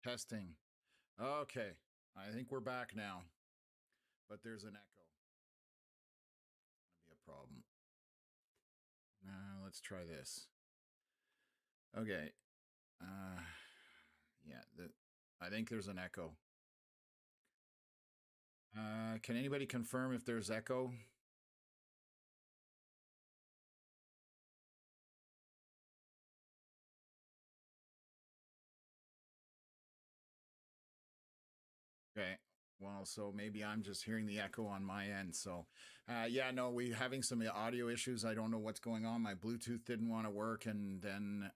Testing. Okay. I think we're back now, but there's an echo. Gonna be a problem. Let's try this. Okay. Uh, yeah, I think there's an echo. Can anybody confirm if there's echo? Okay. Well, so maybe I'm just hearing the echo on my end. So, yeah, no, we having some audio issues. I don't know what's going on. My Bluetooth didn't want to work, and then,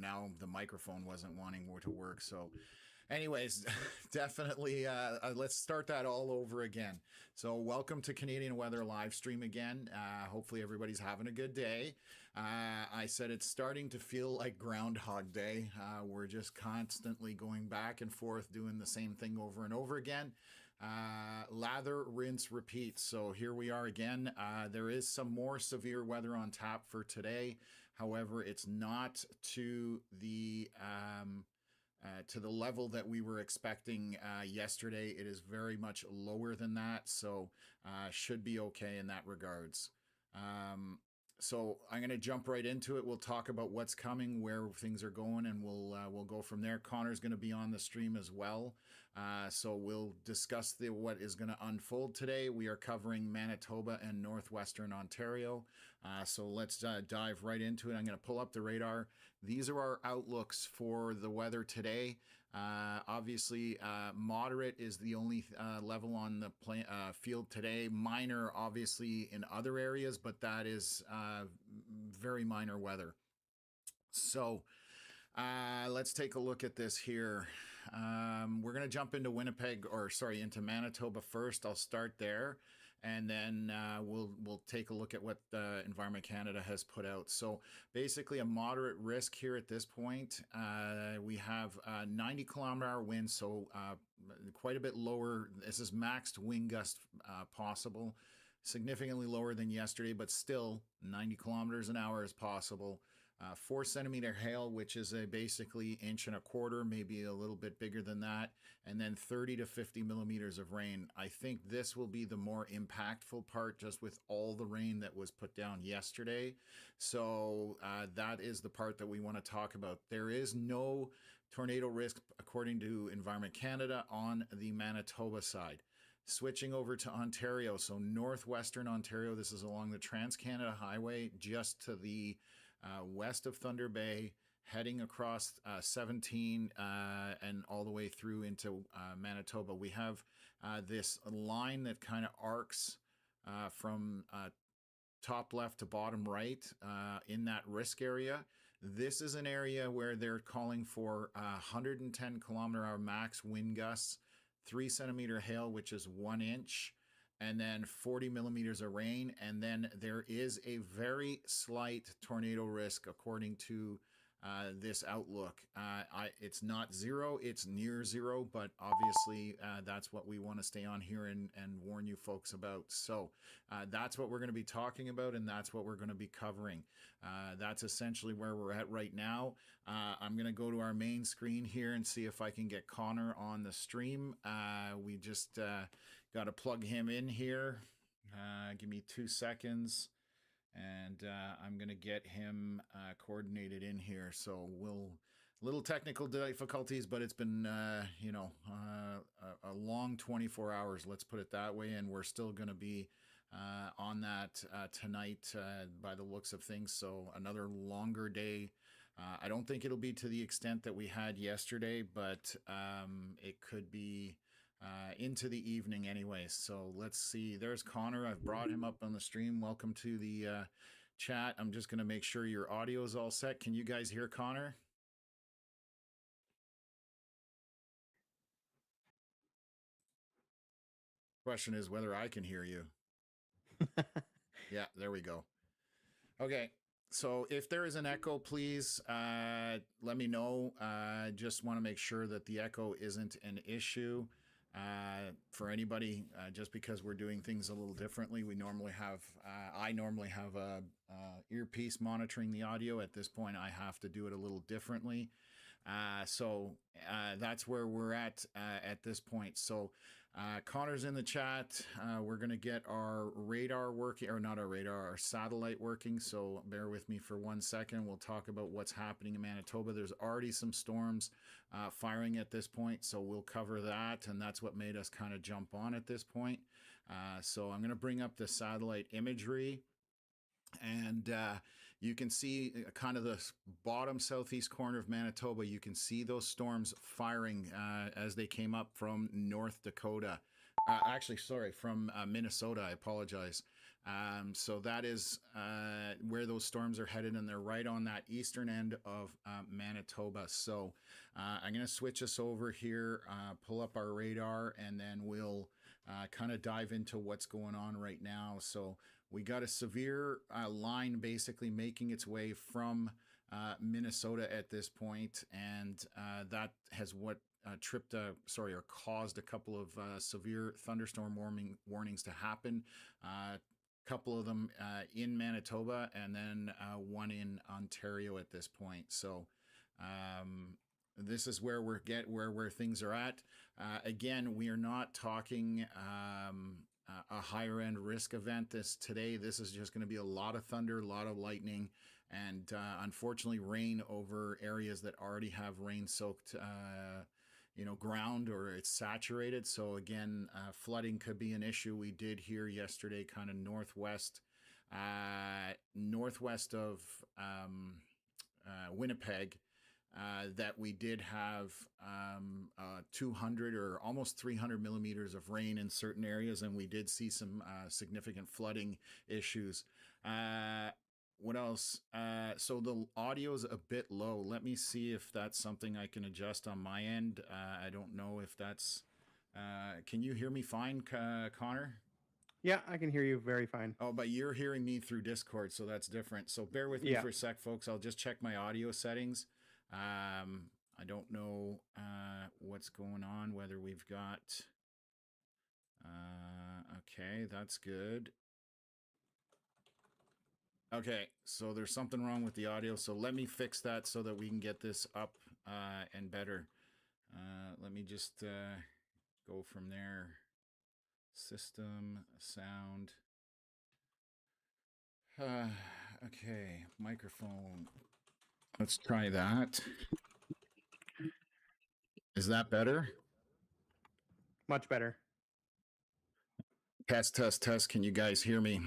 now the microphone wasn't wanting to work. So, anyways, definitely, let's start that all over again. So, welcome to Canadian Weather live stream again. Hopefully, everybody's having a good day. I said it's starting to feel like Groundhog Day. We're just constantly going back and forth, doing the same thing over and over again. Lather, rinse, repeat. So here we are again. There is some more severe weather on tap for today. However, it's not to the level that we were expecting yesterday. It is very much lower than that, so should be okay in that regards. So I'm going to jump right into it. We'll talk about what's coming, where things are going, and we'll go from there. Connor's going to be on the stream as well, so we'll discuss what is going to unfold today. We are covering Manitoba and Northwestern Ontario, so let's dive right into it. I'm going to pull up the radar. These are our outlooks for the weather today. Obviously, moderate is the only level on the field today. Minor, obviously, in other areas, but that is very minor weather. So let's take a look at this here. We're going to jump into into Manitoba first. I'll start there. And then we'll take a look at what Environment Canada has put out. So basically a moderate risk here at this point. We have 90-kilometer-hour winds, so quite a bit lower. This is maxed wind gust possible. Significantly lower than yesterday, but still 90 kilometers an hour is possible. 4 centimeter hail, which is basically 1.25 inches, maybe a little bit bigger than that, and then 30 to 50 millimeters of rain. I think this will be the more impactful part, just with all the rain that was put down yesterday. So that is the part that we want to talk about. There is no tornado risk, according to Environment Canada, on the Manitoba side. Switching over to Ontario, so Northwestern Ontario, this is along the Trans-Canada Highway, just to the west of Thunder Bay, heading across 17 and all the way through into Manitoba. We have this line that kind of arcs from top left to bottom right in that risk area. This is an area where they're calling for 110 kilometer-hour max wind gusts, 3 centimeter hail, which is 1 inch, and then 40 millimeters of rain. And then there is a very slight tornado risk according to this outlook. It's not zero, it's near zero, but obviously that's what we want to stay on here and warn you folks about. So that's what we're going to be talking about, and that's what we're going to be covering. That's essentially where we're at right now. I'm going to go to our main screen here and see if I can get Connor on the stream. We just got to plug him in here. Give me 2 seconds. And I'm going to get him coordinated in here. So little technical difficulties, but it's been, a long 24 hours, let's put it that way. And we're still going to be on that tonight by the looks of things. So another longer day. I don't think it'll be to the extent that we had yesterday, but it could be into the evening anyways. So let's see. There's Connor. I've brought him up on the stream. Welcome to the chat. I'm just going to make sure your audio is all set. Can you guys hear Connor? Question is whether I can hear you. Yeah, there we go. Okay. So if there is an echo, please let me know. Just want to make sure that the echo isn't an issue. For anybody, just because we're doing things a little differently, I normally have a earpiece monitoring the audio. At this point, I have to do it a little differently. That's where we're at this point. So Connor's in the chat. We're going to get our radar working, or not our radar, our satellite working. So bear with me for 1 second. We'll talk about what's happening in Manitoba. There's already some storms firing at this point, so we'll cover that. And that's what made us kind of jump on at this point. So I'm going to bring up the satellite imagery. And you can see kind of the bottom southeast corner of Manitoba. You can see those storms firing as they came up from North Dakota. Actually, sorry, from Minnesota. I apologize. So that is where those storms are headed, and they're right on that eastern end of Manitoba. So I'm going to switch us over here, pull up our radar, and then we'll kind of dive into what's going on right now. So we got a severe line basically making its way from Minnesota at this point, and that has caused a couple of severe thunderstorm warnings to happen. A couple of them in Manitoba, and then one in Ontario at this point. So this is where where things are at. Again, we are not talking a higher end risk event today. This is just going to be a lot of thunder, a lot of lightning, and unfortunately rain over areas that already have rain soaked ground, or it's saturated. So again, flooding could be an issue. We did hear yesterday kind of northwest of Winnipeg, that we did have 200 or almost 300 millimeters of rain in certain areas, and we did see some significant flooding issues. What else? So the audio is a bit low. Let me see if that's something I can adjust on my end. I don't know if that's... can you hear me fine, Connor? Yeah, I can hear you very fine. Oh, but you're hearing me through Discord, so that's different. So bear with me for a sec, folks. I'll just check my audio settings. I don't know what's going on, whether we've got... okay, that's good. Okay, so there's something wrong with the audio, so let me fix that so that we can get this up and better. Let me just go from there. System, sound. Okay, microphone. Let's try that. Is that better? Much better. Test, test, test. Can you guys hear me?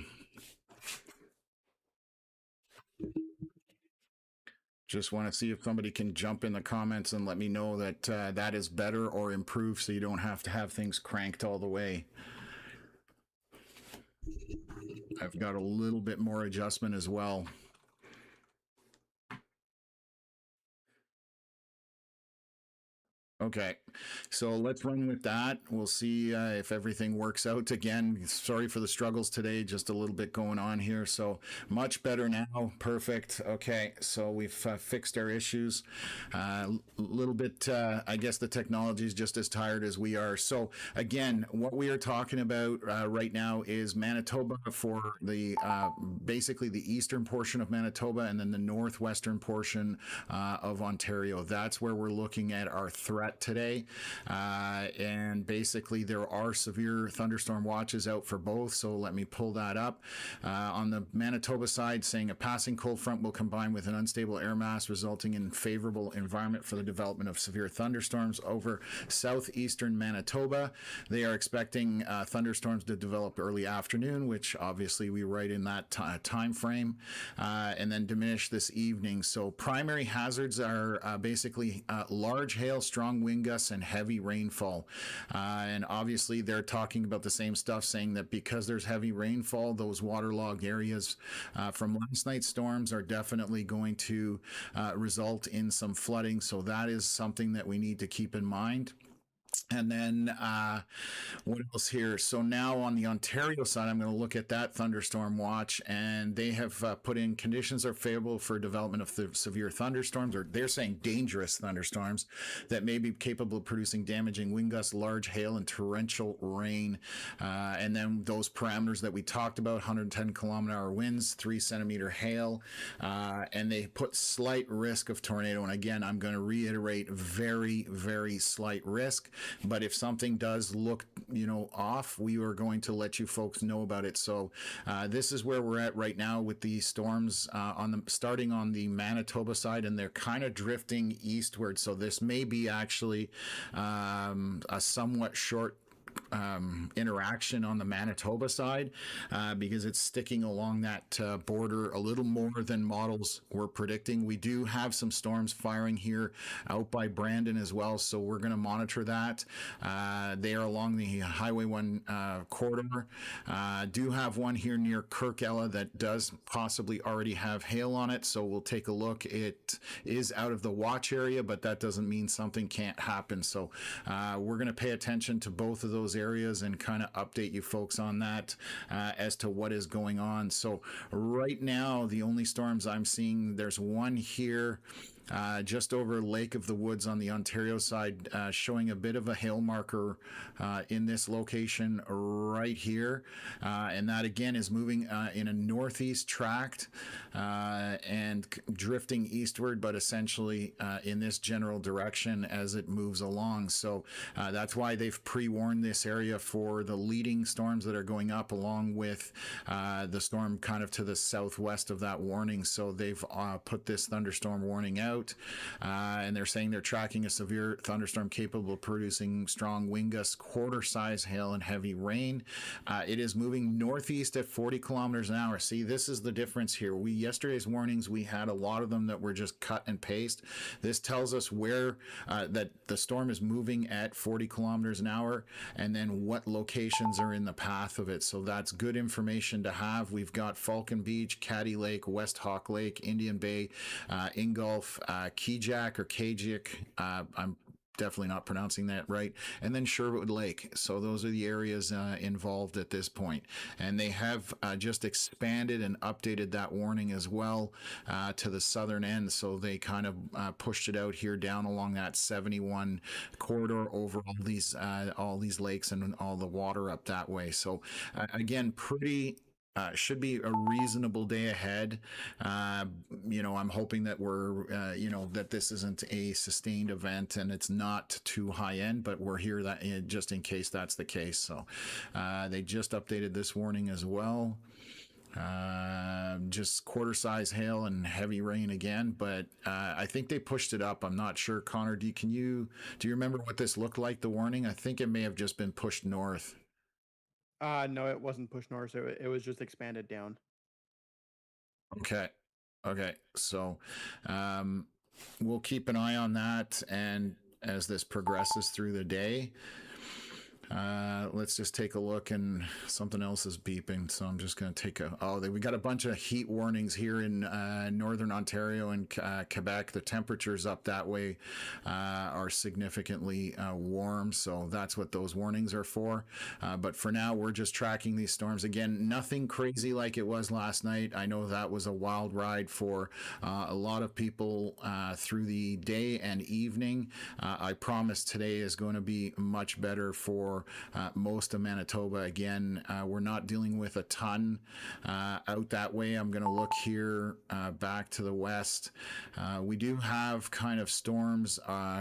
Just want to see if somebody can jump in the comments and let me know that that is better or improved, so you don't have to have things cranked all the way. I've got a little bit more adjustment as well. Okay, so let's run with that. We'll see if everything works out. Again, sorry for the struggles today, just a little bit going on here. So much better now. Perfect. Okay, so we've fixed our issues. A little bit, I guess the technology is just as tired as we are. So again, what we are talking about right now is Manitoba for the basically the eastern portion of Manitoba, and then the northwestern portion of Ontario. That's where we're looking at our threat today, and basically there are severe thunderstorm watches out for both. So let me pull that up. On the Manitoba side, saying a passing cold front will combine with an unstable air mass, resulting in favorable environment for the development of severe thunderstorms over southeastern Manitoba. They are expecting thunderstorms to develop early afternoon, which obviously we write in that time frame, and then diminish this evening. So primary hazards are basically large hail, strong wind gusts, and heavy rainfall. And obviously they're talking about the same stuff, saying that because there's heavy rainfall, those waterlogged areas from last night's storms are definitely going to result in some flooding. So that is something that we need to keep in mind. And then what else here? So now on the Ontario side, I'm going to look at that thunderstorm watch, and they have put in conditions are favorable for development of severe thunderstorms, or they're saying dangerous thunderstorms that may be capable of producing damaging wind gusts, large hail, and torrential rain. And then those parameters that we talked about: 110-kilometer-hour winds, 3 centimeter hail, and they put slight risk of tornado. And again, I'm going to reiterate, very, very slight risk. But if something does look, off, we are going to let you folks know about it. So this is where we're at right now with the storms starting on the Manitoba side, and they're kind of drifting eastward. So this may be actually a somewhat short interaction on the Manitoba side because it's sticking along that border a little more than models were predicting. We do have some storms firing here out by Brandon as well, so we're going to monitor that. They are along the Highway 1 corridor. Do have one here near Kirkella that does possibly already have hail on it, so we'll take a look. It is out of the watch area, but that doesn't mean something can't happen. So we're going to pay attention to both of those areas and kind of update you folks on that as to what is going on. So right now, the only storms I'm seeing, there's one here just over Lake of the Woods on the Ontario side, showing a bit of a hail marker in this location right here. And that again is moving in a northeast tract and drifting eastward, but essentially in this general direction as it moves along. So that's why they've pre-warned this area for the leading storms that are going up, along with the storm kind of to the southwest of that warning. So they've put this thunderstorm warning out. And they're saying they're tracking a severe thunderstorm capable of producing strong wind gusts, quarter-size hail, and heavy rain. It is moving northeast at 40 kilometers an hour. See, this is the difference here. Yesterday's warnings, we had a lot of them that were just cut and paste. This tells us where that the storm is moving at 40 kilometers an hour, and then what locations are in the path of it. So that's good information to have. We've got Falcon Beach, Caddy Lake, West Hawk Lake, Indian Bay, Ingolf, Kejak or Kajik. I'm definitely not pronouncing that right. And then Sherwood Lake. So those are the areas involved at this point. And they have just expanded and updated that warning as well to the southern end. So they kind of pushed it out here down along that 71 corridor over all these lakes and all the water up that way. So again, pretty should be a reasonable day ahead. I'm hoping that we're, that this isn't a sustained event and it's not too high end, but we're here that just in case that's the case. So they just updated this warning as well. Just quarter-size hail and heavy rain again, but I think they pushed it up. I'm not sure. Connor, do you remember what this looked like? The warning? I think it may have just been pushed north. No, it wasn't pushed north. It was just expanded down. Okay. So we'll keep an eye on that, and as this progresses through the day, let's just take a look, and something else is beeping, so I'm just going to take we got a bunch of heat warnings here in northern Ontario and Quebec. The temperatures up that way are significantly warm, so that's what those warnings are for. But for now, we're just tracking these storms. Again, nothing crazy like it was last night. I know that was a wild ride for a lot of people through the day and evening. I promise today is going to be much better for most of Manitoba. Again, we're not dealing with a ton out that way. I'm going to look here back to the west. We do have kind of storms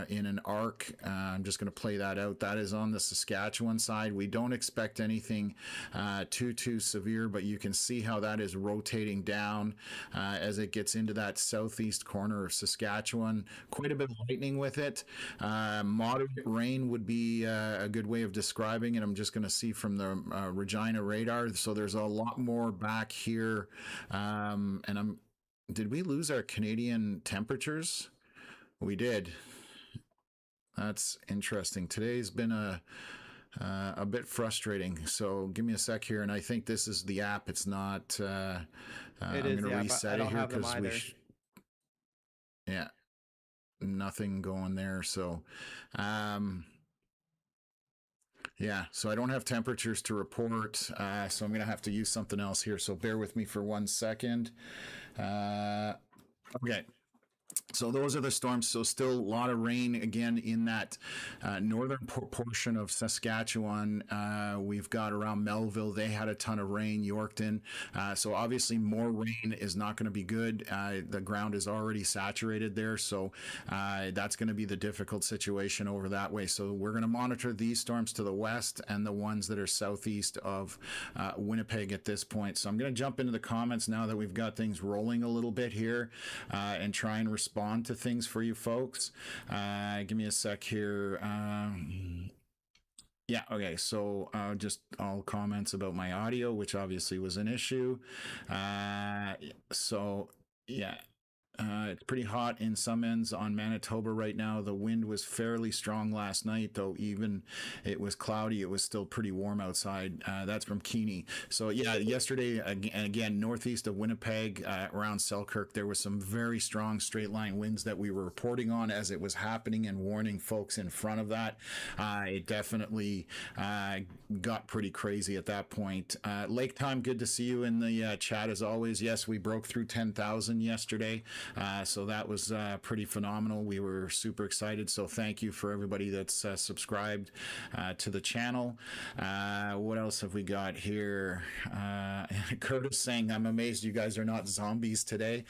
in an arc. I'm just going to play that out. That is on the Saskatchewan side. We don't expect anything too severe, but you can see how that is rotating down as it gets into that southeast corner of Saskatchewan. Quite a bit of lightning with it. Moderate rain would be a good way of describing it. I'm just going to see from the Regina radar. So there's a lot more back here. Did we lose our Canadian temperatures? We did. That's interesting. Today's been a bit frustrating. So give me a sec here, and I think this is the app. It's not. I'm going to reset it here because yeah, nothing going there. So. Yeah, so I don't have temperatures to report, so I'm going to have to use something else here. So bear with me for 1 second. Uh, okay, so those are the storms. So still a lot of rain again in that northern portion of Saskatchewan. We've got around Melville. They had a ton of rain. Yorkton. So obviously more rain is not going to be good. The ground is already saturated there. So that's going to be the difficult situation over that way. So we're going to monitor these storms to the west and the ones that are southeast of Winnipeg at this point. So I'm going to jump into the comments now that we've got things rolling a little bit here and try and respond to things for you folks. Give me a sec here. Yeah, okay, so just all comments about my audio, which obviously was an issue. So, yeah, it's pretty hot in some ends on Manitoba right now. The wind was fairly strong last night, though. Even it was cloudy, it was still pretty warm outside. That's from Keeney. So yeah, yesterday again, northeast of Winnipeg, around Selkirk, there was some very strong straight line winds that we were reporting on as it was happening and warning folks in front of that. It definitely got pretty crazy at that point. Lake Time, good to see you in the chat as always. Yes, we broke through 10,000 yesterday. So that was pretty phenomenal. We were super excited. So thank you for everybody that's subscribed to the channel. What else have we got here? Curtis saying, I'm amazed you guys are not zombies today.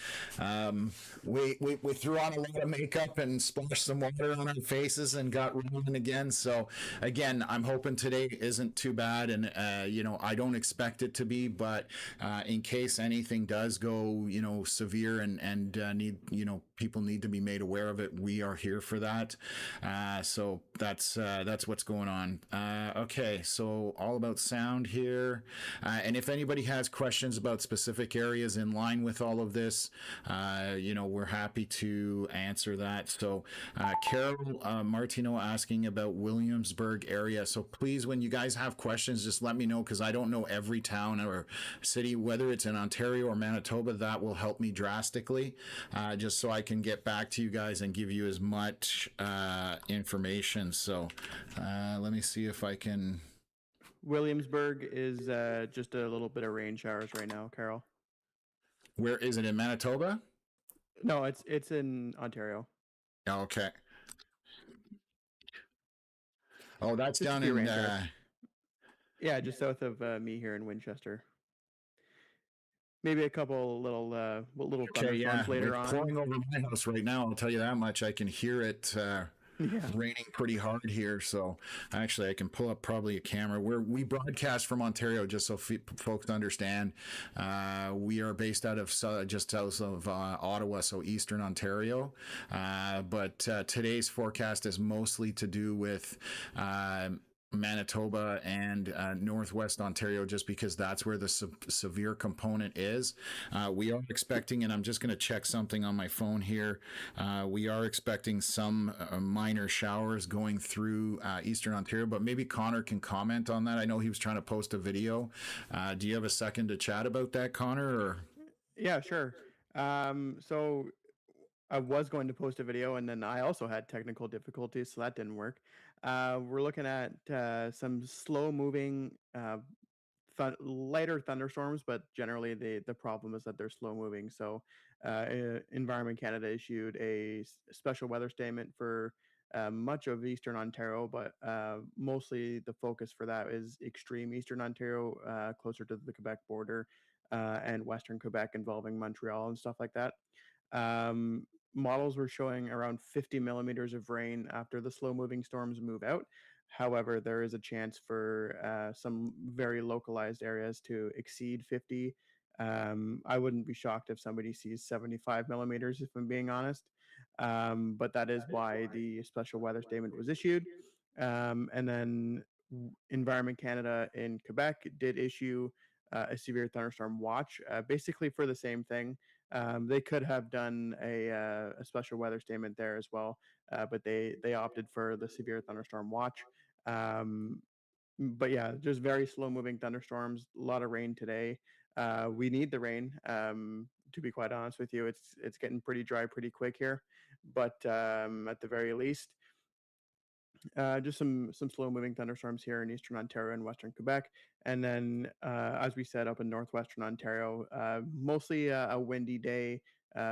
We threw on a lot of makeup and splashed some water on our faces and got rolling again. So again, I'm hoping today isn't too bad. And, I don't expect it to be, but in case anything does go, severe and people need to be made aware of it, we are here for that. So that's what's going on. Okay, so all about sound here, and if anybody has questions about specific areas in line with all of this, we're happy to answer that. So Carol Martino asking about Williamsburg area. So please, when you guys have questions, just let me know, because I don't know every town or city, whether it's in Ontario or Manitoba. That will help me drastically, just so I can get back to you guys and give you as much information. So let me see if I can. Williamsburg is just a little bit of rain showers right now, Carol. Where is it, in Manitoba? No, it's in Ontario. Okay. Oh, that's Just down in. Yeah, just south of me here in Winchester. Maybe a couple little thunderstorms later on. It's pouring over my house right now. I'll tell you that much. I can hear it raining pretty hard here. So actually, I can pull up probably a camera. We broadcast from Ontario, just so folks understand. We are based out of just south of Ottawa, so Eastern Ontario. But today's forecast is mostly to do with Manitoba and Northwest Ontario, just because that's where the severe component is. We are expecting, and I'm just going to check something on my phone here. We are expecting some minor showers going through Eastern Ontario, but maybe Connor can comment on that. I know he was trying to post a video. Do you have a second to chat about that, Connor? Or? Yeah, sure. So I was going to post a video, and then I also had technical difficulties, so that didn't work. We're looking at some slow-moving, lighter thunderstorms, but generally the problem is that they're slow-moving. So Environment Canada issued a special weather statement for much of Eastern Ontario, but mostly the focus for that is extreme Eastern Ontario, closer to the Quebec border, and Western Quebec involving Montreal and stuff like that. Models were showing around 50 millimeters of rain after the slow moving storms move out. However, there is a chance for some very localized areas to exceed 50. I wouldn't be shocked if somebody sees 75 millimeters, if I'm being honest. But that is why the special weather statement was issued. And then Environment Canada in Quebec did issue a severe thunderstorm watch, basically for the same thing. They could have done a special weather statement there as well, but they opted for the severe thunderstorm watch. But yeah, just very slow moving thunderstorms. A lot of rain today. We need the rain. To be quite honest with you, it's getting pretty dry pretty quick here. But at the very least, Just some slow moving thunderstorms here in eastern Ontario and western Quebec, and then as we said, up in northwestern Ontario, mostly a windy day,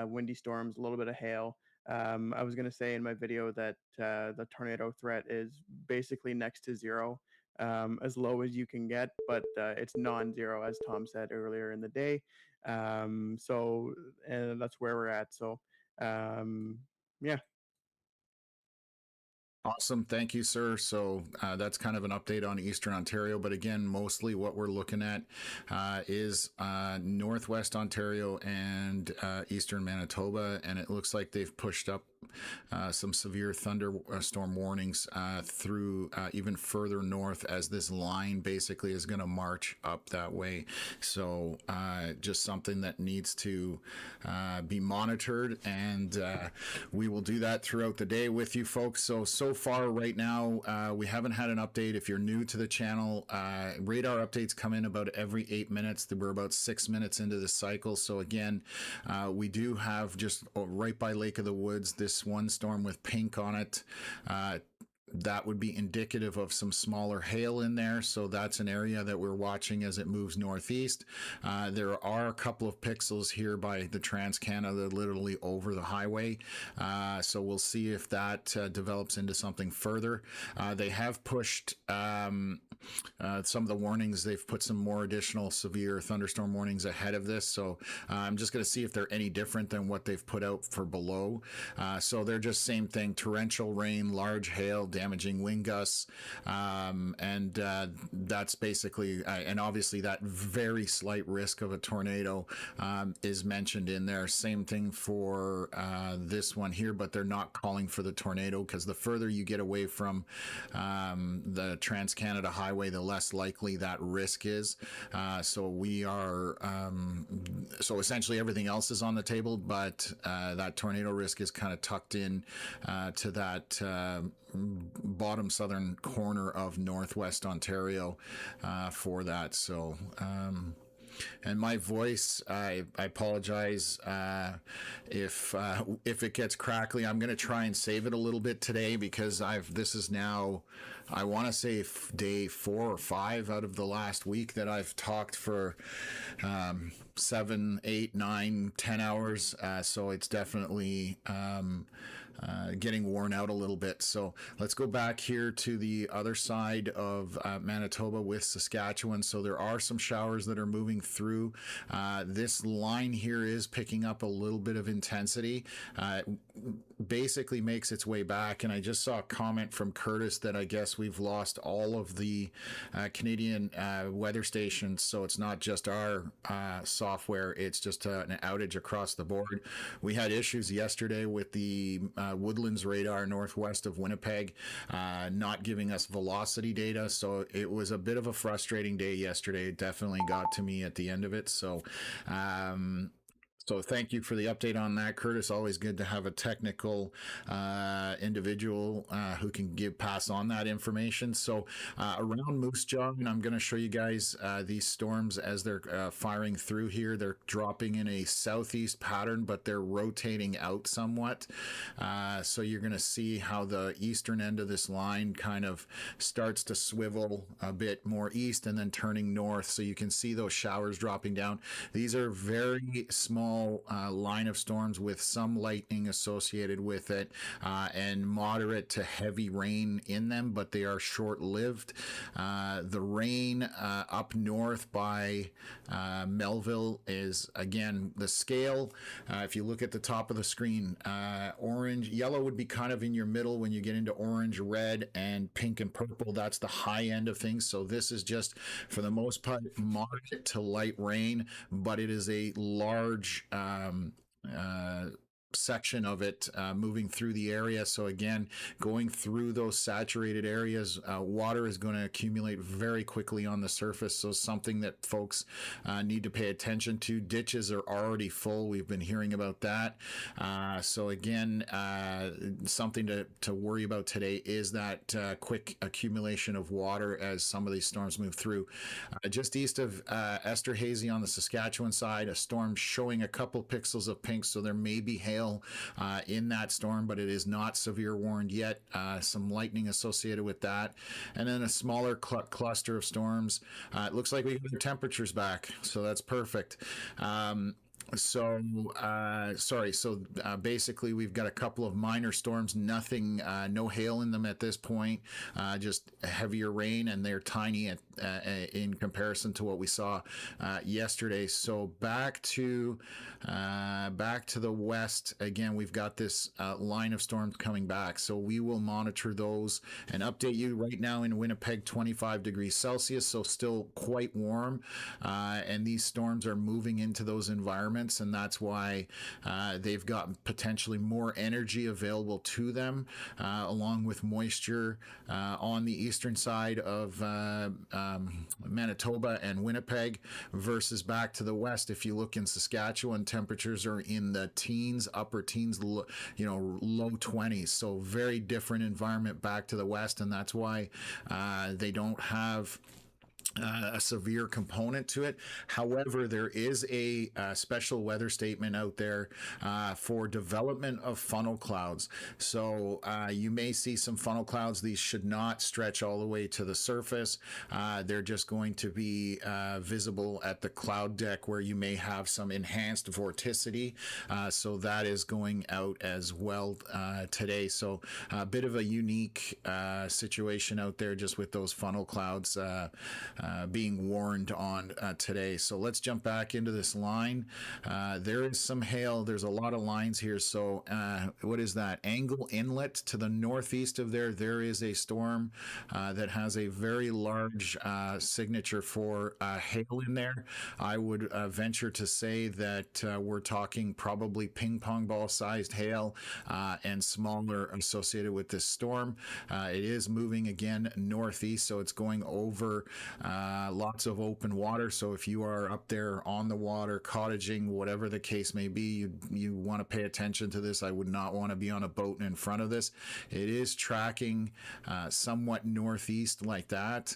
windy storms, a little bit of hail. I was going to say in my video that the tornado threat is basically next to zero, as low as you can get, but it's non-zero, as Tom said earlier in the day. So, and that's where we're at. So, yeah. Awesome. Thank you, sir. So that's kind of an update on Eastern Ontario. But again, mostly what we're looking at is Northwest Ontario and Eastern Manitoba. And it looks like they've pushed up some severe thunderstorm warnings through even further north as this line basically is going to march up that way. So just something that needs to be monitored. And we will do that throughout the day with you folks. So far right now, we haven't had an update. If you're new to the channel, radar updates come in about every 8 minutes. We're about 6 minutes into the cycle. So again, we do have just right by Lake of the Woods, this one storm with pink on it. That would be indicative of some smaller hail in there. So that's an area that we're watching as it moves northeast. There are a couple of pixels here by the Trans-Canada, literally over the highway. So we'll see if that develops into something further. They have pushed some of the warnings. They've put some more additional severe thunderstorm warnings ahead of this. So I'm just going to see if they're any different than what they've put out for below. So they're just same thing: torrential rain, large hail, damaging wind gusts, and that's basically, and obviously that very slight risk of a tornado is mentioned in there. Same thing for this one here, but they're not calling for the tornado because the further you get away from the Trans-Canada Highway, the less likely that risk is. So we are, so essentially everything else is on the table, but that tornado risk is kind of tucked in to that bottom southern corner of Northwest Ontario for that. So and my voice, I apologize if it gets crackly. I'm going to try and save it a little bit today because this is now, I want to say day 4 or 5 out of the last week that I've talked for 7, 8, 9, 10 hours. So it's definitely getting worn out a little bit. So let's go back here to the other side of Manitoba with Saskatchewan. So there are some showers that are moving through. This line here is picking up a little bit of intensity. Basically makes its way back, and I just saw a comment from Curtis that I guess we've lost all of the Canadian weather stations, so it's not just our software, it's just an outage across the board. We had issues yesterday with the Woodlands radar northwest of Winnipeg not giving us velocity data, so it was a bit of a frustrating day yesterday. It definitely got to me at the end of it. So so thank you for the update on that, Curtis. Always good to have a technical individual who can pass on that information. So around Moose Jaw, and I'm going to show you guys these storms as they're firing through here. They're dropping in a southeast pattern, but they're rotating out somewhat. So you're going to see how the eastern end of this line kind of starts to swivel a bit more east and then turning north. So you can see those showers dropping down. These are very small line of storms with some lightning associated with it and moderate to heavy rain in them, but they are short-lived. The rain up north by Melville is, again, the scale. If you look at the top of the screen, orange, yellow would be kind of in your middle. When you get into orange, red, and pink and purple, that's the high end of things. So this is just, for the most part, moderate to light rain, but it is a large section of it moving through the area. So again, going through those saturated areas, water is going to accumulate very quickly on the surface. So something that folks need to pay attention to. Ditches are already full. We've been hearing about that. So again, something to worry about today is that quick accumulation of water as some of these storms move through. Just east of Esterhazy on the Saskatchewan side, a storm showing a couple pixels of pink. So there may be hail hail in that storm, but it is not severe warned yet. Some lightning associated with that, and then a smaller cluster of storms. It looks like we got the temperatures back, so that's perfect. Basically we've got a couple of minor storms, nothing, no hail in them at this point, just heavier rain, and they're tiny in comparison to what we saw yesterday. So back to the west again, we've got this line of storms coming back, so we will monitor those and update you. Right now in Winnipeg, 25 degrees Celsius, so still quite warm, and these storms are moving into those environments, and that's why they've got potentially more energy available to them, along with moisture on the eastern side of Manitoba and Winnipeg, versus back to the west. If you look in Saskatchewan, temperatures are in the teens, upper teens, low 20s, so very different environment back to the west, and that's why they don't have a severe component to it. However, there is a special weather statement out there for development of funnel clouds. So you may see some funnel clouds. These should not stretch all the way to the surface. They're just going to be visible at the cloud deck, where you may have some enhanced vorticity. So that is going out as well today. So a bit of a unique situation out there, just with those funnel clouds being warned on today. So let's jump back into this line. There is some hail. There's a lot of lines here. So what is that? Angle Inlet to the northeast of there is a storm that has a very large signature for hail in there. I would venture to say that we're talking probably ping pong ball sized hail and smaller associated with this storm. It is moving again northeast, so it's going over lots of open water. So if you are up there on the water, cottaging, whatever the case may be, you want to pay attention to this. I would not want to be on a boat in front of this. It is tracking somewhat northeast like that.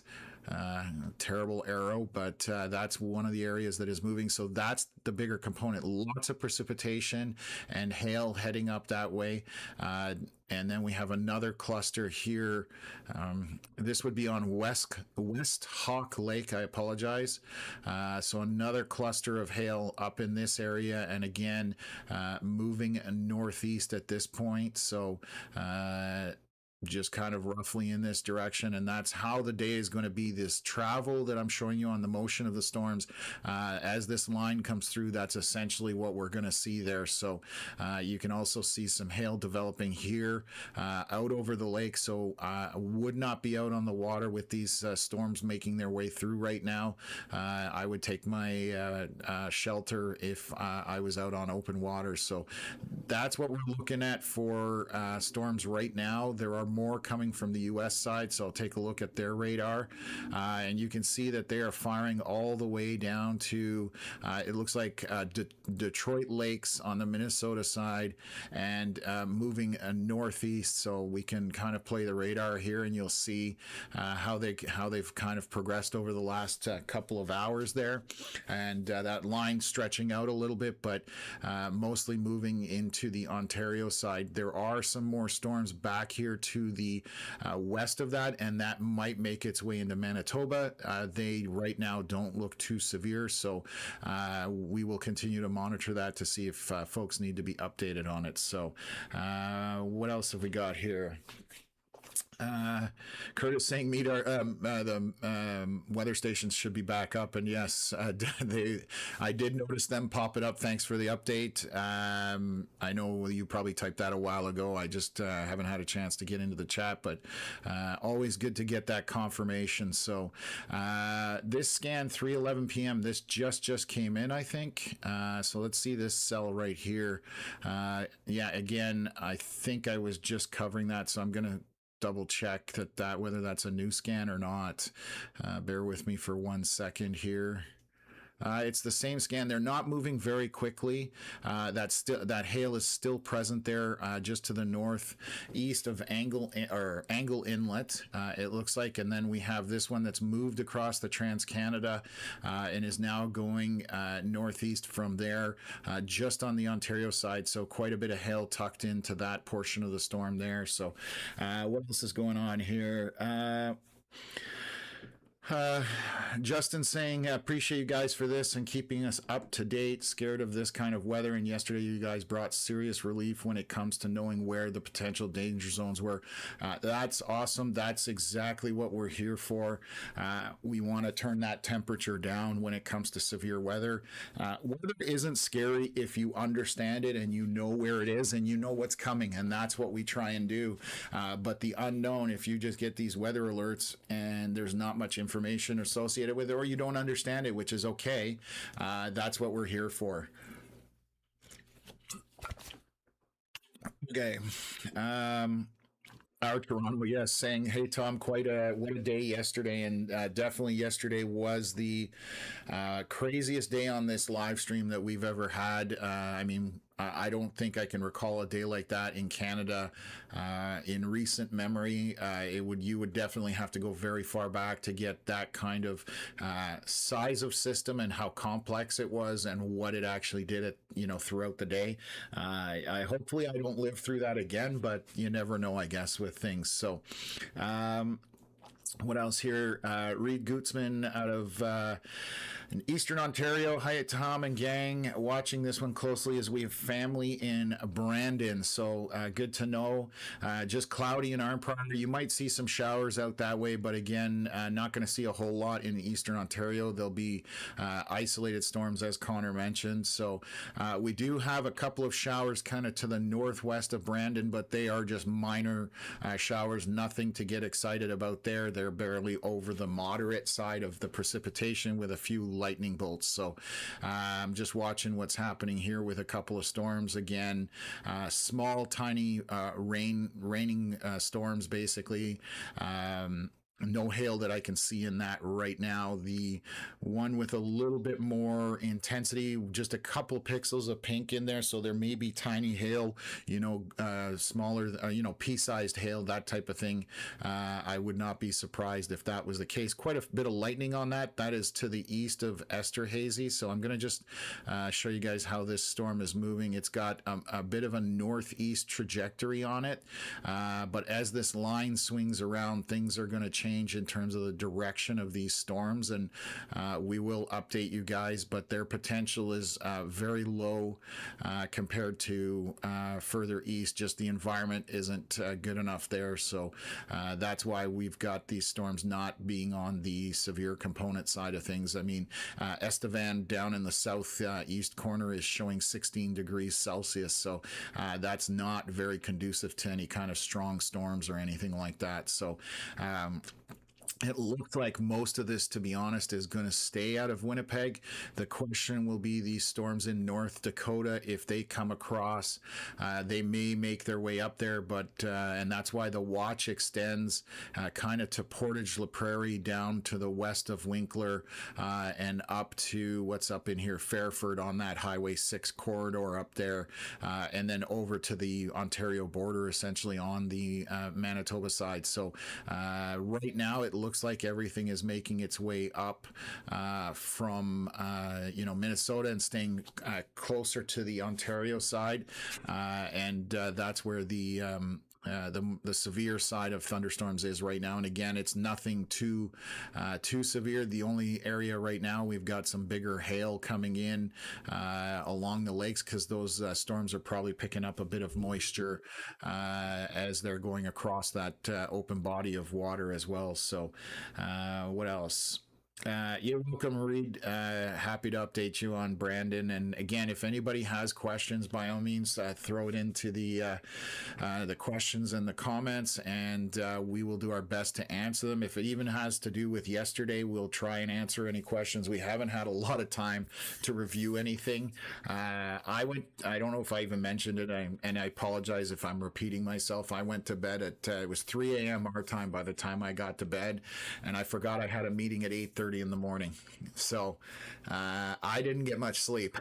Terrible arrow, but that's one of the areas that is moving. So that's the bigger component. Lots of precipitation and hail heading up that way. And then we have another cluster here. This would be on West Hawk Lake. I apologize. So another cluster of hail up in this area, and again, moving northeast at this point. So just kind of roughly in this direction, and that's how the day is going to be. This travel that I'm showing you on the motion of the storms, as this line comes through, that's essentially what we're going to see there. So you can also see some hail developing here out over the lake. So I would not be out on the water with these storms making their way through right now. I would take my shelter if I was out on open water. So that's what we're looking at for storms right now. There are more coming from the U.S. side, so I'll take a look at their radar, and you can see that they are firing all the way down to it looks like Detroit Lakes on the Minnesota side, and moving northeast. So we can kind of play the radar here, and you'll see how they've kind of progressed over the last couple of hours there, and that line stretching out a little bit, but mostly moving into the Ontario side. There are some more storms back here to the west of that, and that might make its way into Manitoba. They right now don't look too severe, so we will continue to monitor that to see if folks need to be updated on it. So what else have we got here? Curtis saying the weather stations should be back up, and yes, I did notice them pop it up. Thanks for the update. I know you probably typed that a while ago. I just haven't had a chance to get into the chat, but always good to get that confirmation. So this scan 3:11 p.m. This just came in, I think. So let's see this cell right here. Yeah, again, I think I was just covering that, so I'm gonna double check that whether that's a new scan or not. Bear with me for 1 second here. It's the same scan. They're not moving very quickly. That hail is still present there, just to the northeast of Angle Inlet. It looks like, and then we have this one that's moved across the Trans-Canada and is now going northeast from there, just on the Ontario side. So quite a bit of hail tucked into that portion of the storm there. So what else is going on here? Uh, Justin saying, appreciate you guys for this and keeping us up to date. Scared of this kind of weather. And yesterday, you guys brought serious relief when it comes to knowing where the potential danger zones were. That's awesome. That's exactly what we're here for. We want to turn that temperature down when it comes to severe weather. Weather isn't scary if you understand it and you know where it is and you know what's coming. And that's what we try and do. But the unknown, if you just get these weather alerts and there's not much information associated with it, or you don't understand it, which is okay. That's what we're here for. Okay. Our Toronto, yes, saying, "Hey Tom, what a day yesterday," and definitely yesterday was the craziest day on this live stream that we've ever had. I mean, I don't think I can recall a day like that in Canada in recent memory. You would definitely have to go very far back to get that kind of size of system and how complex it was and what it actually did throughout the day. Hopefully I don't live through that again, but you never know, I guess, with things. So what else here? Reed Gutzman out of in Eastern Ontario. Hi, Tom and gang. Watching this one closely as we have family in Brandon. So good to know. Just cloudy in Arnprior. You might see some showers out that way, but again, not going to see a whole lot in Eastern Ontario. There'll be isolated storms, as Connor mentioned. So we do have a couple of showers kind of to the northwest of Brandon, but they are just minor showers. Nothing to get excited about there. They're barely over the moderate side of the precipitation with a few lightning bolts. So I'm just watching what's happening here with a couple of storms. Again, small, tiny raining storms, basically. No hail that I can see in that right now. The one with a little bit more intensity, just a couple pixels of pink in there. So there may be tiny hail, smaller, pea-sized hail, that type of thing. I would not be surprised if that was the case. Quite a bit of lightning on that. That is to the east of Esterhazy. So I'm going to just show you guys how this storm is moving. It's got a bit of a northeast trajectory on it. But as this line swings around, things are going to change in terms of the direction of these storms, and we will update you guys, but their potential is very low compared to further east. Just the environment isn't good enough there, so that's why we've got these storms not being on the severe component side of things. I mean, Estevan down in the southeast corner is showing 16 degrees Celsius, so that's not very conducive to any kind of strong storms or anything like that. So it looked like most of this, to be honest, is going to stay out of Winnipeg. The question will be these storms in North Dakota. If they come across, they may make their way up there, but and that's why the watch extends kind of to Portage La Prairie down to the west of Winkler and up to what's up in here, Fairford, on that Highway 6 corridor up there, and then over to the Ontario border, essentially on the Manitoba side. So right now it looks like everything is making its way up from Minnesota and staying closer to the Ontario side, and that's where the severe side of thunderstorms is right now. And again, it's nothing too severe. The only area right now we've got some bigger hail coming in along the lakes, because those storms are probably picking up a bit of moisture as they're going across that open body of water as well. So what else? You're welcome, Reed. Happy to update you on Brandon. And again, if anybody has questions, by all means, throw it into the questions and the comments, and we will do our best to answer them. If it even has to do with yesterday, we'll try and answer any questions. We haven't had a lot of time to review anything. I don't know if I even mentioned it, and I apologize if I'm repeating myself. I went to bed at, it was 3 a.m. our time by the time I got to bed, and I forgot I had a meeting at 8:30 6:30 in the morning. So I didn't get much sleep.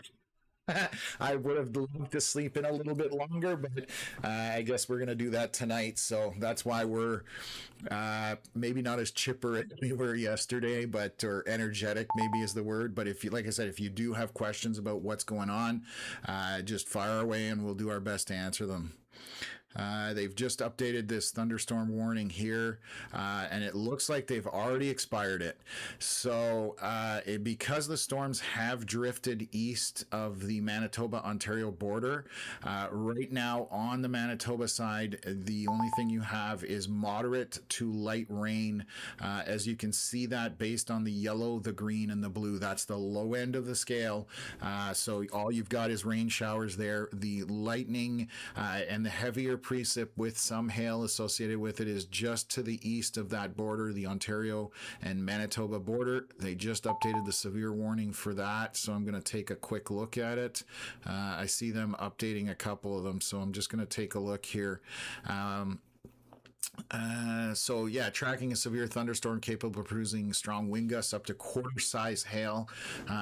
I would have loved to sleep in a little bit longer, but I guess we're going to do that tonight. So that's why we're maybe not as chipper as we were yesterday, but or energetic maybe is the word. But if you, like I said, if you do have questions about what's going on, just fire away and we'll do our best to answer them. They've just updated this thunderstorm warning here, and it looks like they've already expired it. So, because the storms have drifted east of the Manitoba Ontario border, right now on the Manitoba side, the only thing you have is moderate to light rain. As you can see that based on the yellow, the green, and the blue, that's the low end of the scale. So all you've got is rain showers there. The lightning and the heavier precip with some hail associated with it is just to the east of that border, the Ontario and Manitoba border. They just updated the severe warning for that, so I'm going to take a quick look at it. I see them updating a couple of them, so I'm just going to take a look here. So yeah, tracking a severe thunderstorm capable of producing strong wind gusts up to quarter size hail.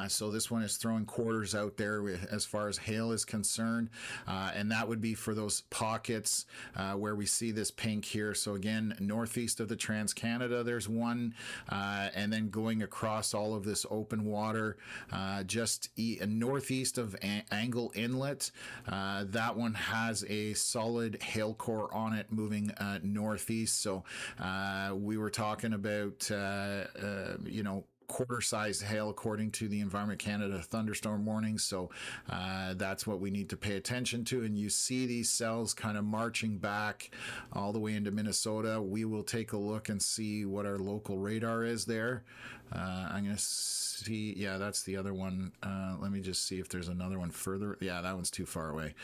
So this one is throwing quarters out there as far as hail is concerned. And that would be for those pockets where we see this pink here. So again, northeast of the Trans-Canada, there's one. And then going across all of this open water, just northeast of Angle Inlet, that one has a solid hail core on it moving northeast. So we were talking about, quarter-sized hail according to the Environment Canada thunderstorm warnings. So that's what we need to pay attention to. And you see these cells kind of marching back all the way into Minnesota. We will take a look and see what our local radar is there. I'm going to see, yeah, that's the other one. Let me just see if there's another one further. Yeah, that one's too far away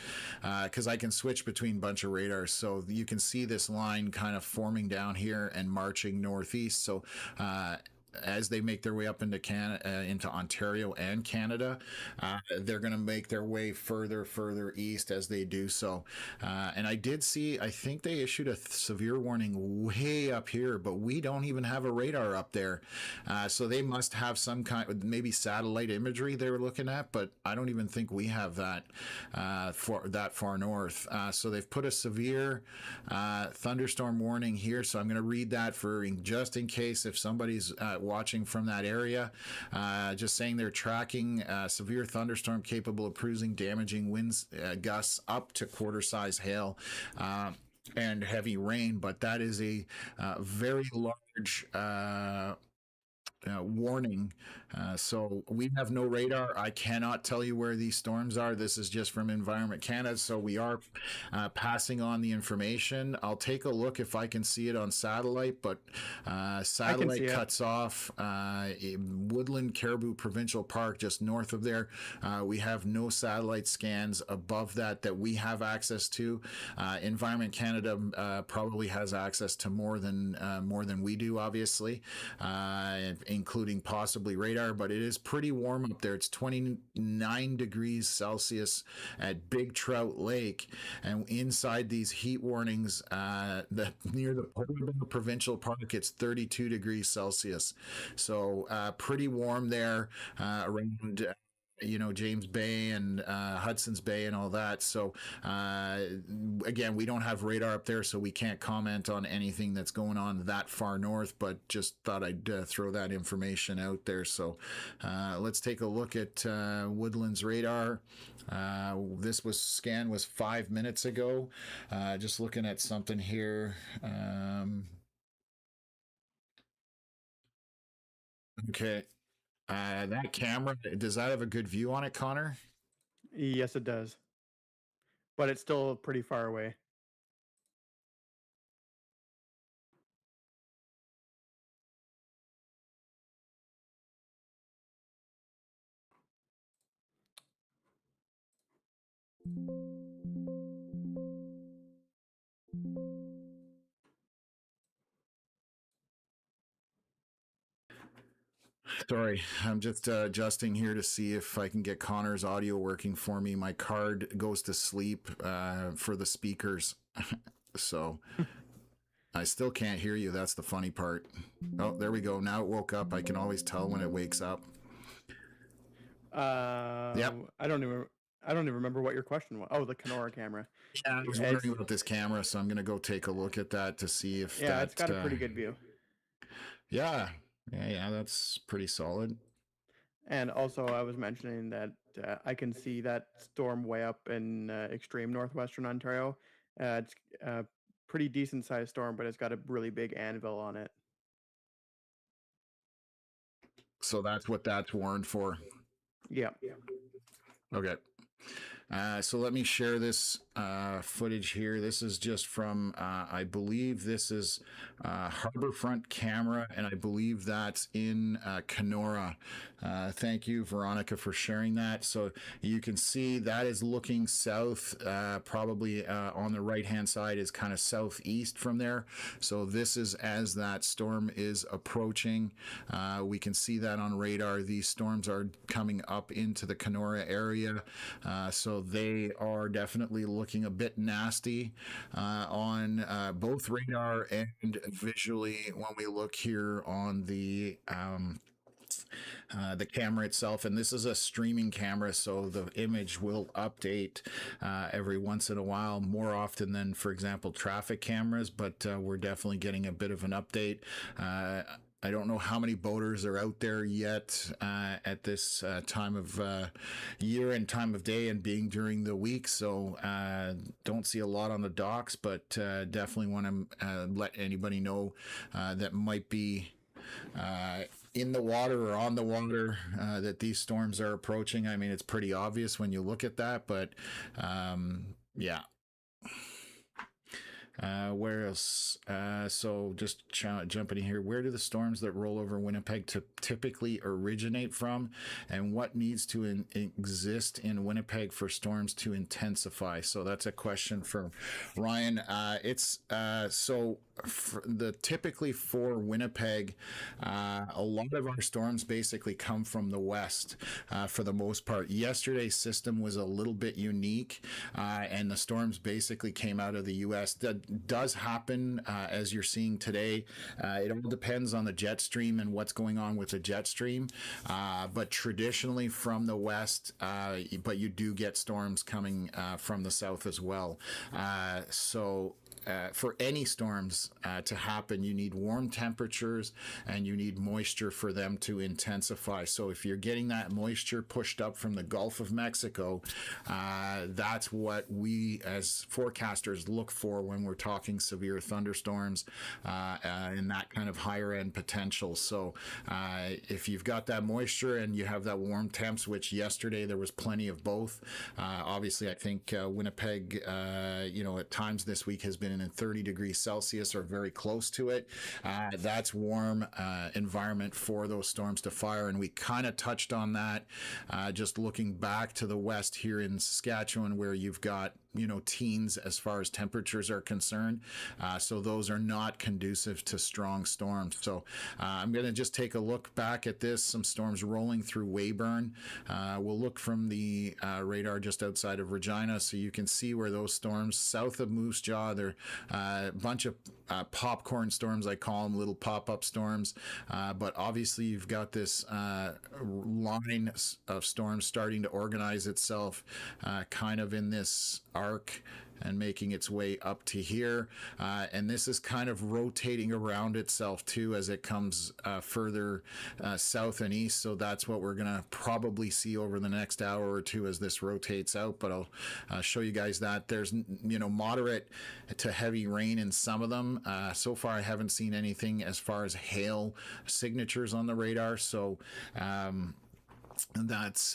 because I can switch between a bunch of radars. So you can see this line kind of forming down here and marching northeast. So as they make their way up into into Ontario and Canada, they're going to make their way further east as they do so. And I did see, I think they issued a severe warning way up here, but we don't even have a radar up there. So they must have some kind of maybe satellite imagery they were looking at, but I don't even think we have that for that far north. So they've put a severe thunderstorm warning here. So I'm going to read that for just in case if somebody's watching from that area, just saying they're tracking severe thunderstorm capable of producing damaging winds gusts up to quarter size hail and heavy rain, but that is a very large warning. So we have no radar. I cannot tell you where these storms are. This is just from Environment Canada. So we are passing on the information. I'll take a look if I can see it on satellite, but satellite cuts off Woodland Caribou Provincial Park just north of there. We have no satellite scans above that we have access to. Environment Canada probably has access to more than we do, obviously, including possibly radar, but it is pretty warm up there. It's 29 degrees Celsius at Big Trout Lake, and inside these heat warnings near the Provincial Park, it's 32 degrees Celsius. So pretty warm there around James Bay and Hudson's Bay and all that. So again, we don't have radar up there, so we can't comment on anything that's going on that far north, but just thought I'd throw that information out there. So let's take a look at Woodland's radar. This scan was 5 minutes ago. Just looking at something here. Okay. That camera, does that have a good view on it, Connor? Yes, it does. But it's still pretty far away. Sorry, I'm just adjusting here to see if I can get Connor's audio working for me. My card goes to sleep for the speakers. So I still can't hear you. That's the funny part. Oh, there we go. Now it woke up. I can always tell when it wakes up. Yep. I don't even. I don't even remember what your question was. Oh, the Kenora camera. Yeah, I was It's wondering about this camera, so I'm going to go take a look at that to see if yeah, it's that. got a pretty good view. Yeah, yeah, that's pretty solid. And also, I was mentioning that I can see that storm way up in extreme northwestern Ontario. It's a pretty decent sized storm, but it's got a really big anvil on it. So that's what that's warned for. Yeah. Okay. So let me share this footage here. This is just from, I believe this is Harborfront camera, and I believe that's in Kenora. Thank you, Veronica, for sharing that. So you can see that is looking south, probably on the right-hand side is kind of southeast from there. So this is as that storm is approaching. We can see that on radar. These storms are coming up into the Kenora area. So they are definitely looking a bit nasty on both radar and visually when we look here on the camera itself. And this is a streaming camera, so the image will update every once in a while, more often than, for example, traffic cameras, but we're definitely getting a bit of an update. I don't know how many boaters are out there yet at this time of year and time of day, and being during the week. So don't see a lot on the docks, but definitely want to let anybody know that might be in the water or on the water that these storms are approaching. I mean, it's pretty obvious when you look at that, but yeah. Where else? So just jumping in here, where do the storms that roll over Winnipeg typically originate from, and what needs to exist in Winnipeg for storms to intensify? So that's a question for Ryan. It's so typically for Winnipeg, a lot of our storms basically come from the west for the most part. Yesterday's system was a little bit unique, and the storms basically came out of the U.S. That does happen as you're seeing today. It all depends on the jet stream and what's going on with the jet stream, but traditionally from the west, but you do get storms coming from the south as well. For any storms to happen, you need warm temperatures and you need moisture for them to intensify. So if you're getting that moisture pushed up from the Gulf of Mexico, that's what we as forecasters look for when we're talking severe thunderstorms and that kind of higher end potential. So if you've got that moisture and you have that warm temps, which yesterday there was plenty of both. Obviously, I think Winnipeg, at times this week has been in 30 degrees Celsius or very close to it. That's warm environment for those storms to fire. And we kind of touched on that just looking back to the west here in Saskatchewan, where you've got teens as far as temperatures are concerned. So those are not conducive to strong storms. So I'm going to just take a look back at this. Some storms rolling through Weyburn. We'll look from the radar just outside of Regina, so you can see where those storms south of Moose Jaw, they're a bunch of popcorn storms, I call them, little pop-up storms. But obviously you've got this line of storms starting to organize itself kind of in this arc and making its way up to here. And this is kind of rotating around itself too as it comes further south and east. So that's what we're going to probably see over the next hour or two as this rotates out. But I'll show you guys that. There's, moderate to heavy rain in some of them. So far, I haven't seen anything as far as hail signatures on the radar. So, that's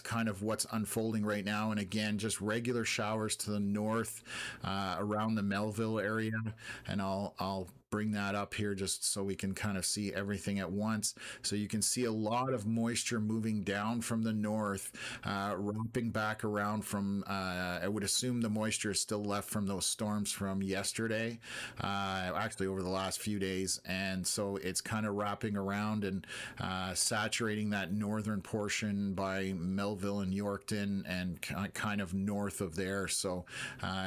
kind of what's unfolding right now. And again, just regular showers to the north around the Melville area, and I'll bring that up here just so we can kind of see everything at once. So you can see a lot of moisture moving down from the north, wrapping back around from, I would assume the moisture is still left from those storms from yesterday, actually over the last few days. And so it's kind of wrapping around and saturating that northern portion by Melville and Yorkton and kind of north of there. So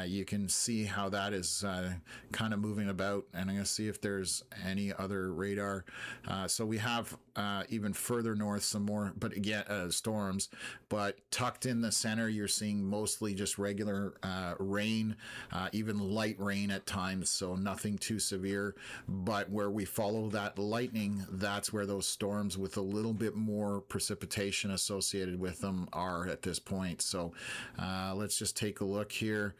you can see how that is kind of moving about. And I'm going to see if there's any other radar. So we have even further north some more, but again, storms. But tucked in the center, you're seeing mostly just regular rain, even light rain at times, so nothing too severe. But where we follow that lightning, that's where those storms with a little bit more precipitation associated with them are at this point. So let's just take a look here.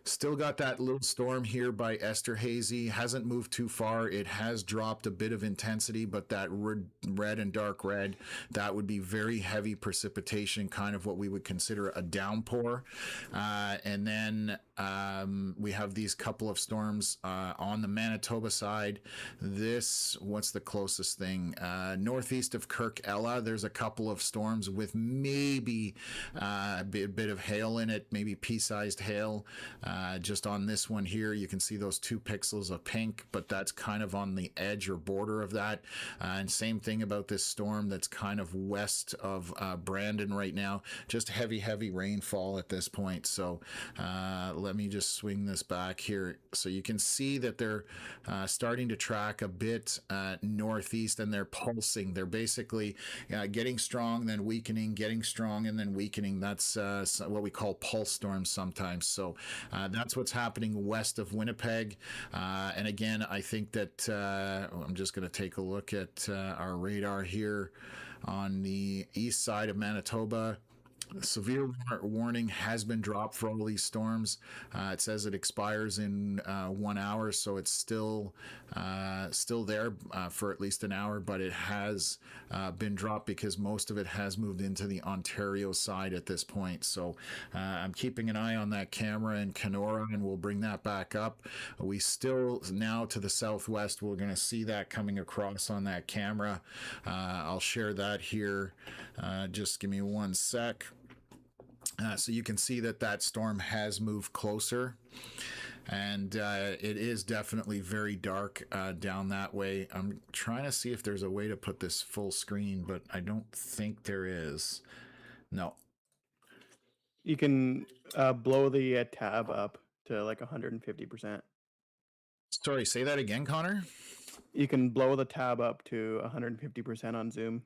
Still got that little storm here by Esterhazy. Hasn't moved too far. It has dropped a bit of intensity, but that red and dark red, that would be very heavy precipitation, kind of what we would consider a downpour. And then we have these couple of storms on the Manitoba side. This, what's the closest thing? Northeast of Kirk Ella, there's a couple of storms with maybe a bit of hail in it, maybe pea-sized hail. Just on this one here, you can see those 2 pixels of pink, but that's kind of on the edge or border of that. And same thing about this storm that's kind of west of Brandon right now. Just heavy rainfall at this point. So let me just swing this back here. So you can see that they're starting to track a bit northeast, and they're pulsing. They're basically getting strong, then weakening, getting strong, and then weakening. That's what we call pulse storms sometimes. So that's what's happening west of Winnipeg. And again, I think that I'm just going to take a look at our radar here on the east side of Manitoba. Severe warning has been dropped for all these storms. It says it expires in 1 hour, so it's still there for at least an hour, but it has been dropped because most of it has moved into the Ontario side at this point. So I'm keeping an eye on that camera in Kenora, and we'll bring that back up. We still, now to the southwest, we're going to see that coming across on that camera. I'll share that here. Just give me 1 sec. So you can see that storm has moved closer, and it is definitely very dark down that way. I'm trying to see if there's a way to put this full screen, but I don't think there is. No. You can blow the tab up to like 150%. Sorry, say that again, Connor? You can blow the tab up to 150% on Zoom.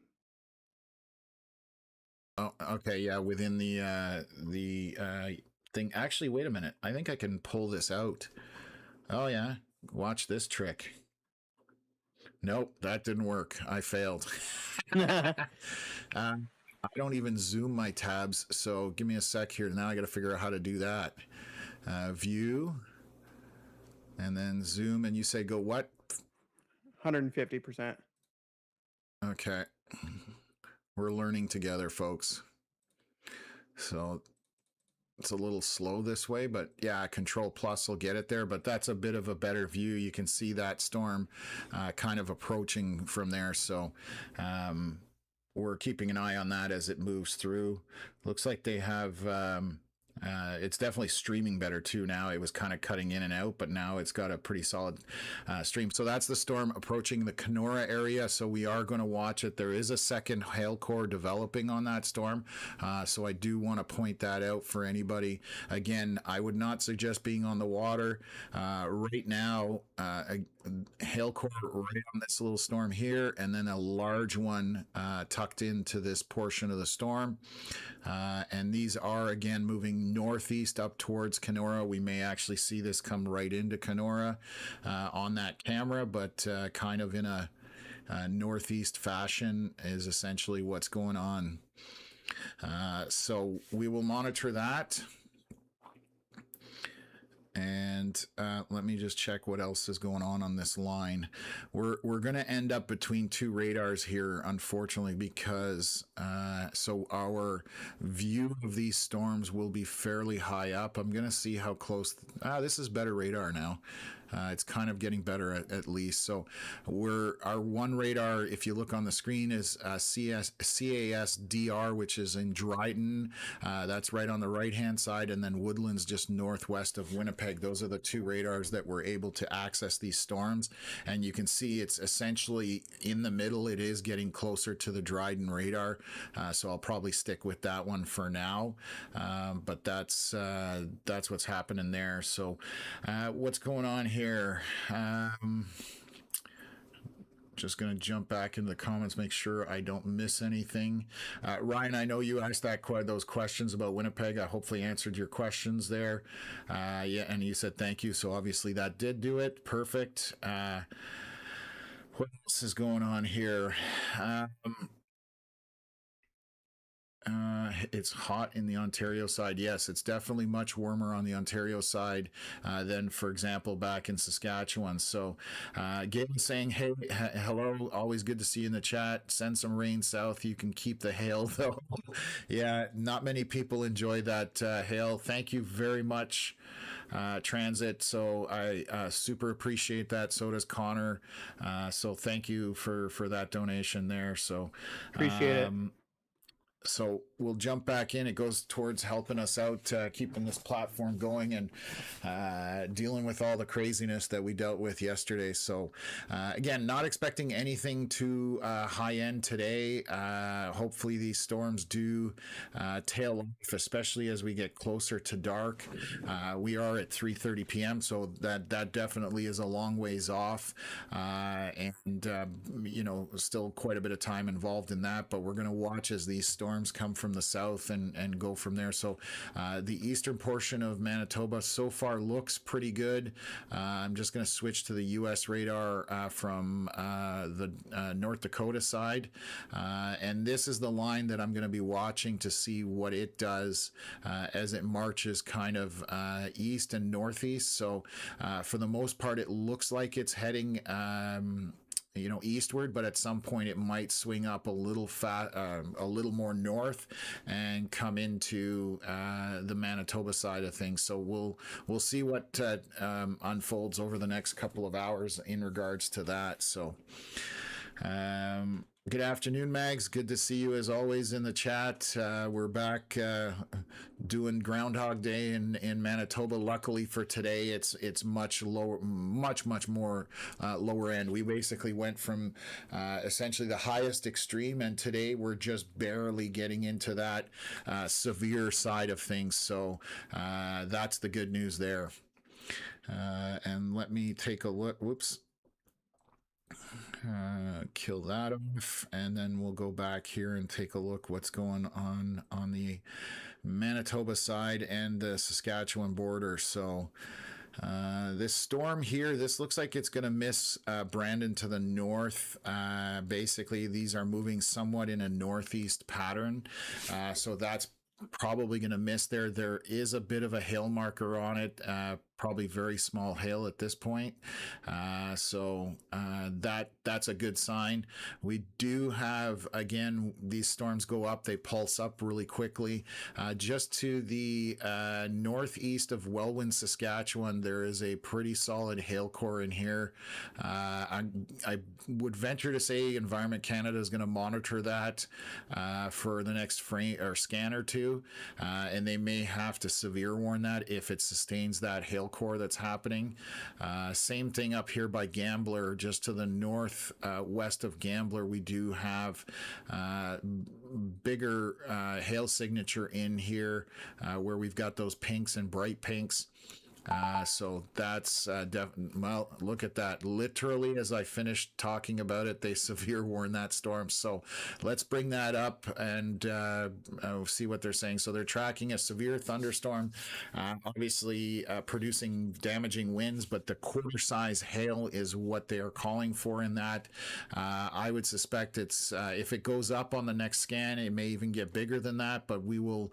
Oh, okay, yeah, within the thing. Actually, wait a minute. I think I can pull this out. Oh yeah, watch this trick. Nope, that didn't work. I failed. I don't even zoom my tabs, so give me a sec here. Now I got to figure out how to do that. View, and then zoom, and you say go what? 150%. Okay. We're learning together, folks. So it's a little slow this way, but yeah, Control Plus will get it there, but that's a bit of a better view. You can see that storm kind of approaching from there. So we're keeping an eye on that as it moves through. Looks like they have it's definitely streaming better too now. It was kind of cutting in and out, but now it's got a pretty solid stream. So that's the storm approaching the Kenora area. So we are going to watch it. There is a second hail core developing on that storm. So I do want to point that out for anybody. Again, I would not suggest being on the water right now. A hail core right on this little storm here, and then a large one tucked into this portion of the storm. And these are again moving northeast up towards Kenora. We may actually see this come right into Kenora on that camera, but kind of in a northeast fashion is essentially what's going on. So we will monitor that. And let me just check what else is going on this line. We're going to end up between 2 radars here, unfortunately, because so our view of these storms will be fairly high up. I'm going to see how close. This is better radar now. It's kind of getting better at least. So our one radar, if you look on the screen, is CASDR, which is in Dryden. That's right on the right-hand side, and then Woodlands just northwest of Winnipeg. Those are the two radars that were able to access these storms. And you can see it's essentially in the middle. It is getting closer to the Dryden radar. So I'll probably stick with that one for now. But that's what's happening there. So what's going on here? Just going to jump back into the comments, make sure I don't miss anything. Ryan, I know you asked those questions about Winnipeg. I hopefully answered your questions there. Yeah, and you said thank you. So obviously that did do it. Perfect. What else is going on here? It's hot in the Ontario side. Yes, it's definitely much warmer on the Ontario side than, for example, back in Saskatchewan. So, Gavin saying, hey, hello, always good to see you in the chat. Send some rain south. You can keep the hail, though. Yeah, not many people enjoy that hail. Thank you very much. Transit. So I super appreciate that. So does Connor. So thank you for that donation there. So Appreciate it. So we'll jump back in. It goes towards helping us out, keeping this platform going and dealing with all the craziness that we dealt with yesterday. So again, not expecting anything too high end today. Hopefully these storms do tail off, especially as we get closer to dark. We are at 3:30 p.m., so that definitely is a long ways off, and still quite a bit of time involved in that. But we're going to watch as these storms come from the south and go from there. So the eastern portion of Manitoba so far looks pretty good. I'm just going to switch to the U.S. radar from the North Dakota side. And this is the line that I'm going to be watching to see what it does as it marches kind of east and northeast. So for the most part, it looks like it's heading eastward, but at some point it might swing up a little more north and come into the Manitoba side of things. So we'll see what unfolds over the next couple of hours in regards to that. So good afternoon, Mags. Good to see you as always in the chat. We're back doing Groundhog Day in Manitoba. Luckily for today, it's much lower, much more lower end. We basically went from essentially the highest extreme, and today we're just barely getting into that severe side of things. So that's the good news there. And let me take a look. Whoops. Kill that off, and then we'll go back here and take a look what's going on the Manitoba side and the Saskatchewan border. So this storm here, this looks like it's going to miss Brandon to the north. Basically, these are moving somewhat in a northeast pattern, so that's probably going to miss there. There is a bit of a hail marker on it, probably very small hail at this point. So that's a good sign. We do have, again, these storms go up, they pulse up really quickly. Just to the northeast of Welwyn, Saskatchewan, there is a pretty solid hail core in here. I would venture to say Environment Canada is going to monitor that for the next scan or two. And they may have to severe warn that if it sustains that hail core that's happening. Same thing up here by Gambler, just to the north west of Gambler, we do have bigger hail signature in here where we've got those pinks and bright pinks. So that's well, look at that. Literally, as I finished talking about it, they severe warn that storm. So let's bring that up and see what they're saying. So they're tracking a severe thunderstorm, obviously producing damaging winds, but the quarter size hail is what they are calling for in that. I would suspect it's if it goes up on the next scan, it may even get bigger than that, but we will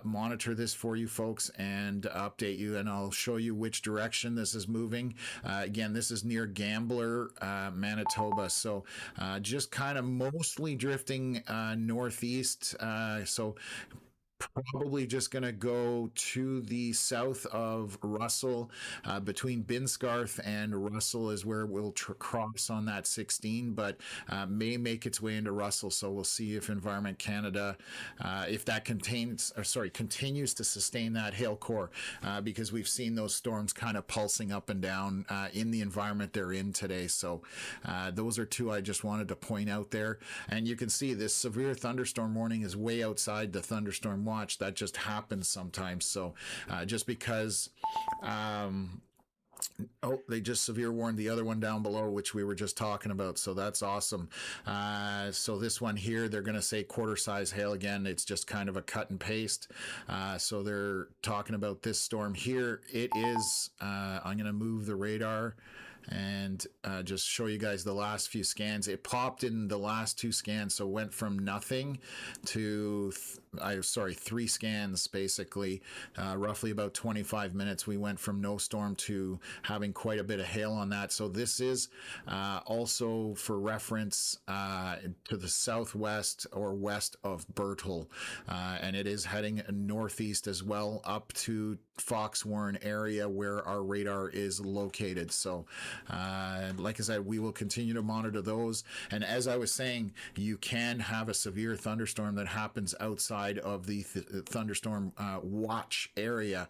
monitor this for you folks and update you, and I'll show you which direction this is moving. Again, this is near Gambler, Manitoba, so just kind of mostly drifting northeast. So probably just going to go to the south of Russell. Between Binscarth and Russell is where we'll cross on that 16, but may make its way into Russell. So we'll see if Environment Canada, if that continues to sustain that hail core, because we've seen those storms kind of pulsing up and down in the environment they're in today. So those are two I just wanted to point out there. And you can see this severe thunderstorm warning is way outside the thunderstorm watch. That just happens sometimes. So just because they just severe warned the other one down below, which we were just talking about. So that's awesome. So this one here, they're going to say quarter size hail again. It's just kind of a cut and paste. So they're talking about this storm here. It is, I'm going to move the radar and just show you guys the last few scans. It popped in the last two scans, so went from nothing to 3 scans basically, roughly about 25 minutes. We went from no storm to having quite a bit of hail on that. So this is also for reference to the southwest or west of Berthold, and it is heading northeast as well up to Foxwarren area where our radar is located. So like I said, we will continue to monitor those. And as I was saying, you can have a severe thunderstorm that happens outside of the thunderstorm watch area.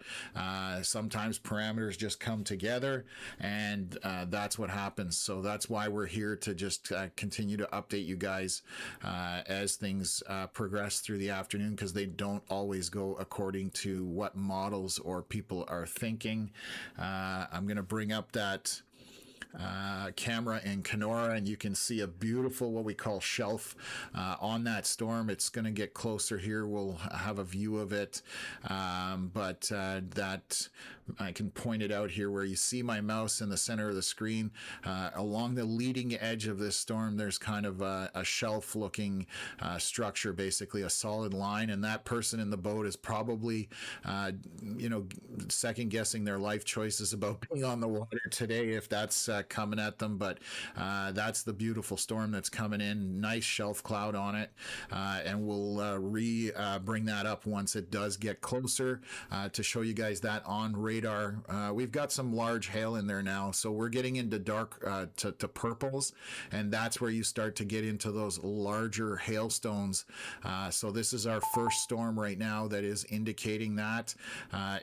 Sometimes parameters just come together, and that's what happens. So that's why we're here to just continue to update you guys as things progress through the afternoon, because they don't always go according to what models or people are thinking. I'm going to bring up that camera in Kenora, and you can see a beautiful what we call shelf on that storm. It's going to get closer here. We'll have a view of it, but that I can point it out here where you see my mouse in the center of the screen. Along the leading edge of this storm, there's kind of a shelf looking structure, basically a solid line, and that person in the boat is probably second guessing their life choices about being on the water today if that's coming at them. But that's the beautiful storm that's coming in. Nice shelf cloud on it, and we'll bring that up once it does get closer to show you guys that on radar. We've got some large hail in there now, so we're getting into dark to purples, and that's where you start to get into those larger hailstones. So this is our first storm right now that is indicating that.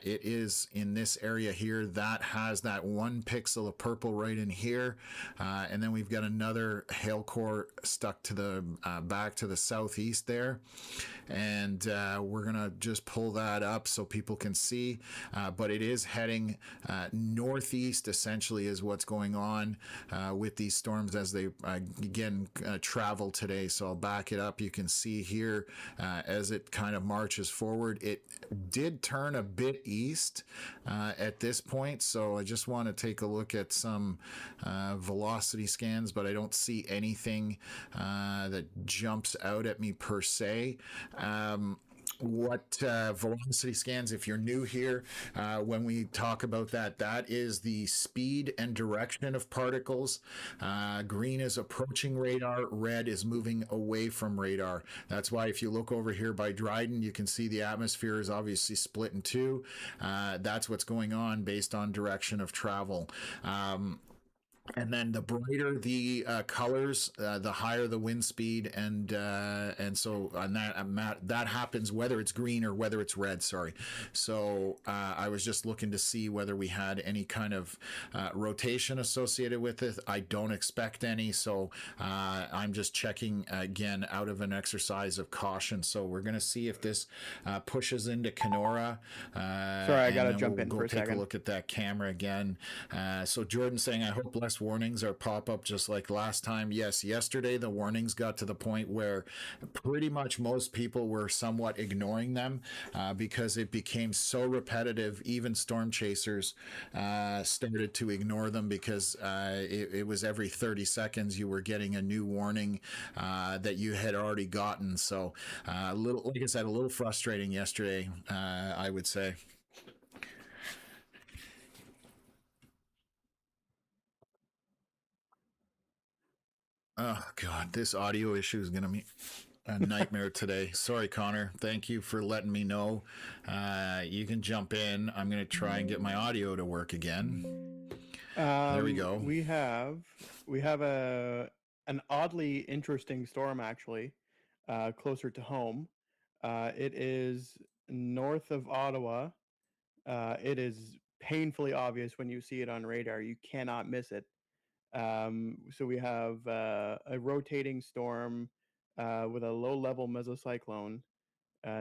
It is in this area here that has that 1 pixel of purple right in here, and then we've got another hail core stuck to the back to the southeast there, and we're gonna just pull that up so people can see, but it is heading northeast essentially is what's going on with these storms as they again travel today. So I'll back it up. You can see here as it kind of marches forward, it did turn a bit east at this point. So I just want to take a look at some velocity scans, but I don't see anything that jumps out at me per se. What velocity scans, if you're new here, when we talk about that, that is the speed and direction of particles. Green is approaching radar, red is moving away from radar. That's why if you look over here by Dryden, you can see the atmosphere is obviously split in two. That's what's going on based on direction of travel. And then the brighter the colors, the higher the wind speed, and so on that happens whether it's green or whether it's red. Sorry. So I was just looking to see whether we had any kind of rotation associated with it. I don't expect any, so I'm just checking again out of an exercise of caution. So we're going to see if this pushes into Kenora. Sorry, I gotta jump in for a second. Take a look at that camera again. So Jordan saying, I hope less warnings or pop up just like last time. Yes, yesterday the warnings got to the point where pretty much most people were somewhat ignoring them because it became so repetitive. Even storm chasers started to ignore them because it was every 30 seconds you were getting a new warning that you had already gotten. So a little, like I said, a little frustrating yesterday, I would say. Oh God, this audio issue is gonna be a nightmare today. Sorry, Connor. Thank you for letting me know. You can jump in. I'm going to try and get my audio to work again. There we go. We have an oddly interesting storm actually, closer to home. It is north of Ottawa. It is painfully obvious when you see it on radar. You cannot miss it. So we have a rotating storm with a low-level mesocyclone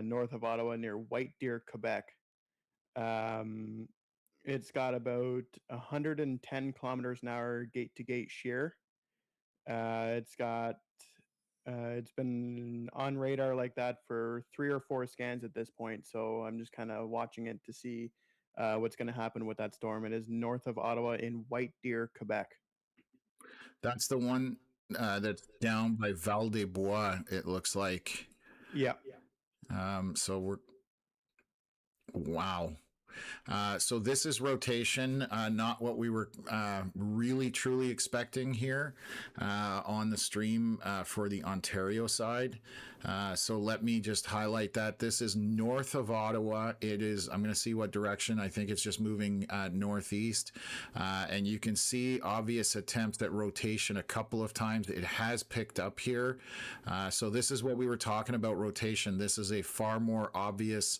north of Ottawa near White Deer, Quebec. Um, it's got about 110 kilometers an hour gate-to-gate shear. It's been on radar like that for 3 or 4 scans at this point. So I'm just kind of watching it to see what's going to happen with that storm. It is north of Ottawa in White Deer, Quebec. That's the one that's down by Val des Bois, it looks like. Yeah. So we're. Wow. So this is rotation, not what we were really truly expecting here on the stream for the Ontario side. So let me just highlight that this is north of Ottawa. It is, I'm going to see what direction. I think it's just moving northeast. And you can see obvious attempts at rotation a couple of times. It has picked up here. So this is what we were talking about rotation. This is a far more obvious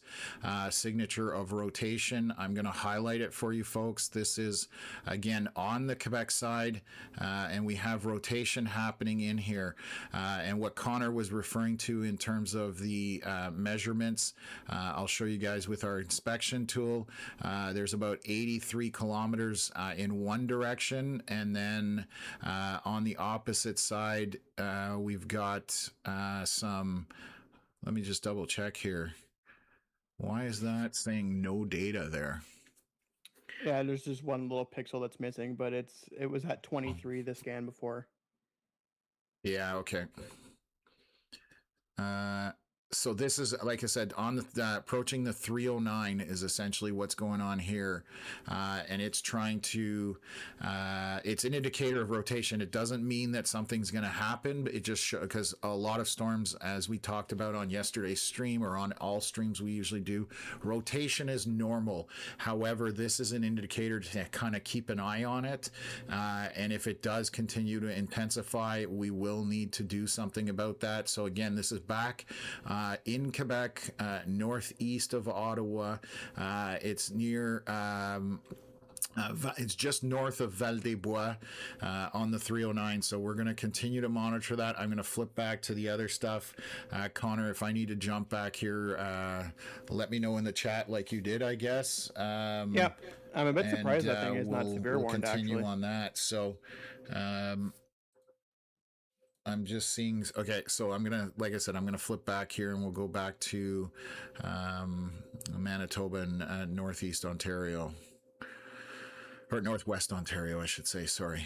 signature of rotation. I'm going to highlight it for you folks. This is, again, on the Quebec side, and we have rotation happening in here. And what Connor was referring to in terms of the measurements, I'll show you guys with our inspection tool. There's about 83 kilometers in one direction, and then on the opposite side, we've got some, let me just double check here. Why is that saying no data there? Yeah, there's just one little pixel that's missing, but it was at 23 the scan before. Yeah, okay. So this is, like I said, on the approaching the 309 is essentially what's going on here, and it's trying to. It's an indicator of rotation. It doesn't mean that something's going to happen. But it just because a lot of storms, as we talked about on yesterday's stream or on all streams we usually do, rotation is normal. However, this is an indicator to kind of keep an eye on it, and if it does continue to intensify, we will need to do something about that. So again, this is back. In Quebec, northeast of Ottawa. It's near. It's just north of Val des Bois on the 309. So we're going to continue to monitor that. I'm going to flip back to the other stuff. Connor, if I need to jump back here, let me know in the chat like you did, I guess. Yep. I'm a bit surprised that thing is not severe warned, continue actually. on that. So I'm just seeing. Okay, so I'm gonna, like I said, I'm gonna flip back here, and we'll go back to Manitoba and northeast Ontario, or northwest Ontario, I should say. Sorry.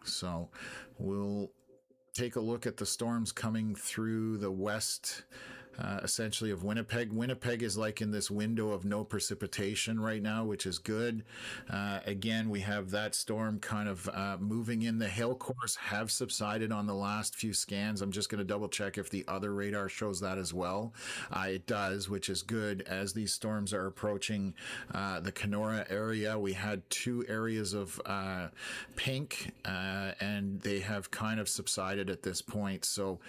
So we'll take a look at the storms coming through the west. Essentially of Winnipeg. Winnipeg is like in this window of no precipitation right now, which is good. Again, we have that storm kind of moving in. The hail cores have subsided on the last few scans. I'm just going to double check if the other radar shows that as well. It does, which is good. As these storms are approaching the Kenora area, we had 2 areas of pink, and they have kind of subsided at this point. So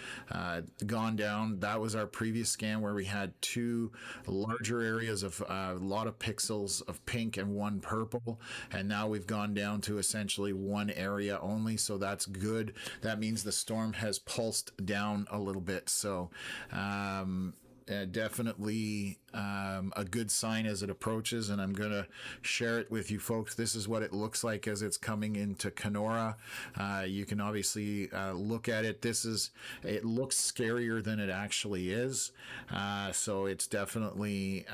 gone down. That was our previous scan where we had 2 larger areas of a lot of pixels of pink and 1 purple, and now we've gone down to essentially 1 area only. So that's good. That means the storm has pulsed down a little bit. So definitely a good sign as it approaches, and I'm going to share it with you folks. This is what it looks like as it's coming into Kenora. You can obviously look at it. It looks scarier than it actually is. So it's definitely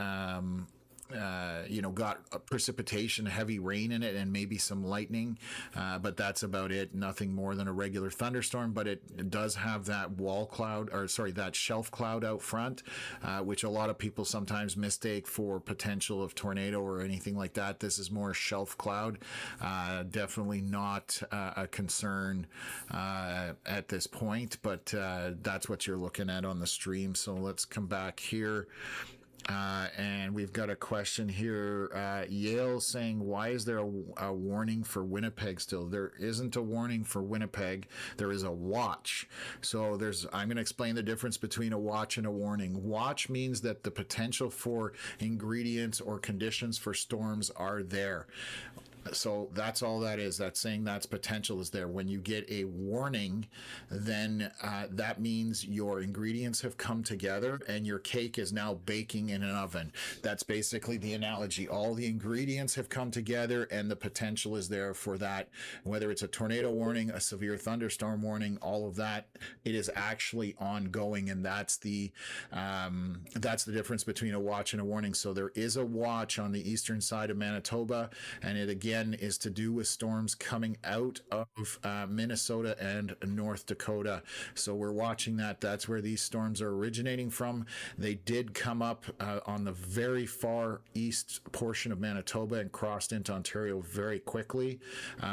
got precipitation, heavy rain in it, and maybe some lightning. But that's about it. Nothing more than a regular thunderstorm. But it does have that that shelf cloud out front, which a lot of people sometimes mistake for potential of tornado or anything like that. This is more shelf cloud. Definitely not a concern at this point, but that's what you're looking at on the stream. So let's come back here. And we've got a question here. Yale saying, why is there a warning for Winnipeg still? There isn't a warning for Winnipeg. There is a watch. So I'm going to explain the difference between a watch and a warning. Watch means that the potential for ingredients or conditions for storms are there. So that's all that is. That's saying that's potential is there. When you get a warning, then that means your ingredients have come together and your cake is now baking in an oven. That's basically the analogy. All the ingredients have come together and the potential is there for that. Whether it's a tornado warning, a severe thunderstorm warning, all of that, it is actually ongoing, and that's the difference between a watch and a warning. So there is a watch on the eastern side of Manitoba, and it again is to do with storms coming out of Minnesota and North Dakota. So we're watching that. That's where these storms are originating from. They did come up on the very far east portion of Manitoba and crossed into Ontario very quickly.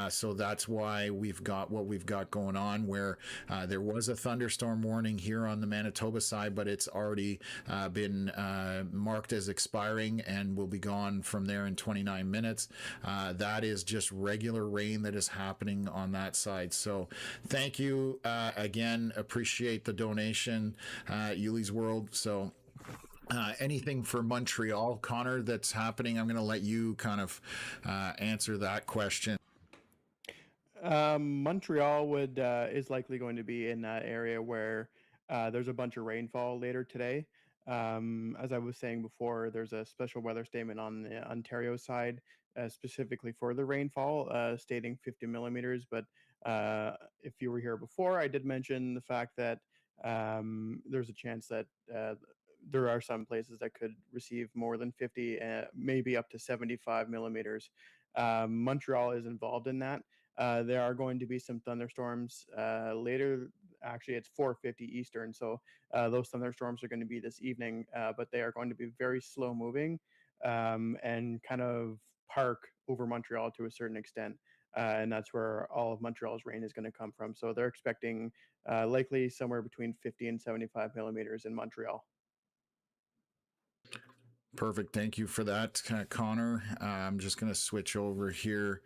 So that's why we've got what we've got going on, where there was a thunderstorm warning here on the Manitoba side, but it's already been marked as expiring and will be gone from there in 29 minutes. That is just regular rain that is happening on that side. So thank you again. Appreciate the donation, Yuli's World. So anything for Montreal, Connor, that's happening? I'm going to let you kind of answer that question. Montreal is likely going to be in that area where there's a bunch of rainfall later today. As I was saying before, there's a special weather statement on the Ontario side specifically for the rainfall, stating 50 millimeters. But if you were here before, I did mention the fact that there's a chance that there are some places that could receive more than 50, maybe up to 75 millimeters. Montreal is involved in that. There are going to be some thunderstorms later. Actually, it's 4:50 Eastern, so those thunderstorms are going to be this evening, but they are going to be very slow moving and kind of park over Montreal to a certain extent. And that's where all of Montreal's rain is going to come from. So they're expecting likely somewhere between 50 and 75 millimeters in Montreal. Perfect. Thank you for that, Connor. I'm just going to switch over here.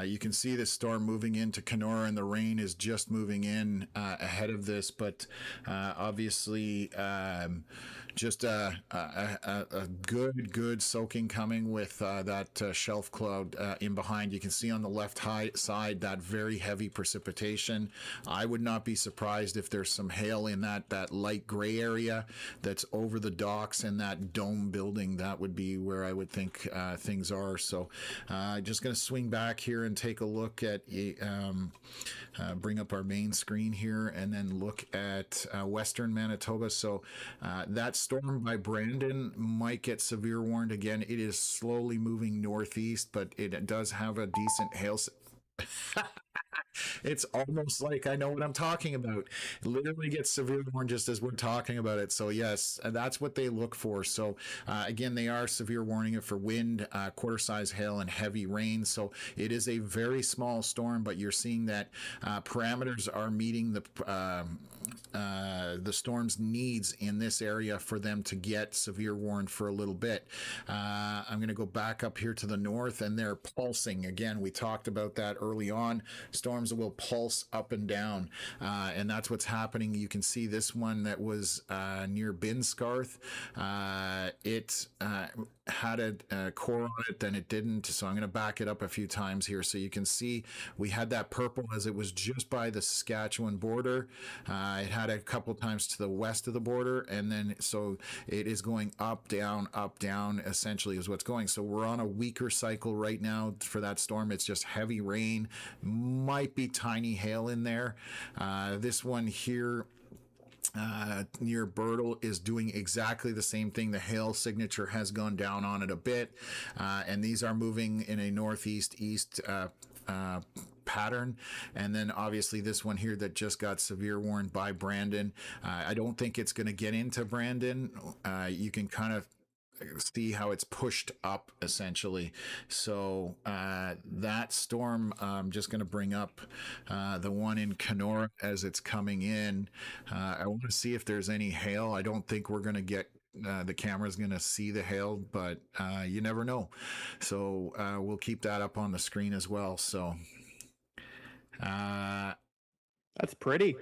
You can see the storm moving into Kenora, and the rain is just moving in ahead of this, but obviously just a good soaking coming with that shelf cloud in behind. You can see on the left side that very heavy precipitation. I would not be surprised if there's some hail in that light gray area that's over the docks and that dome building. That would be where I would think things are. So just going to swing back here and take a look at bring up our main screen here and then look at western Manitoba. So that storm by Brandon might get severe warned again. It is slowly moving northeast, but it does have a decent hail. It's almost like I know what I'm talking about. It literally gets severe warned just as we're talking about it. So yes, that's what they look for. So again, they are severe warning it for wind, quarter size hail, and heavy rain. So it is a very small storm, but you're seeing that parameters are meeting the storm's needs in this area for them to get severe warned for a little bit. I'm going to go back up here to the north, and they're pulsing. Again, we talked about that early on. Storms will pulse up and down, and that's what's happening. You can see this one that was near Binscarth. It had a core on it, then it didn't. So I'm going to back it up a few times here so you can see we had that purple as it was just by the Saskatchewan border. It had a couple times to the west of the border, and then so it is going up, down, essentially is what's going. So we're on a weaker cycle right now for that storm. It's just heavy rain, might be tiny hail in there. This one here, near Birtle is doing exactly the same thing. The hail signature has gone down on it a bit, and these are moving in a northeast east pattern. And then obviously this one here that just got severe warned by Brandon. I don't think it's going to get into Brandon. You can kind of see how it's pushed up essentially. So that storm, I'm just going to bring up the one in Kenora as it's coming in. I want to see if there's any hail. I don't think we're going to get the camera's going to see the hail, but you never know. So we'll keep that up on the screen as well. So That's pretty.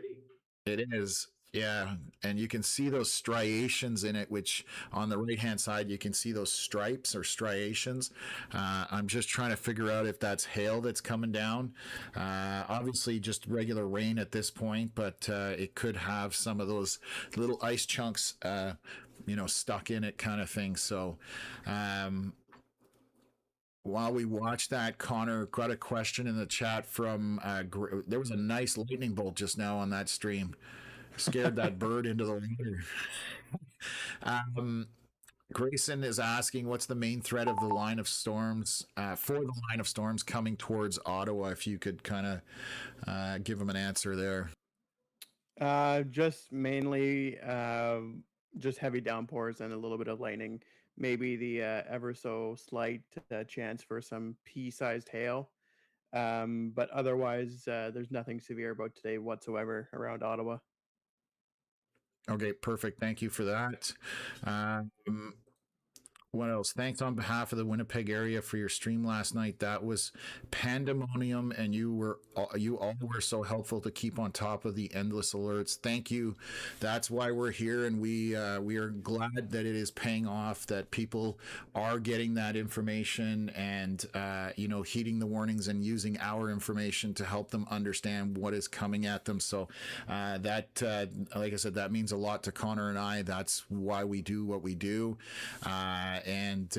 it is. Yeah, and you can see those striations in it, which on the right-hand side, you can see those stripes or striations. I'm just trying to figure out if that's hail that's coming down. Obviously, just regular rain at this point, but it could have some of those little ice chunks, stuck in it kind of thing. So, while we watch that, Connor got a question in the chat from, there was a nice lightning bolt just now on that stream. Scared that bird into the water. Grayson is asking, what's the main threat of the line of storms, for the line of storms coming towards Ottawa? If you could kind of give him an answer there. Just mainly just heavy downpours and a little bit of lightning. Maybe the ever so slight chance for some pea-sized hail. But otherwise, there's nothing severe about today whatsoever around Ottawa. Okay, perfect. Thank you for that. What else? Thanks on behalf of the Winnipeg area for your stream last night. That was pandemonium, and you all were so helpful to keep on top of the endless alerts. Thank you. That's why we're here, and we are glad that it is paying off. That people are getting that information, and heeding the warnings and using our information to help them understand what is coming at them. So that, like I said, that means a lot to Connor and I. That's why we do what we do. And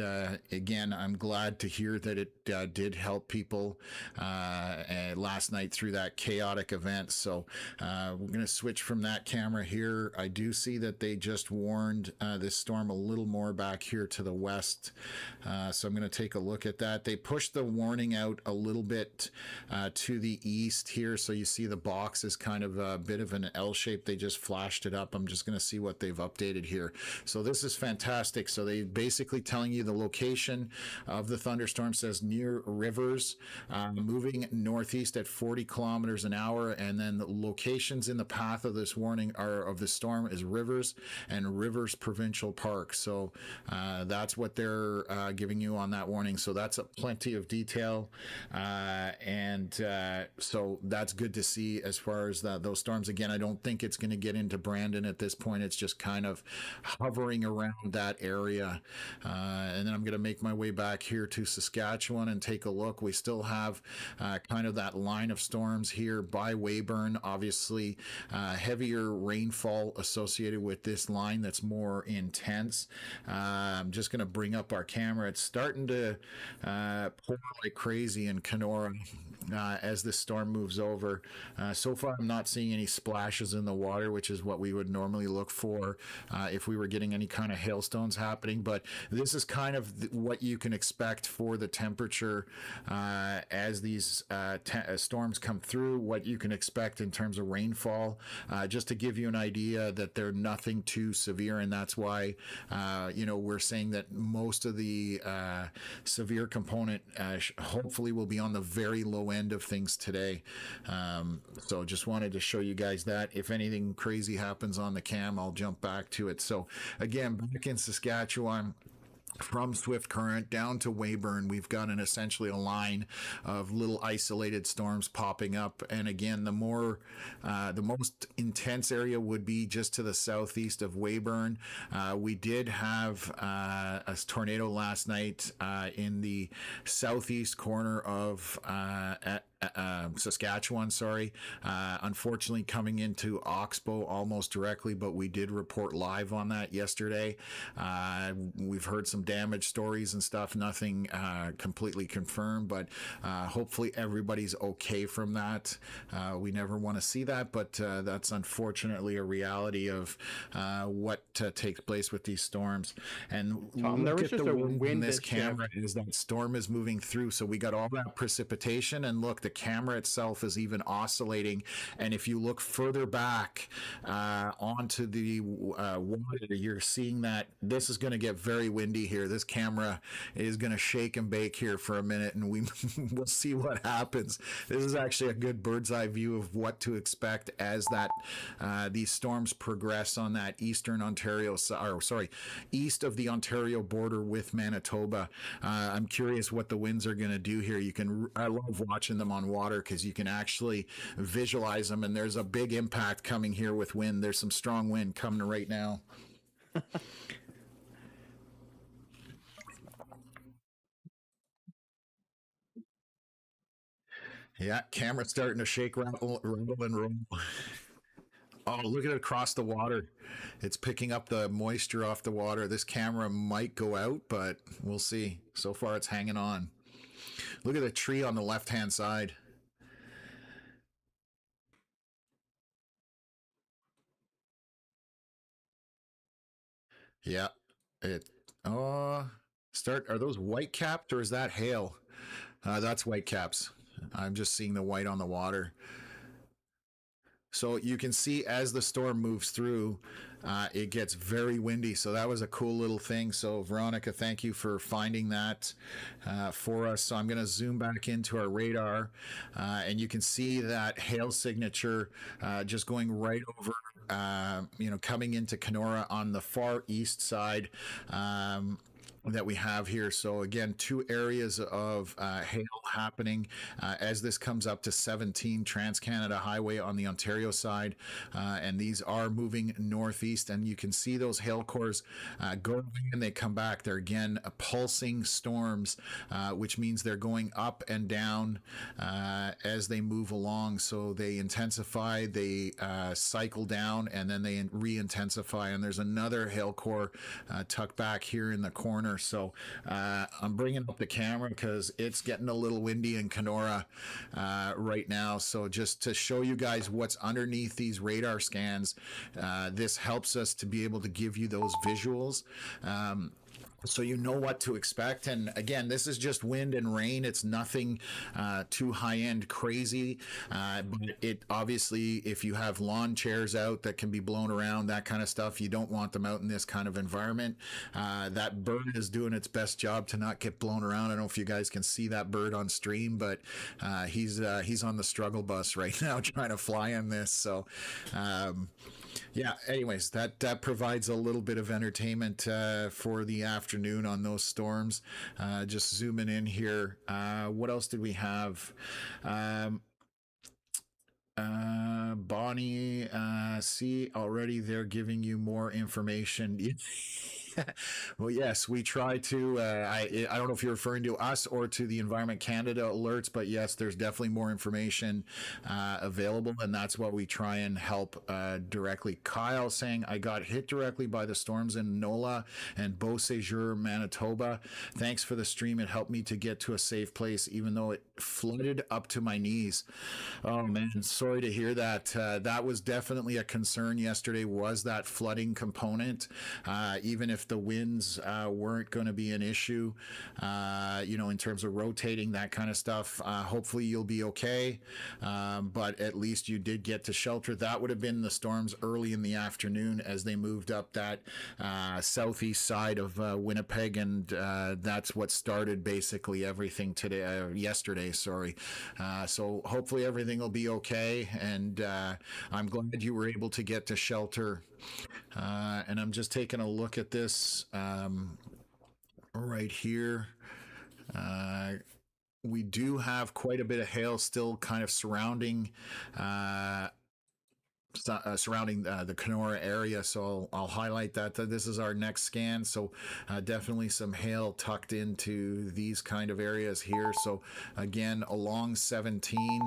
again, I'm glad to hear that it did help people last night through that chaotic event. So we're going to switch from that camera here. I do see that they just warned this storm a little more back here to the west. So I'm going to take a look at that. They pushed the warning out a little bit to the east here. So you see the box is kind of a bit of an L shape. They just flashed it up. I'm just going to see what they've updated here. So this is fantastic. So they basically telling you the location of the thunderstorm, says near rivers, moving northeast at 40 kilometers an hour, and then the locations in the path of this warning of the storm is Rivers and Rivers Provincial Park. So that's what they're giving you on that warning. So that's plenty of detail, and so that's good to see as far as those storms. Again, I don't think it's going to get into Brandon at this point. It's just kind of hovering around that area. And then I'm going to make my way back here to Saskatchewan and take a look. We still have kind of that line of storms here by Weyburn. Obviously, heavier rainfall associated with this line that's more intense. I'm just going to bring up our camera. It's starting to pour like crazy in Kenora as this storm moves over. So far, I'm not seeing any splashes in the water, which is what we would normally look for if we were getting any kind of hailstones happening. But this is kind of what you can expect for the temperature as these storms come through, what you can expect in terms of rainfall, just to give you an idea that they're nothing too severe. And that's why, we're saying that most of the severe component hopefully will be on the very low end of things today. So just wanted to show you guys that. If anything crazy happens on the cam, I'll jump back to it. So again, back in Saskatchewan, from Swift Current down to Weyburn, we've got essentially a line of little isolated storms popping up. And again, the most intense area would be just to the southeast of Weyburn. We did have a tornado last night in the southeast corner of Saskatchewan, sorry. Unfortunately, coming into Oxbow almost directly, but we did report live on that yesterday. We've heard some damage stories and stuff, nothing completely confirmed, but hopefully everybody's okay from that. We never want to see that, but that's unfortunately a reality of what takes place with these storms. And Tom, there look was at the just a wind in this wind camera shift. as that storm is moving through. So we got all that precipitation, and look, the camera itself is even oscillating. And if you look further back onto the water, you're seeing that this is going to get very windy here. This camera is going to shake and bake here for a minute, and we'll see what happens. This is actually a good bird's eye view of what to expect as that these storms progress on that eastern Ontario, or sorry, east of the Ontario border with Manitoba. I'm curious what the winds are going to do here. I love watching them on water because you can actually visualize them, and there's a big impact coming here with wind. There's some strong wind coming right now. Yeah, camera's starting to shake, rattle, and roll. Oh, look at it across the water. It's picking up the moisture off the water. This camera might go out, but we'll see. So far, it's hanging on. Look at the tree on the left-hand side. Yeah. It. Oh, Are those white capped or is that hail? That's white caps. I'm just seeing the white on the water. So you can see as the storm moves through, it gets very windy. So that was a cool little thing. So Veronica, thank you for finding that for us. So I'm going to zoom back into our radar, and you can see that hail signature just going right over. Coming into Kenora on the far east side. That we have here. So again, two areas of hail happening as this comes up to 17 Trans-Canada Highway on the Ontario side, and these are moving northeast, and you can see those hail cores go and they come back. They're again pulsing storms, which means they're going up and down as they move along. So they intensify, they cycle down, and then they re-intensify. And there's another hail core tucked back here in the corner. So I'm bringing up the camera because it's getting a little windy in Kenora right now. So just to show you guys what's underneath these radar scans, this helps us to be able to give you those visuals. So you know what to expect. And again, this is just wind and rain. It's nothing too high-end crazy. But it obviously, if you have lawn chairs out that can be blown around, that kind of stuff, you don't want them out in this kind of environment. That bird is doing its best job to not get blown around. I don't know if you guys can see that bird on stream, but he's on the struggle bus right now trying to fly in this. So yeah, anyways, that provides a little bit of entertainment for the afternoon on those storms. Just zooming in here. What else did we have? Bonnie, see, already they're giving you more information. Well, yes, we try to. I don't know if you're referring to us or to the Environment Canada alerts, but yes, there's definitely more information available, and that's what we try and help directly. Kyle saying, I got hit directly by the storms in NOLA and Beausejour, Manitoba. Thanks for the stream. It helped me to get to a safe place, even though it flooded up to my knees. Oh, man, sorry to hear that. That was definitely a concern yesterday, was that flooding component. Even if the winds weren't going to be an issue, in terms of rotating, that kind of stuff. Hopefully you'll be okay, but at least you did get to shelter. That would have been the storms early in the afternoon as they moved up that southeast side of Winnipeg, and that's what started basically everything yesterday. Sorry. So hopefully everything will be okay, and I'm glad you were able to get to shelter. And I'm just taking a look at this right here. We do have quite a bit of hail still kind of surrounding surrounding the Kenora area. So I'll highlight that. This is our next scan. So definitely some hail tucked into these kind of areas here. So again, along 17,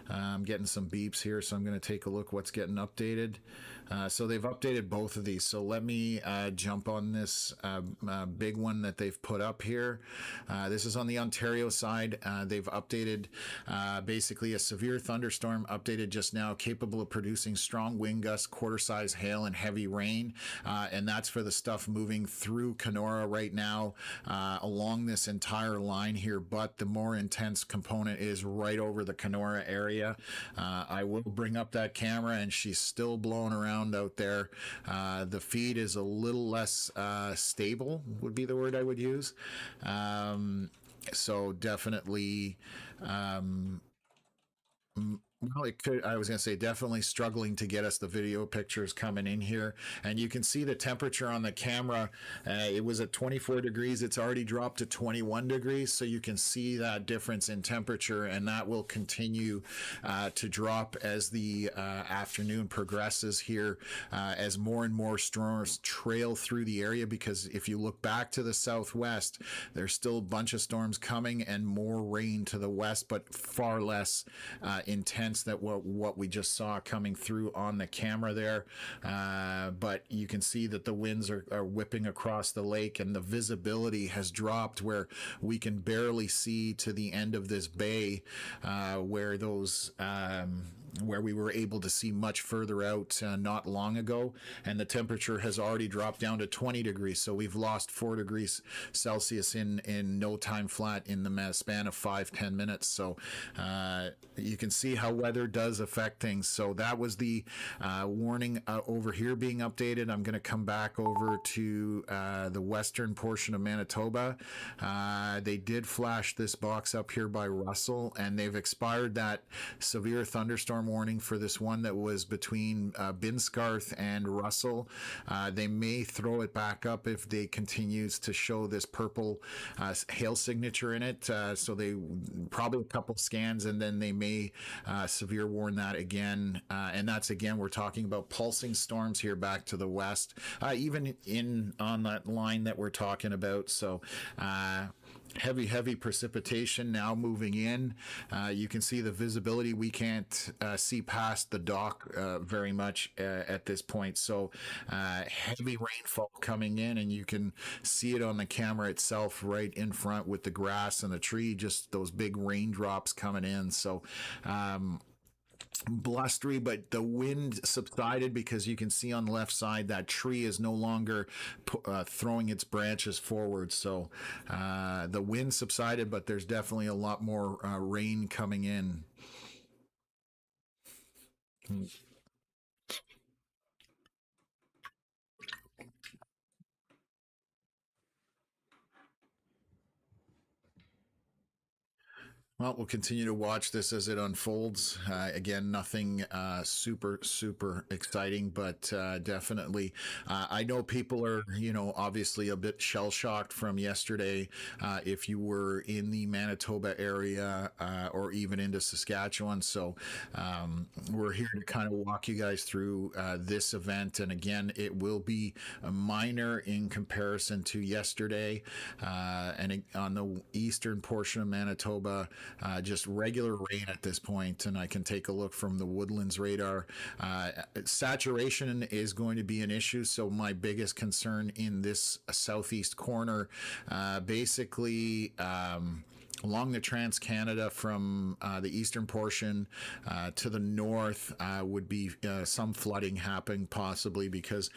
I'm getting some beeps here. So I'm going to take a look what's getting updated. So they've updated both of these. So let me jump on this big one that they've put up here. This is on the Ontario side. They've updated basically a severe thunderstorm updated just now, capable of producing strong wind gusts, quarter-size hail, and heavy rain. And that's for the stuff moving through Kenora right now along this entire line here. But the more intense component is right over the Kenora area. I will bring up that camera, and she's still blowing around out there. The feed is a little less stable, would be the word I would use. So definitely well, it could. I was going to say definitely struggling to get us the video pictures coming in here, and you can see the temperature on the camera. It was at 24 degrees. It's already dropped to 21 degrees, so you can see that difference in temperature, and that will continue to drop as the afternoon progresses here, as more and more storms trail through the area. Because if you look back to the southwest, there's still a bunch of storms coming and more rain to the west, but far less intense that what we just saw coming through on the camera there. But you can see that the winds are whipping across the lake, and the visibility has dropped where we can barely see to the end of this bay, where those where we were able to see much further out not long ago, and the temperature has already dropped down to 20 degrees. So we've lost 4 degrees Celsius in no time flat in the span of 5-10 minutes. So you can see how weather does affect things. So that was the warning over here being updated. I'm going to come back over to the western portion of Manitoba. They did flash this box up here by Russell, and they've expired that severe thunderstorm warning for this one that was between Binscarth and Russell. They may throw it back up if they continues to show this purple hail signature in it. So they probably a couple scans, and then they may severe warn that again. And that's again, we're talking about pulsing storms here back to the west, even in on that line that we're talking about. So heavy precipitation now moving in. You can see the visibility. We can't see past the dock very much at this point. So heavy rainfall coming in, and you can see it on the camera itself right in front with the grass and the tree, just those big raindrops coming in. So blustery, but the wind subsided because you can see on the left side that tree is no longer throwing its branches forward. So the wind subsided, but there's definitely a lot more rain coming in. Well, we'll continue to watch this as it unfolds. Again, nothing super exciting, but definitely, I know people are, obviously a bit shell shocked from yesterday. If you were in the Manitoba area or even into Saskatchewan, so we're here to kind of walk you guys through this event. And again, it will be a minor in comparison to yesterday, and on the eastern portion of Manitoba. Just regular rain at this point, and I can take a look from the Woodlands radar. Saturation is going to be an issue, so my biggest concern in this southeast corner, basically along the Trans-Canada from the eastern portion to the north would be some flooding happening possibly, because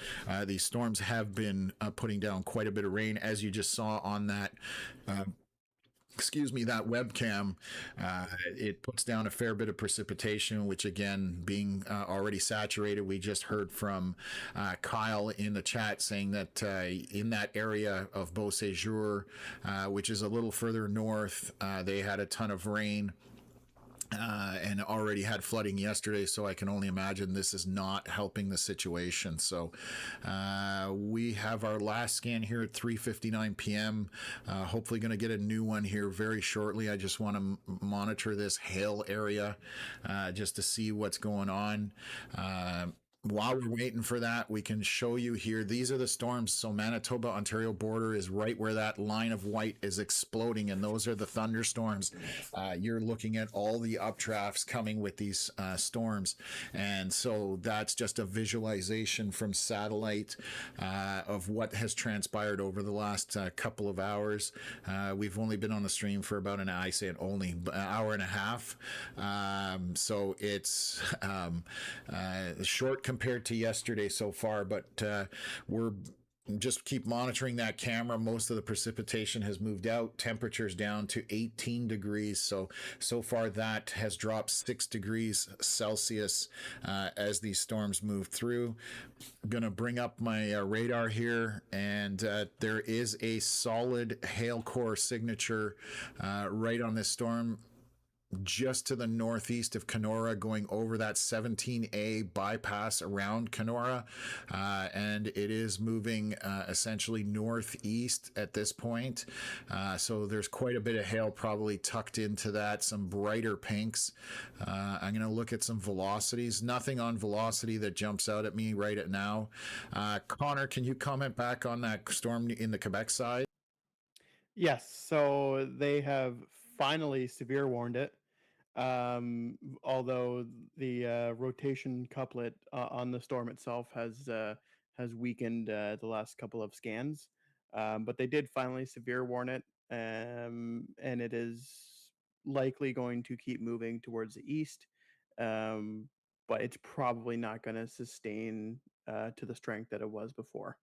these storms have been putting down quite a bit of rain, as you just saw on that that webcam. It puts down a fair bit of precipitation, which again, being already saturated, we just heard from Kyle in the chat saying that in that area of Beausejour, which is a little further north, they had a ton of rain. and already had flooding yesterday, so I can only imagine this is not helping the situation. So we have our last scan here at 3:59 p.m. Hopefully going to get a new one here very shortly. I just want to monitor this hail area just to see what's going on. While we're waiting for that, we can show you here. These are the storms. So Manitoba Ontario border is right where that line of white is exploding, and those are the thunderstorms. You're looking at all the updrafts coming with these storms, and so that's just a visualization from satellite of what has transpired over the last couple of hours. We've only been on the stream for about I say an only hour and a half, so it's short compared to yesterday so far, but we're just keep monitoring that camera. Most of the precipitation has moved out. Temperatures down to 18 degrees. So far that has dropped 6 degrees Celsius as these storms move through. I'm going to bring up my radar here, and there is a solid hail core signature right on this storm, just to the northeast of Kenora, going over that 17A bypass around Kenora, and it is moving essentially northeast at this point. So there's quite a bit of hail probably tucked into that, some brighter pinks. I'm going to look at some velocities. Nothing on velocity that jumps out at me right at now. Connor, can you comment back on that storm in the Quebec side? Yes, so they have finally severe warned it. Although the rotation couplet on the storm itself has weakened the last couple of scans, but they did finally severe warn it, and it is likely going to keep moving towards the east, um, but it's probably not going to sustain to the strength that it was before.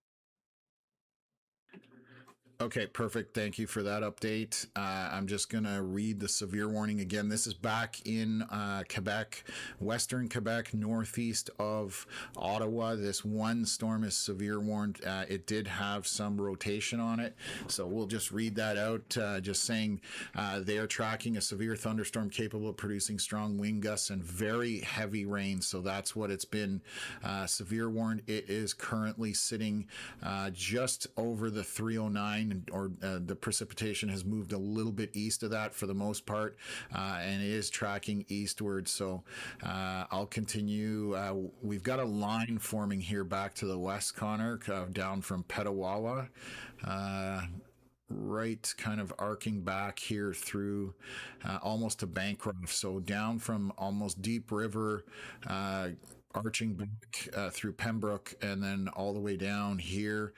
Okay, perfect. Thank you for that update. I'm just going to read the severe warning again. This is back in Quebec, Western Quebec, northeast of Ottawa. This one storm is severe warned. It did have some rotation on it. So we'll just read that out, just saying they are tracking a severe thunderstorm capable of producing strong wind gusts and very heavy rain. So that's what it's been severe warned. It is currently sitting just over the 309, or the precipitation has moved a little bit east of that for the most part, and it is tracking eastward. So I'll continue. We've got a line forming here back to the west, Connor, down from Petawawa. Right, kind of arcing back here through almost to Bancroft. So down from almost Deep River, arching back through Pembroke, and then all the way down here.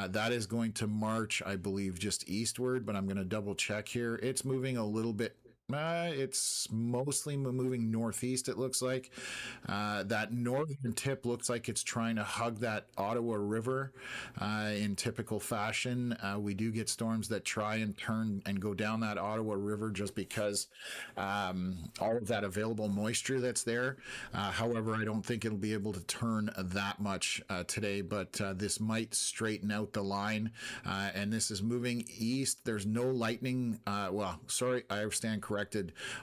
That is going to march, I believe, just eastward, but I'm going to double check here. It's moving a little bit. It's mostly moving northeast, it looks like. That northern tip looks like it's trying to hug that Ottawa River in typical fashion. We do get storms that try and turn and go down that Ottawa River just because all of that available moisture that's there. However, I don't think it'll be able to turn that much today, but this might straighten out the line. And this is moving east. There's no lightning. Well, sorry, I stand corrected.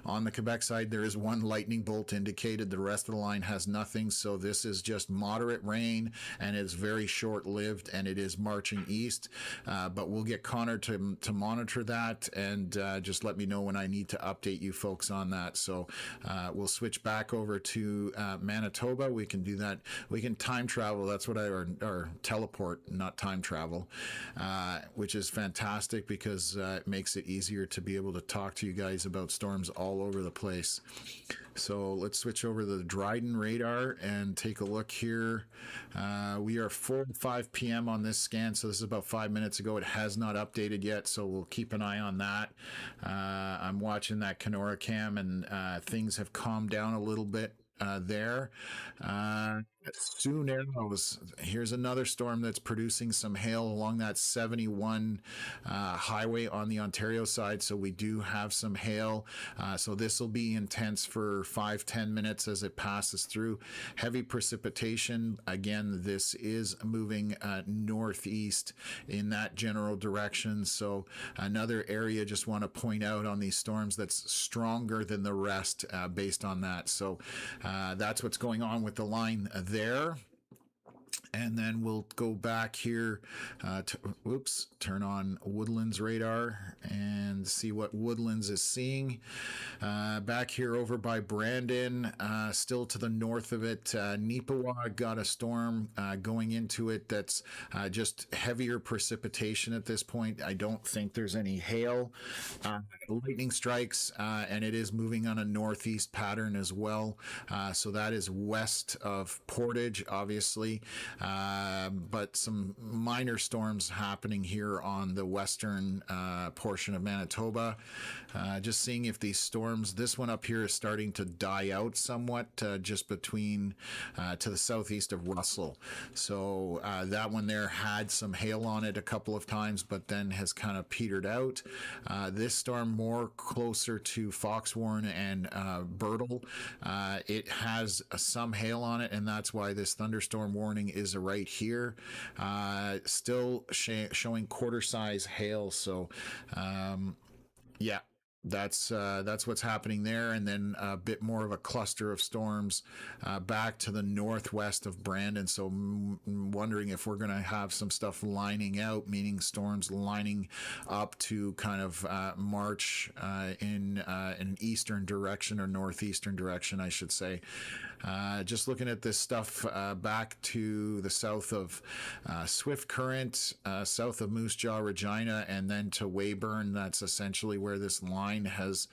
On the Quebec side, there is one lightning bolt indicated. The rest of the line has nothing. So this is just moderate rain, and it's very short-lived, and it is marching east. But we'll get Connor to monitor that, and just let me know when I need to update you folks on that. So we'll switch back over to Manitoba. We can do that. We can time travel. That's what or teleport, not time travel, which is fantastic because it makes it easier to be able to talk to you guys about storms all over the place. So let's switch over to the Dryden radar and take a look here. We are 4:05 p.m. on this scan, so this is about 5 minutes ago. It has not updated yet, so we'll keep an eye on that. I'm watching that Kenora cam, and things have calmed down a little bit there. Sioux Narrows. Here's another storm that's producing some hail along that 71 highway on the Ontario side. So we do have some hail. So this will be intense for 5-10 minutes as it passes through. Heavy precipitation. Again, this is moving northeast in that general direction. So another area just want to point out on these storms that's stronger than the rest based on that. So that's what's going on with the line there. And then we'll go back here turn on Woodlands radar and see what Woodlands is seeing. Back here over by Brandon, still to the north of it, Neepawa got a storm going into it that's just heavier precipitation at this point. I don't think there's any hail. Lightning strikes, and it is moving on a northeast pattern as well. So that is west of Portage, obviously. But some minor storms happening here on the western portion of Manitoba. Just seeing if these storms, this one up here is starting to die out somewhat, just between to the southeast of Russell. So that one there had some hail on it a couple of times, but then has kind of petered out. This storm more closer to Foxwarren and Birtle. It has some hail on it, and that's why this thunderstorm warning is right here. Still showing quarter size hail. So yeah, that's what's happening there. And then a bit more of a cluster of storms back to the northwest of Brandon. So wondering if we're going to have some stuff lining out, meaning storms lining up to kind of march in an eastern direction, or northeastern direction, I should say. Just looking at this stuff back to the south of Swift Current, south of Moose Jaw, Regina, and then to Weyburn. That's essentially where this line has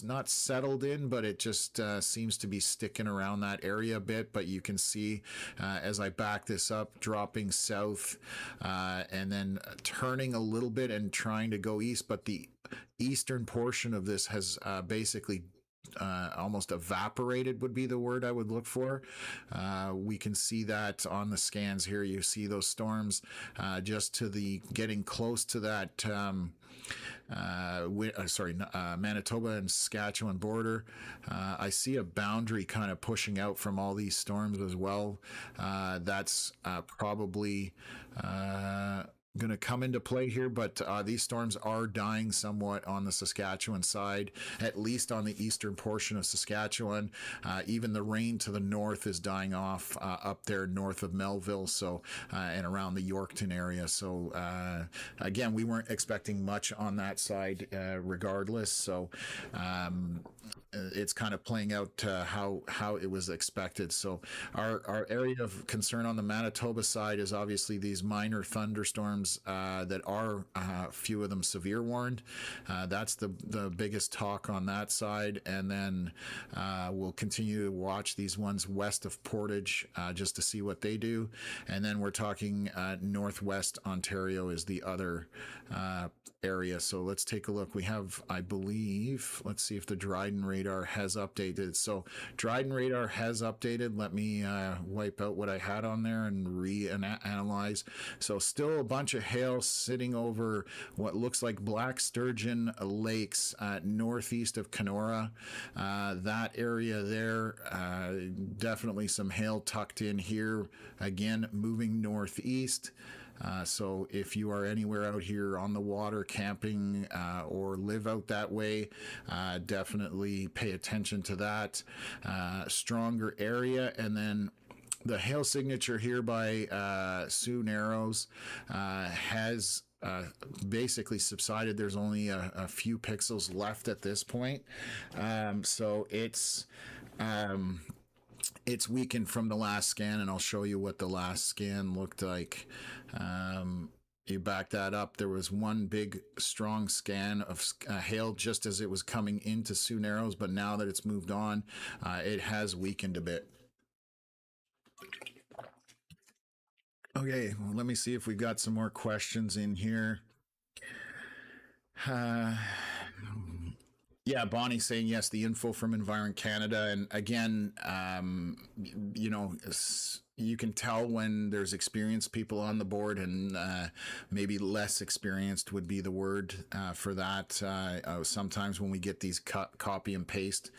not settled in, but it just seems to be sticking around that area a bit. But you can see as I back this up, dropping south and then turning a little bit and trying to go east. But the eastern portion of this has basically almost evaporated would be the word I would look for. We can see that on the scans here. You see those storms just to the getting close to that Manitoba and Saskatchewan border. I see a boundary kind of pushing out from all these storms as well. That's probably going to come into play here, but these storms are dying somewhat on the Saskatchewan side, at least on the eastern portion of Saskatchewan. Even the rain to the north is dying off up there north of Melville, so and around the Yorkton area. So again, we weren't expecting much on that side regardless. So it's kind of playing out how it was expected. So our area of concern on the Manitoba side is obviously these minor thunderstorms that are a few of them severe warned. That's the biggest talk on that side. And then we'll continue to watch these ones west of Portage just to see what they do. And then we're talking northwest Ontario is the other area. So let's take a look. We have, I believe, let's see if the Dryden radar has updated. So Dryden radar has updated. Let me wipe out what I had on there and reanalyze. So still a bunch of hail sitting over what looks like Black Sturgeon Lakes northeast of Kenora. That area there, definitely some hail tucked in here. Again, moving northeast. So if you are anywhere out here on the water camping or live out that way, definitely pay attention to that. Stronger area. And then the hail signature here by Sioux Narrows has basically subsided. There's only a few pixels left at this point. So it's weakened from the last scan, and I'll show you what the last scan looked like. You back that up, there was one big strong scan of hail just as it was coming into Sioux Narrows, but now that it's moved on, it has weakened a bit. Okay, well, let me see if we've got some more questions in here. Yeah, Bonnie saying yes, the info from Environ Canada. And again, you can tell when there's experienced people on the board, and maybe less experienced would be the word for that. Sometimes when we get these copy and paste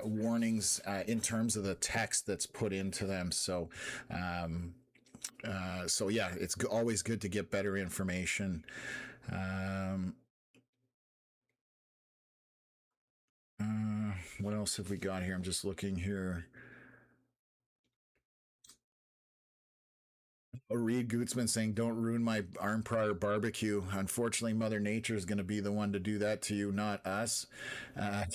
warnings in terms of the text that's put into them. So yeah, it's always good to get better information. What else have we got here? I'm just looking here. Reed Gootsman saying, "Don't ruin my arm prior barbecue." Unfortunately, Mother Nature is going to be the one to do that to you, not us. Uh,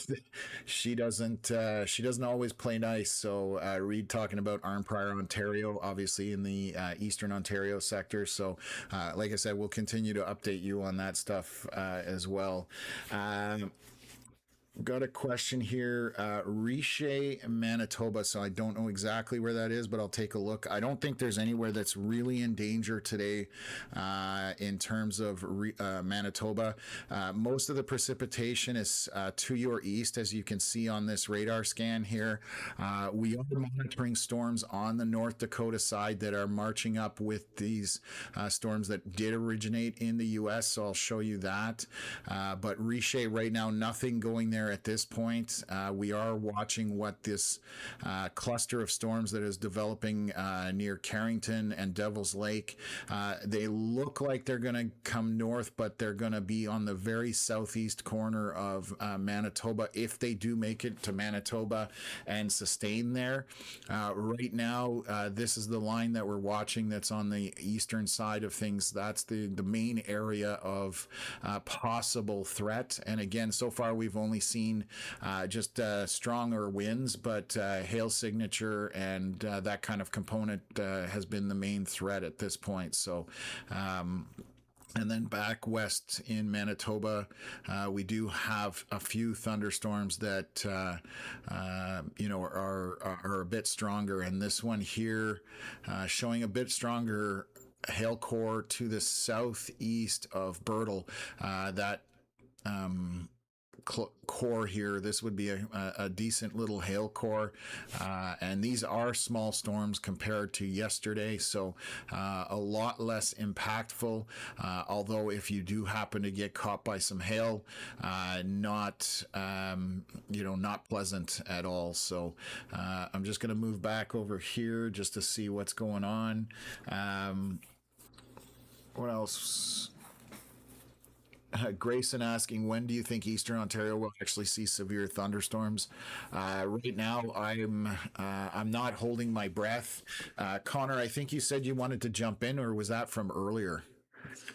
she doesn't. She doesn't always play nice. So Reed talking about arm prior Ontario, obviously in the Eastern Ontario sector. So, like I said, we'll continue to update you on that stuff as well. Got a question here. Riche, Manitoba. So I don't know exactly where that is, but I'll take a look. I don't think there's anywhere that's really in danger today in terms of Manitoba. Most of the precipitation is to your east, as you can see on this radar scan here. We are monitoring storms on the North Dakota side that are marching up with these storms that did originate in the U.S., so I'll show you that. But Riche right now, nothing going there at this point. We are watching what this cluster of storms that is developing near Carrington and Devil's Lake. They look like they're going to come north, but they're going to be on the very southeast corner of Manitoba if they do make it to Manitoba and sustain there. Right now, this is the line that we're watching that's on the eastern side of things. That's the main area of possible threat. And again, so far we've only seen just stronger winds, but hail signature and that kind of component has been the main threat at this point. So and then back west in Manitoba, we do have a few thunderstorms that are a bit stronger, and this one here showing a bit stronger hail core to the southeast of Birtle. That core here, this would be a decent little hail core, and these are small storms compared to yesterday, so a lot less impactful, although if you do happen to get caught by some hail, not pleasant at all. So I'm just going to move back over here just to see what's going on. What else? Grayson asking, when do you think Eastern Ontario will actually see severe thunderstorms? Right now, I'm not holding my breath. Connor, I think you said you wanted to jump in, or was that from earlier?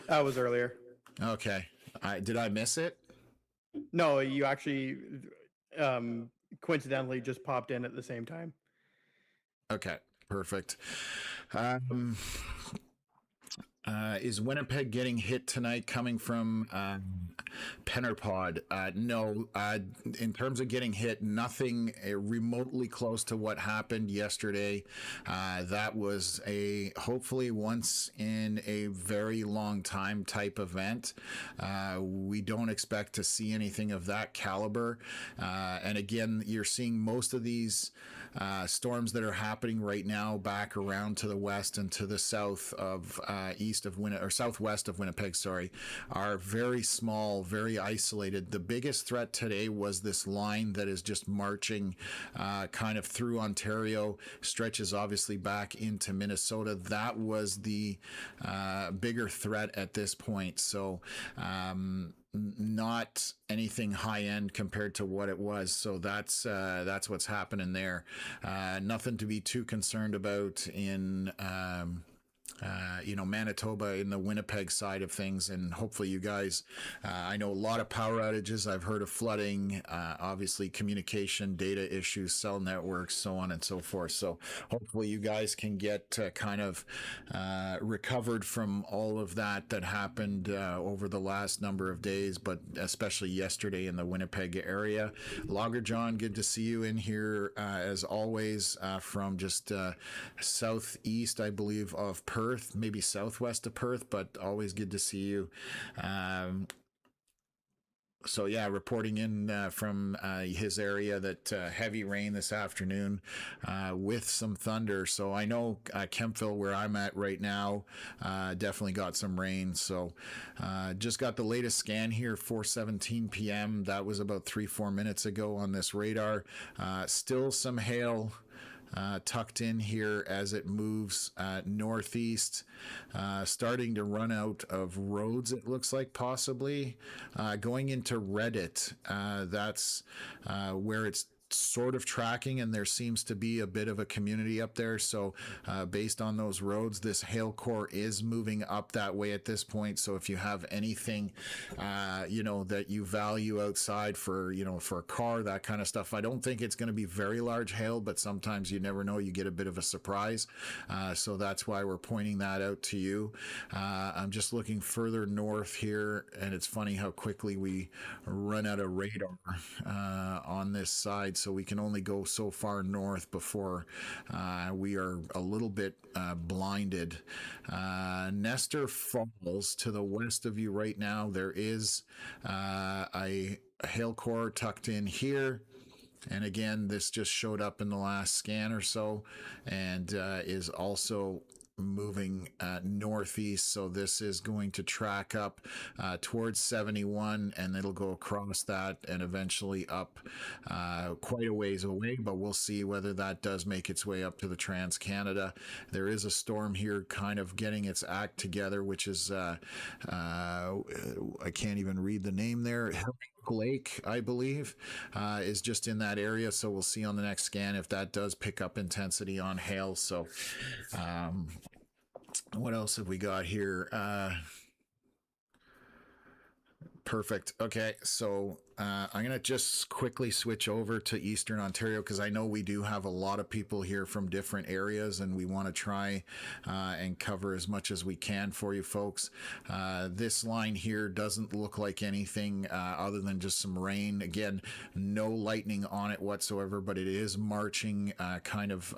That was earlier. Okay, did I miss it? No, you actually coincidentally just popped in at the same time. Okay, perfect. Is Winnipeg getting hit tonight coming from Pennerpod? No. In terms of getting hit, nothing remotely close to what happened yesterday. That was a hopefully once in a very long time type event. We don't expect to see anything of that caliber. And again, you're seeing most of these storms that are happening right now back around to the west and to the south of southwest of Winnipeg, are very small, very isolated. The biggest threat today was this line that is just marching kind of through Ontario, stretches obviously back into Minnesota. That was the bigger threat at this point. So not anything high end compared to what it was. So that's what's happening there. Nothing to be too concerned about in Manitoba, in the Winnipeg side of things. And hopefully you guys, I know a lot of power outages. I've heard of flooding, obviously communication, data issues, cell networks, so on and so forth. So hopefully you guys can get kind of recovered from all of that happened over the last number of days, but especially yesterday in the Winnipeg area. Logger John, good to see you in here as always, from just southeast, I believe, of Perth, maybe southwest of Perth, but always good to see you. So yeah, reporting in from his area that heavy rain this afternoon with some thunder. So I know Kempville, where I'm at right now, definitely got some rain. So just got the latest scan here, 4:17 p.m. That was about 3-4 minutes ago on this radar. Still some hail tucked in here as it moves northeast, starting to run out of roads, it looks like, possibly. Going into Reddit, that's where it's sort of tracking, and there seems to be a bit of a community up there. So based on those roads, this hail core is moving up that way at this point. So if you have anything that you value outside for for a car, that kind of stuff, I don't think it's going to be very large hail, but sometimes you never know, you get a bit of a surprise. So that's why we're pointing that out to you. I'm just looking further north here, and it's funny how quickly we run out of radar on this side. So we can only go so far north before we are a little bit blinded. Nestor Falls, to the west of you right now, there is a hail core tucked in here. And again, this just showed up in the last scan or so, and is also moving northeast. So this is going to track up towards 71, and it'll go across that and eventually up quite a ways away, but we'll see whether that does make its way up to the Trans-Canada. There is a storm here kind of getting its act together, which is I can't even read the name there. Lake, I believe, is just in that area. So we'll see on the next scan if that does pick up intensity on hail. So what else have we got here? Perfect. Okay, so I'm going to just quickly switch over to Eastern Ontario, because I know we do have a lot of people here from different areas, and we want to try and cover as much as we can for you folks. This line here doesn't look like anything other than just some rain. Again, no lightning on it whatsoever, but it is marching kind of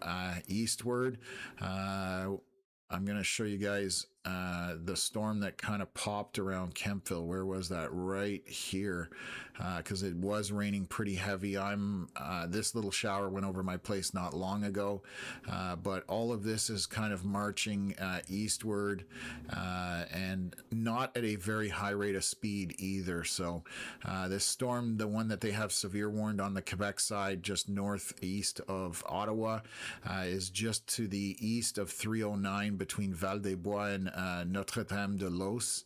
eastward. I'm going to show you guys the storm that kind of popped around Kempville. Where was that? Right here, because it was raining pretty heavy. This little shower went over my place not long ago, but all of this is kind of marching eastward, and not at a very high rate of speed either. So this storm, the one that they have severe warned on the Quebec side, just northeast of Ottawa, is just to the east of 309 between Val-des-Bois and Notre-Dame-de-Los.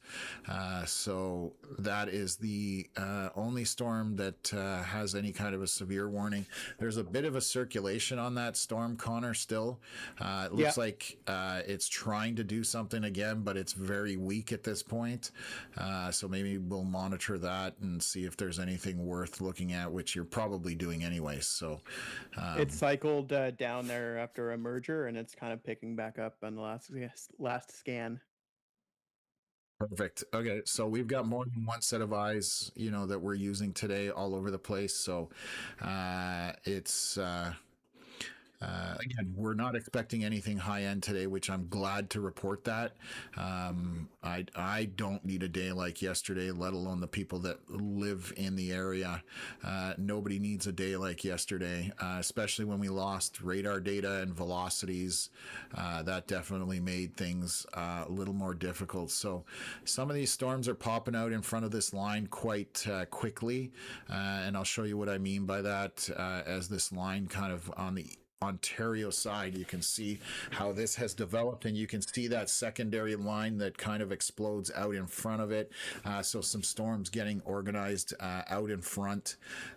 So that is the only storm that has any kind of a severe warning. There's a bit of a circulation on that storm, Connor, still. It looks like it's trying to do something again, but it's very weak at this point. So maybe we'll monitor that and see if there's anything worth looking at, which you're probably doing anyway. So it cycled down there after a merger, and it's kind of picking back up on the last scan. Perfect. Okay, so we've got more than one set of eyes, that we're using today all over the place. So it's again, we're not expecting anything high end today, which I'm glad to report that. I don't need a day like yesterday, let alone the people that live in the area. Nobody needs a day like yesterday, especially when we lost radar data and velocities. That definitely made things a little more difficult. So some of these storms are popping out in front of this line quite quickly, and I'll show you what I mean by that as this line kind of on the Ontario side, you can see how this has developed, and you can see that secondary line that kind of explodes out in front of it. So some storms getting organized out in front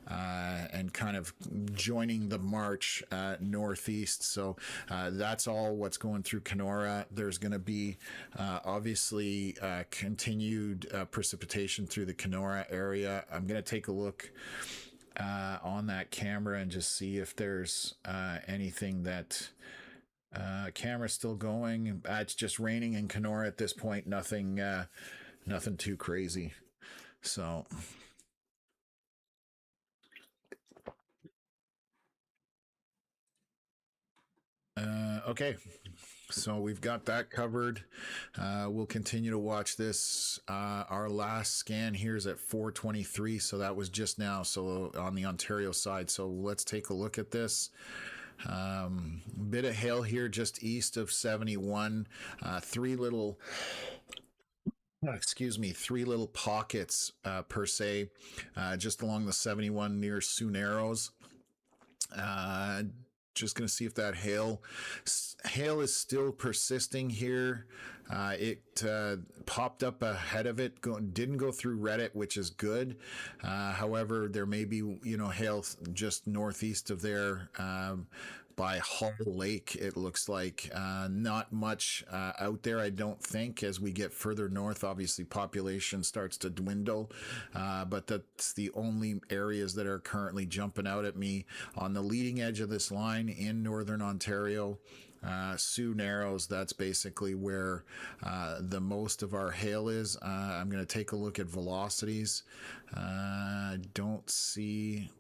and kind of joining the march northeast. So that's all what's going through Kenora. There's going to be obviously continued precipitation through the Kenora area. I'm going to take a look on that camera and just see if there's anything that camera's still going. It's just raining in Kenora at this point. Nothing too crazy. So okay. So we've got that covered. We'll continue to watch this. Our last scan here is at 4:23, so that was just now. So on the Ontario side. So let's take a look at this. Bit of hail here just east of 71. Three little three little pockets per se, just along the 71 near Sioux Narrows. Just going to see if that hail is still persisting here. It popped up ahead of it, didn't go through Reddit, which is good. However, there may be hail just northeast of there. By Hull Lake, it looks like not much out there, I don't think. As we get further north, obviously population starts to dwindle, but that's the only areas that are currently jumping out at me on the leading edge of this line in northern Ontario. Sioux Narrows, that's basically where the most of our hail is. I'm going to take a look at velocities. Don't see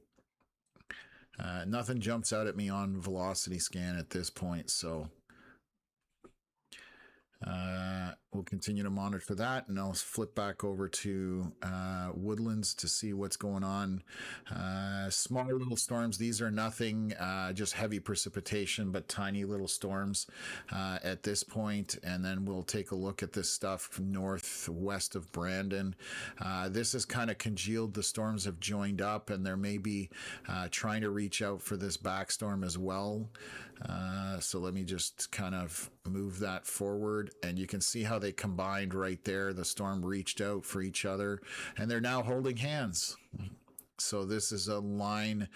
nothing jumps out at me on velocity scan at this point, so we'll continue to monitor that, and I'll flip back over to Woodlands to see what's going on. Small little storms. These are nothing, just heavy precipitation, but tiny little storms at this point. And then we'll take a look at this stuff northwest of Brandon. This is kind of congealed. The storms have joined up, and they're maybe trying to reach out for this backstorm as well. So let me just kind of move that forward, and you can see how they combined right there. The storm reached out for each other, and they're now holding hands. So this is a line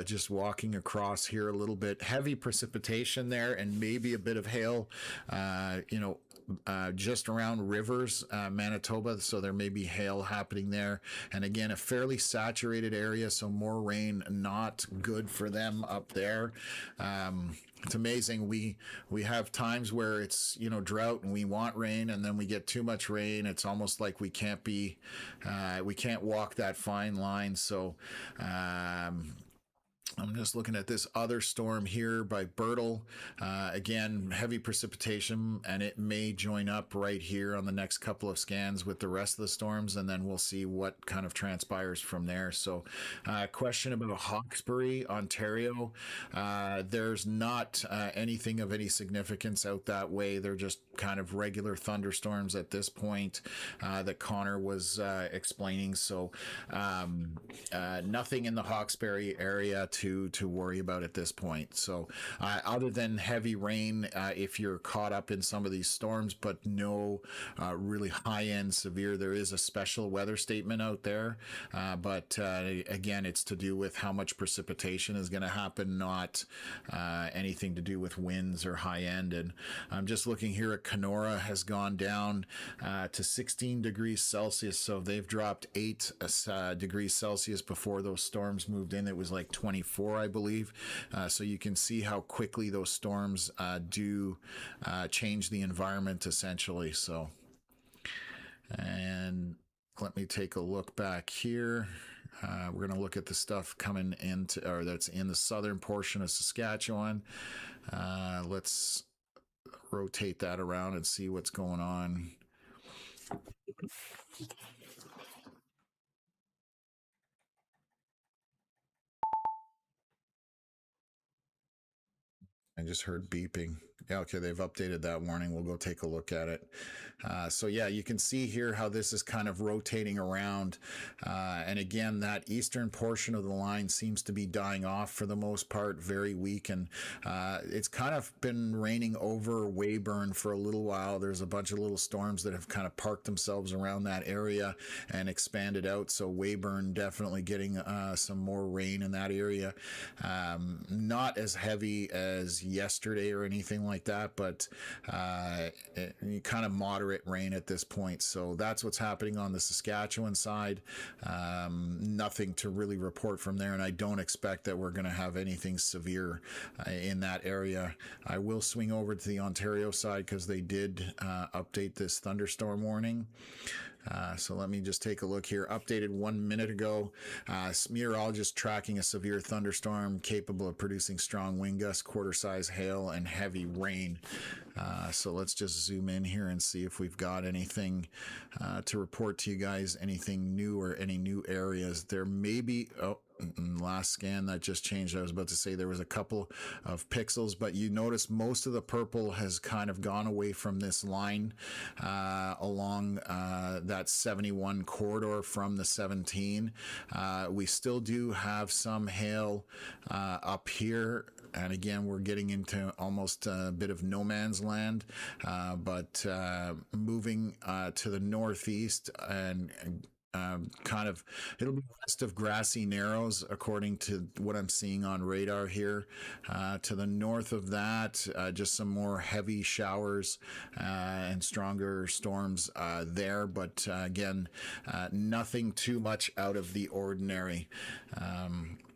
just walking across here a little bit. Heavy precipitation there, and maybe a bit of hail, just around rivers, Manitoba. So there may be hail happening there. And again, a fairly saturated area, so more rain, not good for them up there. It's amazing. We have times where it's drought and we want rain, and then we get too much rain. It's almost like we can't walk that fine line. So I'm just looking at this other storm here by Bertle. Again, heavy precipitation, and it may join up right here on the next couple of scans with the rest of the storms, and then we'll see what kind of transpires from there. So, question about Hawkesbury, Ontario. There's not anything of any significance out that way. They're just kind of regular thunderstorms at this point that Connor was explaining. So, nothing in the Hawkesbury area to worry about at this point. So other than heavy rain, if you're caught up in some of these storms, but no really high-end severe, there is a special weather statement out there. But again, it's to do with how much precipitation is going to happen, not anything to do with winds or high-end. And I'm just looking here at Kenora has gone down to 16 degrees Celsius. So they've dropped 8 degrees Celsius before those storms moved in. It was like 24, I believe. So you can see how quickly those storms do change the environment essentially. So, and let me take a look back here. We're going to look at the stuff coming into, or that's in the southern portion of Saskatchewan. Let's rotate that around and see what's going on. I just heard beeping. Yeah, okay, they've updated that warning. We'll go take a look at it. So yeah, you can see here how this is kind of rotating around. And again, that eastern portion of the line seems to be dying off for the most part, very weak. And it's kind of been raining over Weyburn for a little while. There's a bunch of little storms that have kind of parked themselves around that area and expanded out. So Weyburn definitely getting some more rain in that area. Not as heavy as yesterday or anything like that, but kind of moderate rain at this point. So that's what's happening on the Saskatchewan side. Nothing to really report from there, and I don't expect that we're going to have anything severe in that area. I will swing over to the Ontario side because they did update this thunderstorm warning. So let me just take a look here. Updated 1 minute ago. Meteorologist tracking a severe thunderstorm capable of producing strong wind gusts, quarter size hail, and heavy rain. So let's just zoom in here and see if we've got anything to report to you guys, anything new or any new areas. There may be, last scan that just changed. I was about to say there was a couple of pixels, but you notice most of the purple has kind of gone away from this line along that 71 corridor from the 17. We still do have some hail up here. And again, we're getting into almost a bit of no man's land, but moving to the northeast and kind of it'll be west of Grassy Narrows according to what I'm seeing on radar here. To the north of that, just some more heavy showers and stronger storms there, but again, nothing too much out of the ordinary.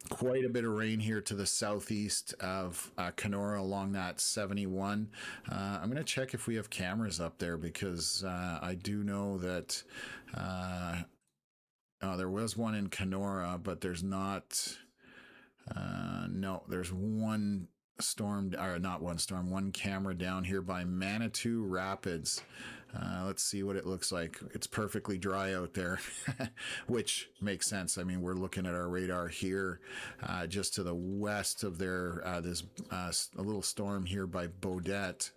Quite a bit of rain here to the southeast of Kenora along that 71. I'm going to check if we have cameras up there because I do know that there was one in Kenora, but there's not. No, there's one storm, or not one storm, one camera down here by Manitou Rapids. Let's see what it looks like. It's perfectly dry out there, which makes sense. I mean, we're looking at our radar here, just to the west of there. There's a little storm here by Baudette.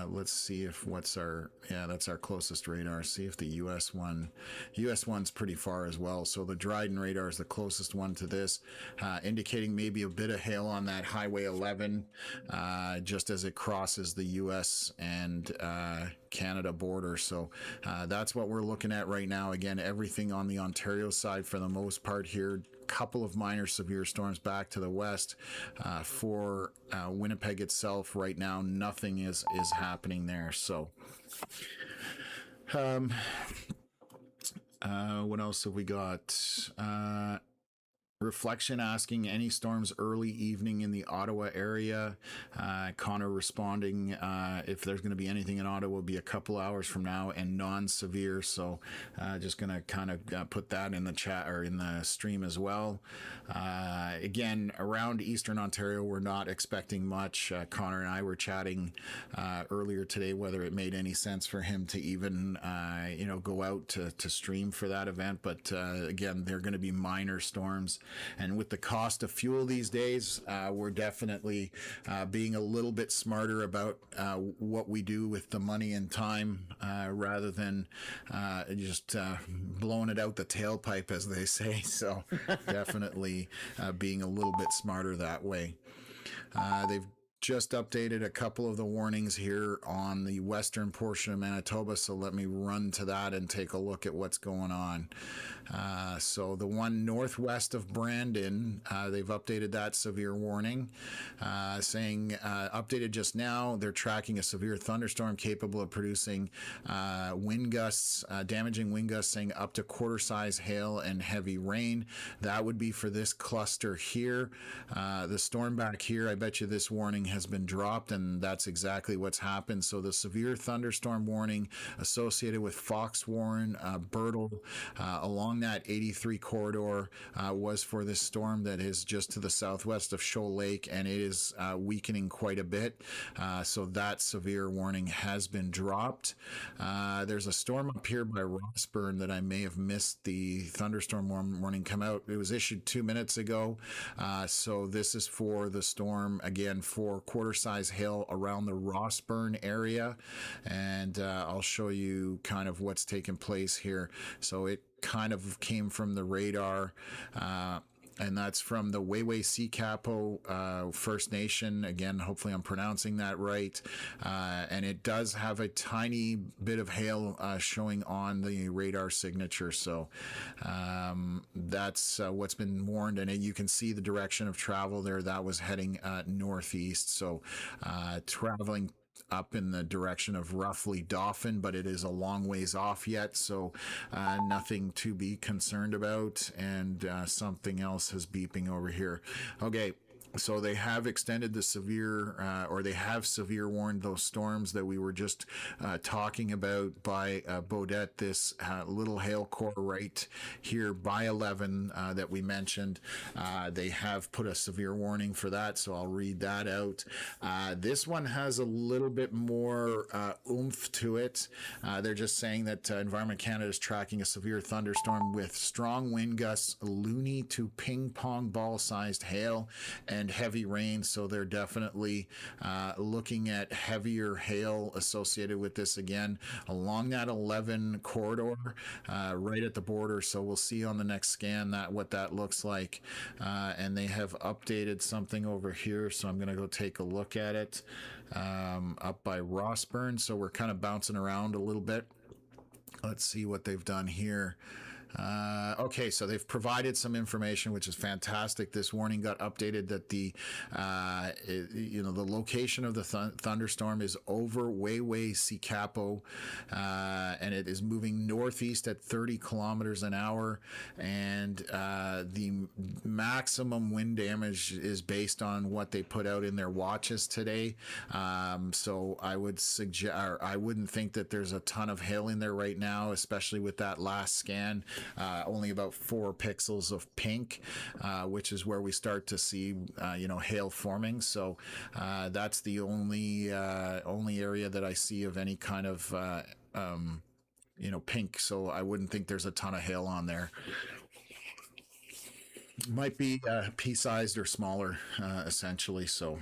Let's see if that's our closest radar. See if the US one's pretty far as well. So the Dryden radar is the closest one to this, indicating maybe a bit of hail on that Highway 11, just as it crosses the US and Canada border. So that's what we're looking at right now. Again, everything on the Ontario side for the most part here. Couple of minor severe storms back to the west. For Winnipeg itself right now, nothing is happening there. So what else have we got? Reflection asking any storms early evening in the Ottawa area. Connor responding if there's going to be anything in Ottawa, will be a couple hours from now and non-severe. So just going to kind of put that in the chat or in the stream as well. Again, around Eastern Ontario, we're not expecting much. Connor and I were chatting earlier today whether it made any sense for him to even go out to stream for that event. But again, they're going to be minor storms. And with the cost of fuel these days, we're definitely being a little bit smarter about what we do with the money and time rather than just blowing it out the tailpipe, as they say. So definitely being a little bit smarter that way. They've just updated a couple of the warnings here on the western portion of Manitoba, so let me run to that and take a look at what's going on. So the one northwest of Brandon, they've updated that severe warning, saying updated just now, they're tracking a severe thunderstorm capable of producing wind gusts, damaging wind gusts, saying up to quarter size hail and heavy rain. That would be for this cluster here. The storm back here, I bet you this warning has been dropped, and that's exactly what's happened. So the severe thunderstorm warning associated with Foxwarren, Birtle, along that 83 corridor was for this storm that is just to the southwest of Shoal Lake, and it is weakening quite a bit. So that severe warning has been dropped. There's a storm up here by Rossburn that I may have missed the thunderstorm warning come out. It was issued 2 minutes ago. So this is for the storm, again, for quarter size hail around the Rossburn area. And I'll show you kind of what's taken place here. So it kind of came from the radar, and that's from the Wayway Sea Capo First Nation. Again, hopefully I'm pronouncing that right. And it does have a tiny bit of hail showing on the radar signature. So that's what's been warned. And you can see the direction of travel there. That was heading northeast. So traveling up in the direction of roughly Dauphin, but it is a long ways off yet, so nothing to be concerned about. And something else is beeping over here. Okay, So they have extended the severe, or they have severe warned those storms that we were just talking about by Baudette, this little hail core right here by 11 that we mentioned. They have put a severe warning for that, so I'll read that out. This one has a little bit more oomph to it. They're just saying that Environment Canada is tracking a severe thunderstorm with strong wind gusts, loony to ping pong ball sized hail, and heavy rain. So they're definitely looking at heavier hail associated with this again along that 11 corridor right at the border. So we'll see on the next scan that what that looks like. And they have updated something over here, so I'm going to go take a look at it up by Rossburn. So we're kind of bouncing around a little bit. Let's see what they've done here. Okay, so they've provided some information, which is fantastic. This warning got updated that the location of the thunderstorm is over Wayway Capo, and it is moving northeast at 30 kilometers an hour, and the maximum wind damage is based on what they put out in their watches today. So I would suggest, or I wouldn't think that there's a ton of hail in there right now, especially with that last scan. Only about 4 pixels of pink, which is where we start to see, hail forming. So that's the only area that I see of any kind of, pink. So I wouldn't think there's a ton of hail on there. Might be pea-sized or smaller, essentially. So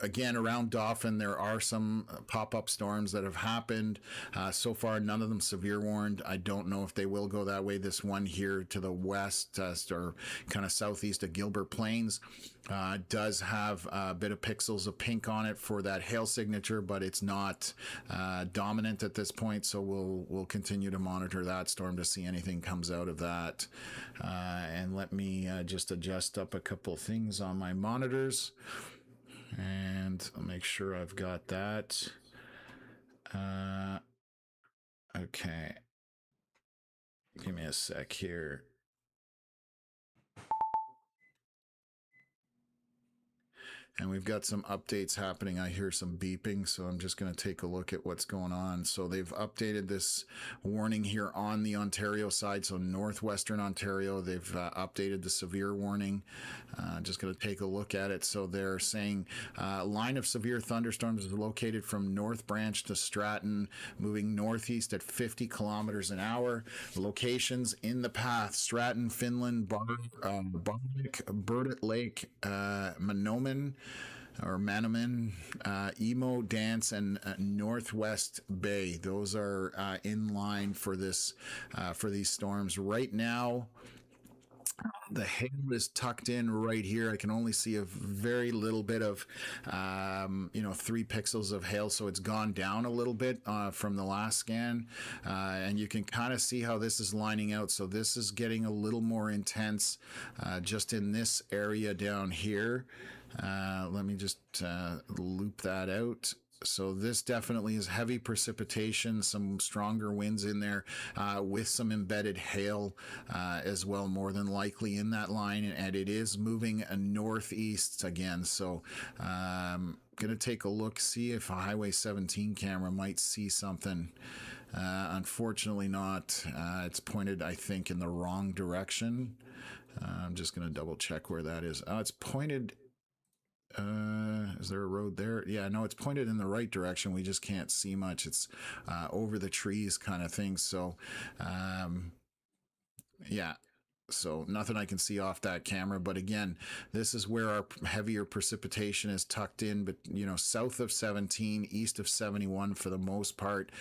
again, around Dauphin, there are some pop-up storms that have happened. So far, none of them severe warned. I don't know if they will go that way. This one here to the west, or kind of southeast of Gilbert Plains, does have a bit of pixels of pink on it for that hail signature, but it's not dominant at this point. So we'll continue to monitor that storm to see anything comes out of that. And let me just adjust up a couple of things on my monitors, and I'll make sure I've got that. Okay. Give me a sec here. And we've got some updates happening. I hear some beeping, so I'm just going to take a look at what's going on. So they've updated this warning here on the Ontario side. So Northwestern Ontario, they've updated the severe warning. Just going to take a look at it. So they're saying line of severe thunderstorms is located from North Branch to Stratton, moving northeast at 50 kilometers an hour. Locations in the path: Stratton, Finland, Barwick, Burdett Lake, Manoman, Emo, Dance, and Northwest Bay. Those are in line for this for these storms right now. The hail is tucked in right here. I can only see a very little bit of, 3 pixels of hail. So it's gone down a little bit from the last scan. And you can kind of see how this is lining out. So this is getting a little more intense just in this area down here. Let me just loop that out. So this definitely is heavy precipitation, some stronger winds in there, with some embedded hail as well, more than likely in that line, and it is moving northeast again. So gonna take a look, see if a Highway 17 camera might see something. Unfortunately not. It's pointed, I think, in the wrong direction. I'm just gonna double check where that is. It's pointed. Is there a road there? Yeah, no, it's pointed in the right direction. We just can't see much. It's over the trees kind of thing. So, yeah. So nothing I can see off that camera. But again, this is where our heavier precipitation is tucked in, but south of 17, east of 71 for the most part,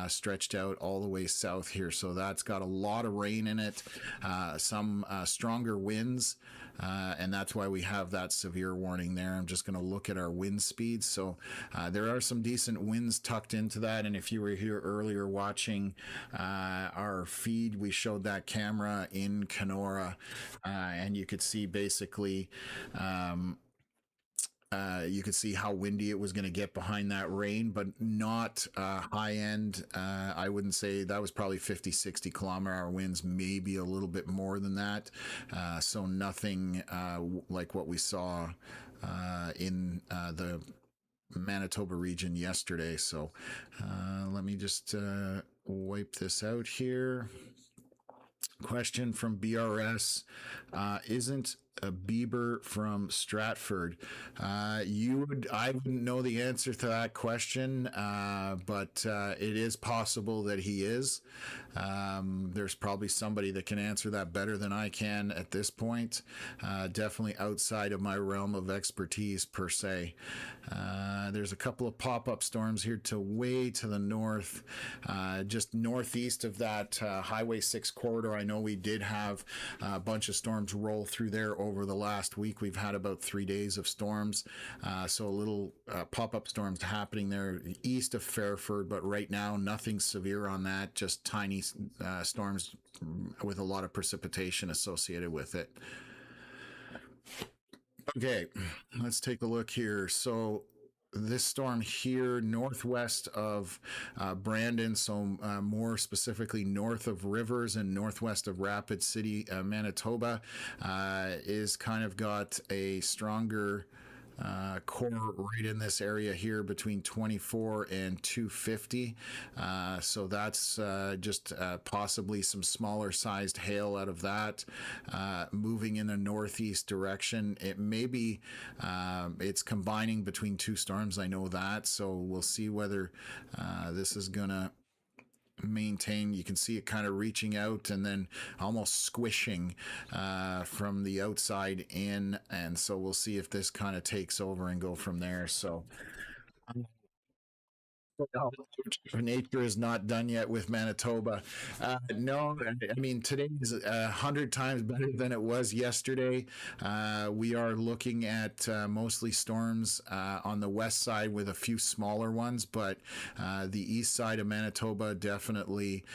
stretched out all the way south here. So that's got a lot of rain in it, some stronger winds. And that's why we have that severe warning there. I'm just going to look at our wind speeds. So there are some decent winds tucked into that. And if you were here earlier watching our feed, we showed that camera in Kenora, and you could see basically you could see how windy it was going to get behind that rain, but not high end. I wouldn't say that was probably 50, 60 kilometer hour winds, maybe a little bit more than that. So nothing like what we saw in the Manitoba region yesterday. So let me just wipe this out here. Question from BRS. Isn't a Bieber from Stratford? I wouldn't know the answer to that question, but it is possible that he is. There's probably somebody that can answer that better than I can at this point. Definitely outside of my realm of expertise per se. There's a couple of pop-up storms here way to the north, just northeast of that Highway 6 corridor. I know we did have a bunch of storms roll through there over the last week. We've had about 3 days of storms, so a little pop-up storms happening there east of Fairford, but right now nothing severe on that, just tiny storms with a lot of precipitation associated with it. Okay, let's take a look here. So this storm here northwest of Brandon, so more specifically north of Rivers and northwest of Rapid City, Manitoba, is kind of got a stronger core right in this area here between 24 and 250. So that's just possibly some smaller sized hail out of that moving in a northeast direction. It may be it's combining between two storms, I know that, so we'll see whether this is gonna maintain. You can see it kind of reaching out and then almost squishing from the outside in, and so we'll see if this kind of takes over and go from there. So nature is not done yet with Manitoba. No, I mean, today is 100 times better than it was yesterday. We are looking at mostly storms on the west side with a few smaller ones, but the east side of Manitoba definitely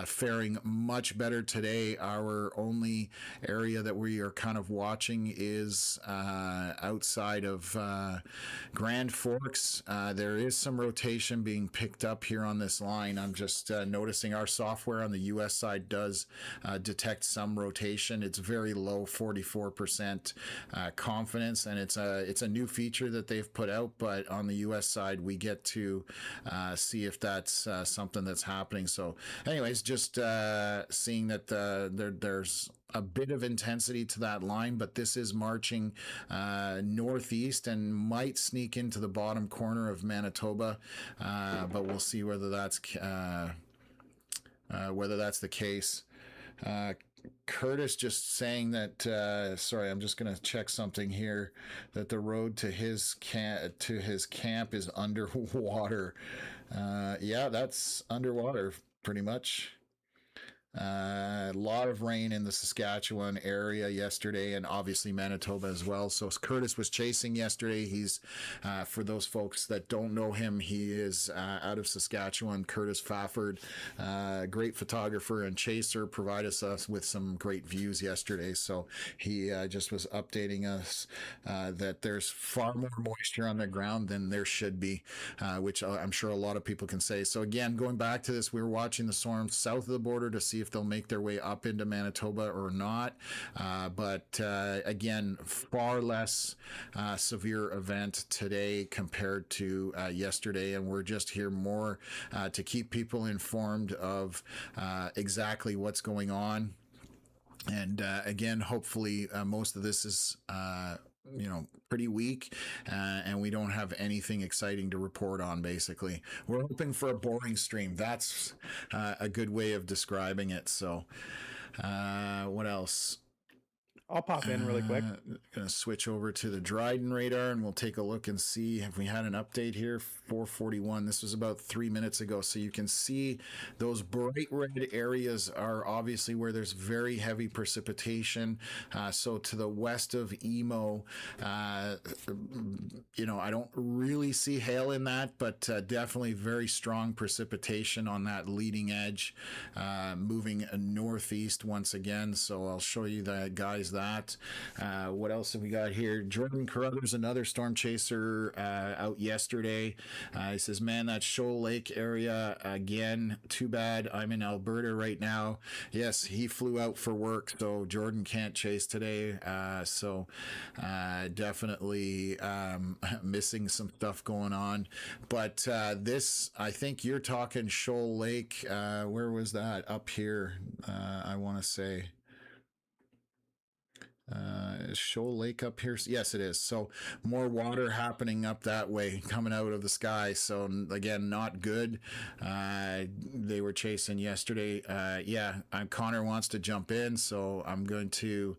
faring much better today. Our only area that we are kind of watching is outside of Grand Forks. There is some rotation being picked up here on this line. I'm just noticing our software on the US side does detect some rotation. It's very low, 44% confidence, and it's a new feature that they've put out, but on the US side we get to see if that's something that's happening. So anyways, just seeing that there's a bit of intensity to that line, but this is marching northeast and might sneak into the bottom corner of Manitoba, but we'll see whether that's the case. Curtis just saying that sorry, I'm just going to check something here, that the road to his camp is underwater. Yeah, that's underwater pretty much. A lot of rain in the Saskatchewan area yesterday, and obviously Manitoba as well. So Curtis was chasing yesterday. He's for those folks that don't know him, he is out of Saskatchewan. Curtis Fafford, great photographer and chaser, provided us with some great views yesterday. So he just was updating us that there's far more moisture on the ground than there should be, which I'm sure a lot of people can say. So again, going back to this, we were watching the storms south of the border to see if they'll make their way up into Manitoba or not. But again, far less severe event today compared to yesterday. And we're just here more to keep people informed of exactly what's going on. And again, hopefully most of this is pretty weak, and we don't have anything exciting to report on. Basically, we're hoping for a boring stream. That's a good way of describing it. So what else? I'll pop in really quick. Gonna switch over to the Dryden radar, and we'll take a look and see if we had an update here. 4:41. This was about 3 minutes ago, so you can see those bright red areas are obviously where there's very heavy precipitation. So to the west of Emo, I don't really see hail in that, but definitely very strong precipitation on that leading edge, moving northeast once again. So I'll show you the guys that. What else have we got here? Jordan Carruthers, another storm chaser, out yesterday. He says, man, that Shoal Lake area again, too bad. I'm in Alberta right now. Yes, he flew out for work, so Jordan can't chase today. So definitely missing some stuff going on. But this, I think you're talking Shoal Lake. Where was that? Up here, I want to say. Is Shoal Lake up here? Yes, it is. So more water happening up that way, coming out of the sky. So again, not good. They were chasing yesterday. Yeah, Connor wants to jump in, so I'm going to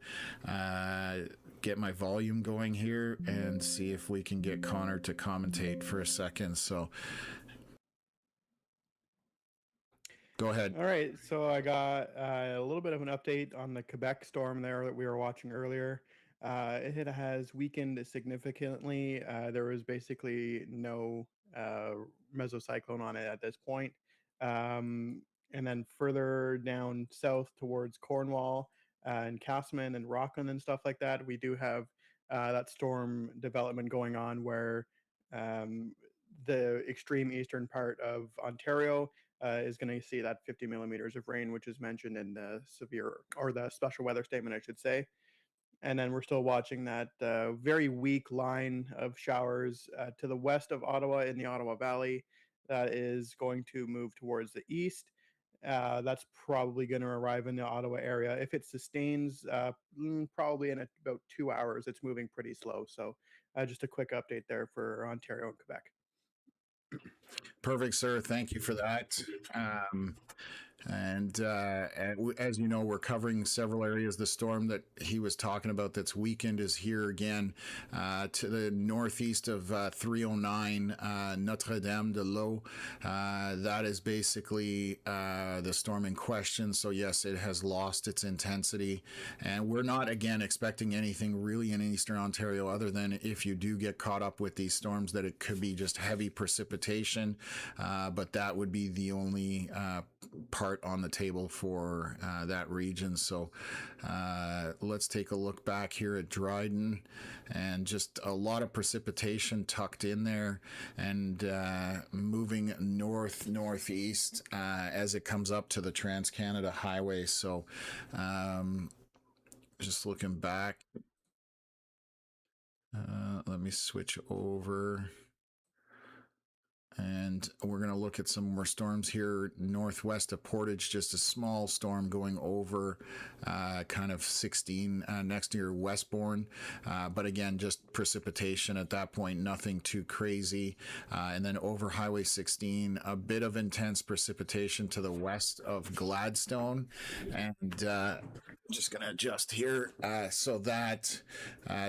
get my volume going here and see if we can get Connor to commentate for a second. So go ahead. All right, so I got a little bit of an update on the Quebec storm there that we were watching earlier. It has weakened significantly. There was basically no mesocyclone on it at this point. And then further down south towards Cornwall and Casselman and Rockland and stuff like that, we do have that storm development going on where the extreme eastern part of Ontario is going to see that 50 millimeters of rain, which is mentioned in the severe or the special weather statement, I should say. And then we're still watching that very weak line of showers to the west of Ottawa in the Ottawa Valley that is going to move towards the east. That's probably going to arrive in the Ottawa area. If it sustains, probably in about 2 hours, it's moving pretty slow. So just a quick update there for Ontario and Quebec. Perfect, sir. Thank you for that. And as you know, we're covering several areas. The storm that he was talking about that's weakened is here again to the northeast of 309 Notre Dame de l'Eau. That is basically the storm in question. So yes, it has lost its intensity, and we're not again expecting anything really in Eastern Ontario other than if you do get caught up with these storms that it could be just heavy precipitation, but that would be the only part on the table for that region. So let's take a look back here at Dryden, and just a lot of precipitation tucked in there and moving northeast as it comes up to the Trans-Canada Highway. So just looking back, let me switch over. And we're going to look at some more storms here northwest of Portage, just a small storm going over kind of 16 next to your Westbourne. But again, just precipitation at that point, nothing too crazy. And then over Highway 16, a bit of intense precipitation to the west of Gladstone. And just going to adjust here. So that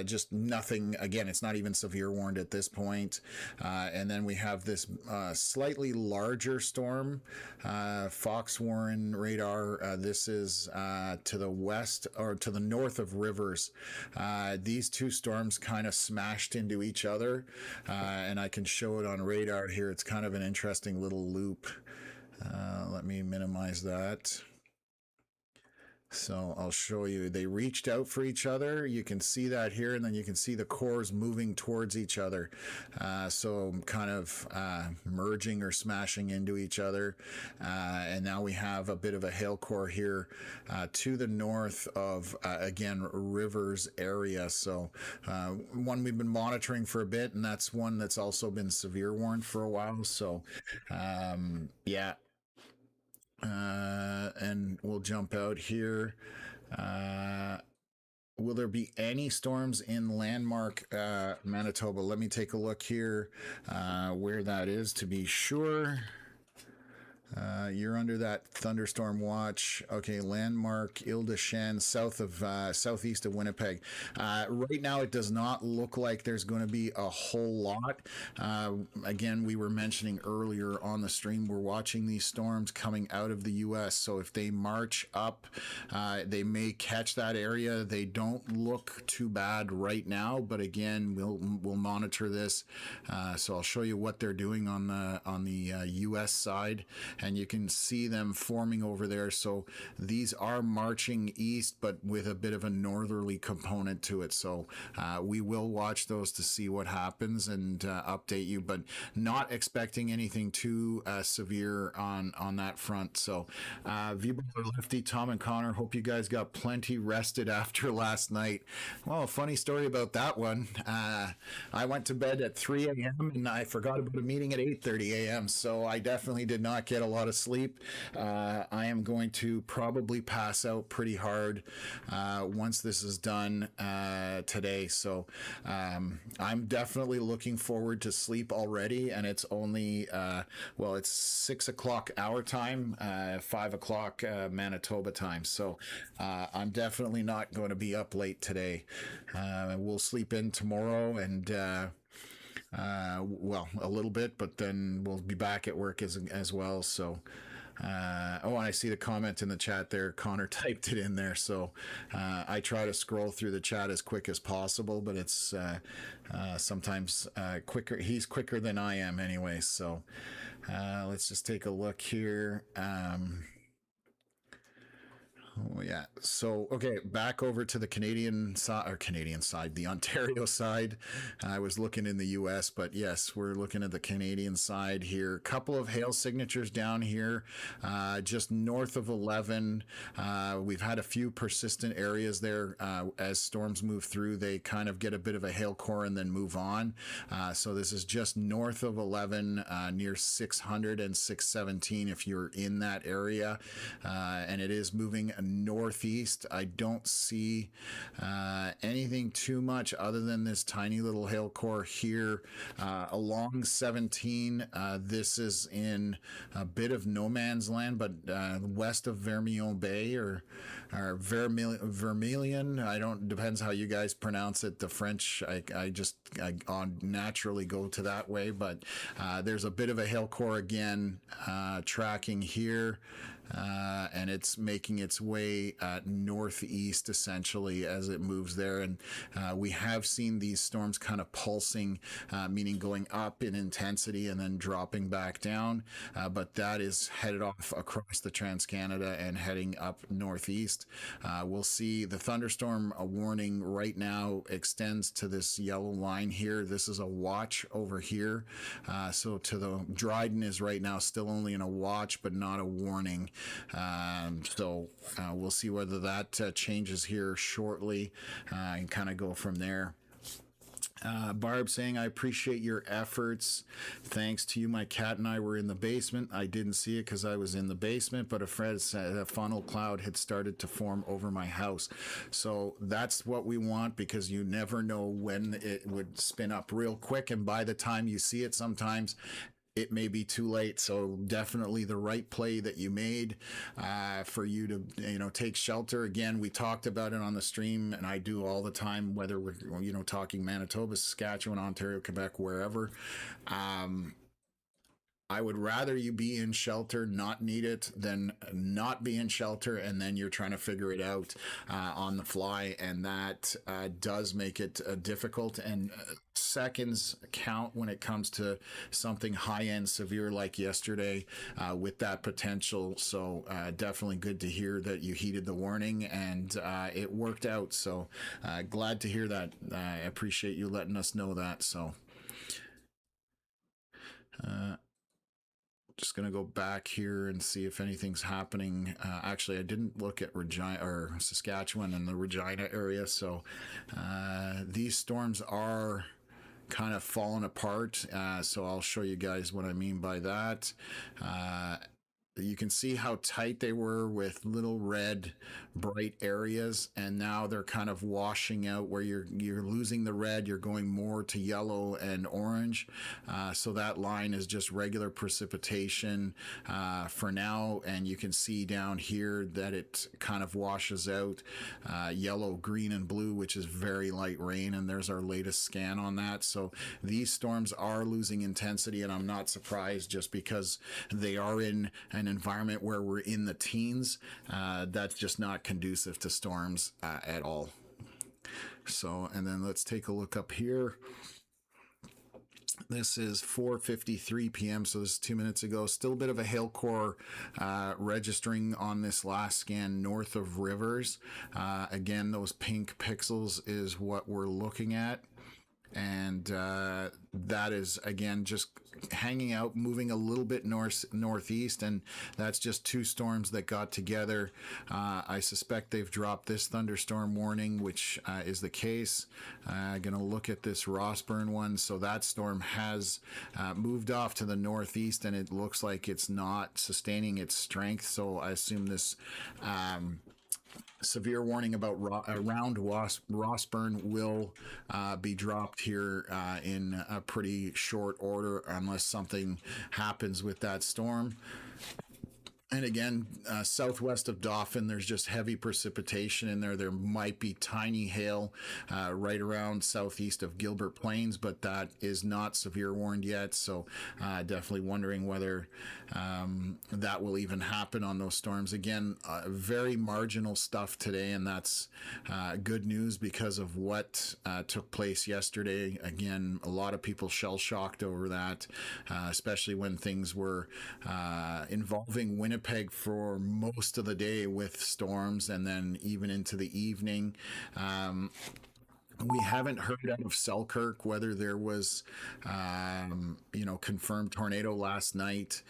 just nothing, again, it's not even severe warned at this point. And then we have this slightly larger storm, Fox Warren radar. This is to the west or to the north of Rivers. These two storms kind of smashed into each other, and I can show it on radar here. It's kind of an interesting little loop. Let me minimize that. So I'll show you. They reached out for each other. You can see that here, and then you can see the cores moving towards each other. So kind of merging or smashing into each other. And now we have a bit of a hail core here to the north of, again, Rivers area. So one we've been monitoring for a bit, and that's one that's also been severe warned for a while. So yeah. And we'll jump out here. Will there be any storms in landmark Manitoba? Let me take a look here where that is to be sure. You're under that thunderstorm watch. Okay, landmark Ile-de-Chêne, southeast of Winnipeg. Right now, it does not look like there's going to be a whole lot. Again, we were mentioning earlier on the stream, we're watching these storms coming out of the U.S. So if they march up, they may catch that area. They don't look too bad right now, but again, we'll monitor this. So I'll show you what they're doing on the U.S. side. and you can see them forming over there. So these are marching east, but with a bit of a northerly component to it. So we will watch those to see what happens and update you, but not expecting anything too severe on that front. So V-Baller Lefty, Tom and Connor, hope you guys got plenty rested after last night. Well, a funny story about that one. I went to bed at 3 a.m. and I forgot about a meeting at 8:30 a.m. So I definitely did not get a lot of sleep. I am going to probably pass out pretty hard once this is done today. So I'm definitely looking forward to sleep already, and it's only it's 6 o'clock our time, 5 o'clock Manitoba time. So I'm definitely not going to be up late today. We'll sleep in tomorrow and a little bit, but then we'll be back at work as well. So and I see the comment in the chat there. Connor typed it in there, so I try to scroll through the chat as quick as possible, but it's sometimes quicker. He's quicker than I am anyway. So let's just take a look here. Oh yeah. So okay, back over to the Canadian side, the Ontario side. I was looking in the U.S., but yes, we're looking at the Canadian side here. Couple of hail signatures down here, just north of 11. We've had a few persistent areas there. As storms move through, they kind of get a bit of a hail core and then move on. So this is just north of 11, near 600 and 617 if you're in that area, and it is moving northeast. I don't see anything too much other than this tiny little hail core here along 17. This is in a bit of no man's land, but west of Vermilion Bay or Vermilion. I don't, depends how you guys pronounce it. The French, I naturally go to that way, but there's a bit of a hail core again tracking here. And it's making its way northeast essentially as it moves there. And we have seen these storms kind of pulsing, meaning going up in intensity and then dropping back down. But that is headed off across the Trans-Canada and heading up northeast. We'll see the thunderstorm warning right now extends to this yellow line here. This is a watch over here. So to the Dryden is right now still only in a watch, but not a warning. So we'll see whether that changes here shortly and kind of go from there. Barb saying, I appreciate your efforts. Thanks to you, my cat and I were in the basement. I didn't see it because I was in the basement, but a friend said a funnel cloud had started to form over my house. So that's what we want, because you never know when it would spin up real quick. And by the time you see it, sometimes it may be too late. So definitely the right play that you made for you to, take shelter. Again, we talked about it on the stream, and I do all the time, whether we're, talking Manitoba, Saskatchewan, Ontario, Quebec, wherever. I would rather you be in shelter, not need it, than not be in shelter, and then you're trying to figure it out on the fly, and that does make it difficult. And seconds count when it comes to something high-end severe like yesterday with that potential. So definitely good to hear that you heeded the warning and it worked out. So glad to hear that. I appreciate you letting us know that. So just going to go back here and see if anything's happening. Actually, I didn't look at Regina or Saskatchewan and the Regina area. So these storms are kind of falling apart. So I'll show you guys what I mean by that. You can see how tight they were with little red bright areas, and now they're kind of washing out where you're losing the red, you're going more to yellow and orange. So that line is just regular precipitation for now, and you can see down here that it kind of washes out yellow, green, and blue, which is very light rain, and there's our latest scan on that. So these storms are losing intensity, and I'm not surprised, just because they are in an environment where we're in the teens. That's just not conducive to storms at all. So, and then let's take a look up here. This is 4:53 p.m., so this is 2 minutes ago. Still a bit of a hail core registering on this last scan north of Rivers. Again, those pink pixels is what we're looking at. And that is, again, just hanging out, moving a little bit northeast, and that's just two storms that got together. I suspect they've dropped this thunderstorm warning, which is the case. Gonna look at this Rossburn one. So that storm has moved off to the northeast, and it looks like it's not sustaining its strength. So I assume this severe warning about around Rossburn will be dropped here in a pretty short order unless something happens with that storm. And again, southwest of Dauphin, there's just heavy precipitation in there. There might be tiny hail right around southeast of Gilbert Plains, but that is not severe warned yet. So definitely wondering whether that will even happen on those storms. Again, very marginal stuff today, and that's good news because of what took place yesterday. Again, a lot of people shell-shocked over that, especially when things were involving Winnipeg for most of the day with storms and then even into the evening. We haven't heard out of Selkirk whether there was, confirmed tornado last night.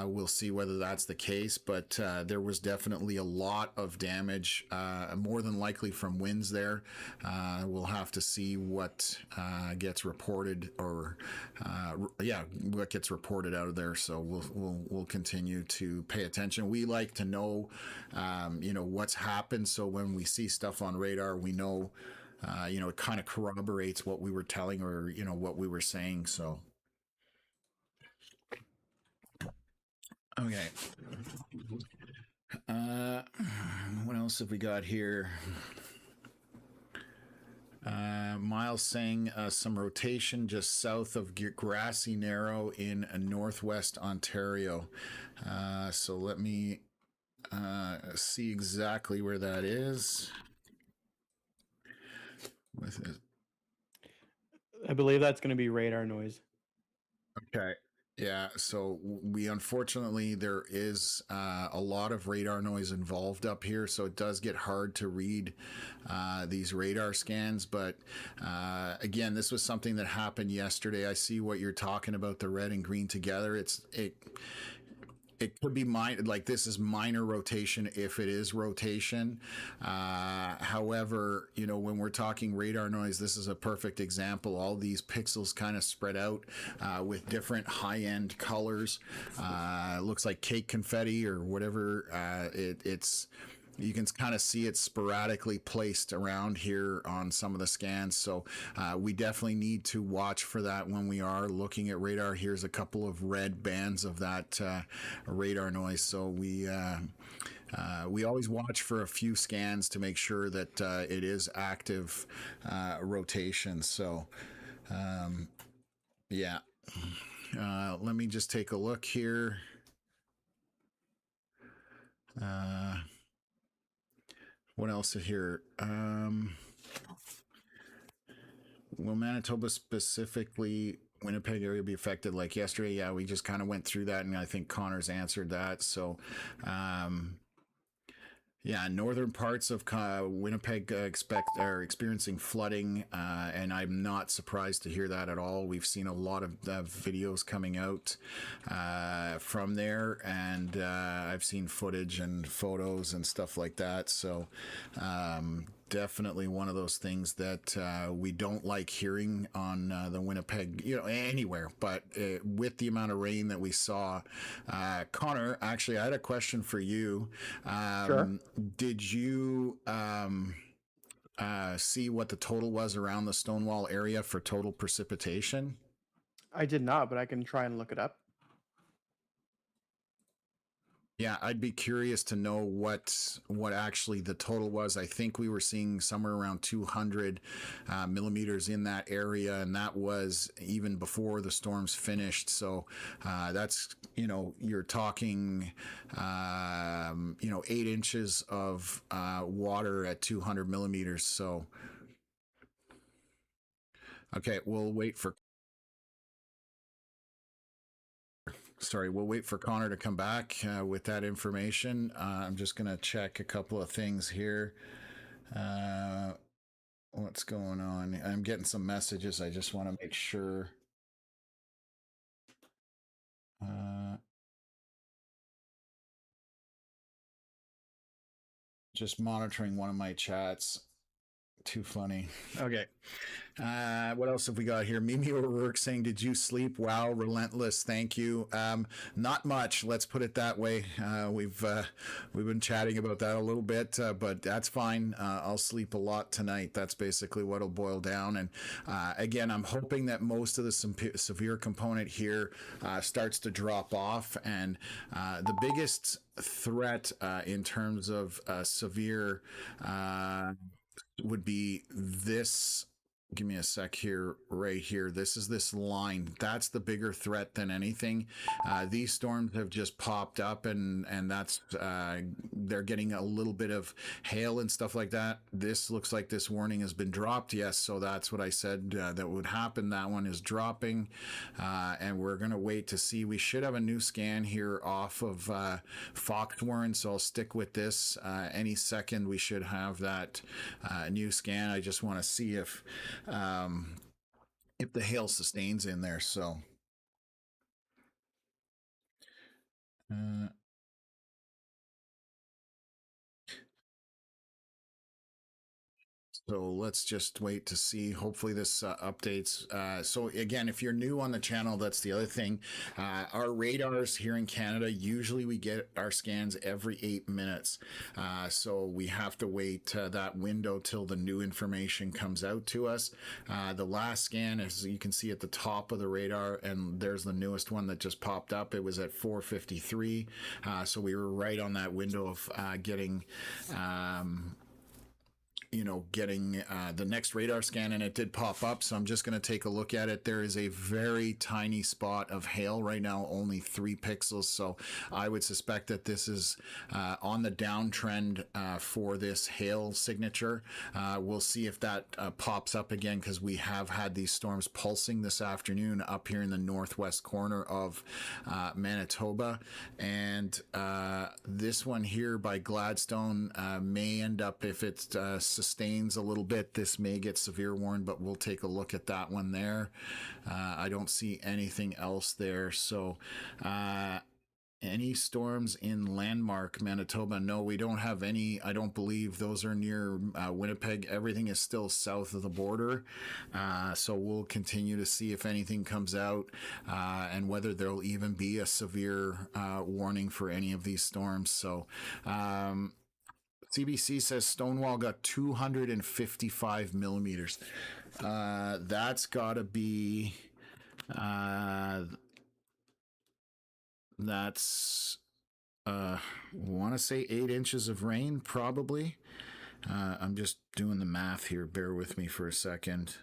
We'll see whether that's the case, but there was definitely a lot of damage, more than likely from winds there. We'll have to see what gets reported, or what gets reported out of there. So we'll continue to pay attention. We like to know, what's happened. So when we see stuff on radar, we know. It kind of corroborates what we were telling, or what we were saying. So okay, what else have we got here? Miles saying some rotation just south of Grassy Narrow in northwest Ontario. So let me see exactly where that is. With it. I believe that's going to be radar noise. Okay. Yeah, so we unfortunately, there is a lot of radar noise involved up here, so it does get hard to read these radar scans. But again, this was something that happened yesterday. I see what you're talking about, the red and green together. It could be this is minor rotation if it is rotation. However, when we're talking radar noise, this is a perfect example. All these pixels kind of spread out with different high-end colors. Looks like cake confetti or whatever. It's you can kind of see it sporadically placed around here on some of the scans. So we definitely need to watch for that when we are looking at radar. Here's a couple of red bands of that radar noise. So we always watch for a few scans to make sure that it is active rotation. So let me just take a look here. What else is here? Will Manitoba specifically, Winnipeg area, be affected like yesterday? Yeah, we just kind of went through that, and I think Connor's answered that. So, northern parts of Winnipeg are experiencing flooding, and I'm not surprised to hear that at all. We've seen a lot of videos coming out from there, and I've seen footage and photos and stuff like that. So definitely one of those things that we don't like hearing on the Winnipeg, anywhere, but with the amount of rain that we saw. Connor, actually, I had a question for you. Sure. Did you see what the total was around the Stonewall area for total precipitation? I did not, but I can try and look it up. Yeah, I'd be curious to know what actually the total was. I think we were seeing somewhere around 200 millimeters in that area, and that was even before the storms finished. So that's, you're talking 8 inches of water at 200 millimeters. So okay, we'll wait for Sorry, we'll wait for Connor to come back with that information. I'm just going to check a couple of things here. What's going on? I'm getting some messages. I just want to make sure. Just monitoring one of my chats. Too funny. Okay. What else have we got here? Mimi O'Rourke saying, "Did you sleep? Wow, relentless. Thank you." Not much. Let's put it that way. We've been chatting about that a little bit, but that's fine. I'll sleep a lot tonight. That's basically what'll boil down. And again, I'm hoping that most of the severe component here starts to drop off. And the biggest threat in terms of severe would be this. Give me a sec here, right here. This is this line. That's the bigger threat than anything. These storms have just popped up, and that's they're getting a little bit of hail and stuff like that. This looks like this warning has been dropped. Yes, so that's what I said that would happen. That one is dropping, and we're gonna wait to see. We should have a new scan here off of Foxwarren, so I'll stick with this. Any second we should have that new scan. I just want to see if the hail sustains in there. So So let's just wait to see. Hopefully this updates. So again, if you're new on the channel, that's the other thing. Our radars here in Canada, usually we get our scans every 8 minutes. So we have to wait that window till the new information comes out to us. The last scan, as you can see at the top of the radar, and there's the newest one that just popped up. It was at 4:53. So we were right on that window of getting the next radar scan, and it did pop up. So I'm just going to take a look at it. There is a very tiny spot of hail right now, only 3 pixels. So I would suspect that this is on the downtrend for this hail signature. We'll see if that pops up again, because we have had these storms pulsing this afternoon up here in the northwest corner of Manitoba. And this one here by Gladstone may end up, if it's sustains a little bit, this may get severe warned, but we'll take a look at that one there. I don't see anything else there. So any storms in Landmark, Manitoba? No, we don't have any. I don't believe those are near Winnipeg. Everything is still south of the border. So we'll continue to see if anything comes out and whether there'll even be a severe warning for any of these storms. So CBC says Stonewall got 255 millimeters. That's got to be. That's. Want to say 8 inches of rain, probably. I'm just doing the math here. Bear with me for a second.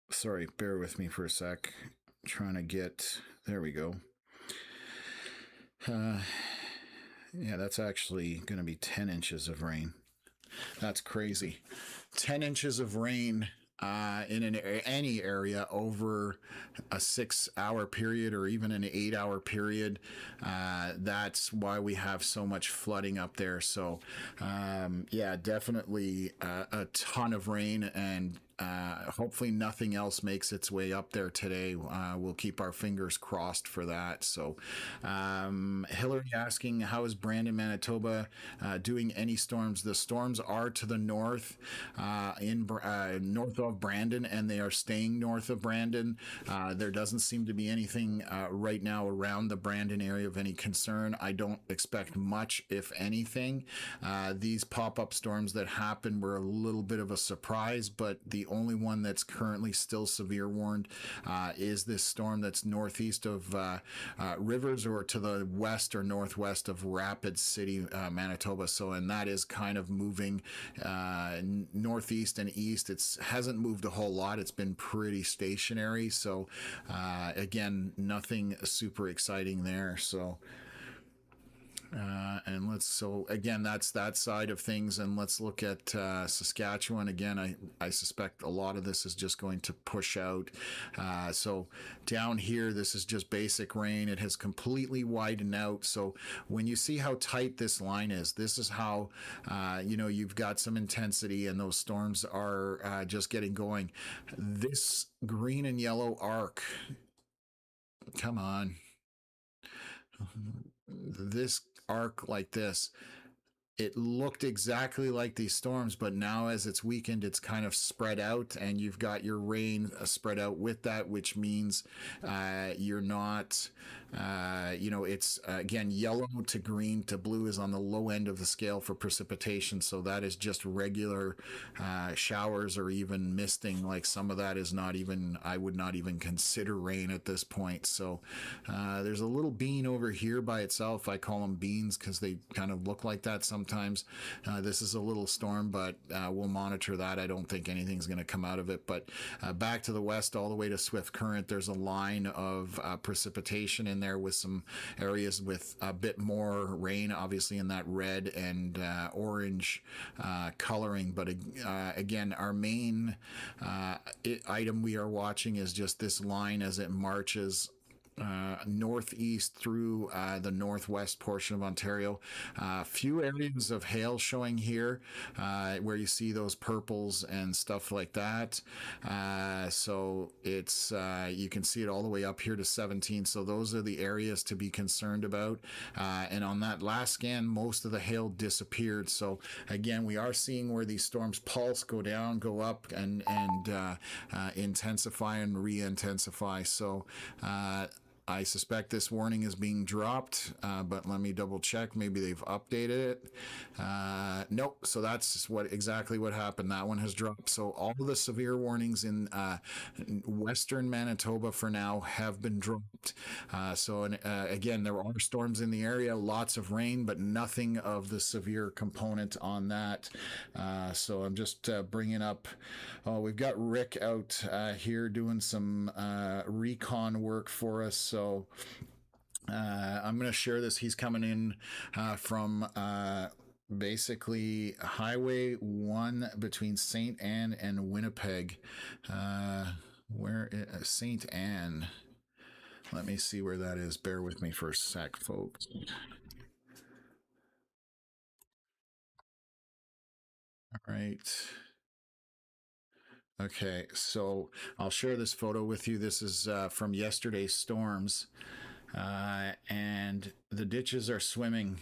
Sorry, bear with me for a sec. I'm trying to get. There we go. Yeah, that's actually going to be 10 inches of rain. That's crazy. 10 inches of rain in any area over a 6-hour period or even an 8-hour period. That's why we have so much flooding up there. So, yeah, definitely a ton of rain, and hopefully nothing else makes its way up there today. We'll keep our fingers crossed for that. So Hillary asking, how is Brandon, Manitoba doing any storms? The storms are to the north, north of Brandon, and they are staying north of Brandon. There doesn't seem to be anything right now around the Brandon area of any concern. I don't expect much, if anything. These pop-up storms that happened were a little bit of a surprise, but the only one that's currently still severe warned is this storm that's northeast of Rivers, or to the west or northwest of Rapid City, Manitoba. So, and that is kind of moving northeast and east. It hasn't moved a whole lot. It's been pretty stationary. So again, nothing super exciting there. So So again, that's that side of things. And let's look at Saskatchewan. Again, I suspect a lot of this is just going to push out. So down here, this is just basic rain. It has completely widened out. So when you see how tight this line is, this is how, you've got some intensity and those storms are just getting going. This green and yellow arc, come on. This arc like this, it looked exactly like these storms, but now as it's weakened, it's kind of spread out, and you've got your rain spread out with that, which means you're not, it's again, yellow to green to blue is on the low end of the scale for precipitation. So that is just regular showers or even misting. Like some of that is not even, I would not even consider rain at this point. So there's a little bean over here by itself. I call them beans because they kind of look like that sometimes. This is a little storm, but we'll monitor that. I don't think anything's going to come out of it. But back to the west, all the way to Swift Current, there's a line of precipitation in there with some areas with a bit more rain, obviously in that red and orange coloring. But again, our main item we are watching is just this line as it marches northeast through the northwest portion of Ontario. Few areas of hail showing here where you see those purples and stuff like that. So it's you can see it all the way up here to 17. So those are the areas to be concerned about. And on that last scan, most of the hail disappeared. So again, we are seeing where these storms pulse, go down, go up, and intensify and re-intensify. So I suspect this warning is being dropped, but let me double check. Maybe they've updated it. Nope. So that's exactly what happened. That one has dropped. So all of the severe warnings in western Manitoba for now have been dropped. Again, there are storms in the area, lots of rain, but nothing of the severe component on that. So I'm just bringing up. Oh, we've got Rick out here doing some recon work for us. So I'm going to share this. He's coming in from basically Highway 1 between St. Anne and Winnipeg. Where is St. Anne? Let me see where that is. Bear with me for a sec, folks. All right. Okay, so I'll share this photo with you. This is from yesterday's storms. And the ditches are swimming.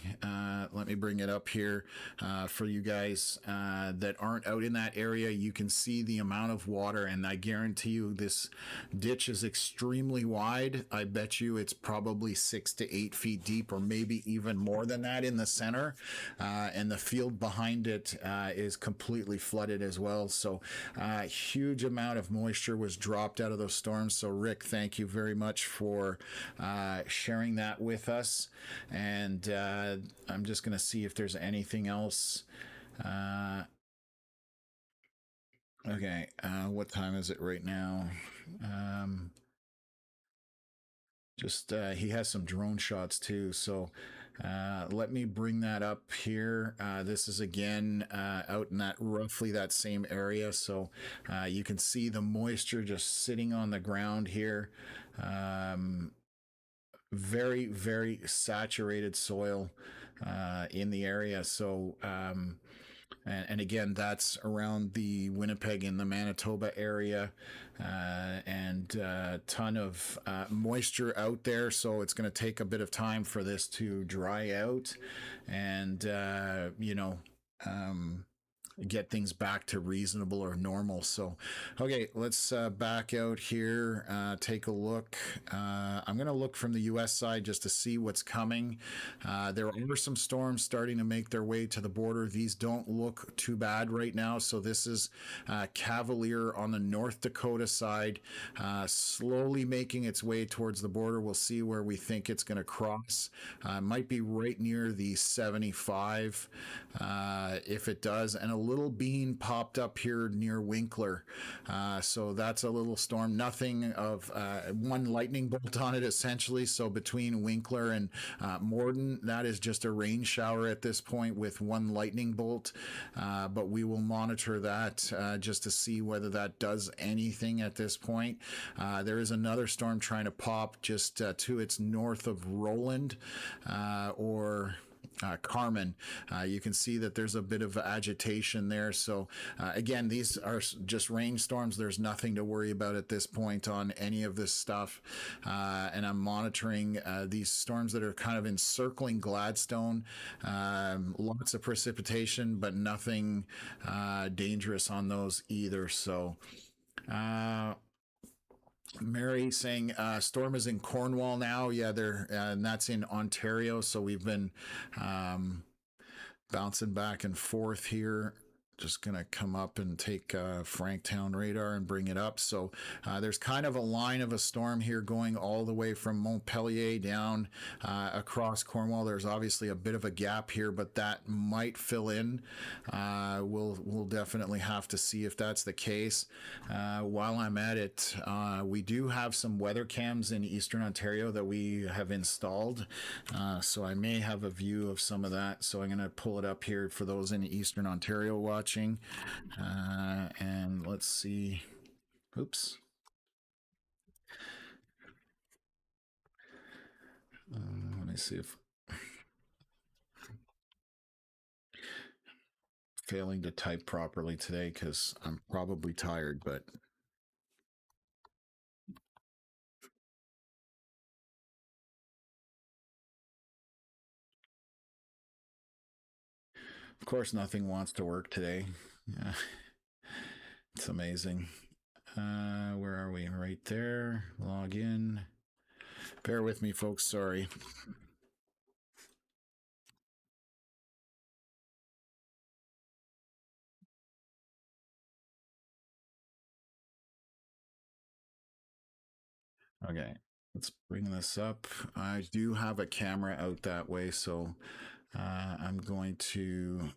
Let me bring it up here for you guys that aren't out in that area. You can see the amount of water, and I guarantee you this ditch is extremely wide. I bet you it's probably 6 to 8 feet deep, or maybe even more than that in the center. And the field behind it is completely flooded as well. So huge amount of moisture was dropped out of those storms. So Rick, thank you very much for sharing that with us. And I'm just going to see if there's anything else. Okay, what time is it right now? He has some drone shots too, so let me bring that up here. This is again out in that roughly that same area, so you can see the moisture just sitting on the ground here. Very, very saturated soil in the area. So, and again, that's around the Winnipeg and the Manitoba area, and a ton of moisture out there. So it's going to take a bit of time for this to dry out, and get things back to reasonable or normal. So, okay, let's back out here, take a look. I'm going to look from the U.S. side just to see what's coming. There are some storms starting to make their way to the border. These don't look too bad right now. So this is Cavalier on the North Dakota side, slowly making its way towards the border. We'll see where we think it's going to cross. Might be right near the 75 if it does. And a little bean popped up here near Winkler. So that's a little storm. Nothing of one lightning bolt on it, essentially. So between Winkler and Morden, that is just a rain shower at this point with one lightning bolt. But we will monitor that just to see whether that does anything at this point. There is another storm trying to pop just to its north of Roland or Carmen. You can see that there's a bit of agitation there. So again, these are just rainstorms. There's nothing to worry about at this point on any of this stuff. And I'm monitoring these storms that are kind of encircling Gladstone. Lots of precipitation, but nothing dangerous on those either. So Mary saying storm is in Cornwall now. Yeah, they're and that's in Ontario. So we've been bouncing back and forth here. Just going to come up and take Franktown radar and bring it up. So there's kind of a line of a storm here going all the way from Montpelier down across Cornwall. There's obviously a bit of a gap here, but that might fill in. We'll definitely have to see if that's the case. While I'm at it, we do have some weather cams in Eastern Ontario that we have installed. So I may have a view of some of that. So I'm going to pull it up here for those in Eastern Ontario watching. And let's see. Oops. Let me see if failing to type properly today because I'm probably tired, but of course nothing wants to work today. Yeah. It's amazing. Where are we? Right there. Log in. Bear with me, folks. Sorry. Okay, let's bring this up. I do have a camera out that way, so I'm going to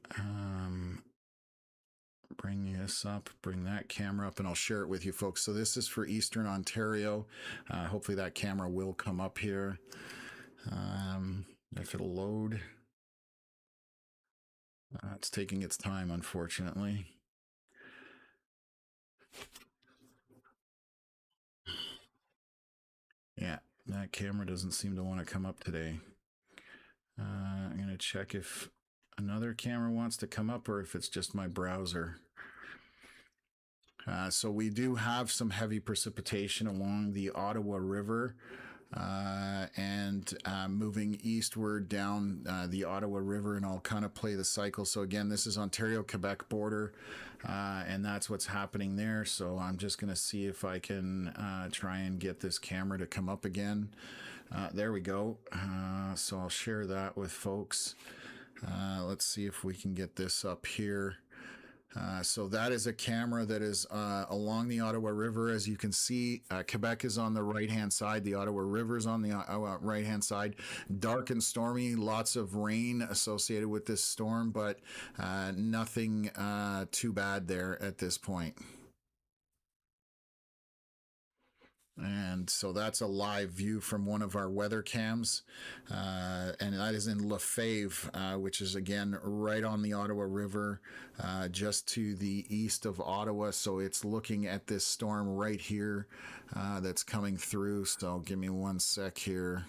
bring this up, bring that camera up, and I'll share it with you folks. So this is for Eastern Ontario. Hopefully that camera will come up here. If it'll load. It's taking its time, unfortunately. Yeah, that camera doesn't seem to want to come up today. I'm going to check if another camera wants to come up or if it's just my browser. So we do have some heavy precipitation along the Ottawa River and moving eastward down the Ottawa River, and I'll kind of play the cycle. So again, this is Ontario-Quebec border, and that's what's happening there. So I'm just going to see if I can try and get this camera to come up again. There we go. So I'll share that with folks. Let's see if we can get this up here. So that is a camera that is along the Ottawa River. As you can see, Quebec is on the right-hand side. The Ottawa River is on the right-hand side. Dark and stormy, lots of rain associated with this storm, but nothing too bad there at this point. And so that's a live view from one of our weather cams. And that is in Lefebvre, which is again right on the Ottawa River, just to the east of Ottawa. So it's looking at this storm right here that's coming through. So give me one sec here.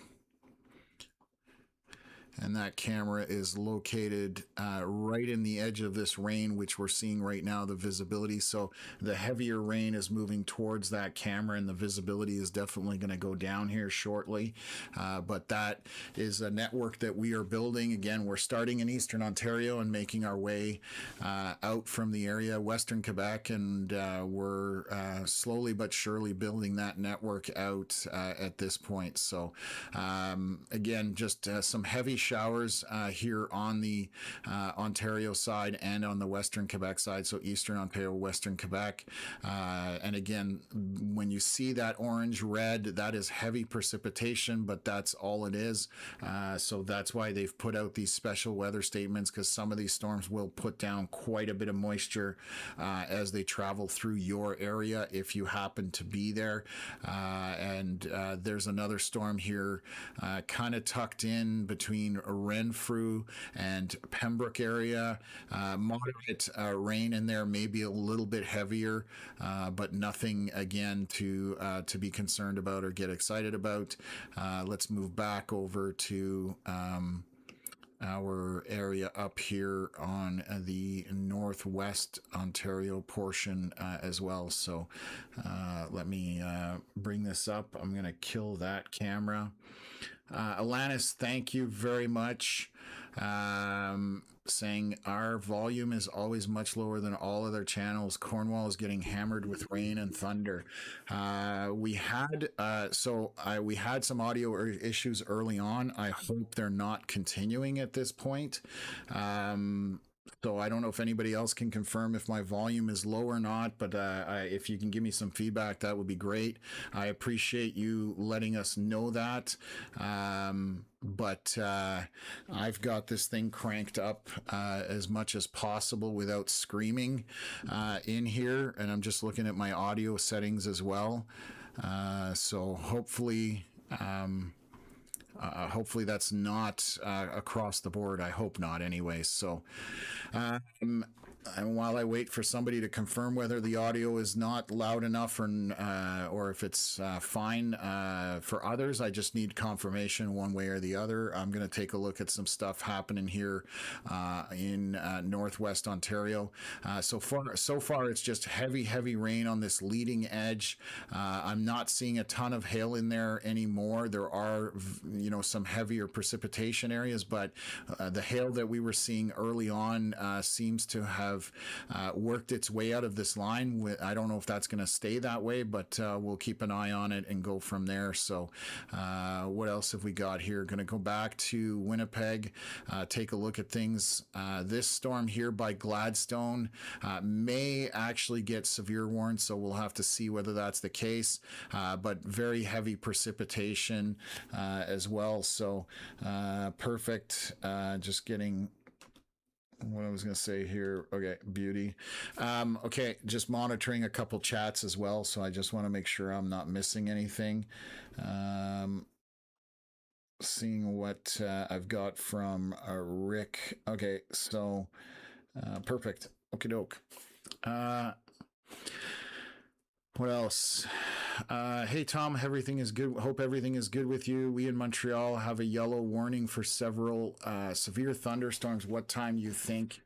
And that camera is located right in the edge of this rain, which we're seeing right now, the visibility. So the heavier rain is moving towards that camera, and the visibility is definitely going to go down here shortly. But that is a network that we are building. Again, we're starting in Eastern Ontario and making our way out from the area, Western Quebec, and we're slowly but surely building that network out at this point. So again, just some heavy showers here on the Ontario side and on the Western Quebec side, so Eastern Ontario, Western Quebec. And again, when you see that orange red, that is heavy precipitation, but that's all it is. So that's why they've put out these special weather statements, because some of these storms will put down quite a bit of moisture as they travel through your area if you happen to be there. And there's another storm here kind of tucked in between Renfrew and Pembroke area. Moderate rain in there, maybe a little bit heavier, but nothing again to be concerned about or get excited about. Let's move back over to our area up here on the northwest Ontario portion as well. So let me bring this up. I'm going to kill that camera. Alanis, thank you very much. Saying our volume is always much lower than all other channels. Cornwall is getting hammered with rain and thunder. We had some audio issues early on. I hope they're not continuing at this point. So I don't know if anybody else can confirm if my volume is low or not, but if you can give me some feedback, that would be great. I appreciate you letting us know that. But I've got this thing cranked up as much as possible without screaming in here, and I'm just looking at my audio settings as well. So hopefully that's not across the board. I hope not anyway. So and while I wait for somebody to confirm whether the audio is not loud enough or if it's fine for others, I just need confirmation one way or the other. I'm going to take a look at some stuff happening here in northwest Ontario. So far, it's just heavy rain on this leading edge. I'm not seeing a ton of hail in there anymore. There are, some heavier precipitation areas, but the hail that we were seeing early on seems to have worked its way out of this line. I don't know if that's going to stay that way, but we'll keep an eye on it and go from there. So what else have we got here? Going to go back to Winnipeg, take a look at things. This storm here by Gladstone may actually get severe warned, so we'll have to see whether that's the case, but very heavy precipitation as well. So perfect. Just getting what I was going to say here. Okay, beauty. Okay, just monitoring a couple chats as well, so I just want to make sure I'm not missing anything. Seeing what I've got from Rick. Okay, so perfect. Okie doke. What else? Hey Tom, everything is good. Hope everything is good with you. We in Montreal have a yellow warning for several severe thunderstorms. What time you think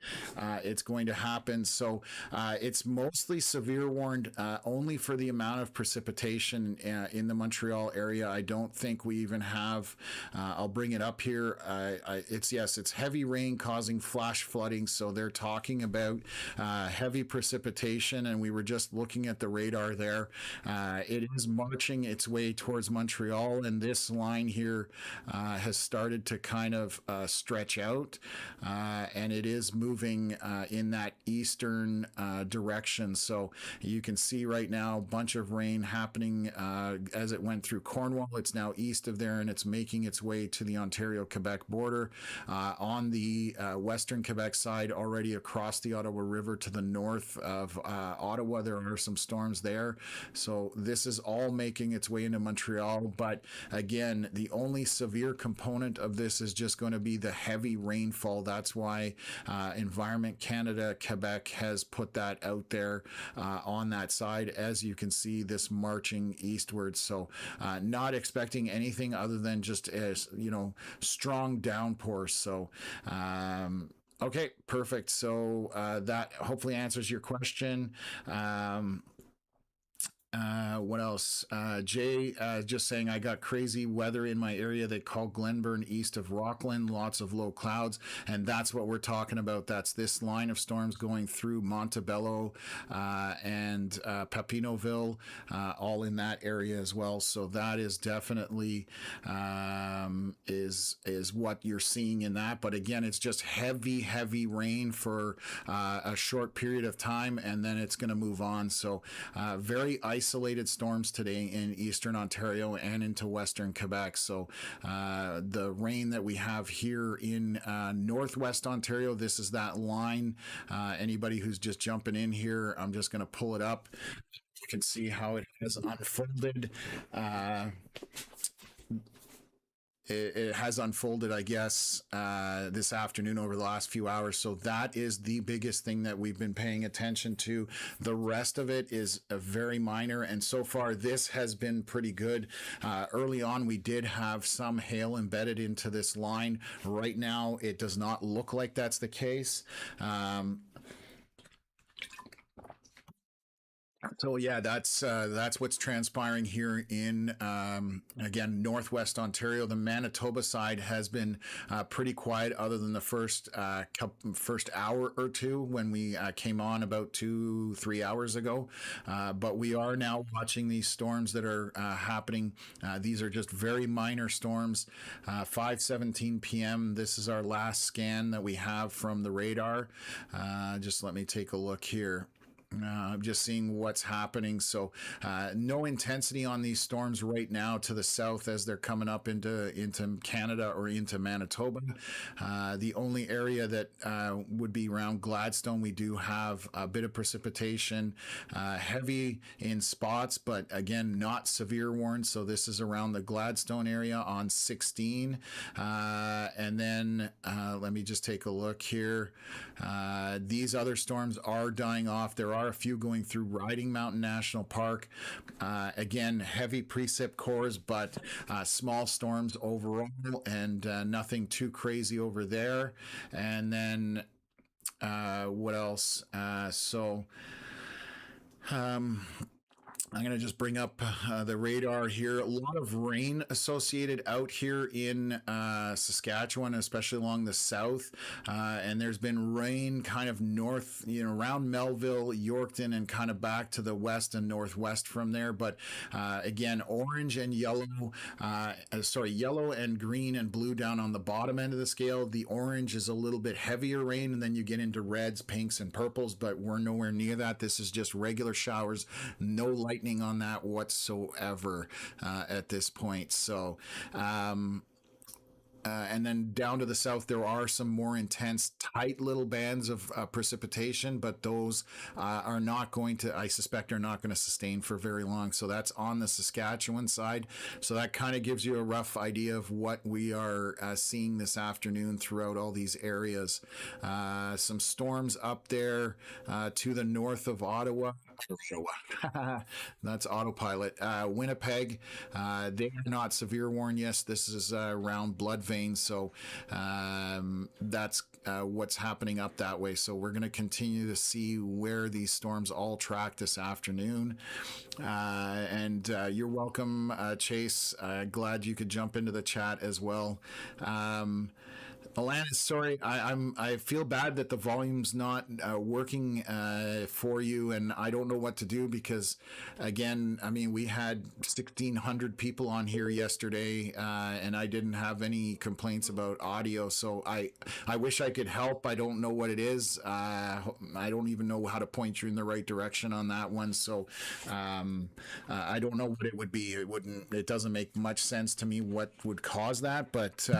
it's going to happen? So it's mostly severe warned only for the amount of precipitation in the Montreal area. I don't think we even have. I'll bring it up here. It's heavy rain causing flash flooding. So they're talking about heavy precipitation, and we were just looking at the radar there. It is marching its way towards Montreal, and this line here has started to kind of stretch out, and it is moving in that eastern direction. So you can see right now a bunch of rain happening as it went through Cornwall. It's now east of there, and it's making its way to the Ontario-Quebec border. On the western Quebec side, already across the Ottawa River to the north of Ottawa, there are some storms there. So this is all making its way into Montreal. But again, the only severe component of this is just going to be the heavy rainfall. That's why Environment Canada Quebec has put that out there on that side. As you can see, this marching eastward. So not expecting anything other than just strong downpours. So okay, perfect. So that hopefully answers your question. What else? Jay just saying, I got crazy weather in my area. They call Glenburn east of Rockland, lots of low clouds. And that's what we're talking about. That's this line of storms going through Montebello and Papineauville, all in that area as well. So that is definitely is what you're seeing in that. But again, it's just heavy rain for a short period of time, and then it's going to move on. So very isolated storms today in eastern Ontario and into western Quebec. So the rain that we have here in northwest Ontario, this is that line. Anybody who's just jumping in here, I'm just going to pull it up. You can see how it has unfolded. It has unfolded, I guess, this afternoon over the last few hours. So that is the biggest thing that we've been paying attention to. The rest of it is a very minor. And so far, this has been pretty good. Early on, we did have some hail embedded into this line. Right now, it does not look like that's the case. So yeah, that's what's transpiring here in again northwest Ontario. The Manitoba side has been pretty quiet, other than the first hour or two when we came on about 2-3 hours ago. But we are now watching these storms that are happening. These are just very minor storms. 5:17 p.m. This is our last scan that we have from the radar. Just let me take a look here. I'm just seeing what's happening. So no intensity on these storms right now to the south as they're coming up into Canada or into Manitoba. The only area that would be around Gladstone, we do have a bit of precipitation, heavy in spots, but again, not severe warned. So this is around the Gladstone area on 16. And then let me just take a look here. These other storms are dying off. There are a few going through Riding Mountain National Park. Again, heavy precip cores, but small storms overall, and nothing too crazy over there. And then what else? I'm going to just bring up the radar here. A lot of rain associated out here in Saskatchewan, especially along the south. And there's been rain kind of north, around Melville, Yorkton, and kind of back to the west and northwest from there. But again, orange and yellow, yellow and green and blue down on the bottom end of the scale. The orange is a little bit heavier rain, and then you get into reds, pinks, and purples, but we're nowhere near that. This is just regular showers, no lightning on that whatsoever at this point. So and then down to the south, there are some more intense, tight little bands of precipitation, but those are not going to, I suspect, are not going to sustain for very long. So that's on the Saskatchewan side. So that kind of gives you a rough idea of what we are seeing this afternoon throughout all these areas. Some storms up there to the north of Ottawa. That's autopilot. Winnipeg, they are not severe warned. Yes, this is around blood veins, so that's what's happening up that way. So we're going to continue to see where these storms all track this afternoon. And you're welcome, Chase. Glad you could jump into the chat as well. Alana, sorry, I feel bad that the volume's not working for you, and I don't know what to do because, again, I mean, we had 1,600 people on here yesterday, and I didn't have any complaints about audio. So I wish I could help. I don't know what it is. I don't even know how to point you in the right direction on that one. So I don't know what it would be. It doesn't make much sense to me what would cause that, but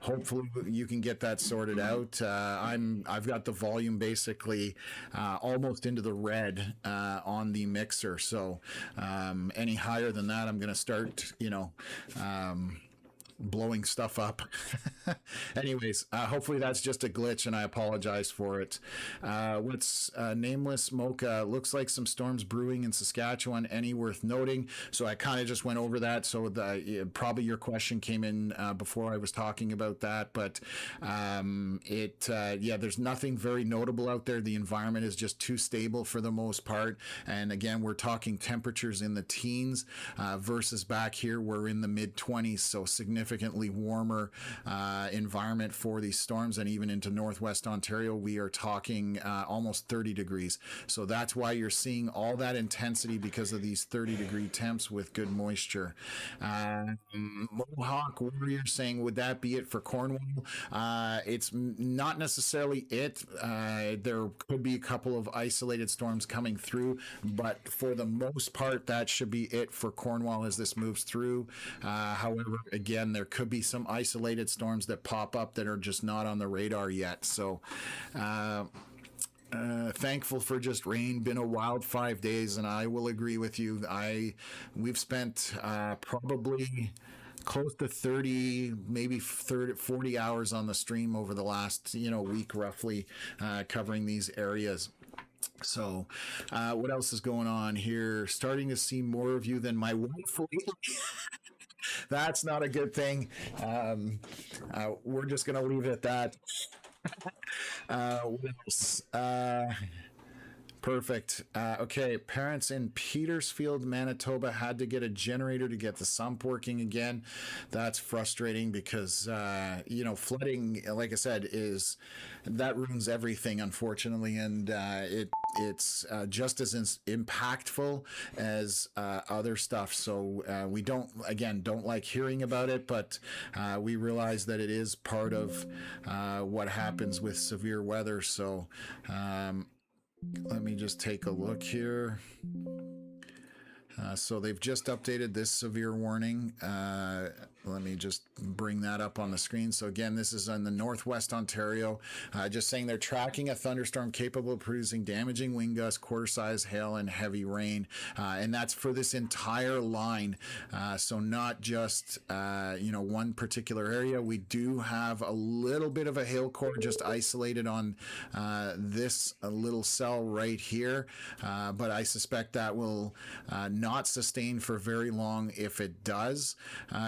hopefully you can get that sorted out. I've got the volume basically almost into the red on the mixer. So any higher than that, I'm going to start, blowing stuff up. Anyways, hopefully that's just a glitch, and I apologize for it. What's Nameless Mocha? Looks like some storms brewing in Saskatchewan. Any worth noting? So I kind of just went over that. So probably your question came in before I was talking about that, but there's nothing very notable out there. The environment is just too stable for the most part. And again, we're talking temperatures in the teens versus back here we're in the mid 20s, so significantly warmer environment for these storms. And even into Northwest Ontario, we are talking almost 30 degrees. So that's why you're seeing all that intensity, because of these 30-degree temps with good moisture. Mohawk Warrior saying, would that be it for Cornwall? It's not necessarily it. There could be a couple of isolated storms coming through, but for the most part, that should be it for Cornwall as this moves through. However, again, there could be some isolated storms that pop up that are just not on the radar yet. So, thankful for just rain. Been a wild 5 days, and I will agree with you. We've spent probably close to 30, maybe 40 hours on the stream over the last week roughly, covering these areas. So what else is going on here? Starting to see more of you than my wife lately. That's not a good thing. We're just gonna leave it at that. What else? Perfect. Okay, parents in Petersfield, Manitoba had to get a generator to get the sump working again. That's frustrating because, flooding, like I said, that ruins everything, unfortunately, and it's just as impactful as other stuff. So we don't like hearing about it, but we realize that it is part of what happens with severe weather. So let me just take a look here. So they've just updated this severe warning. Let me just bring that up on the screen. So again, this is in the Northwest Ontario. Just saying they're tracking a thunderstorm capable of producing damaging wind gusts, quarter-size hail, and heavy rain. And that's for this entire line. So not just, one particular area. We do have a little bit of a hail core just isolated on this little cell right here. But I suspect that will not sustain for very long if it does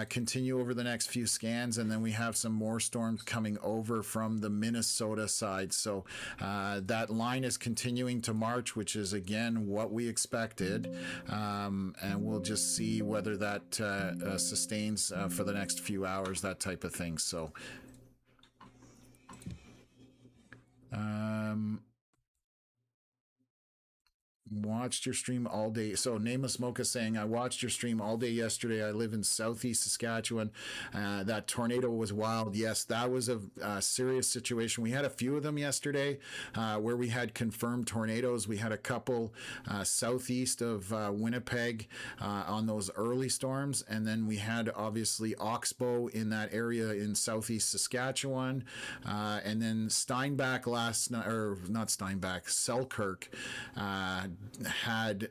continue over the next few scans. And then we have some more storms coming over from the Minnesota side. So that line is continuing to march, which is again what we expected. And we'll just see whether that sustains for the next few hours, that type of thing. So watched your stream all day. So Nameless Mocha saying, I watched your stream all day yesterday. I live in southeast Saskatchewan. That tornado was wild. Yes, that was a serious situation. We had a few of them yesterday where we had confirmed tornadoes. We had a couple southeast of Winnipeg on those early storms. And then we had obviously Oxbow in that area in southeast Saskatchewan. And then Steinbach last night, or not Steinbach, Selkirk had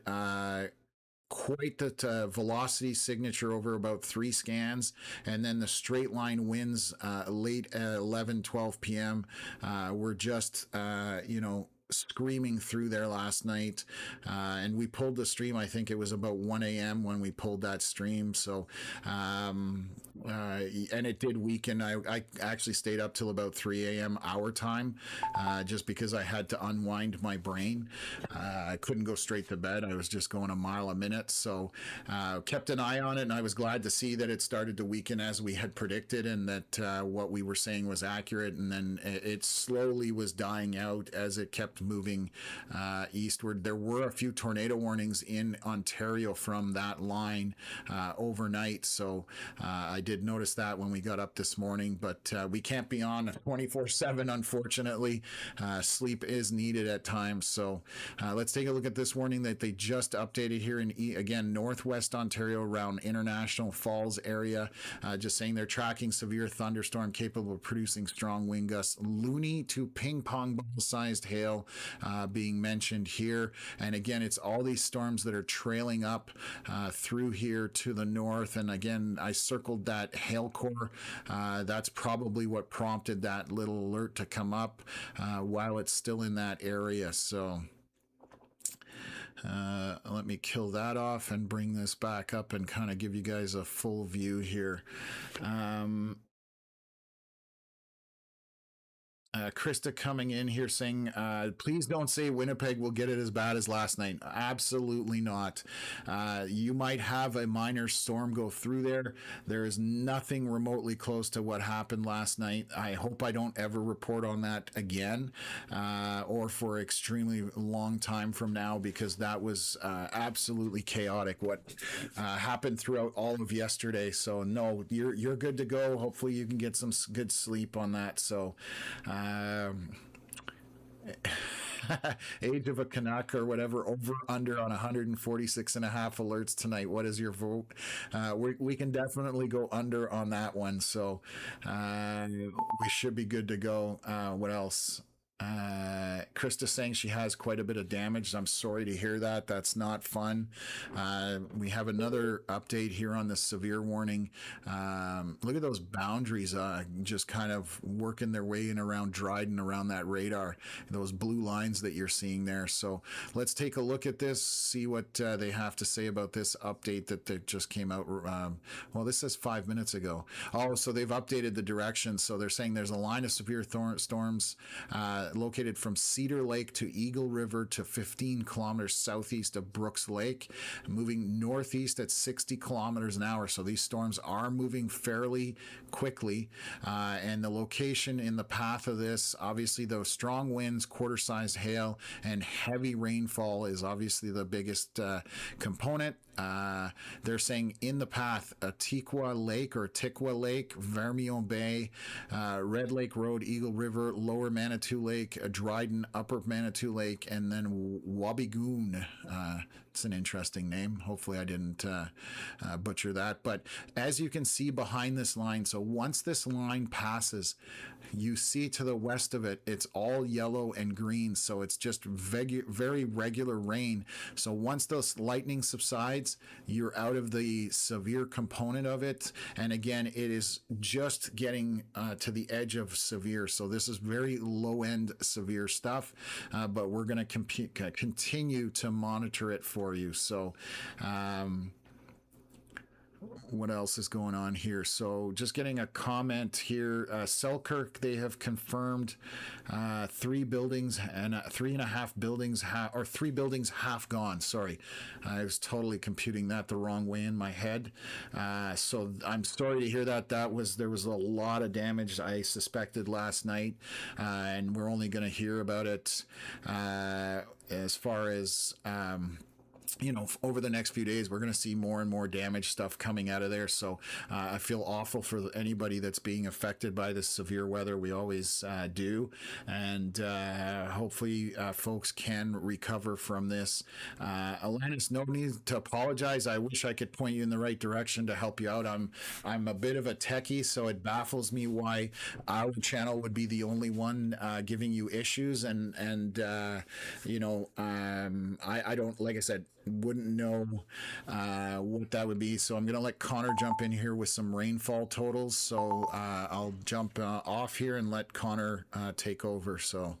quite the velocity signature over about 3 scans, and then the straight line winds late at 11-12 p.m. Were just screaming through there last night, and we pulled the stream. I think it was about 1 a.m. when we pulled that stream. So and it did weaken. I actually stayed up till about 3 a.m. our time, just because I had to unwind my brain. I couldn't go straight to bed. I was just going a mile a minute. So kept an eye on it, and I was glad to see that it started to weaken as we had predicted, and that what we were saying was accurate. And then it slowly was dying out as it kept moving eastward. There were a few tornado warnings in Ontario from that line overnight. So I did notice that when we got up this morning, but we can't be on 24/7, unfortunately. Sleep is needed at times. So let's take a look at this warning that they just updated here in, again, Northwest Ontario around International Falls area. Just saying they're tracking severe thunderstorm capable of producing strong wind gusts, loony to ping pong ball sized hail, hail being mentioned here. And again, it's all these storms that are trailing up through here to the north. And again, I circled that hail core. That's probably what prompted that little alert to come up while it's still in that area. So let me kill that off and bring this back up and kind of give you guys a full view here. Krista coming in here saying, please don't say Winnipeg will get it as bad as last night. Absolutely not. You might have a minor storm go through there. There is nothing remotely close to what happened last night. I hope I don't ever report on that again or for extremely long time from now, because that was absolutely chaotic what happened throughout all of yesterday. So no, you're good to go. Hopefully you can get some good sleep on that. So age of a Canuck or whatever, over under on 146 and a half alerts tonight. What is your vote? We can definitely go under on that one. So we should be good to go. What else? Krista saying she has quite a bit of damage. I'm sorry to hear that. That's not fun. We have another update here on the severe warning. Look at those boundaries just kind of working their way in around Dryden, around that radar, those blue lines that you're seeing there. So let's take a look at this, see what they have to say about this update that just came out. Well, this says 5 minutes ago. Oh, so they've updated the direction. So they're saying there's a line of severe storms located from Cedar Lake to Eagle River to 15 kilometers southeast of Brooks Lake, moving northeast at 60 kilometers an hour. So these storms are moving fairly quickly. And the location in the path of this, obviously those strong winds, quarter-sized hail, and heavy rainfall is obviously the biggest component. They're saying in the path, Tikwa Lake, Vermilion Bay, Red Lake Road, Eagle River, Lower Manitou Lake, Dryden, Upper Manitou Lake, and then Wabigoon. It's an interesting name. Hopefully I didn't butcher that. But as you can see behind this line, so once this line passes, you see to the west of it, it's all yellow and green. So it's just very regular rain. So once those lightning subsides, you're out of the severe component of it. And again, it is just getting to the edge of severe. So this is very low end severe stuff, but we're going to continue to monitor it for you. So, what else is going on here? So just getting a comment here. Selkirk, they have confirmed 3 buildings and 3.5 buildings, or 3 buildings half gone. Sorry, I was totally computing that the wrong way in my head. So I'm sorry to hear that. There was a lot of damage I suspected last night, and we're only going to hear about it as far as over the next few days. We're going to see more and more damage stuff coming out of there. So I feel awful for anybody that's being affected by this severe weather. We always do. And hopefully folks can recover from this. Alanis, no need to apologize. I wish I could point you in the right direction to help you out. I'm a bit of a techie, so it baffles me why our channel would be the only one giving you issues. And I don't, like I said, wouldn't know what that would be. So I'm going to let Connor jump in here with some rainfall totals. So I'll jump off here and let Connor take over. So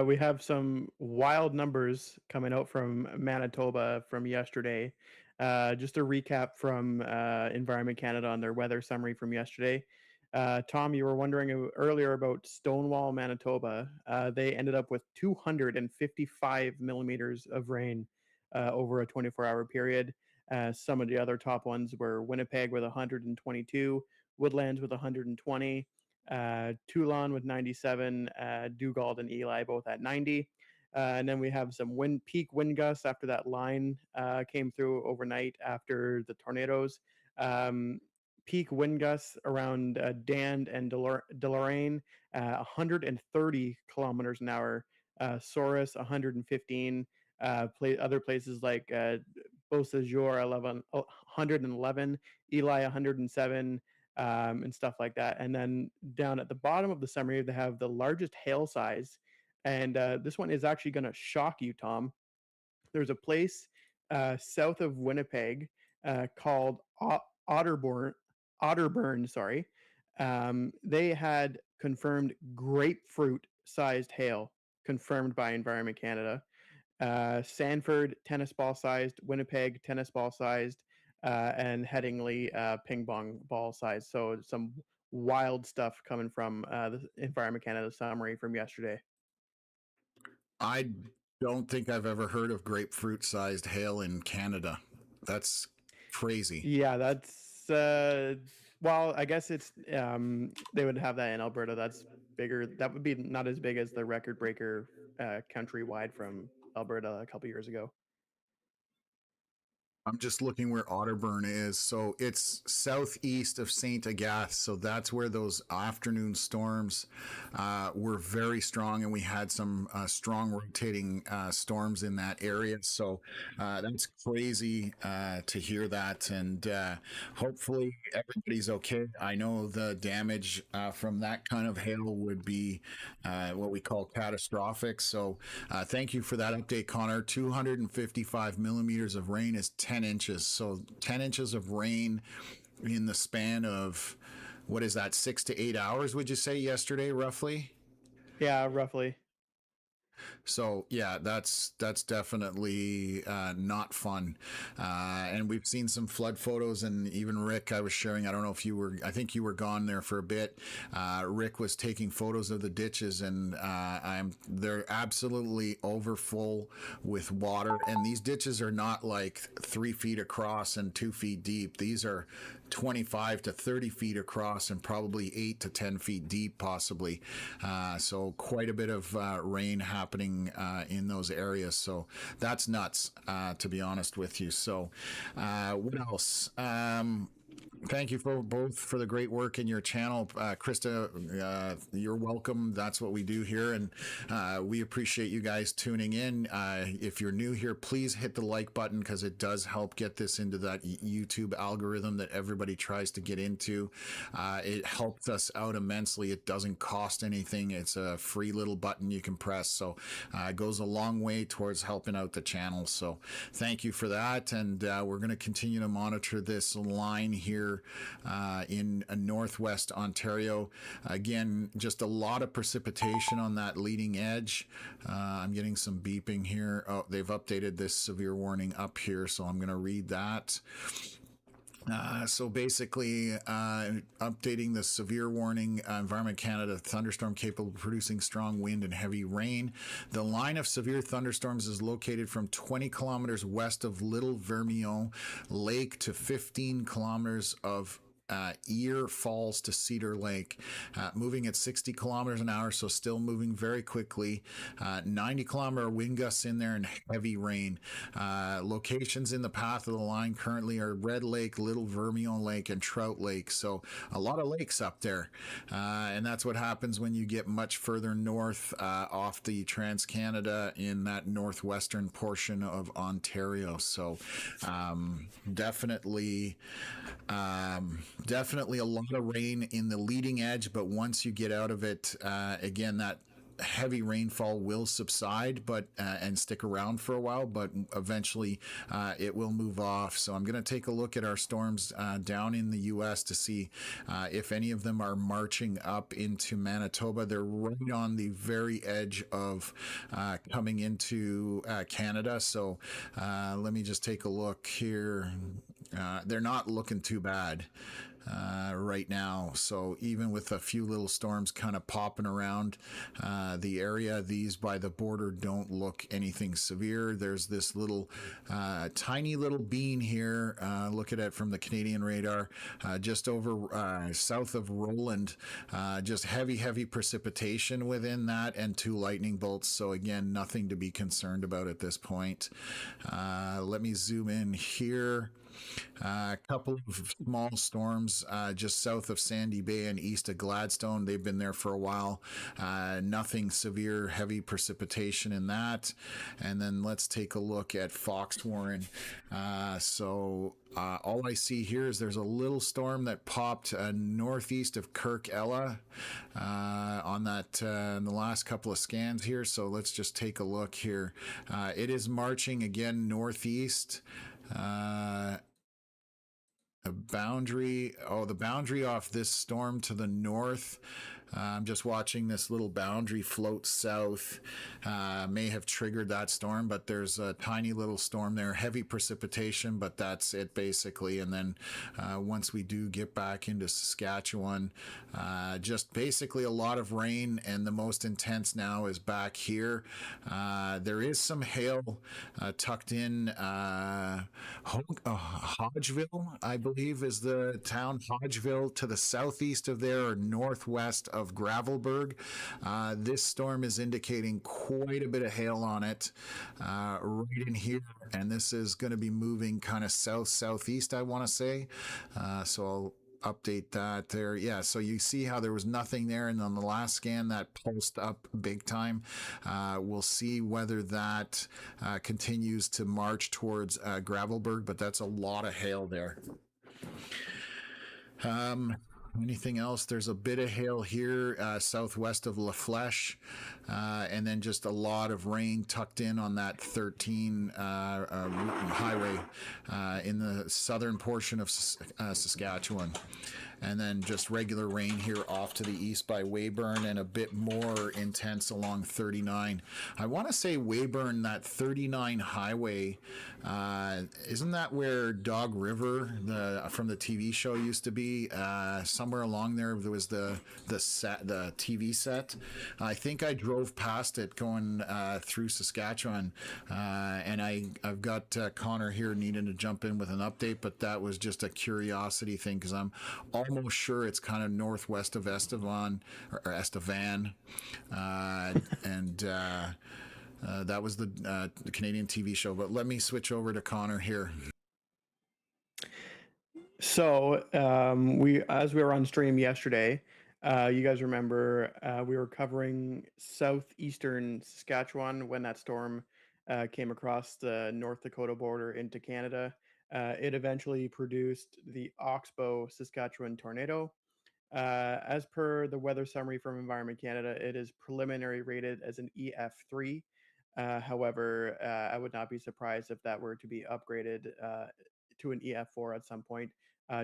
we have some wild numbers coming out from Manitoba from yesterday. Just a recap from Environment Canada on their weather summary from yesterday. Tom, you were wondering earlier about Stonewall, Manitoba. They ended up with 255 millimeters of rain over a 24-hour period. Some of the other top ones were Winnipeg with 122, Woodlands with 120, Toulon with 97, Dugald and Eli both at 90. And then we have some peak wind gusts after that line came through overnight after the tornadoes. Peak wind gusts around Dand and Deloraine, 130 kilometers an hour. Souris, 115. Other places like Beausejour, 111. Eli, 107. and stuff like that. And then down at the bottom of the summary, they have the largest hail size. And this one is actually going to shock you, Tom. There's a place south of Winnipeg called Otterburn. Otterburn, sorry. They had confirmed grapefruit-sized hail, confirmed by Environment Canada. Sanford, tennis ball sized. Winnipeg, tennis ball sized. And Headingley, ping pong ball sized. So some wild stuff coming from the Environment Canada summary from yesterday. I don't think I've ever heard of grapefruit sized hail in Canada. That's crazy. Yeah, that's well, I guess it's they would have that in Alberta. That's bigger. That would be not as big as the record breaker countrywide from Alberta a couple years ago. I'm just looking where Otterburn is. So it's southeast of St. Agathe. So that's where those afternoon storms were very strong. And we had some strong rotating storms in that area. So that's crazy to hear that. And hopefully everybody's okay. I know the damage from that kind of hail would be what we call catastrophic. So thank you for that update, Connor. 255 millimeters of rain is 10 inches. So 10 inches of rain in the span of, what is that, 6 to 8 hours, would you say, yesterday, roughly? Yeah, roughly. So yeah, that's definitely not fun. And we've seen some flood photos, and even Rick, I was sharing. I don't know if you were. I think you were gone there for a bit. Rick was taking photos of the ditches, and they're absolutely overfull with water. And these ditches are not like 3 feet across and 2 feet deep. These are 25 to 30 feet across and probably 8 to 10 feet deep, possibly. So quite a bit of rain happening in those areas. So that's nuts, to be honest with you. So what else? Thank you for both for the great work in your channel. Krista, you're welcome. That's what we do here. And we appreciate you guys tuning in. If you're new here, please hit the like button, because it does help get this into that YouTube algorithm that everybody tries to get into. It helps us out immensely. It doesn't cost anything. It's a free little button you can press. So it goes a long way towards helping out the channel. So thank you for that. And we're going to continue to monitor this line here in Northwest Ontario. Again, just a lot of precipitation on that leading edge. I'm getting some beeping here. Oh, they've updated this severe warning up here, so I'm going to read that. So basically, updating the severe warning, Environment Canada, thunderstorm capable of producing strong wind and heavy rain. The line of severe thunderstorms is located from 20 kilometers west of Little Vermilion Lake to 15 kilometers of Ear Falls to Cedar Lake, moving at 60 kilometers an hour, so still moving very quickly. 90-kilometer wind gusts in there and heavy rain. Locations in the path of the line currently are Red Lake, Little Vermilion Lake, and Trout Lake. So a lot of lakes up there, and that's what happens when you get much further north off the Trans-Canada in that northwestern portion of Ontario. So definitely a lot of rain in the leading edge, but once you get out of it, again, that heavy rainfall will subside, but and stick around for a while, but eventually it will move off. So I'm going to take a look at our storms down in the U.S. to see if any of them are marching up into Manitoba. They're right on the very edge of coming into Canada. So let me just take a look here. They're not looking too bad right now. So even with a few little storms kind of popping around the area, these by the border don't look anything severe. There's this little tiny little bean here. Look at it from the Canadian radar, just over south of Roland. Just heavy precipitation within that, and 2 lightning bolts. So again, nothing to be concerned about at this point. Let me zoom in here. A couple of small storms just south of Sandy Bay and east of Gladstone. They've been there for a while. Nothing severe, heavy precipitation in that. And then let's take a look at Foxwarren. All I see here is there's a little storm that popped northeast of Kirk Ella on that in the last couple of scans here. So let's just take a look here. It is marching again northeast. The boundary off this storm to the north. I'm just watching this little boundary float south. May have triggered that storm, but there's a tiny little storm there, heavy precipitation, but that's it basically. And then once we do get back into Saskatchewan, just basically a lot of rain, and the most intense now is back here. There is some hail tucked in. Hodgeville, I believe, is the town. Hodgeville to the southeast of there, or northwest of Gravelburg. This storm is indicating quite a bit of hail on it right in here, and this is going to be moving kind of southeast, I want to say. So I'll update that there. Yeah, so you see how there was nothing there, and on the last scan that pulsed up big time. We'll see whether that continues to march towards Gravelburg, but that's a lot of hail there. Anything else? There's a bit of hail here southwest of La Flèche, and then just a lot of rain tucked in on that 13 highway in the southern portion of Saskatchewan. And then just regular rain here off to the east by Weyburn, and a bit more intense along 39. I want to say Weyburn, that 39 highway, isn't that where Dog River from the TV show used to be? Somewhere along there was the TV set. I think I drove past it going through Saskatchewan, and I've got Connor here needing to jump in with an update, but that was just a curiosity thing, because I'm almost sure it's kind of northwest of Estevan, and that was the Canadian TV show. But let me switch over to Connor here. So as we were on stream yesterday, you guys remember we were covering southeastern Saskatchewan when that storm came across the North Dakota border into Canada. It eventually produced the Oxbow Saskatchewan tornado. As per the weather summary from Environment Canada, it is preliminary rated as an EF3. However, I would not be surprised if that were to be upgraded to an EF4 at some point,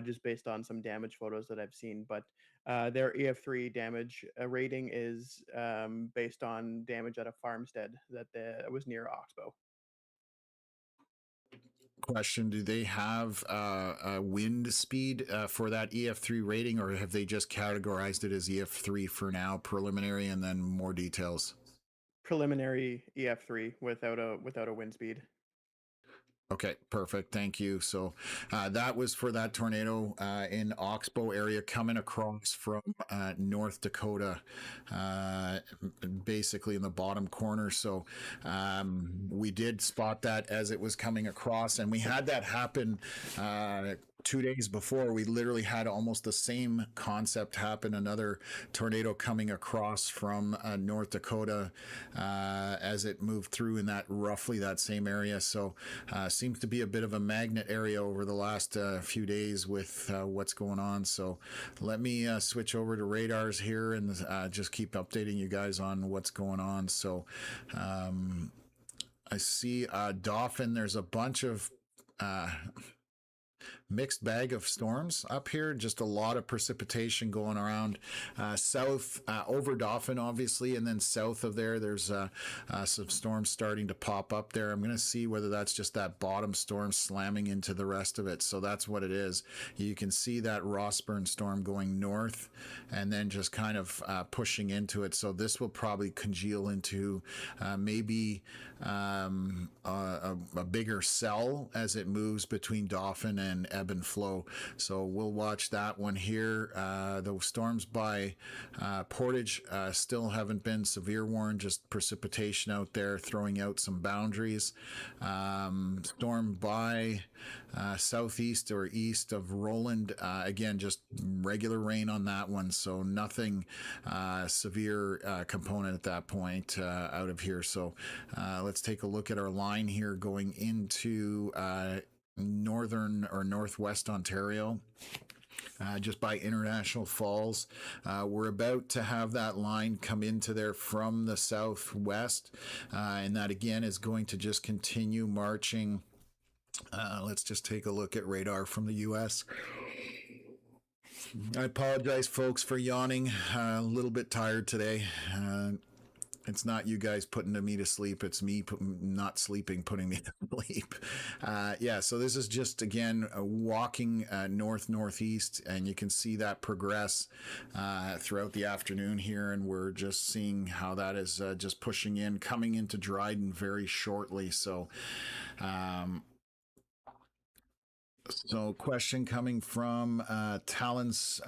just based on some damage photos that I've seen. But their EF3 damage rating is based on damage at a farmstead that was near Oxbow. Question: do they have a wind speed for that EF3 rating, or have they just categorized it as EF3 for now, preliminary, and then more details? Preliminary EF3 without a wind speed. Okay, perfect. Thank you. So that was for that tornado in Oxbow area coming across from North Dakota, basically in the bottom corner. So we did spot that as it was coming across, and we had that happen 2 days before. We literally had almost the same concept happen, another tornado coming across from North Dakota as it moved through in that roughly that same area. So seems to be a bit of a magnet area over the last few days with what's going on. So let me switch over to radars here and just keep updating you guys on what's going on. So I see Dauphin. There's a bunch of mixed bag of storms up here, just a lot of precipitation going around south over Dauphin, obviously, and then south of there's some storms starting to pop up there. I'm going to see whether that's just that bottom storm slamming into the rest of it. So that's what it is. You can see that Rossburn storm going north and then just kind of pushing into it. So this will probably congeal into maybe a bigger cell as it moves between Dauphin and ebb and flow. So we'll watch that one here. The storms by Portage still haven't been severe warned, just precipitation out there throwing out some boundaries. Storm by southeast or east of Roland, again, just regular rain on that one, so nothing severe component at that point out of here. So let's take a look at our line here going into northern or northwest Ontario. Just by International Falls. We're about to have that line come into there from the southwest, and that again is going to just continue marching. Let's just take a look at radar from the U.S. I apologize, folks, for yawning. A little bit tired today. It's not you guys putting me to sleep. It's me not sleeping, putting me to sleep. Yeah, so this is just, again, walking north-northeast, and you can see that progress throughout the afternoon here, and we're just seeing how that is just pushing in, coming into Dryden very shortly. So, question coming from Talon's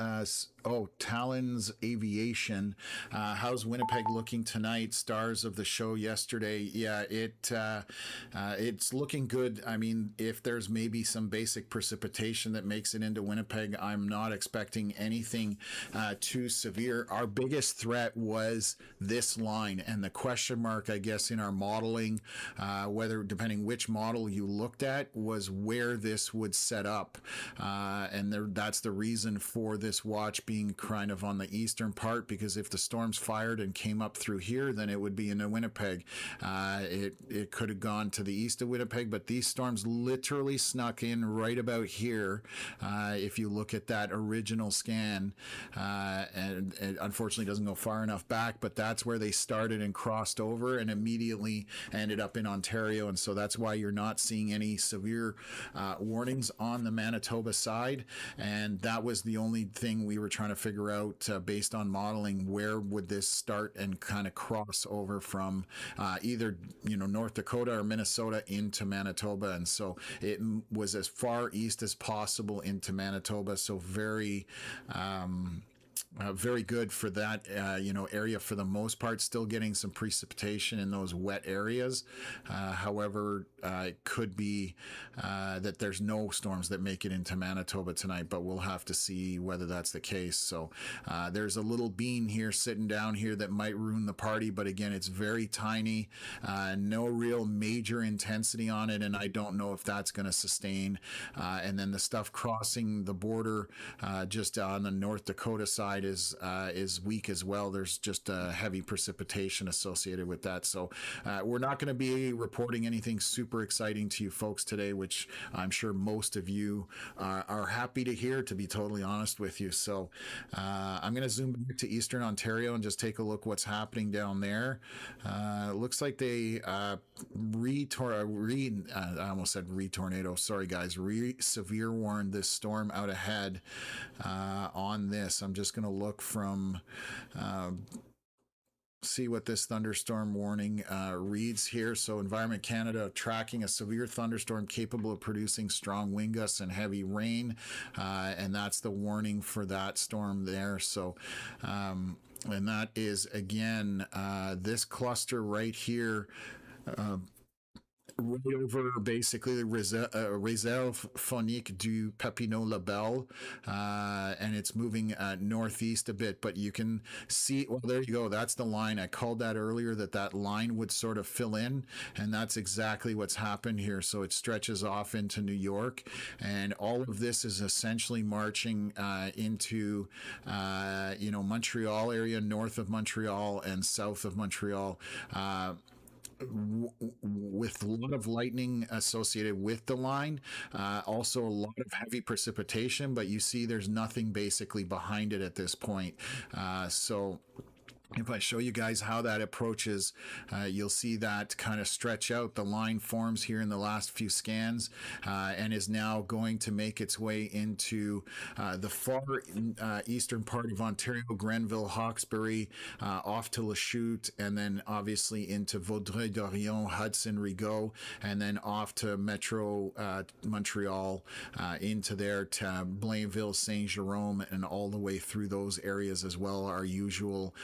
Aviation. How's Winnipeg looking tonight? Stars of the show yesterday. Yeah, it's looking good. I mean, if there's maybe some basic precipitation that makes it into Winnipeg, I'm not expecting anything too severe. Our biggest threat was this line, and the question mark, I guess, in our modeling, whether depending which model you looked at, was where this would set up, and that's the reason for this watch being kind of on the eastern part, because if the storms fired and came up through here, then it would be into Winnipeg. It could have gone to the east of Winnipeg, but these storms literally snuck in right about here. If you look at that original scan, and it unfortunately doesn't go far enough back, but that's where they started and crossed over and immediately ended up in Ontario. And so that's why you're not seeing any severe warnings on the Manitoba side. And that was the only thing we were trying to figure out based on modeling, where would this start and kind of cross over from either North Dakota or Minnesota into Manitoba. And so it was as far east as possible into Manitoba. So very very good for that area for the most part. Still getting some precipitation in those wet areas. However, it could be that there's no storms that make it into Manitoba tonight, but we'll have to see whether that's the case. So there's a little bean here sitting down here that might ruin the party, but again, it's very tiny. No real major intensity on it, and I don't know if that's going to sustain. And then the stuff crossing the border just on the North Dakota side is weak as well. There's just heavy precipitation associated with that. So we're not going to be reporting anything super exciting to you folks today, which I'm sure most of you are happy to hear, to be totally honest with you. So I'm going to zoom back to Eastern Ontario and just take a look what's happening down there. Looks like they I almost said re-tornado. Sorry, guys. Severe warned this storm out ahead on this. I'm just going to look from see what this thunderstorm warning reads here. So Environment Canada tracking a severe thunderstorm capable of producing strong wind gusts and heavy rain, and that's the warning for that storm there. So and that is again this cluster right here, right over basically the Réserve Phonique du Papineau-Labelle, and it's moving northeast a bit, but you can see, well, there you go. That's the line. I called that earlier, that line would sort of fill in, and that's exactly what's happened here. So it stretches off into New York, and all of this is essentially marching into, Montreal area, north of Montreal and south of Montreal, with a lot of lightning associated with the line, also a lot of heavy precipitation, but you see there's nothing basically behind it at this point. So If I show you guys how that approaches, you'll see that kind of stretch out. The line forms here in the last few scans and is now going to make its way into the far eastern part of Ontario, Grenville, Hawkesbury, off to Lachute, and then obviously into Vaudreuil-Dorion, Hudson, Rigaud, and then off to Metro Montreal, into there to Blainville, Saint-Jerome, and all the way through those areas as well, our usual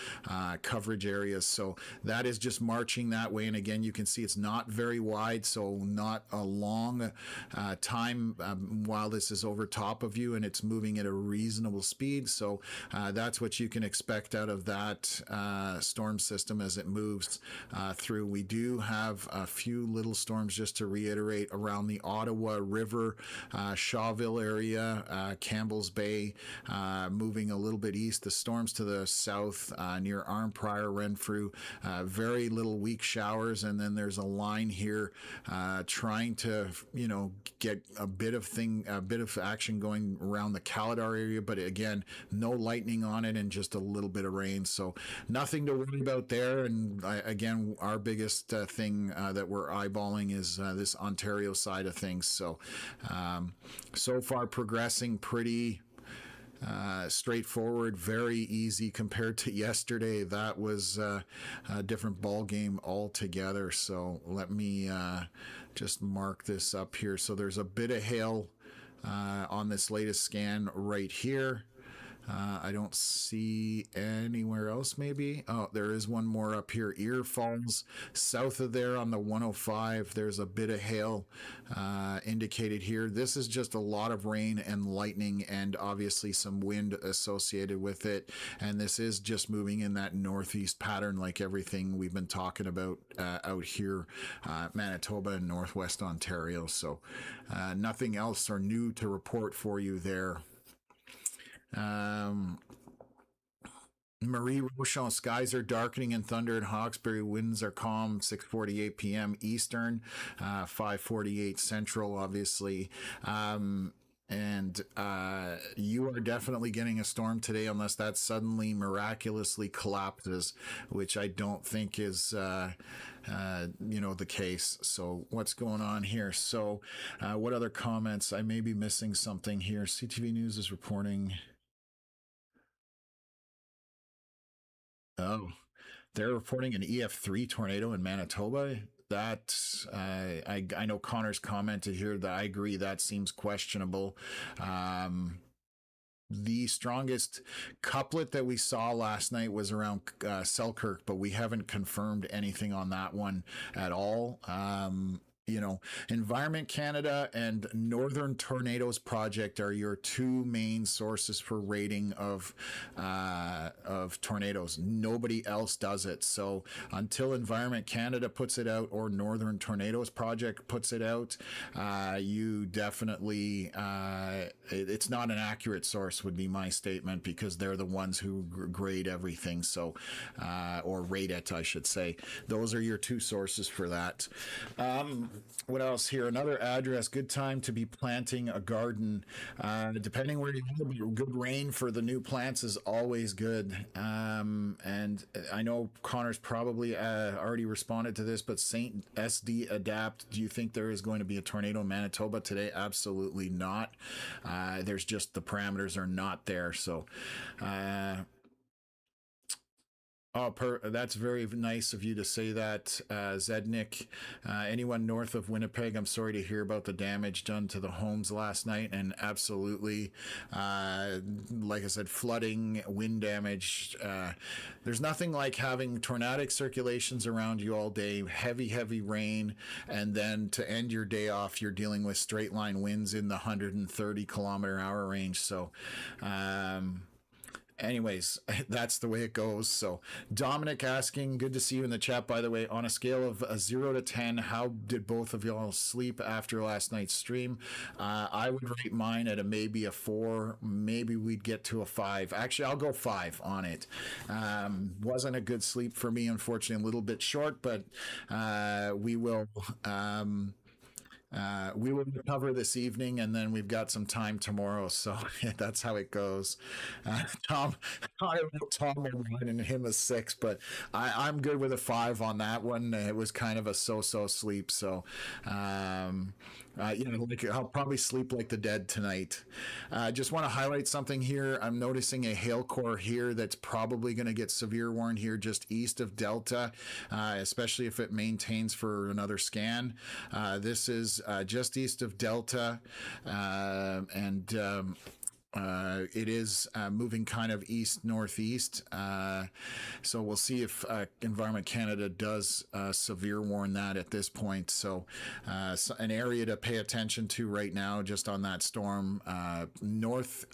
coverage areas. So that is just marching that way. And again, you can see it's not very wide, so not a long time while this is over top of you, and it's moving at a reasonable speed. So that's what you can expect out of that storm system as it moves through. We do have a few little storms, just to reiterate, around the Ottawa River, Shawville area, Campbell's Bay, moving a little bit east. The storms to the south near Arnprior, Renfrew, very little weak showers, and then there's a line here trying to get a bit of action going around the Caledar area, but again, no lightning on it and just a little bit of rain, so nothing to worry about there. And again, our biggest thing that we're eyeballing is this Ontario side of things. So so far progressing pretty straightforward, very easy compared to yesterday. That was a different ball game altogether. So let me just mark this up here. So there's a bit of hail on this latest scan right here. I don't see anywhere else, maybe. Oh, there is one more up here. Ear Falls, south of there on the 105. There's a bit of hail indicated here. This is just a lot of rain and lightning and obviously some wind associated with it. And this is just moving in that northeast pattern like everything we've been talking about out here, Manitoba and Northwest Ontario. So nothing else or new to report for you there. Marie Rochon, skies are darkening in Thunder and Hawkesbury. Winds are calm, 6:48 p.m. Eastern, 5:48 Central, obviously. And you are definitely getting a storm today, unless that suddenly miraculously collapses, which I don't think is the case. So what's going on here? So what other comments? I may be missing something here. CTV News is reporting. Oh, they're reporting an EF3 tornado in Manitoba. That I know Connor's commented here that I agree that seems questionable. The strongest couplet that we saw last night was around Selkirk, but we haven't confirmed anything on that one at all. Environment Canada and Northern Tornadoes Project are your two main sources for rating of tornadoes. Nobody else does it. So until Environment Canada puts it out or Northern Tornadoes Project puts it out, you definitely it's not an accurate source, would be my statement, because they're the ones who grade everything. So or rate it, I should say. Those are your two sources for that. What else here? Another address. Good time to be planting a garden. Depending where you live, good rain for the new plants is always good. And I know Connor's probably already responded to this, but Saint SD Adapt, do you think there is going to be a tornado in Manitoba today? Absolutely not. There's just the parameters are not there. So that's very nice of you to say that, Zednik. Anyone north of Winnipeg, I'm sorry to hear about the damage done to the homes last night. And absolutely, like I said, flooding, wind damage. There's nothing like having tornadic circulations around you all day, heavy rain, and then to end your day off, you're dealing with straight line winds in the 130 kilometer hour range. So, anyways, that's the way it goes. So Dominic asking, good to see you in the chat, by the way. On a scale of 0 to 10, how did both of y'all sleep after last night's stream? I would rate mine at maybe a 4. Maybe we'd get to a 5. Actually, I'll go 5 on it. Wasn't a good sleep for me, unfortunately. A little bit short, but we will We will recover this evening, and then we've got some time tomorrow. So that's how it goes. Tom, I wrote Tom a 1 and him a 6, but I'm good with a 5 on that one. It was kind of a so-so sleep. So, like I'll probably sleep like the dead tonight. I just want to highlight something here. I'm noticing a hail core here that's probably going to get severe warned here just east of Delta, especially if it maintains for another scan. This is just east of Delta, and it is moving kind of east northeast. So we'll see if Environment Canada does severe warn that at this point. So an area to pay attention to right now, just on that storm, north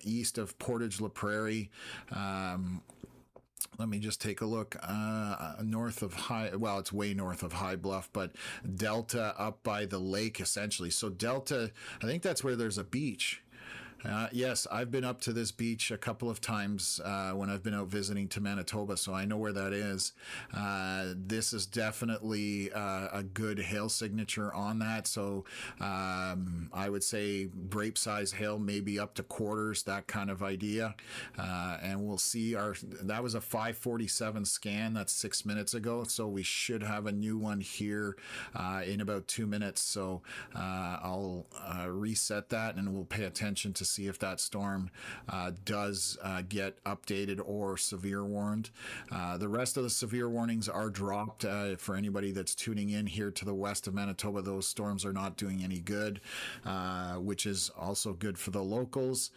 east of Portage La Prairie. Let me just take a look. North of it's way north of High Bluff, but Delta up by the lake essentially. So Delta, I think that's where there's a beach. Yes, I've been up to this beach a couple of times when I've been out visiting to Manitoba, so I know where that is. This is definitely a good hail signature on that, so I would say grape size hail, maybe up to quarters, that kind of idea. And we'll see that was a 5:47 scan, that's 6 minutes ago, so we should have a new one here in about 2 minutes. So I'll reset that, and we'll pay attention to see if that storm does get updated or severe warned. The rest of the severe warnings are dropped. For anybody that's tuning in here to the west of Manitoba, those storms are not doing any good, which is also good for the locals.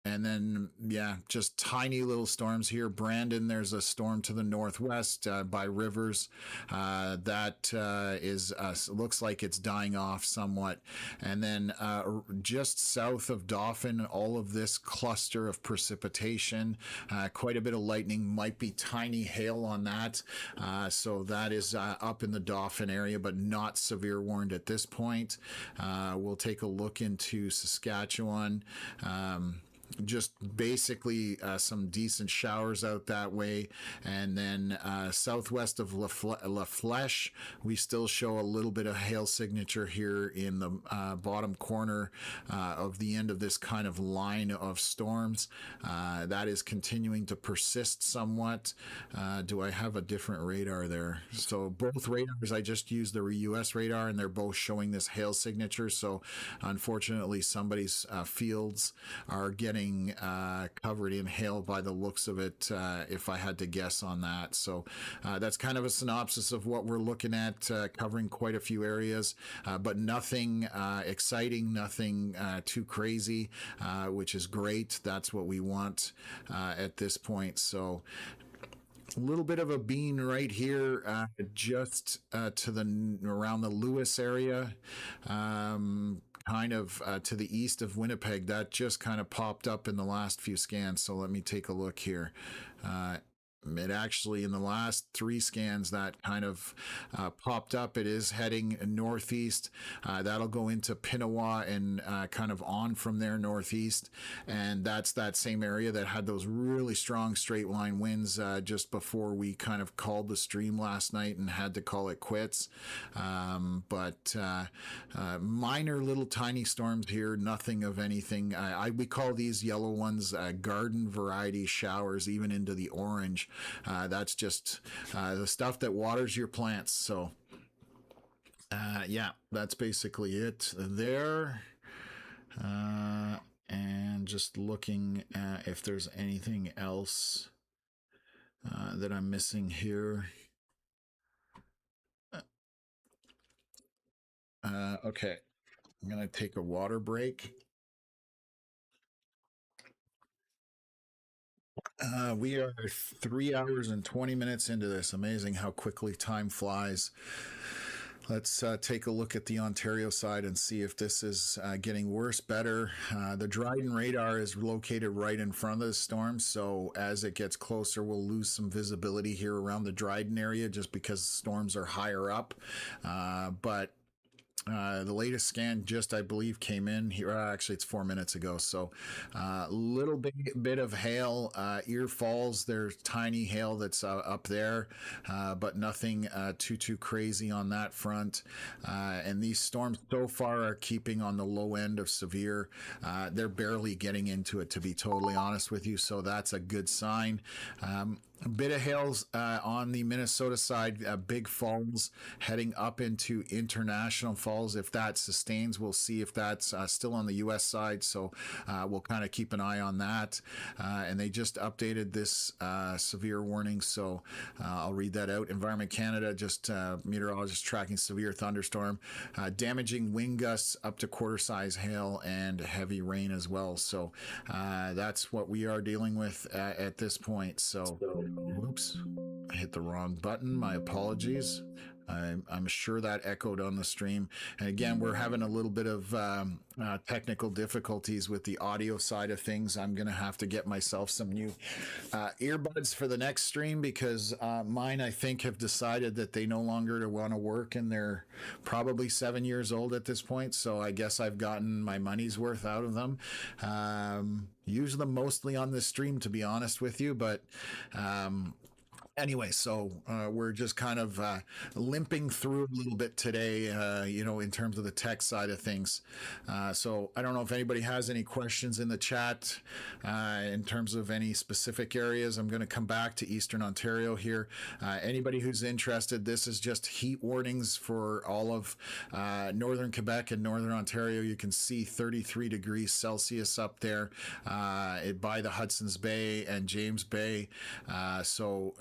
And then, just tiny little storms here. Brandon, there's a storm to the northwest by Rivers. That looks like it's dying off somewhat. And then just south of Dauphin, all of this cluster of precipitation, quite a bit of lightning, might be tiny hail on that. So that is up in the Dauphin area, but not severe warned at this point. We'll take a look into Saskatchewan. Just basically some decent showers out that way, and then southwest of La Flèche, we still show a little bit of hail signature here in the bottom corner of the end of this kind of line of storms. That is continuing to persist somewhat. Do I have a different radar there? So both radars, I just used the US radar, and they're both showing this hail signature. So unfortunately, somebody's fields are getting covered in hail by the looks of it, if I had to guess on that. So that's kind of a synopsis of what we're looking at, covering quite a few areas, but nothing exciting, nothing too crazy, which is great. That's what we want at this point. So a little bit of a bean right here, just around the Lewis area, kind of to the east of Winnipeg. That just kind of popped up in the last few scans. So let me take a look here. It actually, in the last 3 scans, that kind of popped up. It is heading northeast. That'll go into Pinawa and kind of on from there northeast. And that's that same area that had those really strong straight line winds just before we kind of called the stream last night and had to call it quits. But minor little tiny storms here, nothing of anything. We call these yellow ones garden variety showers, even into the orange. That's just the stuff that waters your plants. So that's basically it there. And just looking at if there's anything else that I'm missing here. Okay, I'm gonna take a water break. We are 3 hours and 20 minutes into this. Amazing how quickly time flies. Let's take a look at the Ontario side and see if this is getting worse, better. The Dryden radar is located right in front of the storm, so as it gets closer, we'll lose some visibility here around the Dryden area just because storms are higher up. But The latest scan just, I believe, came in here. Actually, it's 4 minutes ago. So, little bit of hail. Ear Falls, there's tiny hail that's up there, but nothing too crazy on that front. And these storms so far are keeping on the low end of severe. They're barely getting into it, to be totally honest with you. So that's a good sign. A bit of hails on the Minnesota side, Big Falls heading up into International Falls. If that sustains, we'll see if that's still on the U.S. side. So we'll kind of keep an eye on that. And they just updated this severe warning. So I'll read that out. Environment Canada, just meteorologists tracking severe thunderstorm, damaging wind gusts up to quarter size hail and heavy rain as well. So that's what we are dealing with at this point. So, whoops, I hit the wrong button. My apologies. I'm sure that echoed on the stream. And again, we're having a little bit of technical difficulties with the audio side of things. I'm going to have to get myself some new earbuds for the next stream because mine, I think, have decided that they no longer want to work, and they're probably 7 years old at this point. So I guess I've gotten my money's worth out of them. Use them mostly on this stream, to be honest with you, but anyway, so we're just kind of limping through a little bit today, in terms of the tech side of things. So I don't know if anybody has any questions in the chat in terms of any specific areas. I'm going to come back to Eastern Ontario here. Anybody who's interested, this is just heat warnings for all of Northern Quebec and Northern Ontario. You can see 33 degrees Celsius up there by the Hudson's Bay and James Bay. So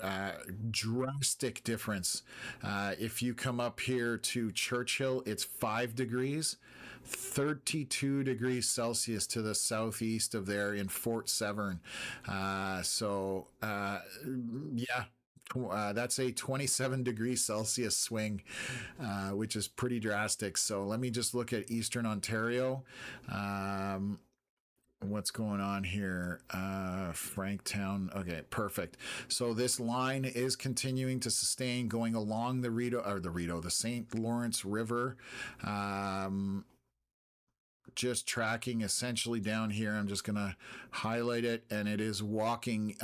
drastic difference. If you come up here to Churchill, it's 5 degrees, 32 degrees Celsius to the southeast of there in Fort Severn. That's a 27 degrees Celsius swing, which is pretty drastic. So let me just look at Eastern Ontario. What's going on here? Franktown. Okay, perfect. So this line is continuing to sustain going along the St. Lawrence River. Just tracking essentially down here. I'm just going to highlight it, and it is walking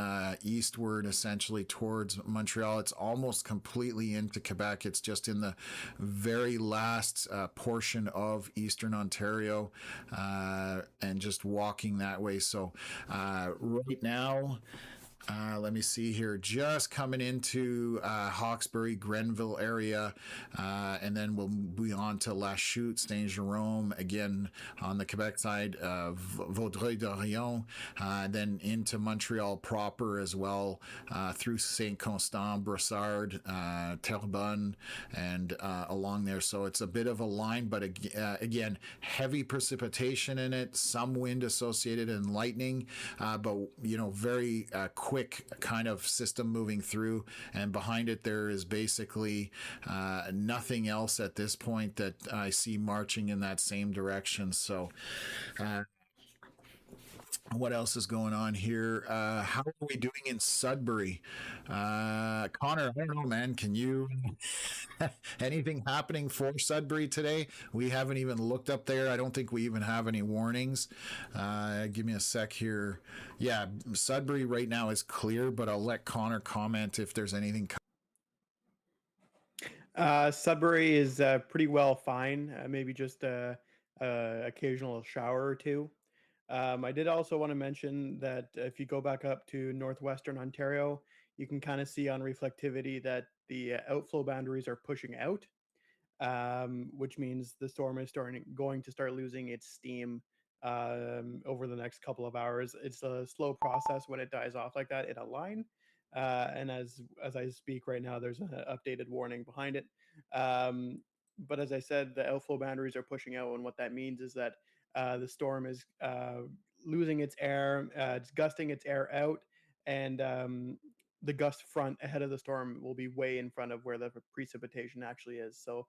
eastward essentially towards Montreal. It's almost completely into Quebec. It's just in the very last portion of Eastern Ontario and just walking that way. So right now, let me see here. Just coming into Hawkesbury, Grenville area, and then we'll be on to Lachute, Saint Jerome, again on the Quebec side, Vaudreuil-Dorion, then into Montreal proper as well, through Saint Constant, Brossard, Terrebonne, and along there. So it's a bit of a line, but again, heavy precipitation in it, some wind associated and lightning, but very quick kind of system moving through, and behind it there is basically nothing else at this point that I see marching in that same direction. So what else is going on here? How are we doing in Sudbury? Connor, I don't know, man. Can you anything happening for Sudbury today? We haven't even looked up there. I don't think we even have any warnings. Give me a sec here. Yeah, Sudbury right now is clear, but I'll let Connor comment if there's anything. Sudbury is pretty well fine. Maybe just occasional shower or two. I did also want to mention that if you go back up to Northwestern Ontario, you can kind of see on reflectivity that the outflow boundaries are pushing out, which means the storm is going to start losing its steam over the next couple of hours. It's a slow process when it dies off like that in a line. And as I speak right now, there's an updated warning behind it. But as I said, the outflow boundaries are pushing out, and what that means is that the storm is losing its air, it's gusting its air out, and the gust front ahead of the storm will be way in front of where the precipitation actually is. So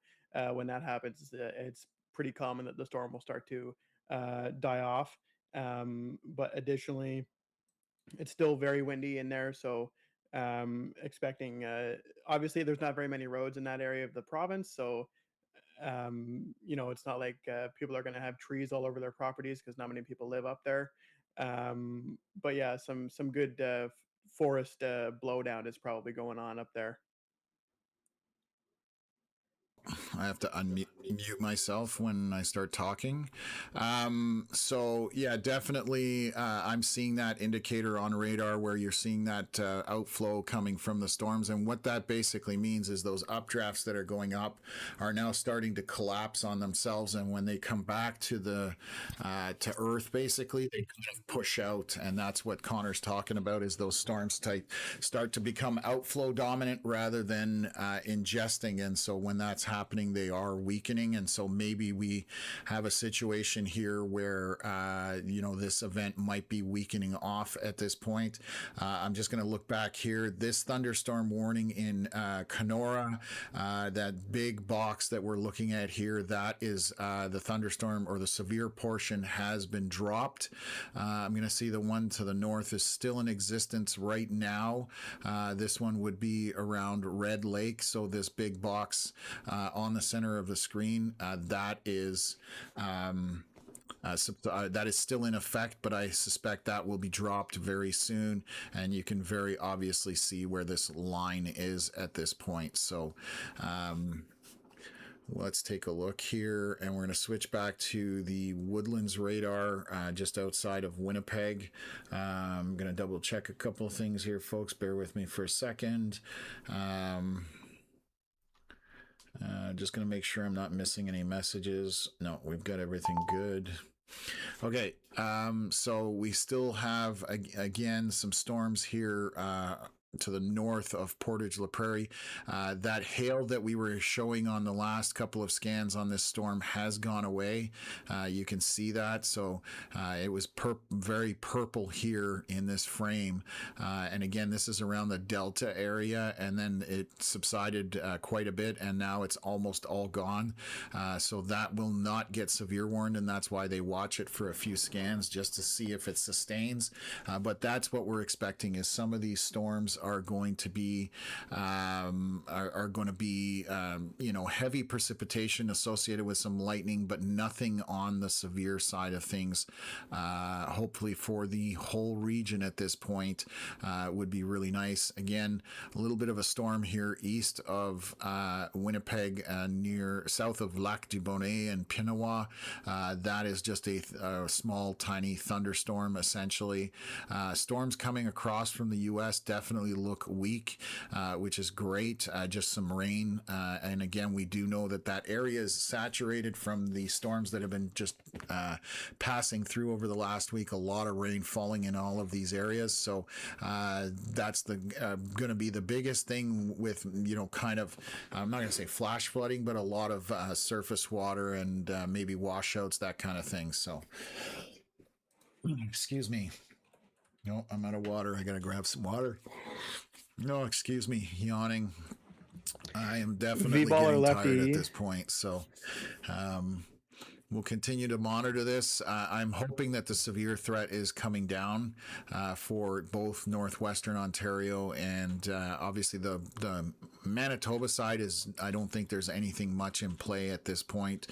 when that happens, it's pretty common that the storm will start to die off. But additionally, it's still very windy in there, so expecting. Obviously, there's not very many roads in that area of the province, so It's not like people are going to have trees all over their properties because not many people live up there. But yeah, some good forest blowdown is probably going on up there. I have to unmute mute myself when I start talking. So yeah, definitely, I'm seeing that indicator on radar where you're seeing that outflow coming from the storms, and what that basically means is those updrafts that are going up are now starting to collapse on themselves, and when they come back to the to Earth, basically they kind of push out, and that's what Connor's talking about. Is those storms type start to become outflow dominant rather than ingesting, and so when that's happening, they are weakening, and so maybe we have a situation here where this event might be weakening off at this point. I'm just going to look back here. This thunderstorm warning in Kenora, that big box that we're looking at here, that is the thunderstorm or the severe portion has been dropped. I'm going to see the one to the north is still in existence right now. This one would be around Red Lake, so this big box on the center of the screen, that is still in effect, but I suspect that will be dropped very soon, and you can very obviously see where this line is at this point. So let's take a look here, and we're going to switch back to the Woodlands radar just outside of Winnipeg. I'm going to double check a couple of things here, folks. Bear with me for a second. Just going to make sure I'm not missing any messages. No, we've got everything good. Okay, so we still have, again, some storms here to the north of Portage La Prairie. That hail that we were showing on the last couple of scans on this storm has gone away. You can see that. So it was very purple here in this frame. And again, this is around the Delta area, and then it subsided quite a bit, and now it's almost all gone. So that will not get severe warned, and that's why they watch it for a few scans just to see if it sustains. But that's what we're expecting, is some of these storms are going to be heavy precipitation associated with some lightning, but nothing on the severe side of things. Hopefully for the whole region at this point would be really nice. Again, a little bit of a storm here east of Winnipeg, south of Lac du Bonnet and Pinawa. That is just a small, tiny thunderstorm, essentially. Storms coming across from the U.S. definitely look weak, which is great. Just some rain. And again, we do know that area is saturated from the storms that have been just passing through over the last week. A lot of rain falling in all of these areas. So that's going to be the biggest thing with, kind of, I'm not going to say flash flooding, but a lot of surface water and maybe washouts, that kind of thing. So, excuse me. No, I'm out of water. I got to grab some water. No, excuse me, yawning. I am definitely getting tired at this point. So, we'll continue to monitor this. I'm hoping that the severe threat is coming down for both Northwestern Ontario and obviously the Manitoba side is, I don't think there's anything much in play at this point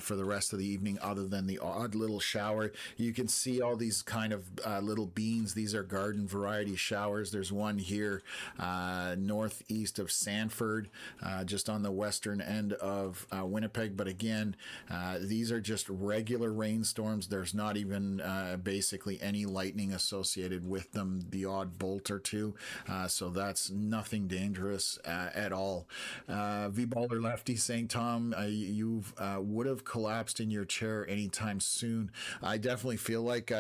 for the rest of the evening other than the odd little shower. You can see all these kind of little beans. These are garden variety showers. There's one here northeast of Sanford, just on the western end of Winnipeg. But again, these are just regular rainstorms. There's not even basically any lightning associated with them, the odd bolt or two. So that's nothing dangerous at all. V-Baller Lefty saying, Tom, you would have collapsed in your chair anytime soon. I definitely feel like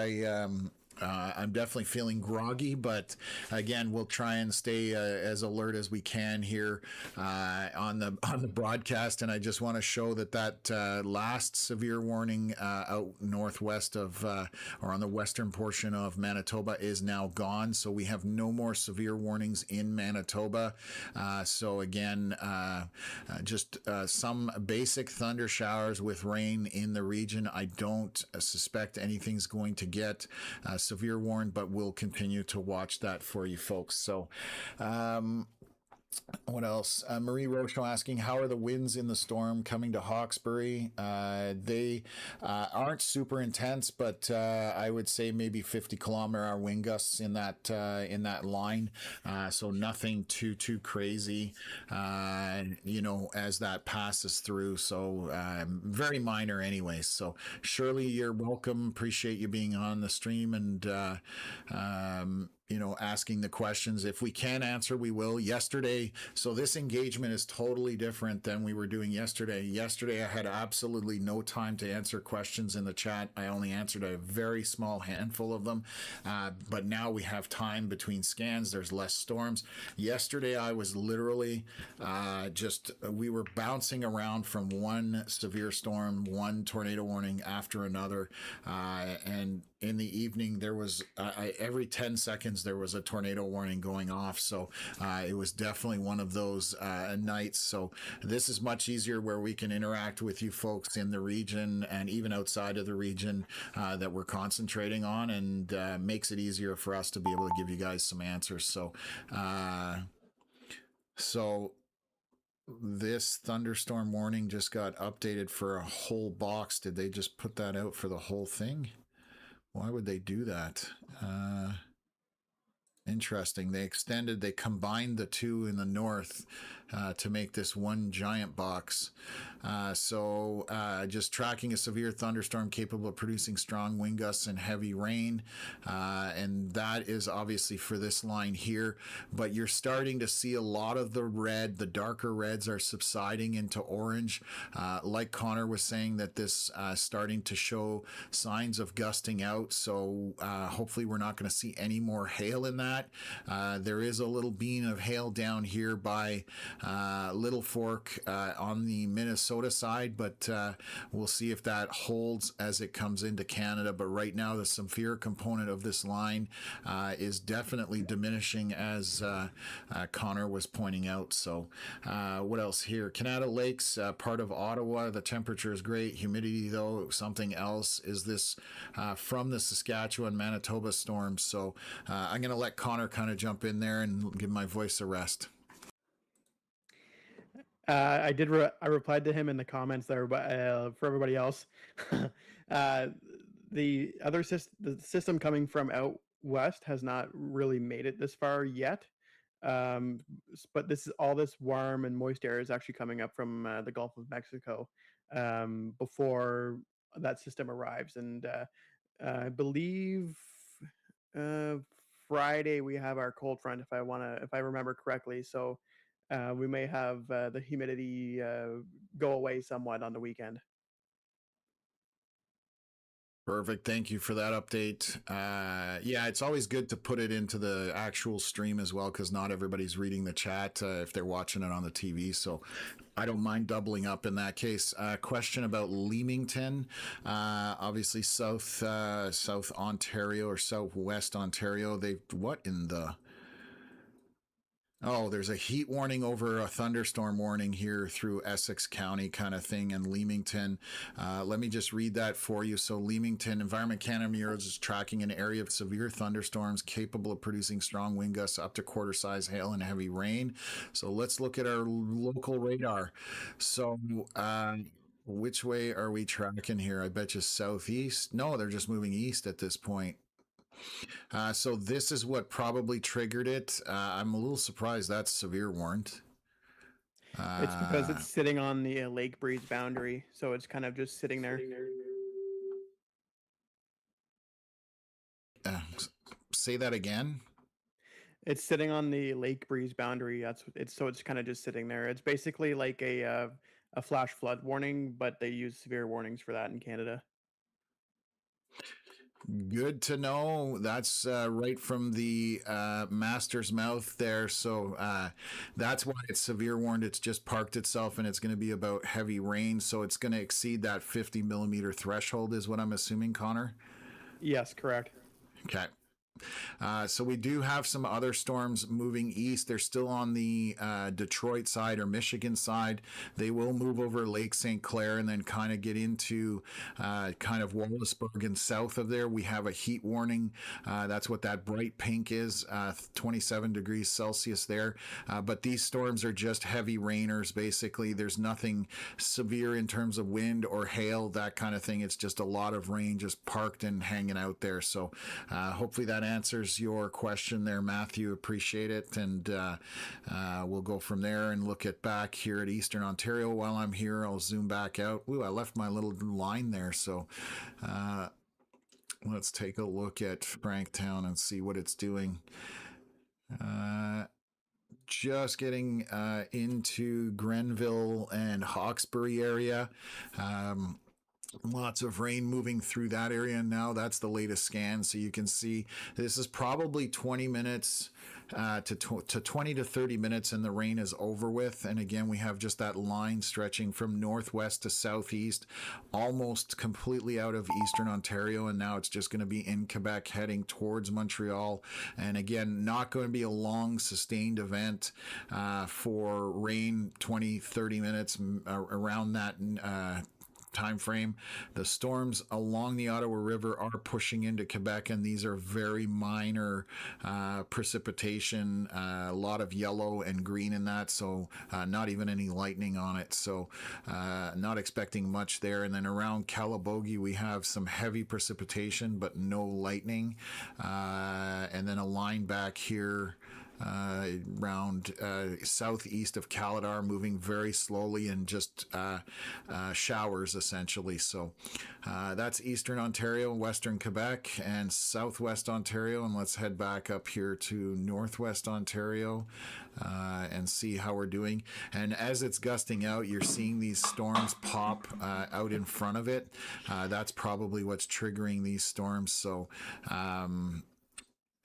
I'm definitely feeling groggy, but again, we'll try and stay as alert as we can here on the broadcast. And I just want to show that last severe warning out northwest of or on the western portion of Manitoba is now gone. So we have no more severe warnings in Manitoba. So again, just some basic thunder showers with rain in the region. I don't suspect anything's going to get severe warned, but we'll continue to watch that for you folks. So What else? Marie Rochelle asking, how are the winds in the storm coming to Hawkesbury? They aren't super intense, but I would say maybe 50-kilometer-hour wind gusts in that line. So nothing too crazy, as that passes through. So very minor, anyways. So Shirley, you're welcome. Appreciate you being on the stream and asking the questions. If we can answer, we will. Yesterday, so this engagement is totally different than we were doing yesterday. Yesterday, I had absolutely no time to answer questions in the chat. I only answered a very small handful of them. But now we have time between scans. There's less storms. Yesterday, I was literally we were bouncing around from one severe storm, one tornado warning after another. And in the evening, there was every 10 seconds there was a tornado warning going off. So it was definitely one of those nights. So this is much easier where we can interact with you folks in the region and even outside of the region that we're concentrating on, and makes it easier for us to be able to give you guys some answers. So this thunderstorm warning just got updated for a whole box. Did they just put that out for the whole thing? Why would they do that? Interesting. They combined the two in the north to make this one giant box. Just tracking a severe thunderstorm capable of producing strong wind gusts and heavy rain. And that is obviously for this line here. But you're starting to see a lot of the darker reds are subsiding into orange. Like Connor was saying, that this starting to show signs of gusting out. So hopefully we're not going to see any more hail in that. There is a little bean of hail down here by Little Fork on the Minnesota side, but we'll see if that holds as it comes into Canada. But right now, the severe component of this line is definitely diminishing, as Connor was pointing out. So what else here? Canada Lakes, part of Ottawa. The temperature is great. Humidity, though, something else. Is this from the Saskatchewan, Manitoba storm? So I'm going to let Connor kind of jump in there and give my voice a rest. I did. I replied to him in the comments there, but for everybody else, the system coming from out west has not really made it this far yet. But this warm and moist air is actually coming up from the Gulf of Mexico before that system arrives, and I believe Friday we have our cold front, if I remember correctly. So we may have the humidity go away somewhat on the weekend. Perfect. Thank you for that update. Yeah, it's always good to put it into the actual stream as well, because not everybody's reading the chat if they're watching it on the TV. So I don't mind doubling up in that case. Question about Leamington. Obviously, South Ontario or Southwest Ontario. What in the... Oh, there's a heat warning over a thunderstorm warning here through Essex County kind of thing, and Leamington. Let me just read that for you. So Leamington, Environment Canada Meteorologists is tracking an area of severe thunderstorms capable of producing strong wind gusts up to quarter-size hail and heavy rain. So let's look at our local radar. So which way are we tracking here? I bet you southeast. No, they're just moving east at this point. So this is what probably triggered it. I'm a little surprised that's severe warrant. It's because it's sitting on the lake breeze boundary, so it's kind of just sitting there. Say that again. It's sitting on the lake breeze boundary. So it's kind of just sitting there. It's basically like a flash flood warning, but they use severe warnings for that in Canada. Good to know. That's right from the master's mouth there. So that's why it's severe warned. It's just parked itself, and it's going to be about heavy rain. So it's going to exceed that 50 millimeter threshold, is what I'm assuming, Connor? Yes, correct. Okay. So we do have some other storms moving east. They're still on the Detroit side or Michigan side. They will move over Lake St. Clair and then kind of get into kind of Wallaceburg and south of there. We have a heat warning. That's what that bright pink is, 27 degrees Celsius there. But these storms are just heavy rainers, basically. There's nothing severe in terms of wind or hail, that kind of thing. It's just a lot of rain just parked and hanging out there. So hopefully that answers your question there, Matthew. Appreciate it. And we'll go from there and look at back here at Eastern Ontario. While I'm here, I'll zoom back out. Ooh, I left my little line there. So let's take a look at Franktown and see what it's doing. Just getting into Grenville and Hawkesbury area. Lots of rain moving through that area now. That's the latest scan. So you can see this is probably 20 minutes to 20 to 30 minutes and the rain is over with. And again, we have just that line stretching from northwest to southeast, almost completely out of Eastern Ontario. And now it's just going to be in Quebec heading towards Montreal. And again, not going to be a long sustained event for rain, 20, 30 minutes around that time frame. The storms along the Ottawa River are pushing into Quebec, and these are very minor precipitation, a lot of yellow and green in that, so not even any lightning on it. So not expecting much there. And then around Calabogie, we have some heavy precipitation, but no lightning. And then a line back here around southeast of Caladar, moving very slowly and just showers essentially. So that's Eastern Ontario, Western Quebec, and Southwest Ontario. And let's head back up here to Northwest Ontario and see how we're doing. And as it's gusting out, you're seeing these storms pop out in front of it. That's probably what's triggering these storms. So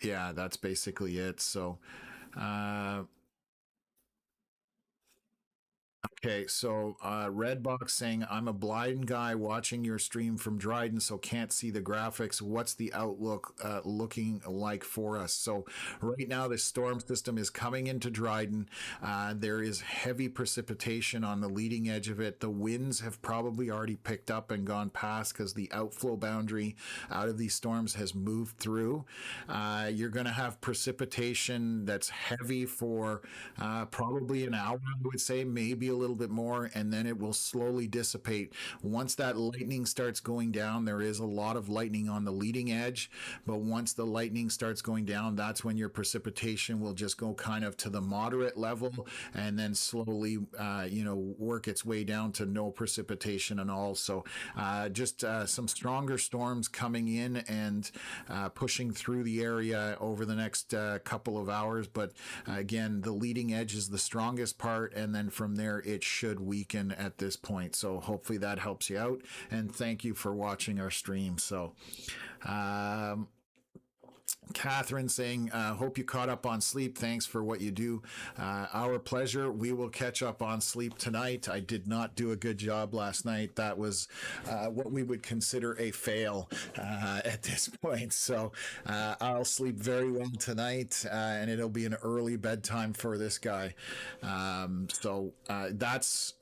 yeah, that's basically it. So okay, so Redbox saying, I'm a blind guy watching your stream from Dryden, so can't see the graphics. What's the outlook looking like for us? So right now, the storm system is coming into Dryden. There is heavy precipitation on the leading edge of it. The winds have probably already picked up and gone past because the outflow boundary out of these storms has moved through. You're going to have precipitation that's heavy for probably an hour, I would say, maybe a little bit more, and then it will slowly dissipate. Once that lightning starts going down, there is a lot of lightning on the leading edge, but once the lightning starts going down, that's when your precipitation will just go kind of to the moderate level and then slowly work its way down to no precipitation and all. So just some stronger storms coming in and pushing through the area over the next couple of hours. But again, the leading edge is the strongest part, and then from there it should weaken at this point. So hopefully that helps you out, and thank you for watching our stream. So Catherine saying, hope you caught up on sleep. Thanks for what you do. Our pleasure. We will catch up on sleep tonight. I did not do a good job last night. That was what we would consider a fail at this point. So I'll sleep very well tonight, and it'll be an early bedtime for this guy. So that's,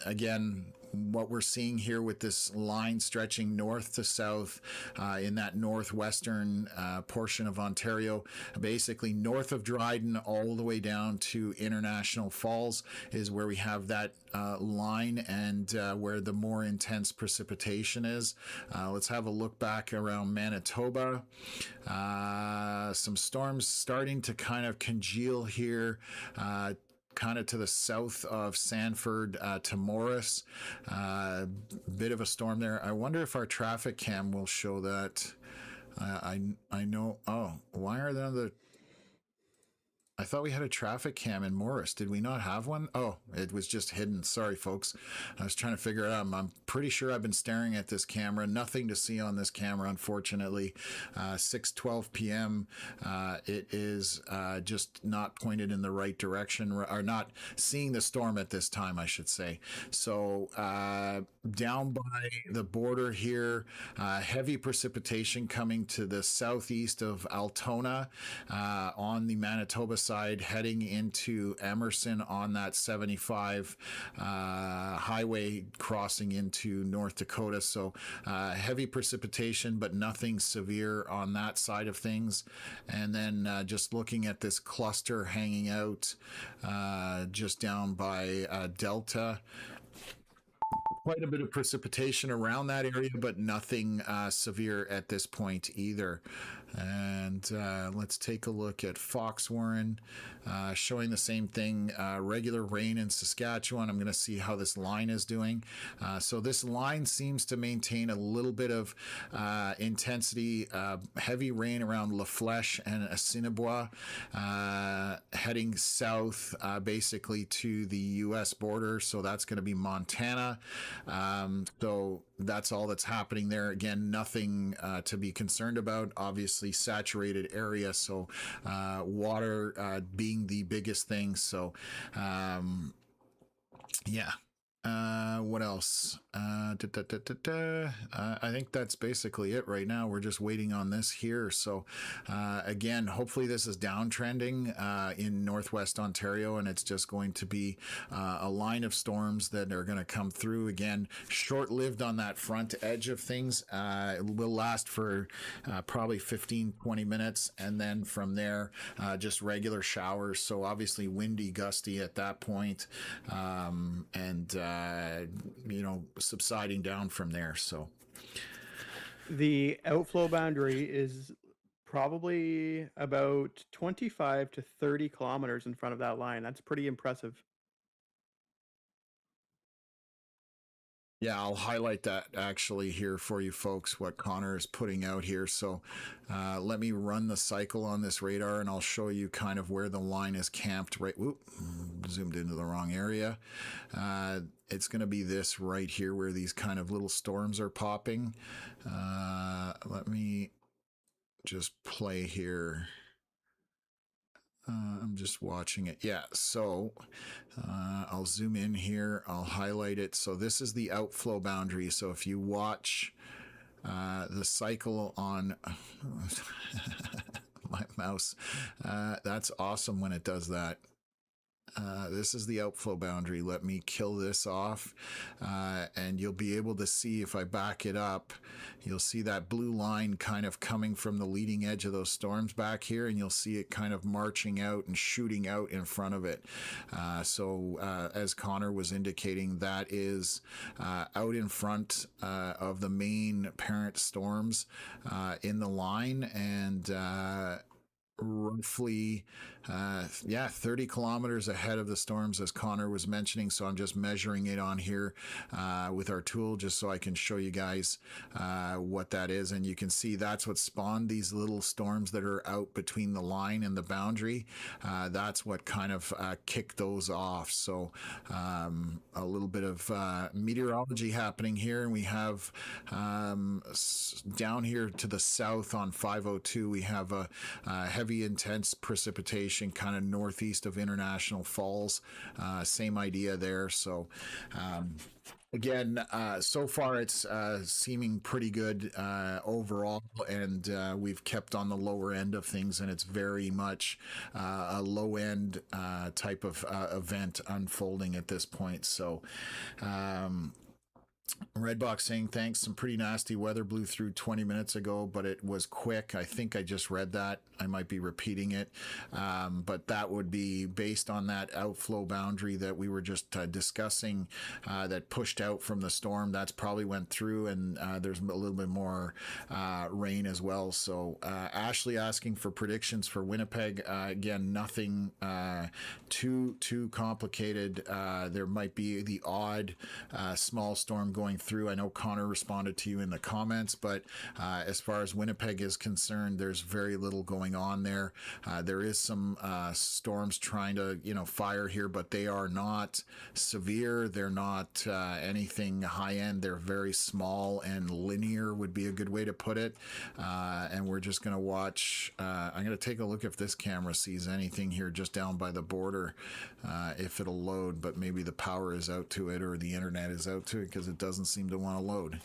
again, what we're seeing here with this line stretching north to south in that northwestern portion of Ontario, basically north of Dryden all the way down to International Falls is where we have that line, and where the more intense precipitation is. Let's have a look back around Manitoba. Some storms starting to kind of congeal here, kind of to the south of Sanford to Morris. Bit of a storm there. I wonder if our traffic cam will show that. I know. Oh, why are there the I thought we had a traffic cam in Morris. Did we not have one? Oh, it was just hidden. Sorry, folks. I was trying to figure it out. I'm pretty sure I've been staring at this camera. Nothing to see on this camera, unfortunately. 6:12 p.m. It is just not pointed in the right direction, or not seeing the storm at this time, I should say. So down by the border here, heavy precipitation coming to the southeast of Altona on the Manitoba side, heading into Emerson on that 75 highway crossing into North Dakota. So heavy precipitation, but nothing severe on that side of things. And then just looking at this cluster hanging out just down by Delta. Quite a bit of precipitation around that area, but nothing severe at this point either. And let's take a look at Foxwarren, showing the same thing, regular rain in Saskatchewan. I'm going to see how this line is doing. So this line seems to maintain a little bit of intensity, heavy rain around La Flèche and Assinibois, heading south basically to the U.S. border. So that's going to be Montana. So that's all that's happening there. Again, nothing to be concerned about. Obviously, saturated area, so water being the biggest thing. So, yeah. What else? I think that's basically it right now. We're just waiting on this here. So, again, hopefully this is downtrending in Northwest Ontario, and it's just going to be a line of storms that are going to come through. Again, short-lived on that front edge of things. It will last for probably 15-20 minutes, and then from there, just regular showers. So obviously windy, gusty at that point, and subsiding down from there. So The outflow boundary is probably about 25 to 30 kilometers in front of that line. That's pretty impressive. yeah, I'll highlight that actually here for you folks, what Connor is putting out here. So let me run the cycle on this radar, and I'll show you kind of where the line is camped. Right, whoop, zoomed into the wrong area. It's going to be this right here where these kind of little storms are popping. Let me just play here. I'm just watching it. Yeah, so I'll zoom in here. I'll highlight it. So this is the outflow boundary. So if you watch the cycle on my mouse, that's awesome when it does that. This is the outflow boundary. Let me kill this off, and you'll be able to see, if I back it up, you'll see that blue line kind of coming from the leading edge of those storms back here, and you'll see it kind of marching out and shooting out in front of it. So as Connor was indicating, that is out in front of the main parent storms in the line, and roughly 30 kilometers ahead of the storms, as Connor was mentioning. So I'm just measuring it on here with our tool, just so I can show you guys what that is. And you can see that's what spawned these little storms that are out between the line and the boundary. That's what kind of kicked those off. So a little bit of meteorology happening here, and we have down here to the south on 502, we have a heavy intense precipitation kind of northeast of International Falls. Same idea there. So again, so far it's seeming pretty good overall, and we've kept on the lower end of things, and it's very much a low end type of event unfolding at this point. So Redbox saying thanks. Some pretty nasty weather blew through 20 minutes ago, but it was quick. I think I just read that. I might be repeating it. But that would be based on that outflow boundary that we were just discussing that pushed out from the storm. That's probably went through, and there's a little bit more rain as well. So Ashley asking for predictions for Winnipeg. Again, nothing too complicated. There might be the odd small storm going through. I know Connor responded to you in the comments, but as far as Winnipeg is concerned, there's very little going on there. There is some storms trying to, fire here, but they are not severe. They're not anything high end. They're very small and linear would be a good way to put it. And we're just going to watch. I'm going to take a look if this camera sees anything here just down by the border, if it'll load, but maybe the power is out to it or the internet is out to it because it doesn't seem to want to load.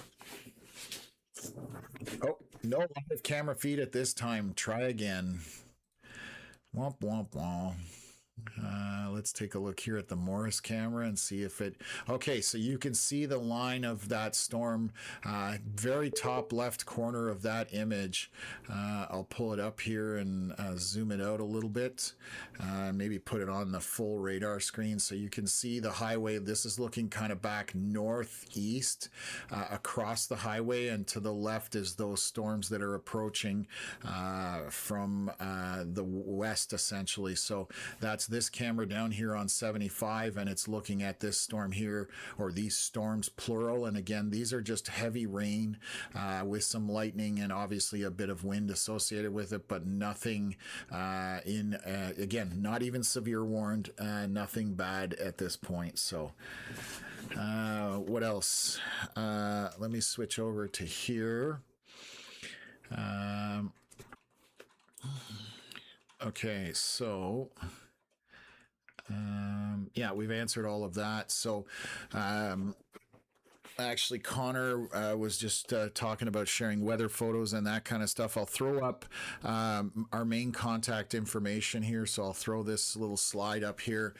Oh, no live camera feed at this time. Try again. Womp, womp, womp. Let's take a look here at the Morris camera and see if it... Okay, so you can see the line of that storm, very top left corner of that image. I'll pull it up here and zoom it out a little bit. Maybe put it on the full radar screen so you can see the highway. This is looking kind of back northeast across the highway, and to the left is those storms that are approaching from the west, essentially. So that's this camera down here on 75, and it's looking at this storm here, or these storms plural. And again, these are just heavy rain with some lightning and obviously a bit of wind associated with it, but nothing again, not even severe warned, nothing bad at this point. So what else? Let me switch over to here. Okay, so yeah, we've answered all of that. So actually, Connor was just talking about sharing weather photos and that kind of stuff. I'll throw up our main contact information here. So I'll throw this little slide up here.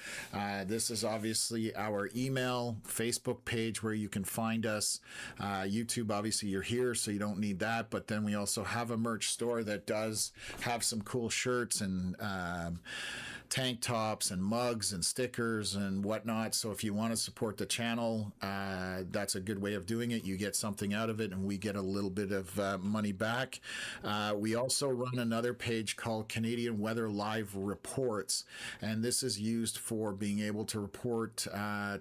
This is obviously our email, Facebook page where you can find us. YouTube, obviously you're here, so you don't need that. But then we also have a merch store that does have some cool shirts and tank tops and mugs and stickers and whatnot. So if you want to support the channel, that's a good way of doing it. You get something out of it and we get a little bit of money back. We also run another page called Canadian Weather Live Reports, and this is used for being able to report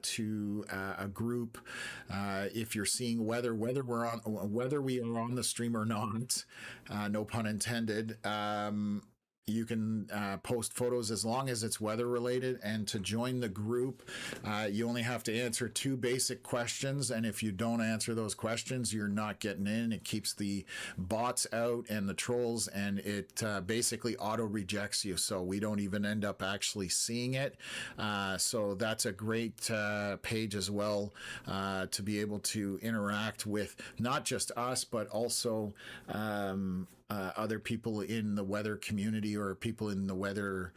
to a group if you're seeing weather, whether we are on the stream or not, no pun intended. You can post photos as long as it's weather related. And to join the group, you only have to answer 2 basic questions. And if you don't answer those questions, you're not getting in. It keeps the bots out and the trolls, and it basically auto rejects you. So we don't even end up actually seeing it. So that's a great page as well to be able to interact with not just us, but also other people in the weather community or people in the weather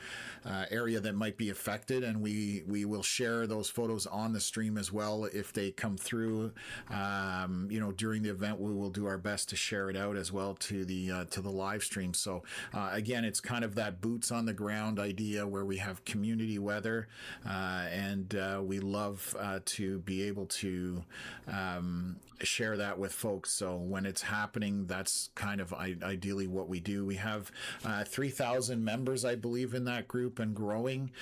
area that might be affected, and we will share those photos on the stream as well if they come through. During the event, we will do our best to share it out as well to the live stream. So again, it's kind of that boots on the ground idea where we have community weather, and we love to be able to share that with folks. So when it's happening, that's kind of ideally what we do. We have 3,000 members, I believe, in that group and growing.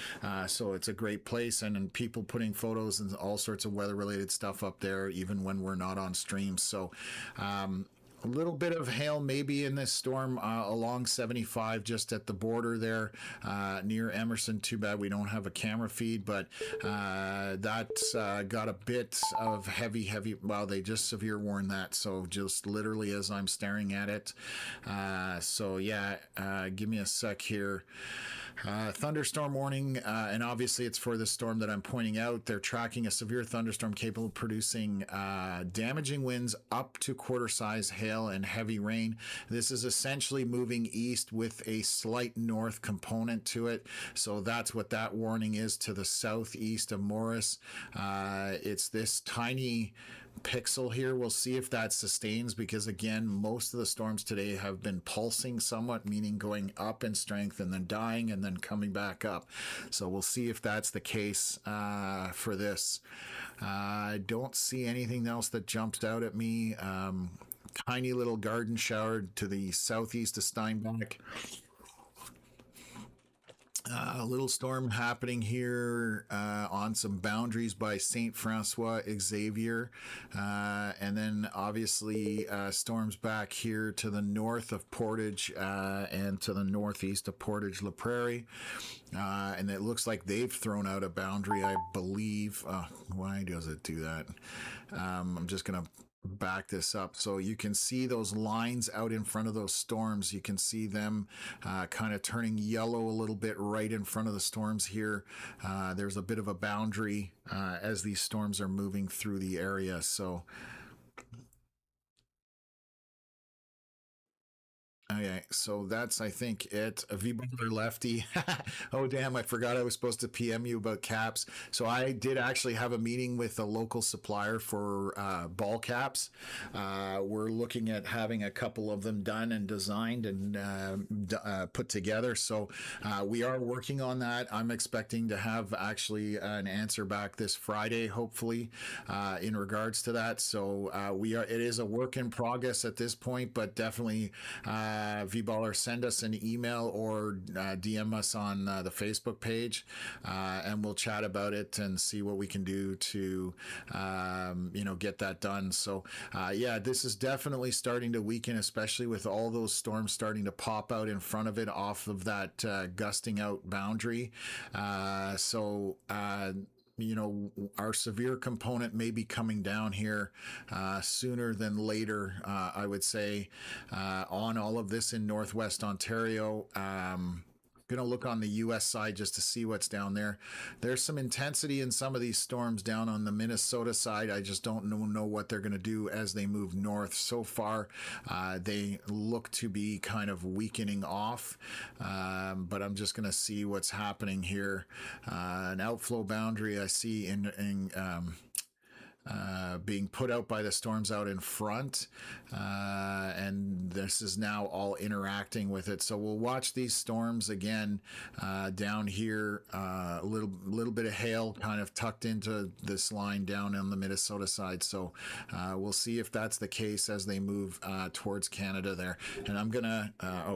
So it's a great place, and people putting photos and all sorts of weather related stuff up there, even when we're not on stream. So a little bit of hail maybe in this storm along 75 just at the border there near Emerson. Too bad we don't have a camera feed, but that's got a bit of heavy, well, they just severe warned that, so just literally as I'm staring at it. So yeah, give me a sec here. Thunderstorm warning, and obviously it's for the storm that I'm pointing out. They're tracking a severe thunderstorm capable of producing damaging winds up to quarter-size hail and heavy rain. This is essentially moving east with a slight north component to it, so that's what that warning is to the southeast of Morris. It's this tiny pixel here. We'll see if that sustains, because again, most of the storms today have been pulsing somewhat, meaning going up in strength and then dying and then coming back up. So we'll see if that's the case for this. I don't see anything else that jumps out at me. Tiny little garden shower to the southeast of Steinbach. A little storm happening here on some boundaries by St. Francois Xavier. And then obviously storms back here to the north of Portage and to the northeast of Portage La Prairie. And it looks like they've thrown out a boundary, I believe. Why does it do that? I'm just going to back this up so you can see those lines out in front of those storms. You can see them kind of turning yellow a little bit right in front of the storms here. There's a bit of a boundary as these storms are moving through the area. So okay, so that's, I think, it. A V-Baller Lefty. Oh, damn, I forgot I was supposed to PM you about caps. So I did actually have a meeting with a local supplier for ball caps. We're looking at having a couple of them done and designed and put together. So we are working on that. I'm expecting to have actually an answer back this Friday, hopefully, in regards to that. So it is a work in progress at this point, but definitely V-Baller, send us an email or DM us on the Facebook page, and we'll chat about it and see what we can do to, get that done. So, yeah, this is definitely starting to weaken, especially with all those storms starting to pop out in front of it off of that gusting out boundary. So, our severe component may be coming down here sooner than later, I would say, on all of this in Northwest Ontario. Going to look on the US side just to see what's down there. There's some intensity in some of these storms down on the Minnesota side. I just don't know what they're going to do as they move north. So far, they look to be kind of weakening off, but I'm just going to see what's happening here. An outflow boundary I see in being put out by the storms out in front, and this is now all interacting with it. So we'll watch these storms again down here. A little bit of hail kind of tucked into this line down on the Minnesota side. So we'll see if that's the case as they move towards Canada there. And I'm gonna.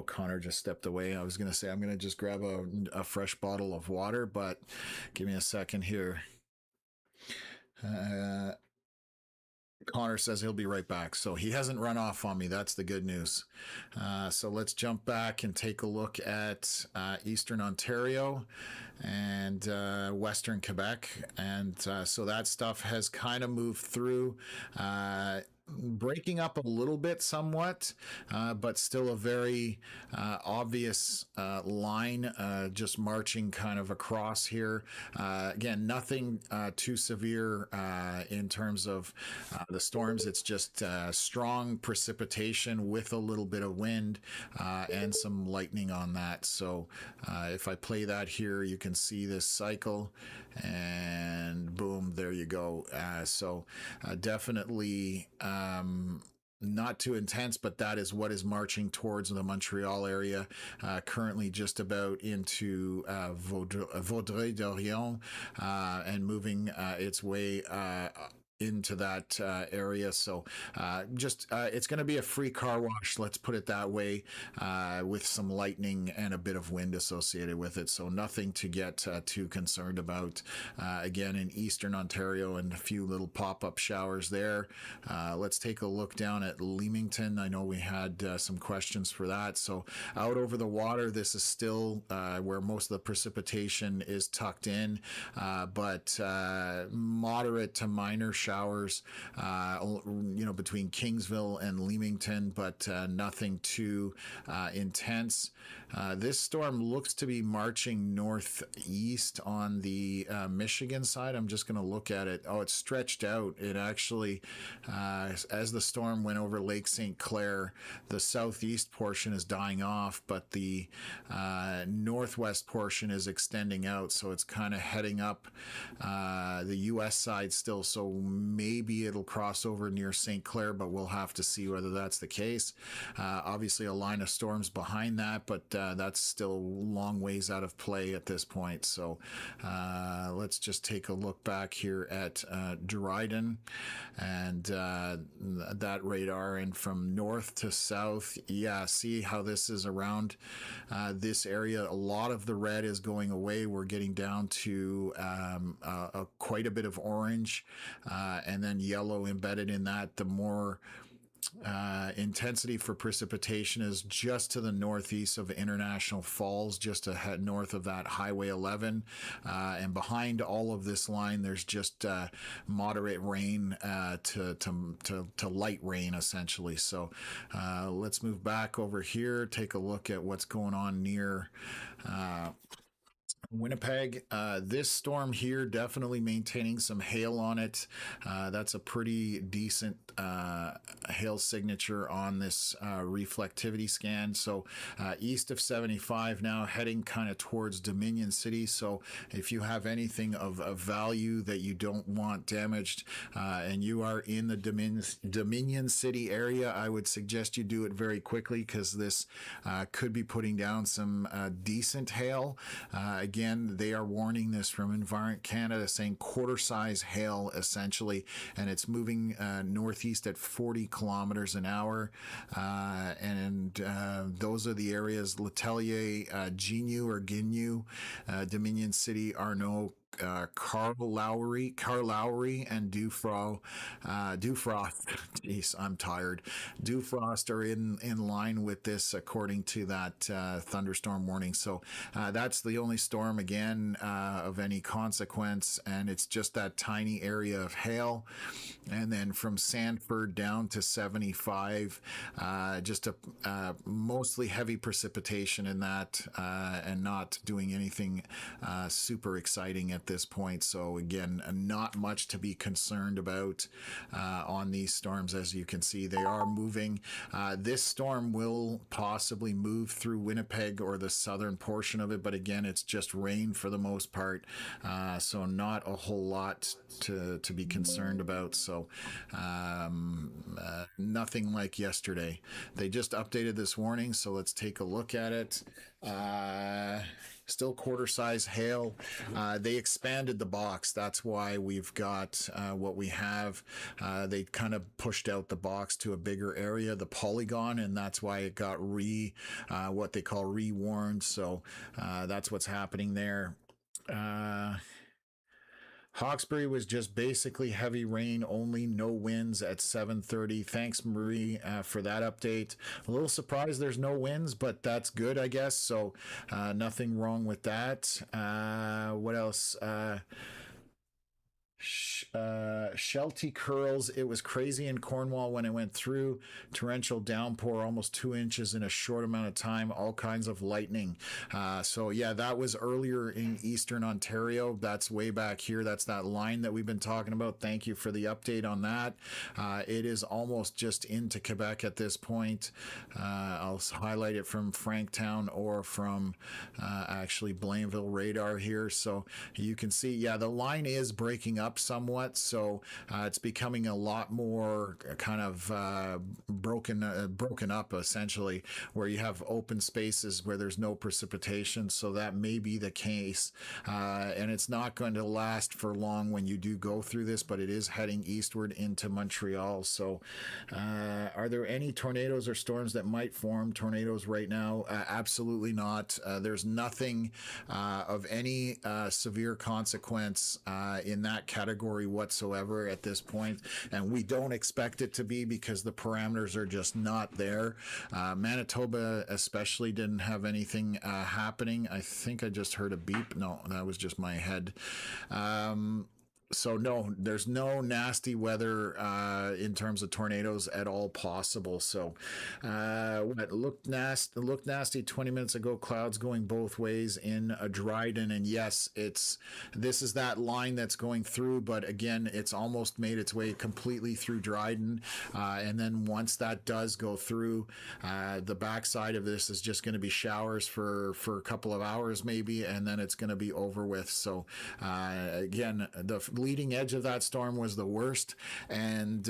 Connor just stepped away. I was gonna say I'm gonna just grab a fresh bottle of water, but give me a second here. Connor says he'll be right back. So he hasn't run off on me. That's the good news. So let's jump back and take a look at Eastern Ontario and Western Quebec. And so that stuff has kind of moved through. Breaking up a little bit somewhat, but still a very obvious line just marching kind of across here. Again, nothing too severe in terms of the storms. It's just strong precipitation with a little bit of wind and some lightning on that. So if I play that here, you can see this cycle, and boom, there you go. So definitely not too intense, but that is what is marching towards the Montreal area, currently just about into Vaudreuil-Dorion, and moving its way into that area. So it's going to be a free car wash, let's put it that way, with some lightning and a bit of wind associated with it. So nothing to get too concerned about. Again, in Eastern Ontario, and a few little pop-up showers there. Let's take a look down at Leamington. I know we had some questions for that. So out over the water, this is still where most of the precipitation is tucked in, but moderate to minor showers, between Kingsville and Leamington, but nothing too intense. This storm looks to be marching northeast on the Michigan side. I'm just going to look at it. Oh, it's stretched out. It actually, as the storm went over Lake St. Clair, the southeast portion is dying off, but the northwest portion is extending out. So it's kind of heading up the U.S. side still. So maybe it'll cross over near St. Clair, but we'll have to see whether that's the case. Obviously, a line of storms behind that, but that's still a long ways out of play at this point. So let's just take a look back here at Dryden and that radar, and from north to south, yeah, see how this is around this area. A lot of the red is going away. We're getting down to quite a bit of orange and then yellow embedded in that. The more intensity for precipitation is just to the northeast of International Falls, just ahead north of that Highway 11, and behind all of this line there's just moderate rain to light rain essentially. So let's move back over here, take a look at what's going on near Winnipeg. This storm here definitely maintaining some hail on it. That's a pretty decent hail signature on this reflectivity scan. So east of 75 now, heading kind of towards Dominion City. So if you have anything of value that you don't want damaged and you are in the Dominion City area, I would suggest you do it very quickly, because this could be putting down some decent hail. Again, they are warning this from Environment Canada, saying quarter size hail essentially, and it's moving northeast at 40 kilometers an hour. And those are the areas: Letellier, Ginu, Dominion City, Arnault, Carlowry and Dufrost. Jeez, I'm tired. Dufrost are in line with this, according to that thunderstorm warning. So that's the only storm again of any consequence, and it's just that tiny area of hail. And then from Sanford down to 75, just a mostly heavy precipitation in that, and not doing anything super exciting at this point. So again, not much to be concerned about on these storms. As you can see, they are moving. This storm will possibly move through Winnipeg or the southern portion of it, but again, it's just rain for the most part, so not a whole lot to be concerned about. So nothing like yesterday. They just updated this warning, so let's take a look at it. Still quarter size hail. They expanded the box. That's why we've got what we have. They kind of pushed out the box to a bigger area, the polygon, and that's why it got what they call rewarned. So that's what's happening there. Hawkesbury was just basically heavy rain only, no winds at 7:30. Thanks, Marie, for that update. A little surprised there's no winds, but that's good, I guess. So nothing wrong with that. What else? Shelty curls. It was crazy in Cornwall when it went through. Torrential downpour, almost 2 inches in a short amount of time. All kinds of lightning. So yeah, that was earlier in Eastern Ontario. That's way back here. That's that line that we've been talking about. Thank you for the update on that. It is almost just into Quebec at this point. I'll highlight it from Franktown or from actually Blainville radar here. So you can see, yeah, the line is breaking up somewhat, so it's becoming a lot more kind of broken up essentially, where you have open spaces where there's no precipitation. So that may be the case, and it's not going to last for long when you do go through this, but it is heading eastward into Montreal. So are there any tornadoes or storms that might form tornadoes right now? Absolutely not. There's nothing of any severe consequence in that category whatsoever at this point, and we don't expect it to be, because the parameters are just not there. Manitoba especially didn't have anything happening. I think I just heard a beep. No, that was just my head. So no, there's no nasty weather in terms of tornadoes at all possible. So what looked nasty 20 minutes ago, clouds going both ways in Dryden, and yes, this is that line that's going through, but again, it's almost made its way completely through Dryden, and then once that does go through, the backside of this is just going to be showers for a couple of hours maybe, and then it's going to be over with. So again, the bleeding edge of that storm was the worst, and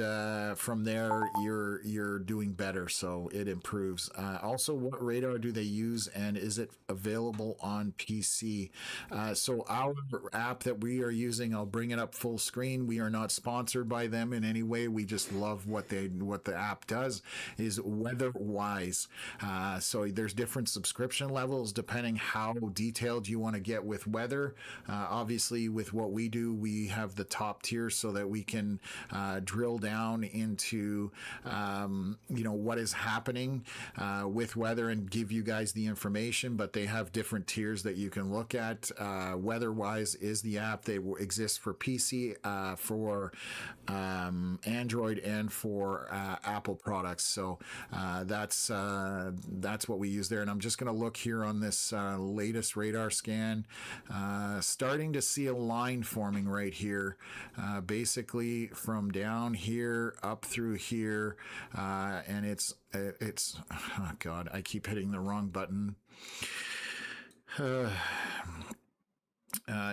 from there you're doing better, so it improves. Also, what radar do they use, and is it available on PC? So our app that we are using, I'll bring it up full screen. We are not sponsored by them in any way. We just love what the app does. Is WeatherWise. So there's different subscription levels depending how detailed you want to get with weather. Obviously, with what we do, we have the top tier so that we can drill down into what is happening with weather and give you guys the information. But they have different tiers that you can look at. WeatherWise is the app. They exist for PC, for Android, and for Apple products. So that's what we use there. And I'm just going to look here on this latest radar scan, starting to see a line forming right here, basically from down here up through here, and it's oh God, I keep hitting the wrong button.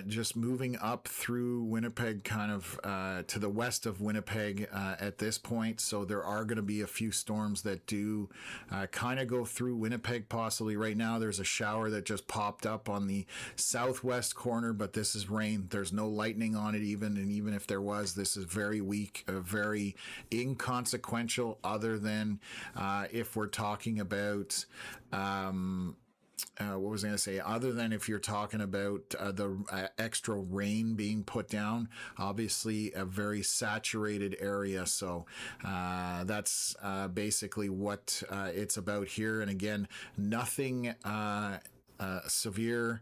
Just moving up through Winnipeg, kind of to the west of Winnipeg at this point. So there are going to be a few storms that do kind of go through Winnipeg possibly. Right now there's a shower that just popped up on the southwest corner, but this is rain. There's no lightning on it even, and even if there was, this is very weak, very inconsequential, other than if we're talking about what was I going to say? Other than if you're talking about the extra rain being put down, obviously a very saturated area. So that's basically what it's about here. And again, nothing severe.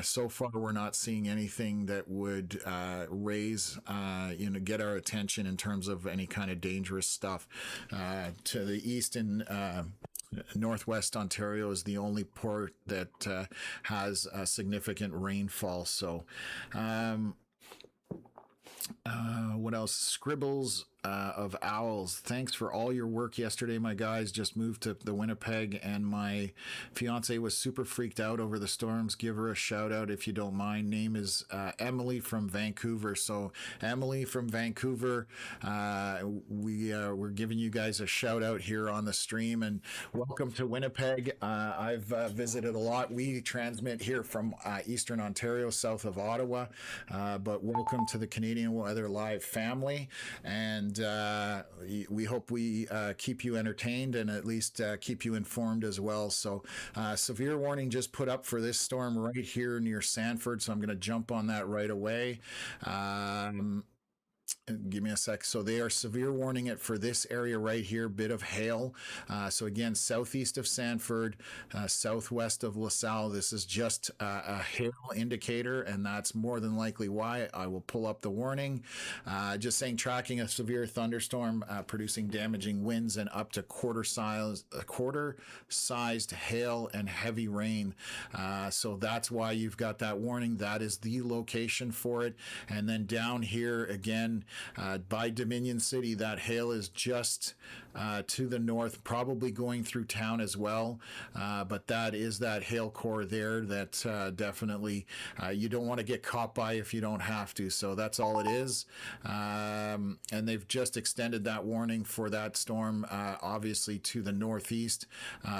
So far, we're not seeing anything that would get our attention in terms of any kind of dangerous stuff. To the east and Northwest Ontario is the only port that has significant rainfall. So, what else? Scribbles of owls. Thanks for all your work yesterday, my guys. Just moved to the Winnipeg, and my fiance was super freaked out over the storms. Give her a shout out if you don't mind. Name is Emily from Vancouver. So Emily from Vancouver, we're giving you guys a shout out here on the stream, and welcome to Winnipeg. I've visited a lot. We transmit here from Eastern Ontario, south of Ottawa, but welcome to the Canadian Weather Live family, and we hope we keep you entertained and at least keep you informed as well. So severe warning just put up for this storm right here near Sanford, so I'm going to jump on that right away. Give me a sec. So they are severe warning it for this area right here, bit of hail. So again, southeast of Sanford, southwest of LaSalle. This is just a hail indicator, and that's more than likely why. I will pull up the warning. Just saying, tracking a severe thunderstorm producing damaging winds and up to quarter-sized hail and heavy rain. So that's why you've got that warning. That is the location for it. And then down here again, by Dominion City, that hail is just to the north, probably going through town as well. But that is that hail core there that definitely you don't want to get caught by if you don't have to. So that's all it is. And they've just extended that warning for that storm, obviously to the northeast.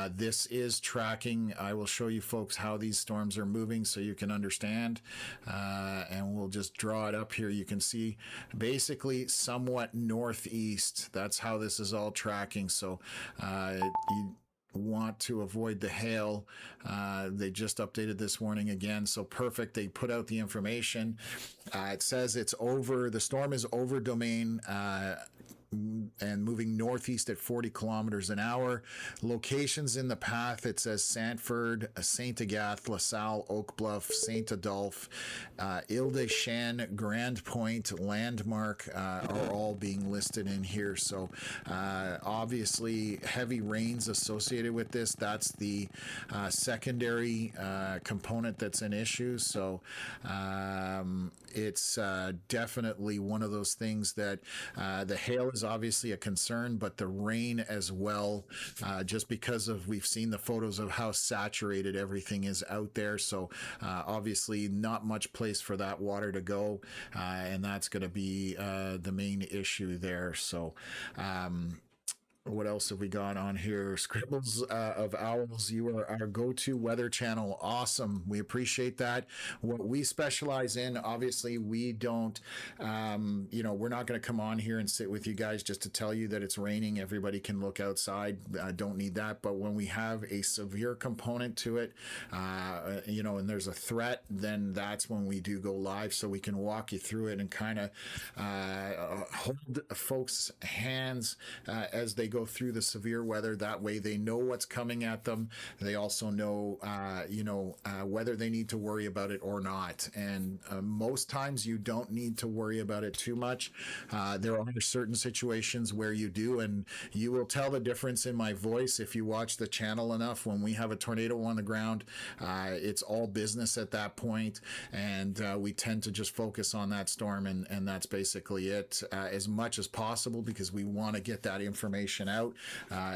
This is tracking. I will show you folks how these storms are moving so you can understand. And we'll just draw it up here. You can see basically somewhat northeast. That's how this is all tracking. So you want to avoid the hail. They just updated this warning again. So perfect. They put out the information. It says it's over. The storm is over domain and moving northeast at 40 kilometers an hour. Locations in the path, it says Sanford, St. Agathe, LaSalle, Oak Bluff, St. Adolphe, Ile-des-Chênes, Grand Point, Landmark are all being listed in here. So obviously heavy rains associated with this. That's the secondary component that's an issue. So it's definitely one of those things that the hail is obviously a concern, but the rain as well, just because of we've seen the photos of how saturated everything is out there. So obviously not much place for that water to go, and that's going to be the main issue there. So what else have we got on here? Scribbles of Owls, you are our go-to weather channel. Awesome. We appreciate that. What we specialize in, obviously, we don't, we're not going to come on here and sit with you guys just to tell you that it's raining. Everybody can look outside. Don't need that. But when we have a severe component to it, and there's a threat, then that's when we do go live, so we can walk you through it and kind of hold folks' hands as they go through the severe weather. That way they know what's coming at them. They also know, whether they need to worry about it or not. And most times you don't need to worry about it too much. There are certain situations where you do, and you will tell the difference in my voice if you watch the channel enough. When we have a tornado on the ground, it's all business at that point, and we tend to just focus on that storm, and that's basically it, as much as possible, because we want to get that information out.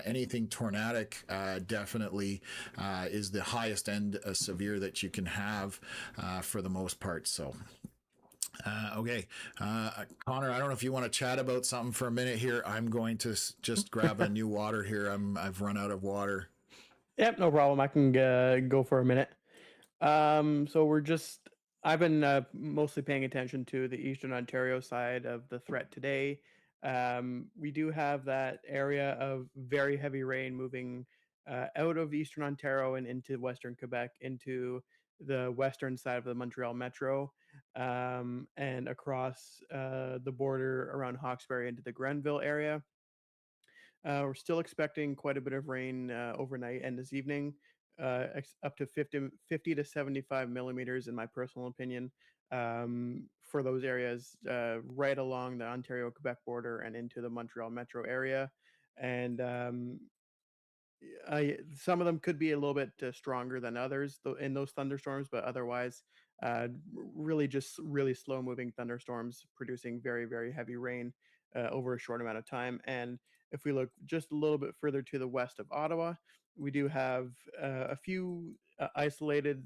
Anything tornadic definitely is the highest end severe that you can have for the most part. So okay, Connor, I don't know if you want to chat about something for a minute here. I'm going to just grab a new water here. I've run out of water. Yep, no problem. I can go for a minute. So I've been mostly paying attention to the Eastern Ontario side of the threat today. We do have that area of very heavy rain moving out of Eastern Ontario and into Western Quebec, into the western side of the Montreal Metro, and across the border around Hawkesbury into the Grenville area. We're still expecting quite a bit of rain overnight and this evening, up to 50 to 75 millimeters, in my personal opinion, for those areas right along the Ontario-Quebec border and into the Montreal metro area. And some of them could be a little bit stronger than others in those thunderstorms, but otherwise, really just really slow moving thunderstorms producing very, very heavy rain over a short amount of time. And if we look just a little bit further to the west of Ottawa, we do have a few isolated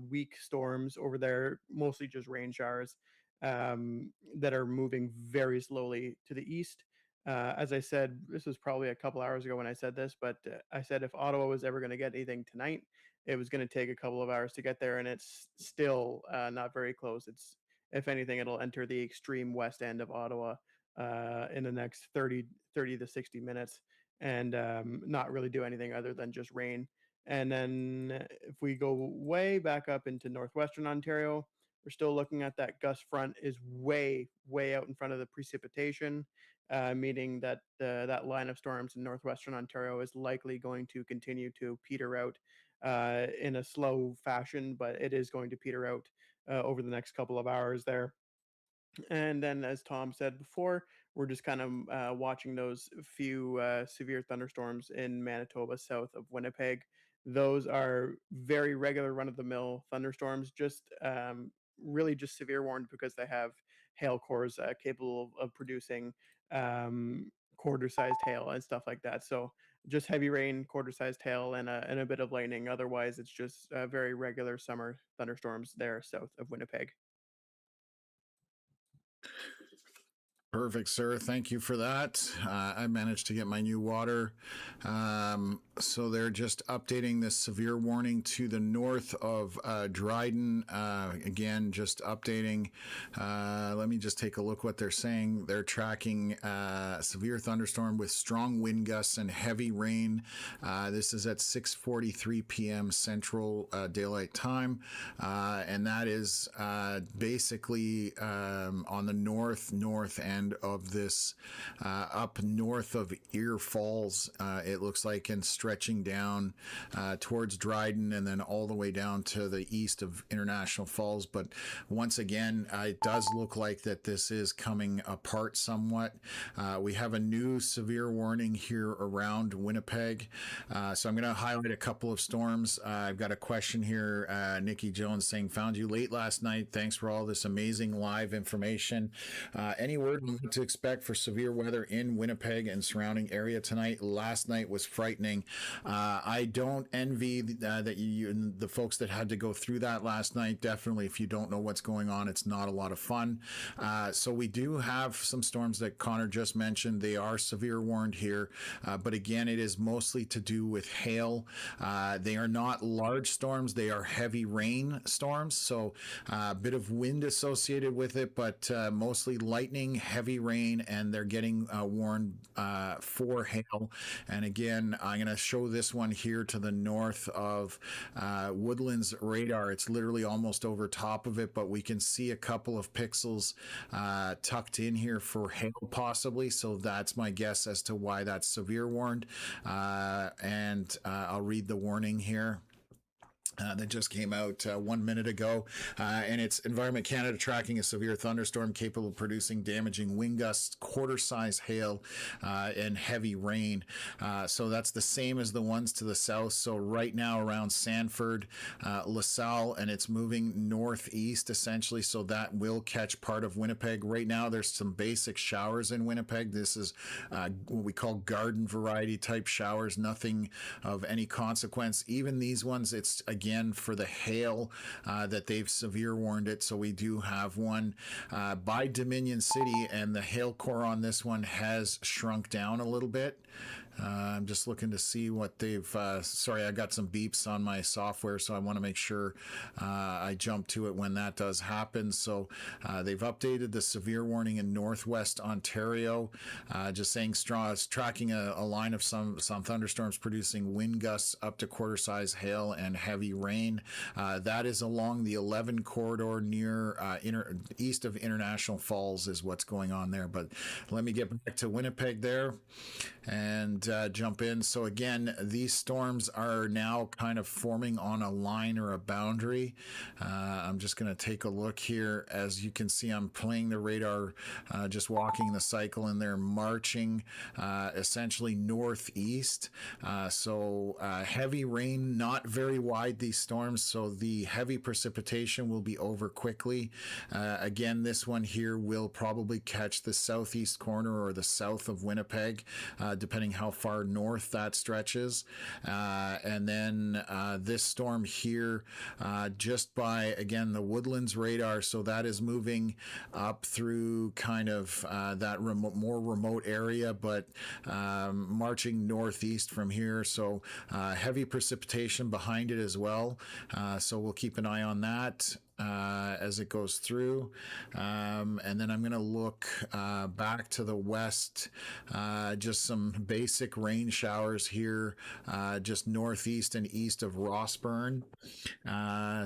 weak storms over there, mostly just rain showers that are moving very slowly to the east. As I said, this was probably a couple hours ago when I said this, but I said if Ottawa was ever going to get anything tonight, it was going to take a couple of hours to get there, and it's still not very close. If anything, it'll enter the extreme west end of Ottawa in the next 30 to 60 minutes, and not really do anything other than just rain. And then if we go way back up into northwestern Ontario, we're still looking at that gust front is way, way out in front of the precipitation, meaning that that line of storms in northwestern Ontario is likely going to continue to peter out in a slow fashion, but it is going to peter out over the next couple of hours there. And then, as Tom said before, we're just kind of watching those few severe thunderstorms in Manitoba, south of Winnipeg. Those are very regular run of the mill thunderstorms, just really just severe warned because they have hail cores capable of producing quarter sized hail and stuff like that. So, just heavy rain, quarter sized hail, and a bit of lightning. Otherwise, it's just very regular summer thunderstorms there south of Winnipeg. Perfect, sir. Thank you for that. I managed to get my new water. So they're just updating this severe warning to the north of Dryden. Again, just updating. Let me just take a look what they're saying. They're tracking severe thunderstorm with strong wind gusts and heavy rain. This is at 6:43 p.m. Central Daylight Time, and that is basically on the north end of this, up north of Ear Falls, it looks like, and stretching down towards Dryden, and then all the way down to the east of International Falls. But once again, it does look like that this is coming apart somewhat. We have a new severe warning here around Winnipeg, so I'm going to highlight a couple of storms. I've got a question here. Nikki Jones saying, found you late last night. Thanks for all this amazing live information. Any word what to expect for severe weather in Winnipeg and surrounding area tonight. Last night was frightening. I don't envy that you and the folks that had to go through that last night. Definitely, if you don't know what's going on, it's not a lot of fun. So we do have some storms that Connor just mentioned. They are severe warned here, but again, it is mostly to do with hail. They are not large storms; they are heavy rain storms. So a bit of wind associated with it, but mostly lightning, heavy rain, and they're getting warned for hail. And again, I'm going to show this one here to the north of Woodlands radar. It's literally almost over top of it, but we can see a couple of pixels tucked in here for hail possibly. So that's my guess as to why that's severe warned. And I'll read the warning here. That just came out 1 minute ago, and it's Environment Canada tracking a severe thunderstorm capable of producing damaging wind gusts, quarter-size hail, and heavy rain. So that's the same as the ones to the south. So right now around Sanford, LaSalle, and it's moving northeast essentially. So that will catch part of Winnipeg. Right now there's some basic showers in Winnipeg. This is what we call garden variety type showers, nothing of any consequence. Even these ones, it's again for the hail that they've severe warned it. So we do have one by Dominion City, and the hail core on this one has shrunk down a little bit. I'm just looking to see what they've sorry, I got some beeps on my software, so I want to make sure I jump to it when that does happen. So they've updated the severe warning in Northwest Ontario, just saying strong, tracking a line of some thunderstorms producing wind gusts up to quarter-size hail and heavy rain. That is along the 11 corridor near east of International Falls is what's going on there. But let me get back to Winnipeg there and jump in. So again, these storms are now kind of forming on a line or a boundary. I'm just going to take a look here. As you can see, I'm playing the radar, just walking the cycle, and they're marching essentially northeast. So heavy rain, not very wide, these storms, so the heavy precipitation will be over quickly. Again, this one here will probably catch the southeast corner or the south of Winnipeg, depending how far north that stretches. And then this storm here, just by, again, the Woodlands radar, so that is moving up through kind of that more remote area, but marching northeast from here. So heavy precipitation behind it as well. So we'll keep an eye on that as it goes through. And then I'm going to look back to the west, just some basic rain showers here, just northeast and east of Rossburn.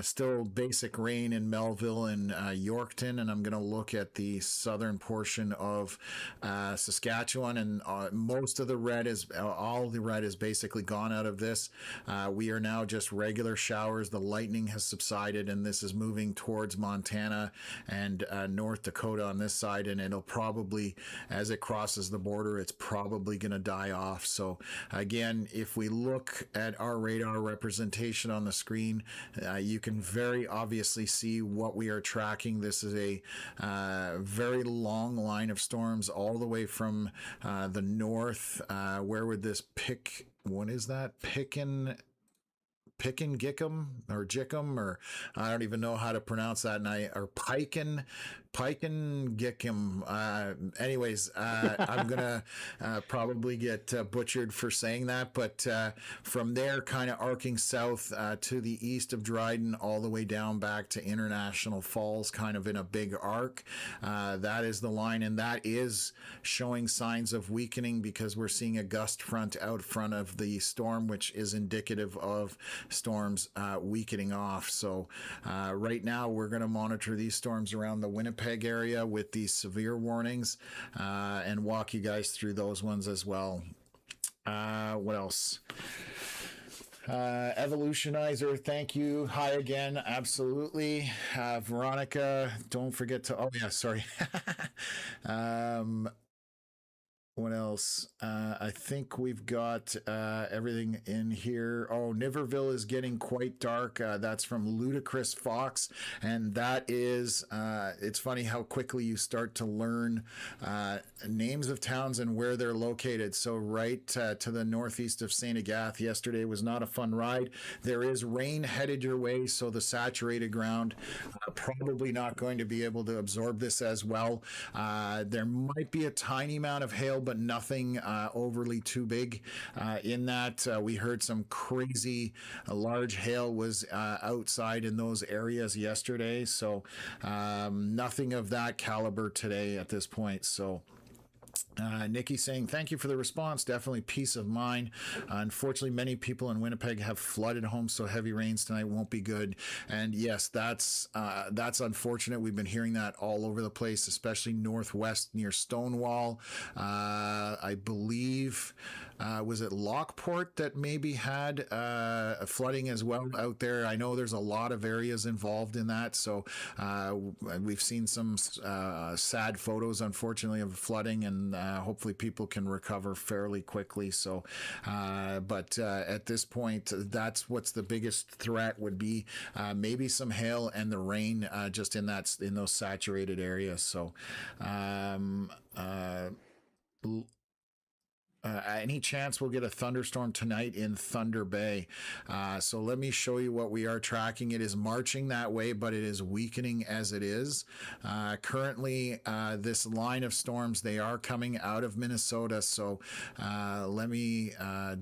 Still basic rain in Melville and Yorkton, and I'm going to look at the southern portion of Saskatchewan, and most of the red is, all the red is basically gone out of this. We are now just regular showers. The lightning has subsided, and this is moving towards Montana and North Dakota on this side, and it'll probably, as it crosses the border, it's probably going to die off. So again, if we look at our radar representation on the screen, you can very obviously see what we are tracking. This is a very long line of storms all the way from the north. Where would this pick? What is that? Pickin Gickum or Jickum, or I don't even know how to pronounce that. Or Piken Gickum. Anyways, I'm gonna probably get butchered for saying that, but from there, kind of arcing south to the east of Dryden, all the way down back to International Falls, kind of in a big arc. That is the line, and that is showing signs of weakening because we're seeing a gust front out front of the storm, which is indicative of storms weakening off. So right now we're going to monitor these storms around the Winnipeg area with these severe warnings and walk you guys through those ones as well. What else? Evolutionizer, thank you. Hi again. Absolutely. Veronica, don't forget to, oh yeah, sorry. What else? I think we've got everything in here. Oh, Niverville is getting quite dark. That's from Ludicrous Fox. And that is, it's funny how quickly you start to learn names of towns and where they're located. So, right to the northeast of St. Agath, yesterday was not a fun ride. There is rain headed your way, so the saturated ground probably not going to be able to absorb this as well. There might be a tiny amount of hail, but nothing overly too big. In that, we heard some crazy large hail was outside in those areas yesterday. So nothing of that caliber today at this point. So Nikki saying, thank you for the response. Definitely peace of mind. Unfortunately, many people in Winnipeg have flooded homes, so heavy rains tonight won't be good. And yes, that's unfortunate. We've been hearing that all over the place, especially northwest near Stonewall. I believe, was it Lockport that maybe had flooding as well out there? I know there's a lot of areas involved in that. So we've seen some sad photos, unfortunately, of flooding, and hopefully people can recover fairly quickly. So, but at this point, that's what's the biggest threat would be maybe some hail and the rain just in those saturated areas. So, any chance we'll get a thunderstorm tonight in Thunder Bay? So let me show you what we are tracking. It is marching that way, but it is weakening as it is. Currently, this line of storms, they are coming out of Minnesota. So let me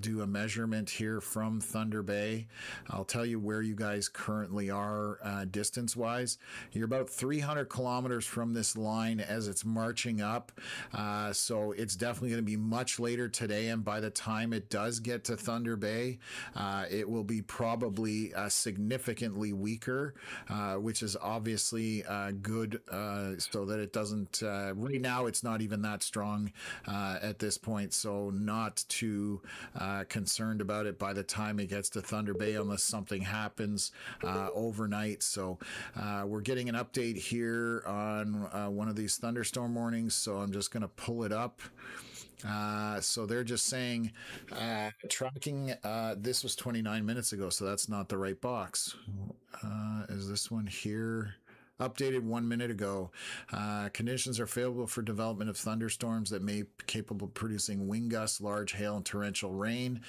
do a measurement here from Thunder Bay. I'll tell you where you guys currently are distance-wise. You're about 300 kilometers from this line as it's marching up. So it's definitely going to be much later today, and by the time it does get to Thunder Bay, it will be probably significantly weaker, which is obviously good, so that it doesn't right now it's not even that strong at this point, so not too concerned about it by the time it gets to Thunder Bay unless something happens overnight. So we're getting an update here on one of these thunderstorm warnings, so I'm just going to pull it up. So they're just saying tracking, this was 29 minutes ago, so that's not the right box. Is this one here? Updated 1 minute ago. Conditions are favorable for development of thunderstorms that may be capable of producing wind gusts, large hail, and torrential rain.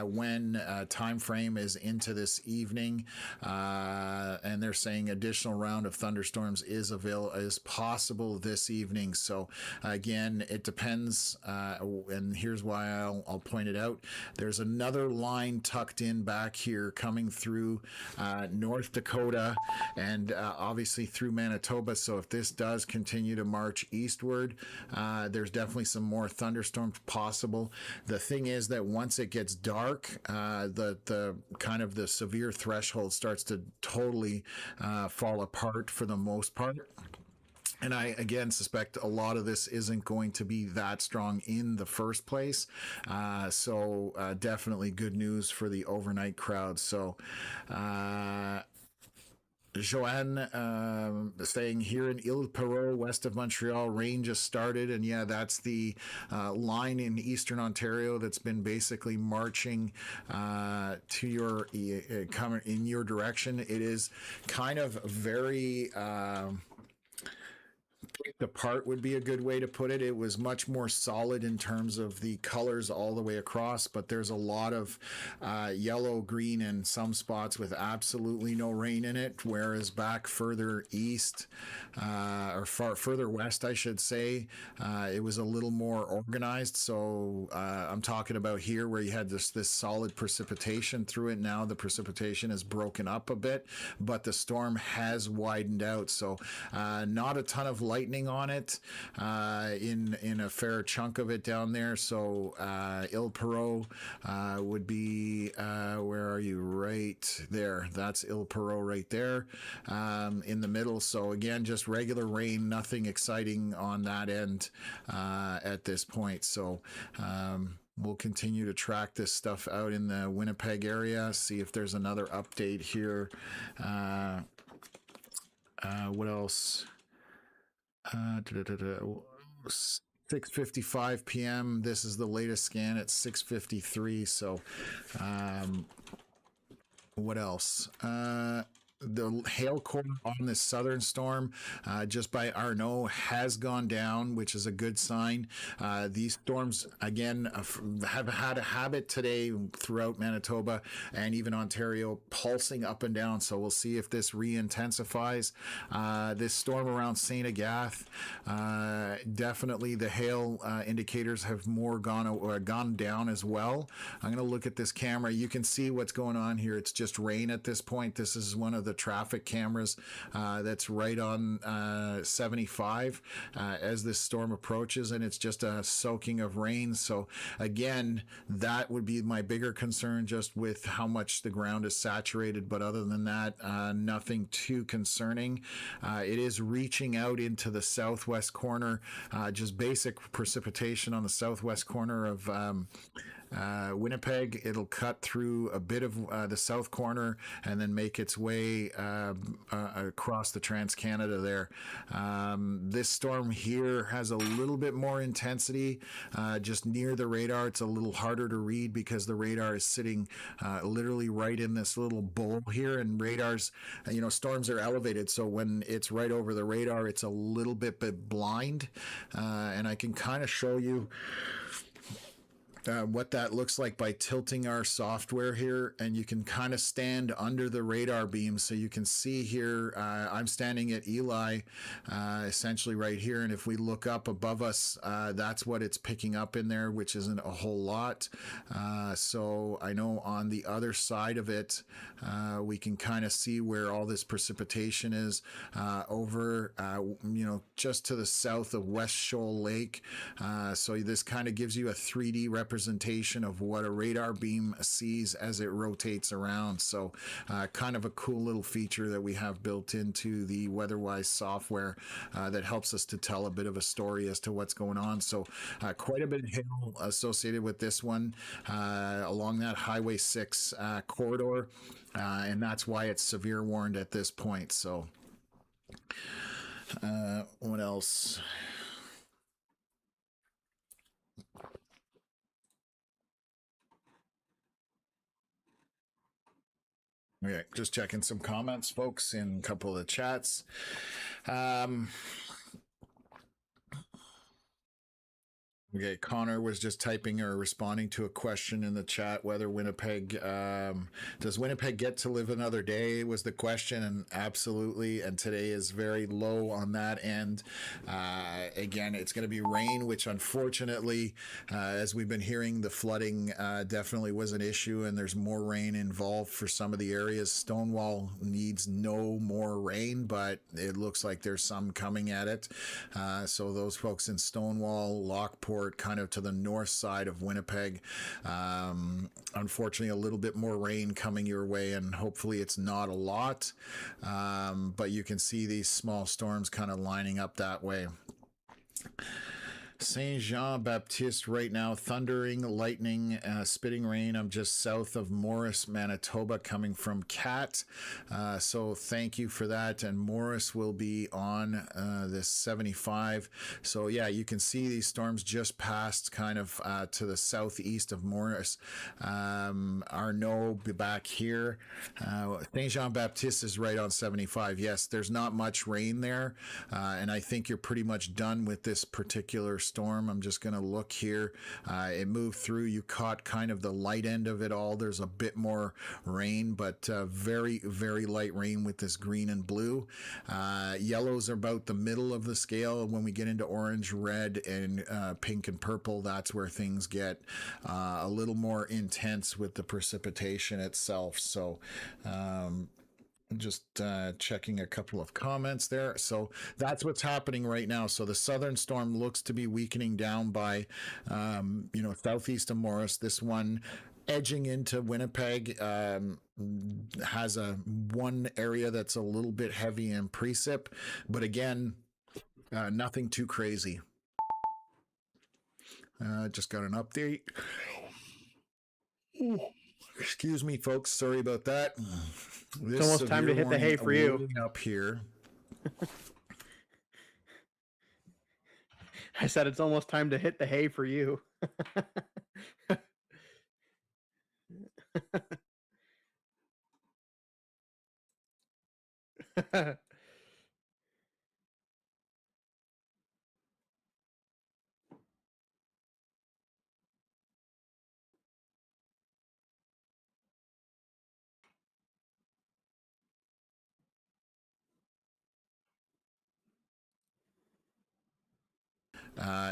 When time frame is into this evening, and they're saying additional round of thunderstorms is possible this evening. So again, it depends, and here's why I'll point it out. There's another line tucked in back here coming through North Dakota and obviously through Manitoba. So if this does continue to march eastward, there's definitely some more thunderstorms possible. The thing is that once it gets dark, the kind of the severe threshold starts to totally fall apart for the most part. And I, again, suspect a lot of this isn't going to be that strong in the first place. So definitely good news for the overnight crowd. So, Joanne saying here in Ile-Perrot, west of Montreal, rain just started. And yeah, that's the line in eastern Ontario that's been basically marching to your coming in your direction. It is kind of very apart would be a good way to put it. It was much more solid in terms of the colors all the way across, but there's a lot of yellow, green, and some spots with absolutely no rain in it, whereas back further east, or further west, I should say, it was a little more organized. So I'm talking about here where you had this solid precipitation through it. Now the precipitation is broken up a bit, but the storm has widened out. So not a ton of lightning on it in a fair chunk of it down there. So Ile-Perrot would be where are you? Right there. That's Ile-Perrot right there in the middle. So again, just regular rain, nothing exciting on that end at this point. So we'll continue to track this stuff out in the Winnipeg area, see if there's another update here. What else? 6:55 p.m. This is the latest scan at 6:53. So, what else? The hail core on this southern storm, just by Arnault, has gone down, which is a good sign. These storms, again, have had a habit today throughout Manitoba and even Ontario, pulsing up and down. So we'll see if this re-intensifies. This storm around St. Agathe, definitely the hail indicators have more gone down as well. I'm going to look at this camera. You can see what's going on here. It's just rain at this point. This is one of the traffic cameras that's right on 75 as this storm approaches, and it's just a soaking of rain. So again, that would be my bigger concern, just with how much the ground is saturated. But other than that, nothing too concerning. It is reaching out into the southwest corner, just basic precipitation on the southwest corner of Winnipeg. It'll cut through a bit of the south corner and then make its way across the Trans-Canada there. This storm here has a little bit more intensity just near the radar. It's a little harder to read because the radar is sitting literally right in this little bowl here, and radars, storms are elevated, so when it's right over the radar, it's a little bit blind, and I can kind of show you what that looks like by tilting our software here, and you can kind of stand under the radar beam. So you can see here, I'm standing at Eli, essentially right here, and if we look up above us, that's what it's picking up in there, which isn't a whole lot. So I know on the other side of it, we can kind of see where all this precipitation is over, just to the south of West Shoal Lake. So this kind of gives you a 3D representation of what a radar beam sees as it rotates around. So kind of a cool little feature that we have built into the WeatherWise software that helps us to tell a bit of a story as to what's going on. So quite a bit of hail associated with this one along that Highway 6 corridor, and that's why it's severe warned at this point. So what else? Okay, just checking some comments, folks, in a couple of the chats. Okay, Connor was just typing or responding to a question in the chat whether Winnipeg, does Winnipeg get to live another day was the question, and absolutely, and today is very low on that end. Again, it's going to be rain, which unfortunately, as we've been hearing, the flooding definitely was an issue, and there's more rain involved for some of the areas. Stonewall needs no more rain, but it looks like there's some coming at it. So those folks in Stonewall, Lockport, kind of to the north side of Winnipeg, unfortunately a little bit more rain coming your way, and hopefully it's not a lot, but you can see these small storms kind of lining up that way. Saint Jean Baptiste right now, thundering, lightning, spitting rain. I'm just south of Morris, Manitoba, coming from Cat. So thank you for that. And Morris will be on this 75. So yeah, you can see these storms just passed kind of to the southeast of Morris. Arnault back here. Saint Jean Baptiste is right on 75. Yes, there's not much rain there. And I think you're pretty much done with this particular storm. I'm just going to look here. It moved through. You caught kind of the light end of it all. There's a bit more rain, but very, very light rain with this green and blue. Yellows are about the middle of the scale. When we get into orange, red, and pink and purple, that's where things get a little more intense with the precipitation itself. So just checking a couple of comments there. So that's what's happening right now. So the southern storm looks to be weakening down by, southeast of Morris. This one edging into Winnipeg has one area that's a little bit heavy in precip, but again, nothing too crazy. Just got an update. Excuse me, folks. Sorry about that. It's almost time to hit the hay for you. Up here. I said it's almost time to hit the hay for you.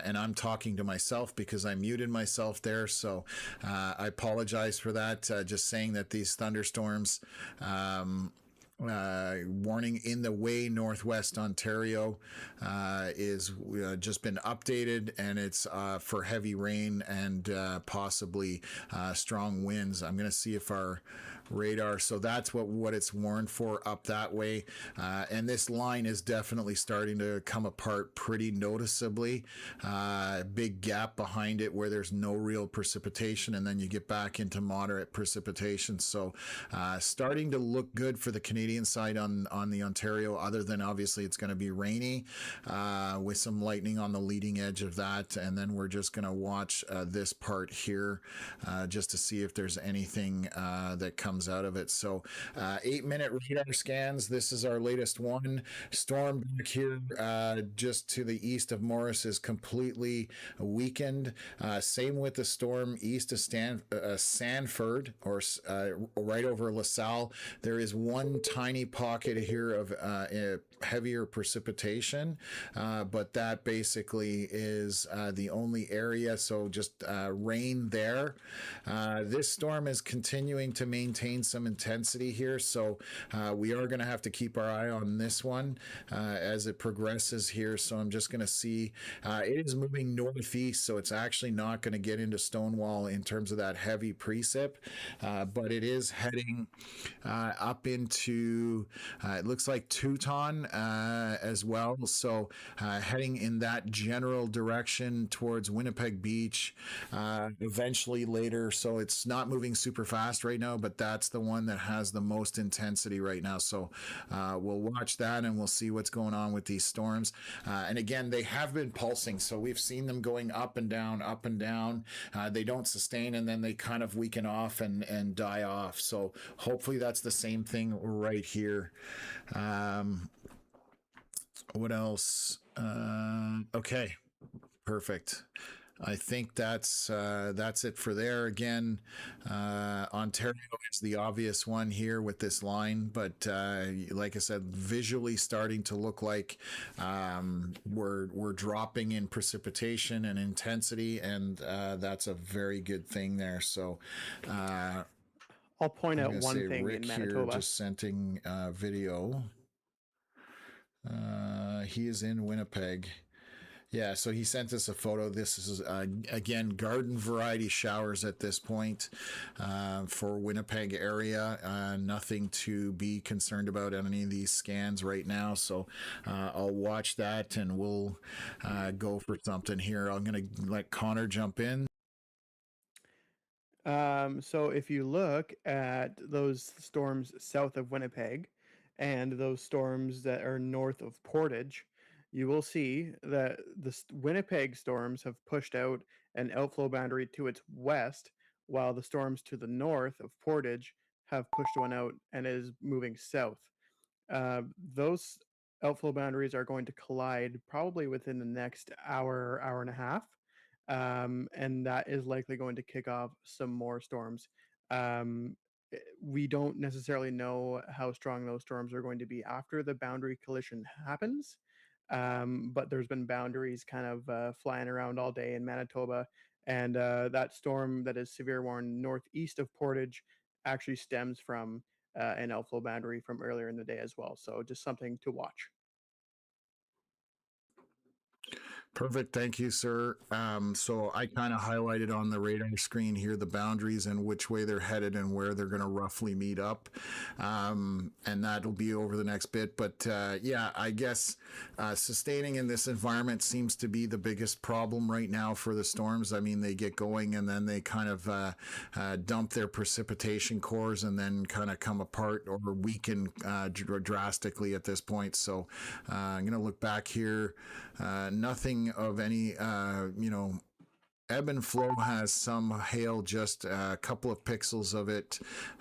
And I'm talking to myself because I muted myself there. So I apologize for that. Just saying that these thunderstorms. Warning in the way northwest Ontario is just been updated, and it's for heavy rain and possibly strong winds. I'm going to see if our radar, so that's what it's warned for up that way, and this line is definitely starting to come apart pretty noticeably. Big gap behind it where there's no real precipitation, and then you get back into moderate precipitation. So starting to look good for the Canadian side on the Ontario, other than obviously it's going to be rainy with some lightning on the leading edge of that. And then we're just going to watch this part here just to see if there's anything that comes out of it. So 8-minute radar scans. This is our latest one. Storm back here just to the east of Morris is completely weakened. Same with the storm east of Sanford, or right over LaSalle. There is one tiny pocket here of heavier precipitation, but that basically is the only area. So just rain there. This storm is continuing to maintain some intensity here, so we are going to have to keep our eye on this one as it progresses here. So I'm just going to see it is moving northeast, so it's actually not going to get into Stonewall in terms of that heavy precip, but it is heading up into it looks like Teuton as well, so heading in that general direction towards Winnipeg Beach eventually later. So it's not moving super fast right now, but that's the one that has the most intensity right now. So we'll watch that and we'll see what's going on with these storms. And again, they have been pulsing, so we've seen them going up and down, up and down. They don't sustain, and then they kind of weaken off and die off. So hopefully that's the same thing right here. What else? Okay, perfect. I think that's it for there. Again, Ontario is the obvious one here with this line, but like I said, visually starting to look like we're dropping in precipitation and intensity, and that's a very good thing there. So I'll point I'm out going to one say thing Rick in here Manitoba. just sending video. He is in Winnipeg. Yeah, so he sent us a photo. This is, again, garden variety showers at this point for Winnipeg area. Nothing to be concerned about on any of these scans right now. So I'll watch that and we'll go for something here. I'm going to let Connor jump in. So if you look at those storms south of Winnipeg and those storms that are north of Portage, you will see that the Winnipeg storms have pushed out an outflow boundary to its west, while the storms to the north of Portage have pushed one out and is moving south. Those outflow boundaries are going to collide probably within the next hour, hour and a half. And that is likely going to kick off some more storms. We don't necessarily know how strong those storms are going to be after the boundary collision happens, but there's been boundaries kind of flying around all day in Manitoba, and that storm that is severe warning northeast of Portage actually stems from an outflow boundary from earlier in the day as well. So just something to watch. Perfect. Thank you, sir. So I kind of highlighted on the radar screen here the boundaries and which way they're headed and where they're going to roughly meet up. And that'll be over the next bit. But yeah, I guess sustaining in this environment seems to be the biggest problem right now for the storms. I mean, they get going and then they kind of dump their precipitation cores and then kind of come apart or weaken drastically at this point. So I'm going to look back here. Nothing nothing of any, ebb and flow has some hail, just a couple of pixels of it.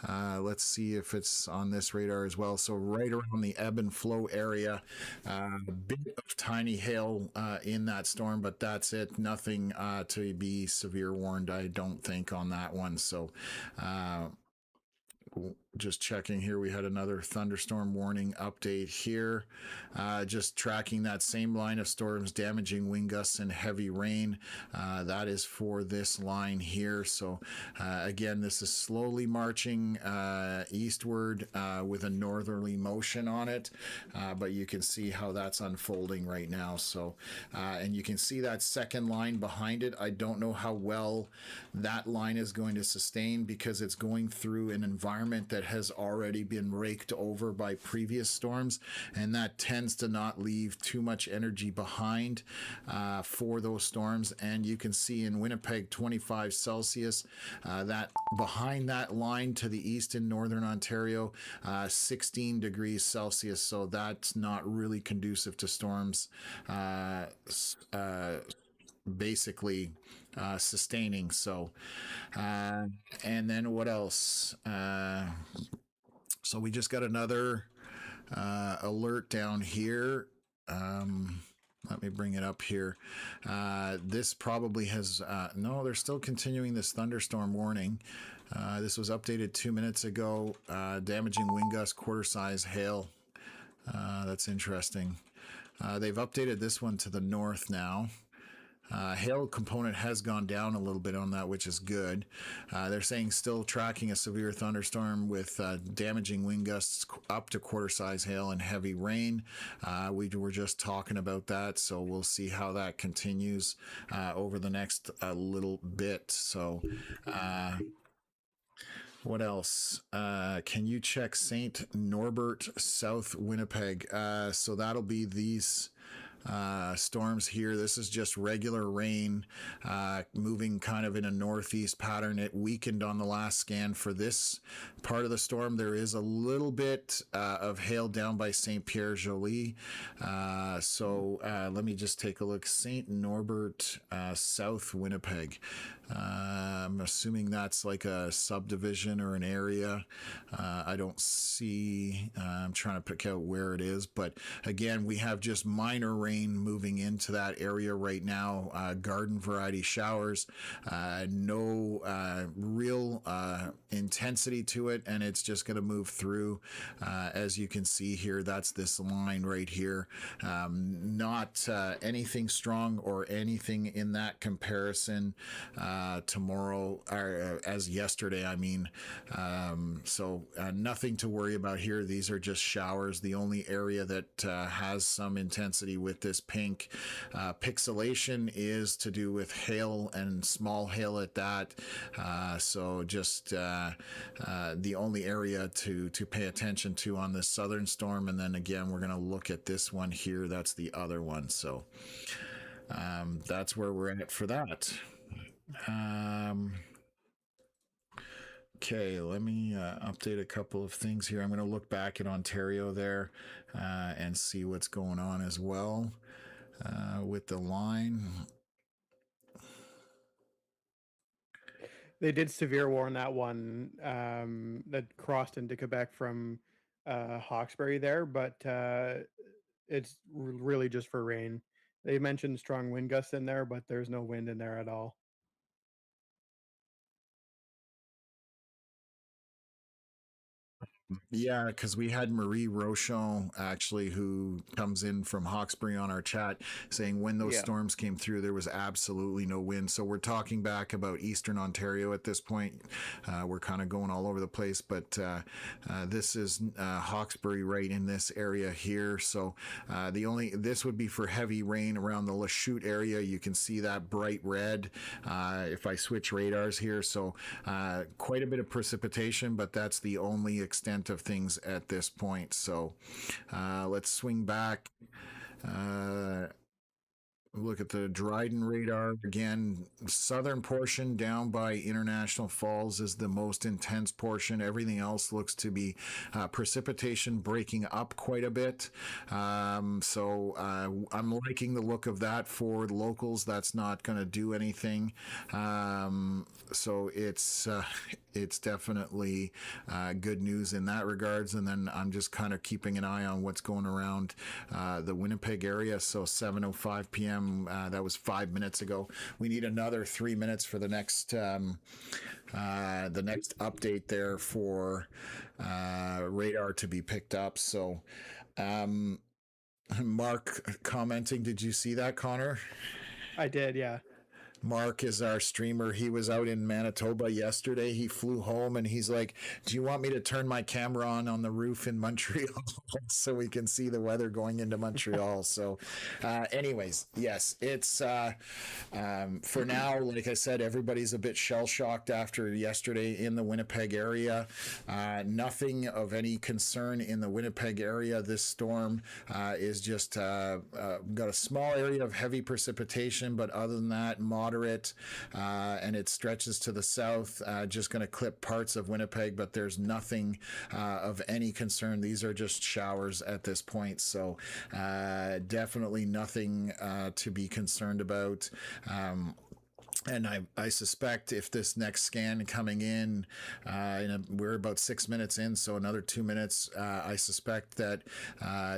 Let's see if it's on this radar as well. So right around the ebb and flow area, a bit of tiny hail in that storm, but that's it. Nothing to be severe warned, I don't think, on that one. So just checking here, we had another thunderstorm warning update here. Just tracking that same line of storms, damaging wind gusts and heavy rain. That is for this line here. So again, this is slowly marching eastward with a northerly motion on it, but you can see how that's unfolding right now. So and you can see that second line behind it. I don't know how well that line is going to sustain, because it's going through an environment that has already been raked over by previous storms, and that tends to not leave too much energy behind for those storms. And you can see in Winnipeg, 25 Celsius, that behind that line to the east in northern Ontario, 16 degrees Celsius. So that's not really conducive to storms basically sustaining. So and then what else? So we just got another alert down here. Let me bring it up here. This probably has no, they're still continuing this thunderstorm warning. This was updated 2 minutes ago. Damaging wind gusts, quarter size hail. That's interesting. They've updated this one to the north now. Hail component has gone down a little bit on that, which is good. They're saying still tracking a severe thunderstorm with damaging wind gusts up to quarter size hail and heavy rain. We were just talking about that, so we'll see how that continues over the next little bit. So what else? Can you check St. Norbert, South Winnipeg? So that'll be these storms here. This is just regular rain moving kind of in a northeast pattern. It weakened on the last scan for this part of the storm. There is a little bit of hail down by St. Pierre Joly. So let me just take a look. St. Norbert, South Winnipeg. I'm assuming that's like a subdivision or an area. I don't see, I'm trying to pick out where it is, but again, we have just minor rain moving into that area right now. Garden variety showers, no real intensity to it, and it's just going to move through. As you can see here, that's this line right here. Not anything strong or anything in that comparison tomorrow, or as yesterday, I mean. So nothing to worry about here. These are just showers. The only area that has some intensity with this pink pixelation is to do with hail, and small hail at that. So just the only area to pay attention to on this southern storm. And then again, we're going to look at this one here. That's the other one. So that's where we're at for that. Okay, let me update a couple of things here. I'm going to look back at Ontario there and see what's going on as well with the line. They did severe warn that one that crossed into Quebec from Hawkesbury there, but it's really just for rain. They mentioned strong wind gusts in there, but there's no wind in there at all. Yeah, because we had Marie Rochon actually, who comes in from Hawkesbury, on our chat, saying when those storms came through, there was absolutely no wind. So we're talking back about Eastern Ontario at this point. We're kind of going all over the place, but this is Hawkesbury right in this area here. So this would be for heavy rain around the Lachute area. You can see that bright red if I switch radars here. So quite a bit of precipitation, but that's the only extent of things at this point. So let's swing back. Look at the Dryden radar again. Southern portion down by International Falls is the most intense portion. Everything else looks to be precipitation breaking up quite a bit. I'm liking the look of that for locals. That's not going to do anything. So it's definitely good news in that regards. And then I'm just kind of keeping an eye on what's going around the Winnipeg area. So 7:05 p.m. That was 5 minutes ago. We need another 3 minutes for the next update there for radar to be picked up. So, Mark commenting, did you see that, Connor? I did, yeah. Mark is our streamer. He was out in Manitoba yesterday. He flew home and he's like, "Do you want me to turn my camera on the roof in Montreal so we can see the weather going into Montreal?" So, anyways, yes, it's for now. Like I said, everybody's a bit shell shocked after yesterday in the Winnipeg area. Nothing of any concern in the Winnipeg area. This storm is just got a small area of heavy precipitation, but other than that, moderate, and it stretches to the south, just going to clip parts of Winnipeg, but there's nothing of any concern. These are just showers at this point, so definitely nothing to be concerned about. And I suspect if this next scan coming in, we're about 6 minutes in, so another 2 minutes, I suspect that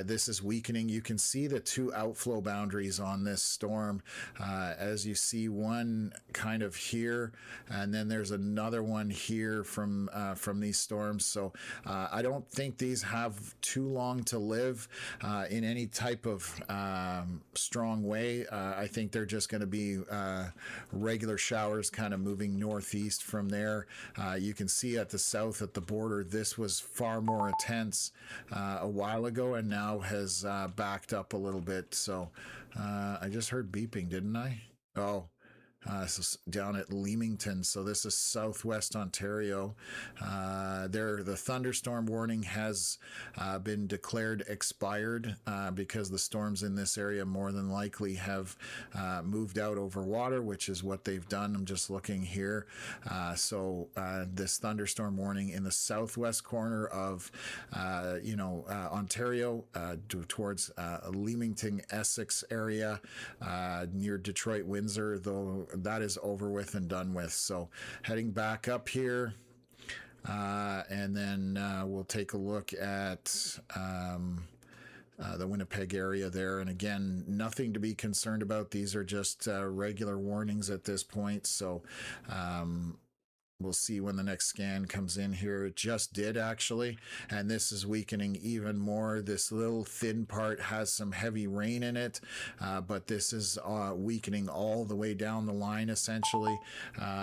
this is weakening. You can see the two outflow boundaries on this storm. As you see one kind of here, and then there's another one here from these storms. So I don't think these have too long to live in any type of strong way. I think they're just going to be regular showers kind of moving northeast from there. You can see at the south at the border, this was far more intense a while ago and now has backed up a little bit. So I just heard beeping, didn't I? Oh. So down at Leamington, so this is southwest Ontario. The thunderstorm warning has been declared expired because the storms in this area more than likely have moved out over water, which is what they've done. I'm just looking here. So this thunderstorm warning in the southwest corner of Ontario towards Leamington, Essex area near Detroit, Windsor, though that is over with and done with. So heading back up here, and then we'll take a look at the Winnipeg area there. And again, nothing to be concerned about. These are just regular warnings at this point. So we'll see when the next scan comes in here. It just did, actually, and this is weakening even more. This little thin part has some heavy rain in it, but this is weakening all the way down the line, essentially.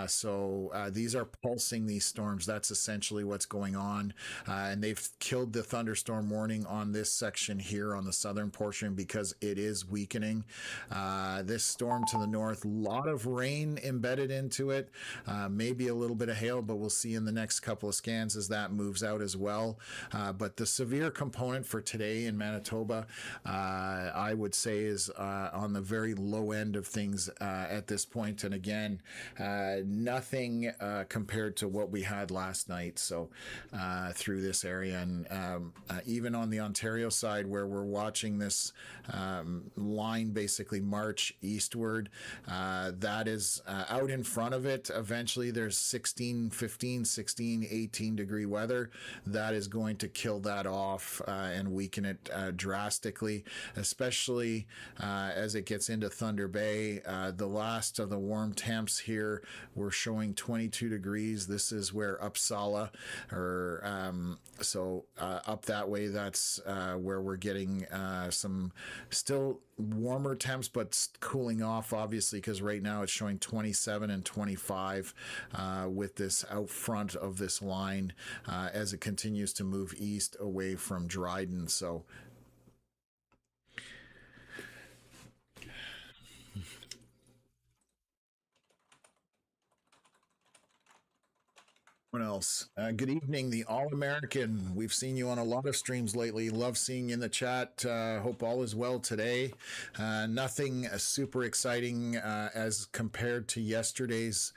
So these are pulsing, these storms. That's essentially what's going on, and they've killed the thunderstorm warning on this section here on the southern portion because it is weakening. This storm to the north, a lot of rain embedded into it, maybe a little bit of hail, but we'll see in the next couple of scans as that moves out as well. But the severe component for today in Manitoba, I would say, is on the very low end of things at this point. And again, nothing compared to what we had last night. So through this area, and even on the Ontario side, where we're watching this line basically march eastward, that is out in front of it. Eventually there's 15, 16, 18 degree weather. That is going to kill that off and weaken it drastically, especially as it gets into Thunder Bay. The last of the warm temps here, we're showing 22 degrees. This is where Uppsala, or up that way, that's where we're getting some still warmer temps, but cooling off, obviously, because right now it's showing 27 and 25 with this out front of this line as it continues to move east away from Dryden. So anyone else? Good evening, the All American. We've seen you on a lot of streams lately. Love seeing you in the chat. Hope all is well today. Nothing super exciting as compared to yesterday's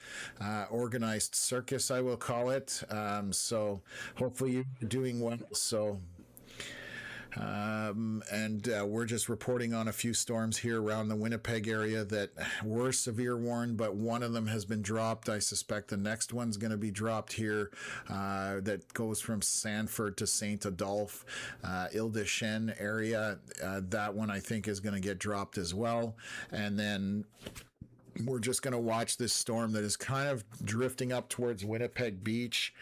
organized circus, I will call it. So hopefully you're doing well. So we're just reporting on a few storms here around the Winnipeg area that were severe warned, but one of them has been dropped. I suspect the next one's going to be dropped here that goes from Sanford to St. Adolphe, Ile-des-Chênes area. That one I think is going to get dropped as well. And then we're just going to watch this storm that is kind of drifting up towards Winnipeg Beach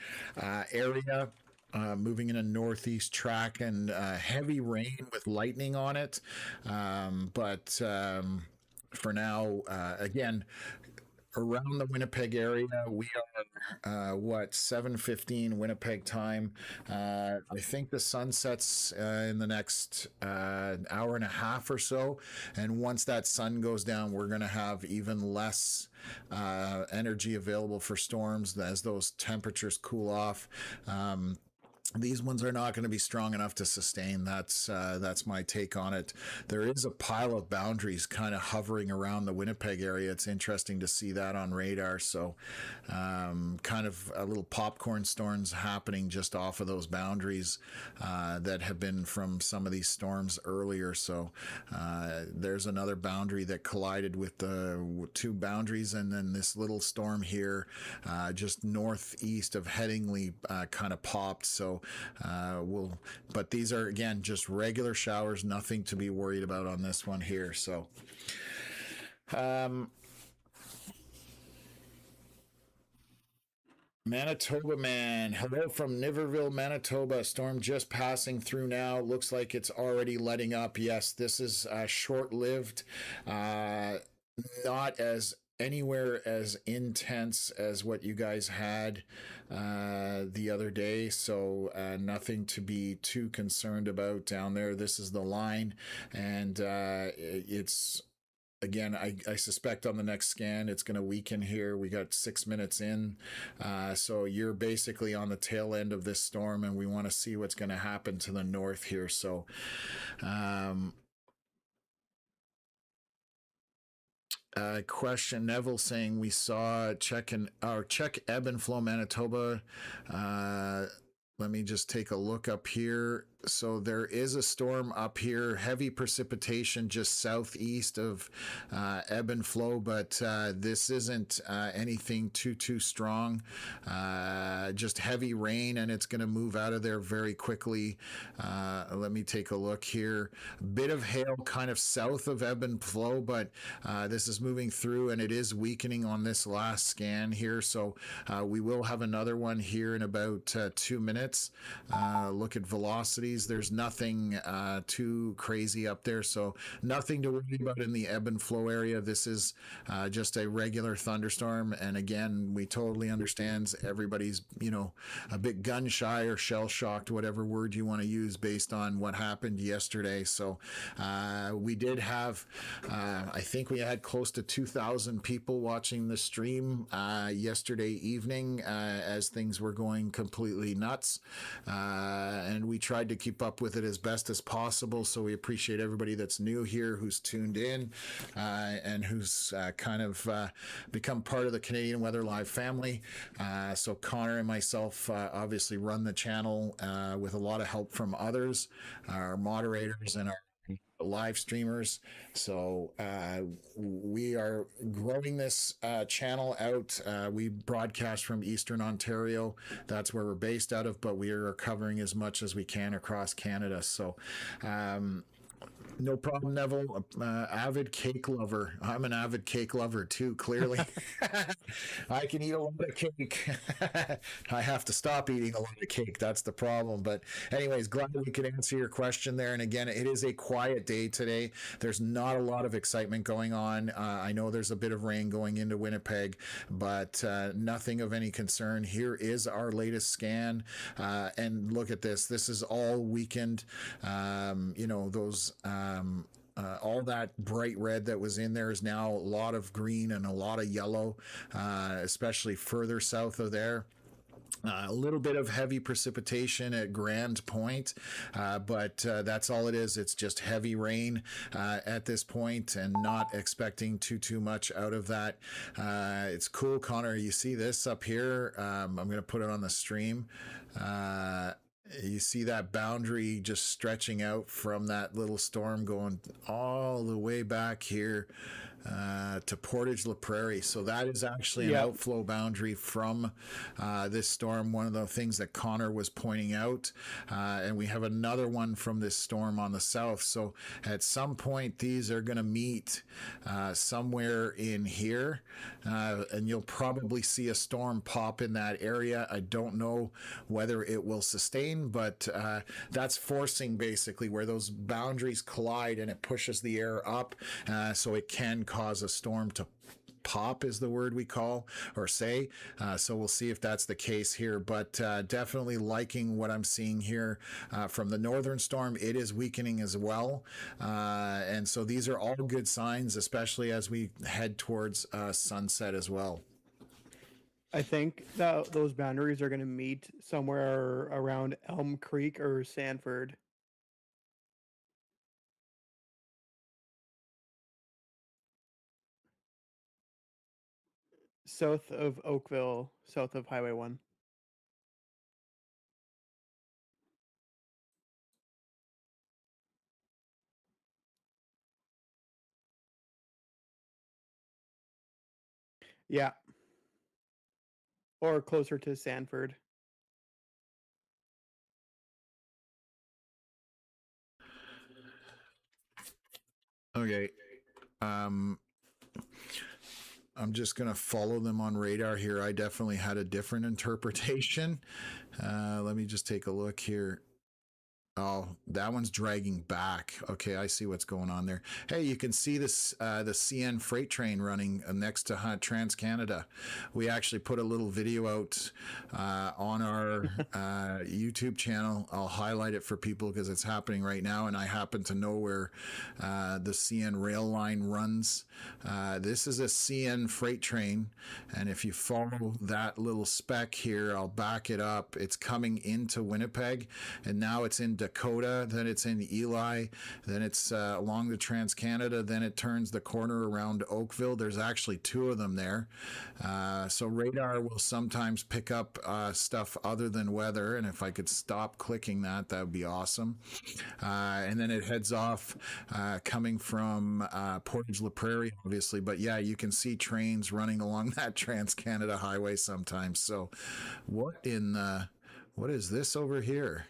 area. Moving in a northeast track and heavy rain with lightning on it. But for now, again, around the Winnipeg area, we are 7:15 Winnipeg time. I think the sun sets in the next hour and a half or so, and once that sun goes down, we're going to have even less energy available for storms as those temperatures cool off. These ones are not going to be strong enough to sustain. That's my take on it. There is a pile of boundaries kind of hovering around the Winnipeg area. It's interesting to see that on radar. So kind of a little popcorn storms happening just off of those boundaries that have been from some of these storms earlier. So there's another boundary that collided with the two boundaries, and then this little storm here just northeast of Headingley kind of popped. So but these are again just regular showers, nothing to be worried about on this one here. So Manitoba man, hello from Niverville, Manitoba. Storm just passing through now. Looks like it's already letting up. Yes, this is short-lived, not as anywhere as intense as what you guys had the other day, so nothing to be too concerned about down there. This is the line, and it's again, I suspect on the next scan it's going to weaken here. We got 6 minutes in, so you're basically on the tail end of this storm, and we want to see what's going to happen to the north here. So question, Neville saying we saw check ebb and flow Manitoba. Let me just take a look up here. So there is a storm up here, heavy precipitation just southeast of ebb and flow, but this isn't anything too strong. Just heavy rain, and it's going to move out of there very quickly. Let me take a look here. A bit of hail kind of south of ebb and flow, but this is moving through, and it is weakening on this last scan here. So we will have another one here in about 2 minutes. Look at velocity. There's nothing too crazy up there, so nothing to worry about in the ebb and flow area. This is just a regular thunderstorm, and again, we totally understand everybody's a bit gun shy or shell shocked, whatever word you want to use, based on what happened yesterday. So we did have I think we had close to 2,000 people watching the stream yesterday evening as things were going completely nuts, and we tried to keep up with it as best as possible. So we appreciate everybody that's new here, who's tuned in, and who's kind of become part of the Canadian Weather Live family. So Connor and myself obviously run the channel with a lot of help from others, our moderators and our live streamers. So we are growing this channel out. We broadcast from Eastern Ontario. That's where we're based out of, but we are covering as much as we can across Canada. So no problem, Neville. Avid cake lover. I'm an avid cake lover too, clearly. I can eat a lot of cake. I have to stop eating a lot of cake. That's the problem. But anyways, glad we could answer your question there. And again, it is a quiet day today. There's not a lot of excitement going on. I know there's a bit of rain going into Winnipeg, but nothing of any concern. Here is our latest scan. And look at this. This is all weakened. Those all that bright red that was in there is now a lot of green and a lot of yellow, especially further south of there. A little bit of heavy precipitation at Grand Point, but that's all it is. It's just heavy rain at this point, and not expecting too much out of that. It's cool, Connor. You see this up here? I'm going to put it on the stream. You see that boundary just stretching out from that little storm going all the way back here to Portage La Prairie. So that is actually an outflow boundary from this storm. One of the things that Connor was pointing out. And we have another one from this storm on the south. So at some point, these are going to meet somewhere in here. And you'll probably see a storm pop in that area. I don't know whether it will sustain, but that's forcing basically where those boundaries collide, and it pushes the air up, so it can cause a storm to pop, is the word we call or say. So we'll see if that's the case here, but definitely liking what I'm seeing here from the northern storm. It is weakening as well, and so these are all good signs, especially as we head towards sunset as well. I think that those boundaries are going to meet somewhere around Elm Creek or Sanford. South of Oakville, south of Highway 1. Yeah. Or closer to Sanford. Okay. I'm just going to follow them on radar here. I definitely had a different interpretation. Let me just take a look here. Oh, that one's dragging back. Okay, I see what's going on there. Hey, you can see this the CN freight train running next to TransCanada. We actually put a little video out on our YouTube channel. I'll highlight it for people because it's happening right now, and I happen to know where the CN rail line runs. This is a CN freight train, and if you follow that little speck here, I'll back it up. It's coming into Winnipeg, and now it's in Dakota, then it's in Ely, then it's along the TransCanada, then it turns the corner around Oakville. There's actually two of them there. So radar will sometimes pick up stuff other than weather, and if I could stop clicking that, that would be awesome. And then it heads off coming from Portage La Prairie, obviously, but yeah, you can see trains running along that TransCanada highway sometimes. So what is this over here?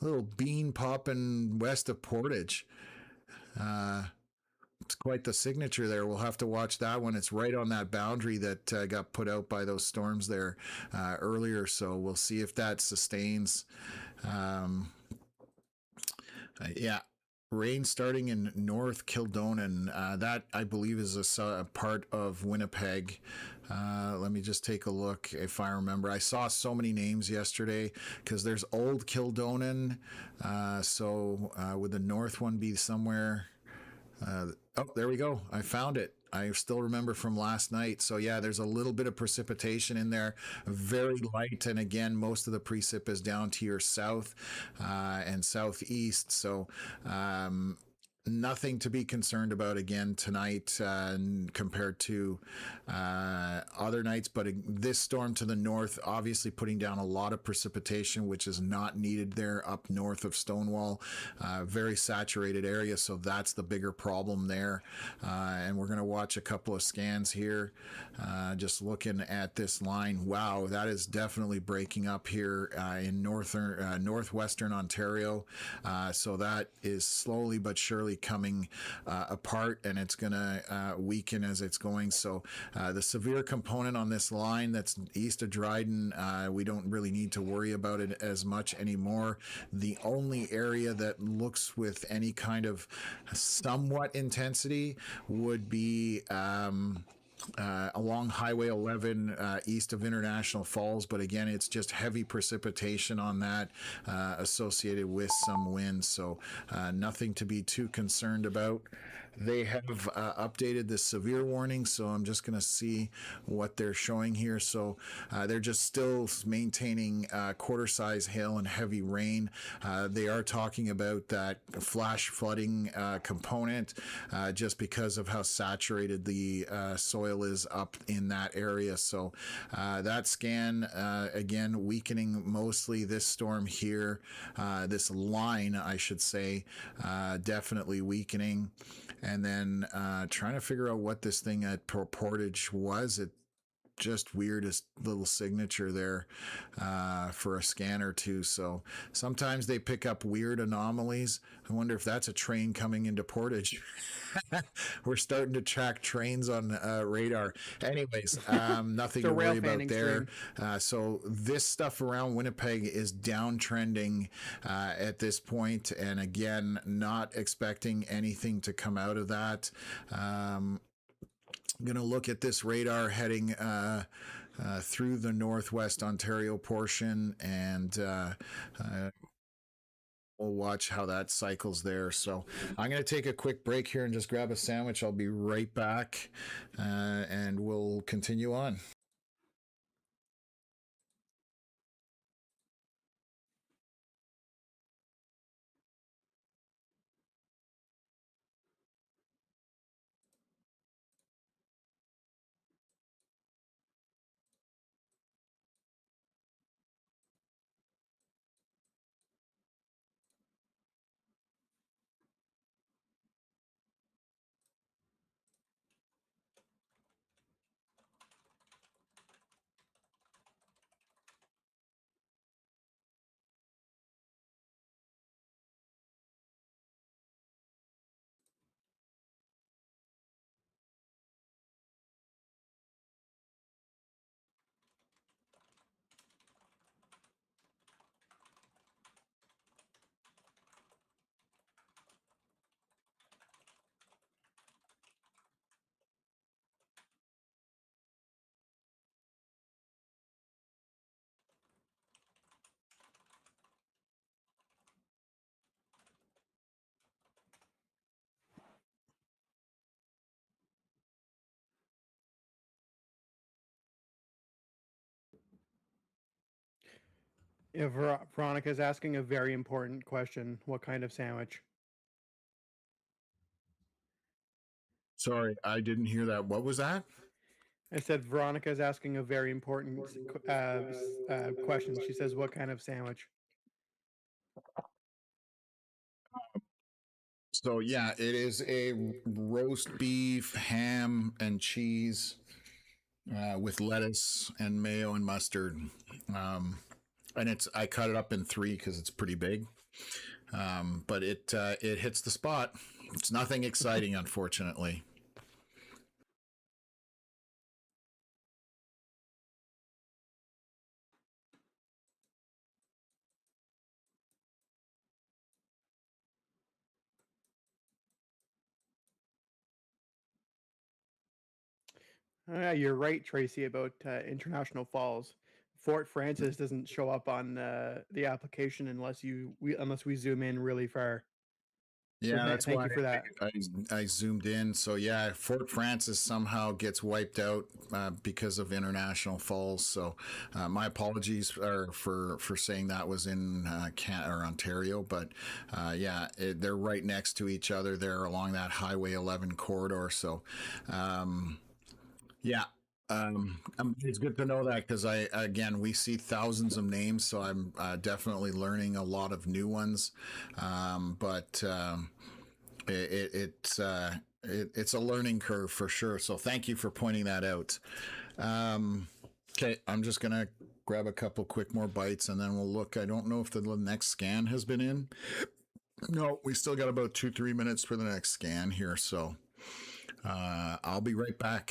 Little bean popping west of Portage. It's quite the signature there. We'll have to watch that one. It's right on that boundary that got put out by those storms there earlier. So we'll see if that sustains. Yeah. Rain starting in North Kildonan. That, I believe, is a part of Winnipeg. Let me just take a look if I remember. I saw so many names yesterday because there's Old Kildonan. So would the north one be somewhere? Oh, there we go. I found it. I still remember from last night. So yeah, there's a little bit of precipitation in there, very light. And again, most of the precip is down to your south and southeast. So nothing to be concerned about again tonight compared to other nights, but this storm to the north obviously putting down a lot of precipitation, which is not needed there up north of Stonewall. Very saturated area, so that's the bigger problem there. And we're going to watch a couple of scans here, just looking at this line. Wow, that is definitely breaking up here in northwestern Ontario. So that is slowly but surely coming apart, and it's going to weaken as it's going. So the severe component on this line that's east of Dryden, we don't really need to worry about it as much anymore. The only area that looks with any kind of somewhat intensity would be along Highway 11 east of International Falls, but again, it's just heavy precipitation on that associated with some wind, so nothing to be too concerned about. They have updated the severe warning, so I'm just going to see what they're showing here. So they're just still maintaining quarter size hail and heavy rain. They are talking about that flash flooding component just because of how saturated the soil is up in that area. So that scan, again, weakening mostly this storm here, this line, I should say, definitely weakening. And then trying to figure out what this thing at Portage was. It just weirdest little signature there for a scanner too. So sometimes they pick up weird anomalies. I wonder if that's a train coming into Portage. We're starting to track trains on radar. Anyways, nothing It's a to rail worry about fanning there. stream. So this stuff around Winnipeg is downtrending at this point, and again, not expecting anything to come out of that. I'm going to look at this radar heading through the Northwest Ontario portion, and we'll watch how that cycles there. So I'm going to take a quick break here and just grab a sandwich. I'll be right back, and we'll continue on. Yeah, Veronica's asking a very important question. What kind of sandwich? Sorry, I didn't hear that. What was that? I said Veronica's asking a very important question. She says, "What kind of sandwich?" So yeah, it is a roast beef, ham, and cheese with lettuce and mayo and mustard. Um, and I cut it up in three because it's pretty big. But it hits the spot. It's nothing exciting, unfortunately. You're right, Tracy, about International Falls. Fort Francis doesn't show up on the application unless we zoom in really far. So Yeah, that's thank why you for that. I zoomed in. So yeah, Fort Francis somehow gets wiped out because of International Falls. So my apologies for saying that was in or Ontario, but yeah, they're right next to each other there along that Highway 11 corridor. So yeah. It's good to know that because we see thousands of names, so I'm definitely learning a lot of new ones. But it's a learning curve for sure. So thank you for pointing that out. Okay, I'm just gonna grab a couple quick more bites and then we'll look. I don't know if the next scan has been in. No, we still got about 2-3 minutes for the next scan here. So I'll be right back.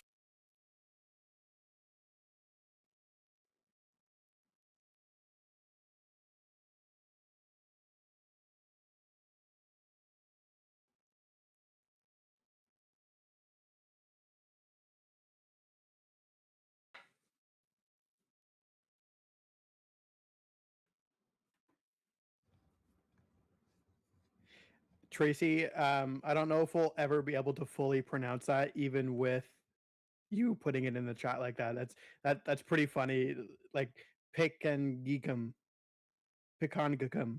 Tracy, I don't know if we'll ever be able to fully pronounce that, even with you putting it in the chat like that. That's pretty funny. Like Pikangikum, Pikangikum,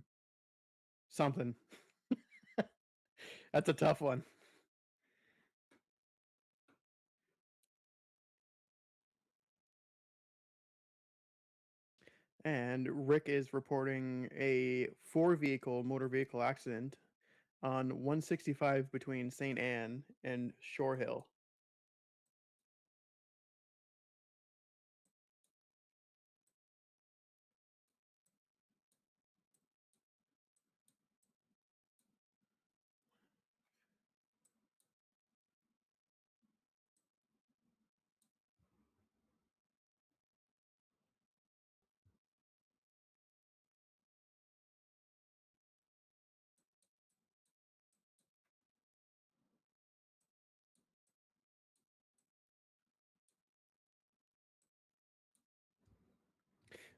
something. That's a tough one. And Rick is reporting a motor vehicle accident on 165 between St. Anne and Shore Hill.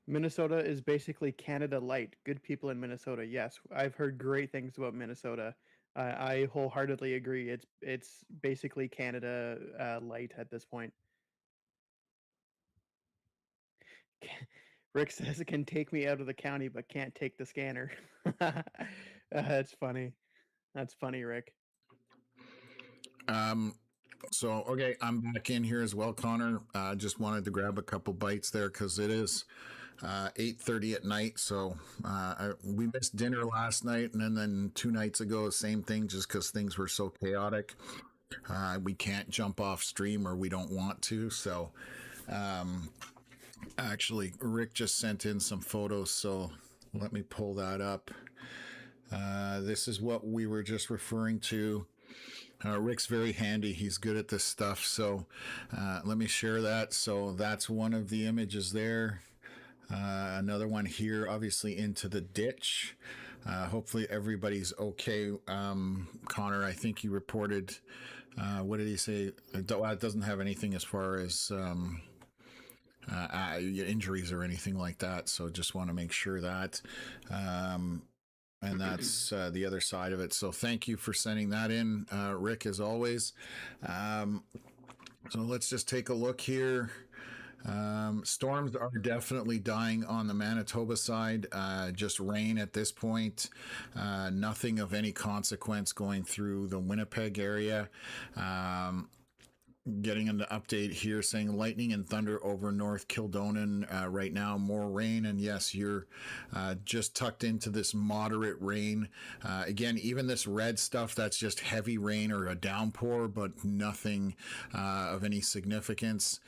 Minnesota is basically Canada light. Good people in Minnesota. Yes, I've heard great things about Minnesota. I wholeheartedly agree. It's basically Canada light at this point. Rick says it can take me out of the county, but can't take the scanner. That's funny. That's funny, Rick. So, okay, I'm back in here as well, Connor. Just wanted to grab a couple bites there because it is 8:30 at night. So we missed dinner last night, and then 2 nights ago, same thing, just because things were so chaotic. We can't jump off stream, or we don't want to. So actually, Rick just sent in some photos, so let me pull that up. This is what we were just referring to. Rick's very handy. He's good at this stuff. So let me share that. So that's one of the images there. Another one here, obviously into the ditch. Hopefully everybody's okay. Connor, I think he reported, what did he say? It doesn't have anything as far as injuries or anything like that. So just want to make sure that. And that's the other side of it. So thank you for sending that in, Rick, as always. So let's just take a look here. Storms are definitely dying on the Manitoba side. Just rain at this point. Nothing of any consequence going through the Winnipeg area. Getting an update here saying lightning and thunder over North Kildonan right now, more rain. And yes, you're just tucked into this moderate rain. Again, even this red stuff, that's just heavy rain or a downpour, but nothing of any significance.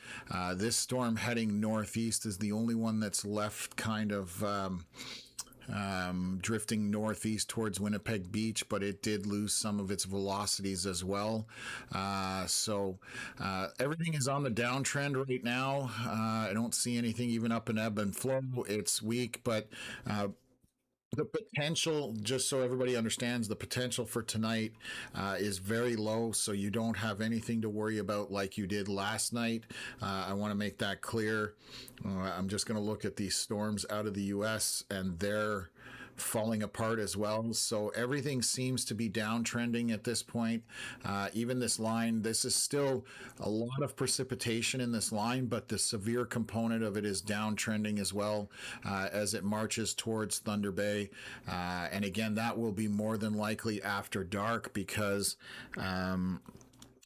This storm heading northeast is the only one that's left kind of drifting northeast towards Winnipeg Beach, but it did lose some of its velocities as well. So everything is on the downtrend right now. I don't see anything even up in ebb and flow. It's weak, but the potential, just so everybody understands, the potential for tonight is very low, so you don't have anything to worry about like you did last night. I want to make that clear. I'm just going to look at these storms out of the U.S., and they're falling apart as well. So everything seems to be downtrending at this point. Even this line, this is still a lot of precipitation in this line, but the severe component of it is downtrending as well as it marches towards Thunder Bay. And again, that will be more than likely after dark because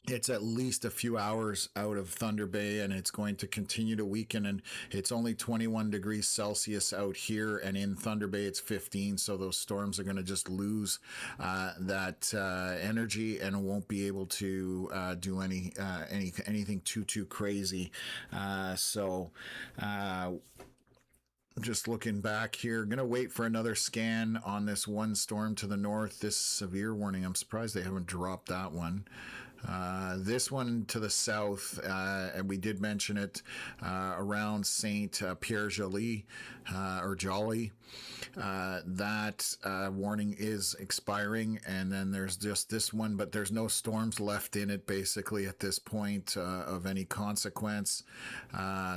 it's at least a few hours out of Thunder Bay, and it's going to continue to weaken. And it's only 21 degrees Celsius out here, and in Thunder Bay it's 15. So those storms are going to just lose that energy and won't be able to do anything too crazy. Just looking back here, gonna wait for another scan on this one storm to the north. This severe warning, I'm surprised they haven't dropped that one. This one to the south, and we did mention it, around Saint Pierre Joly, or Jolly. That warning is expiring, and then there's just this one, but there's no storms left in it basically at this point of any consequence.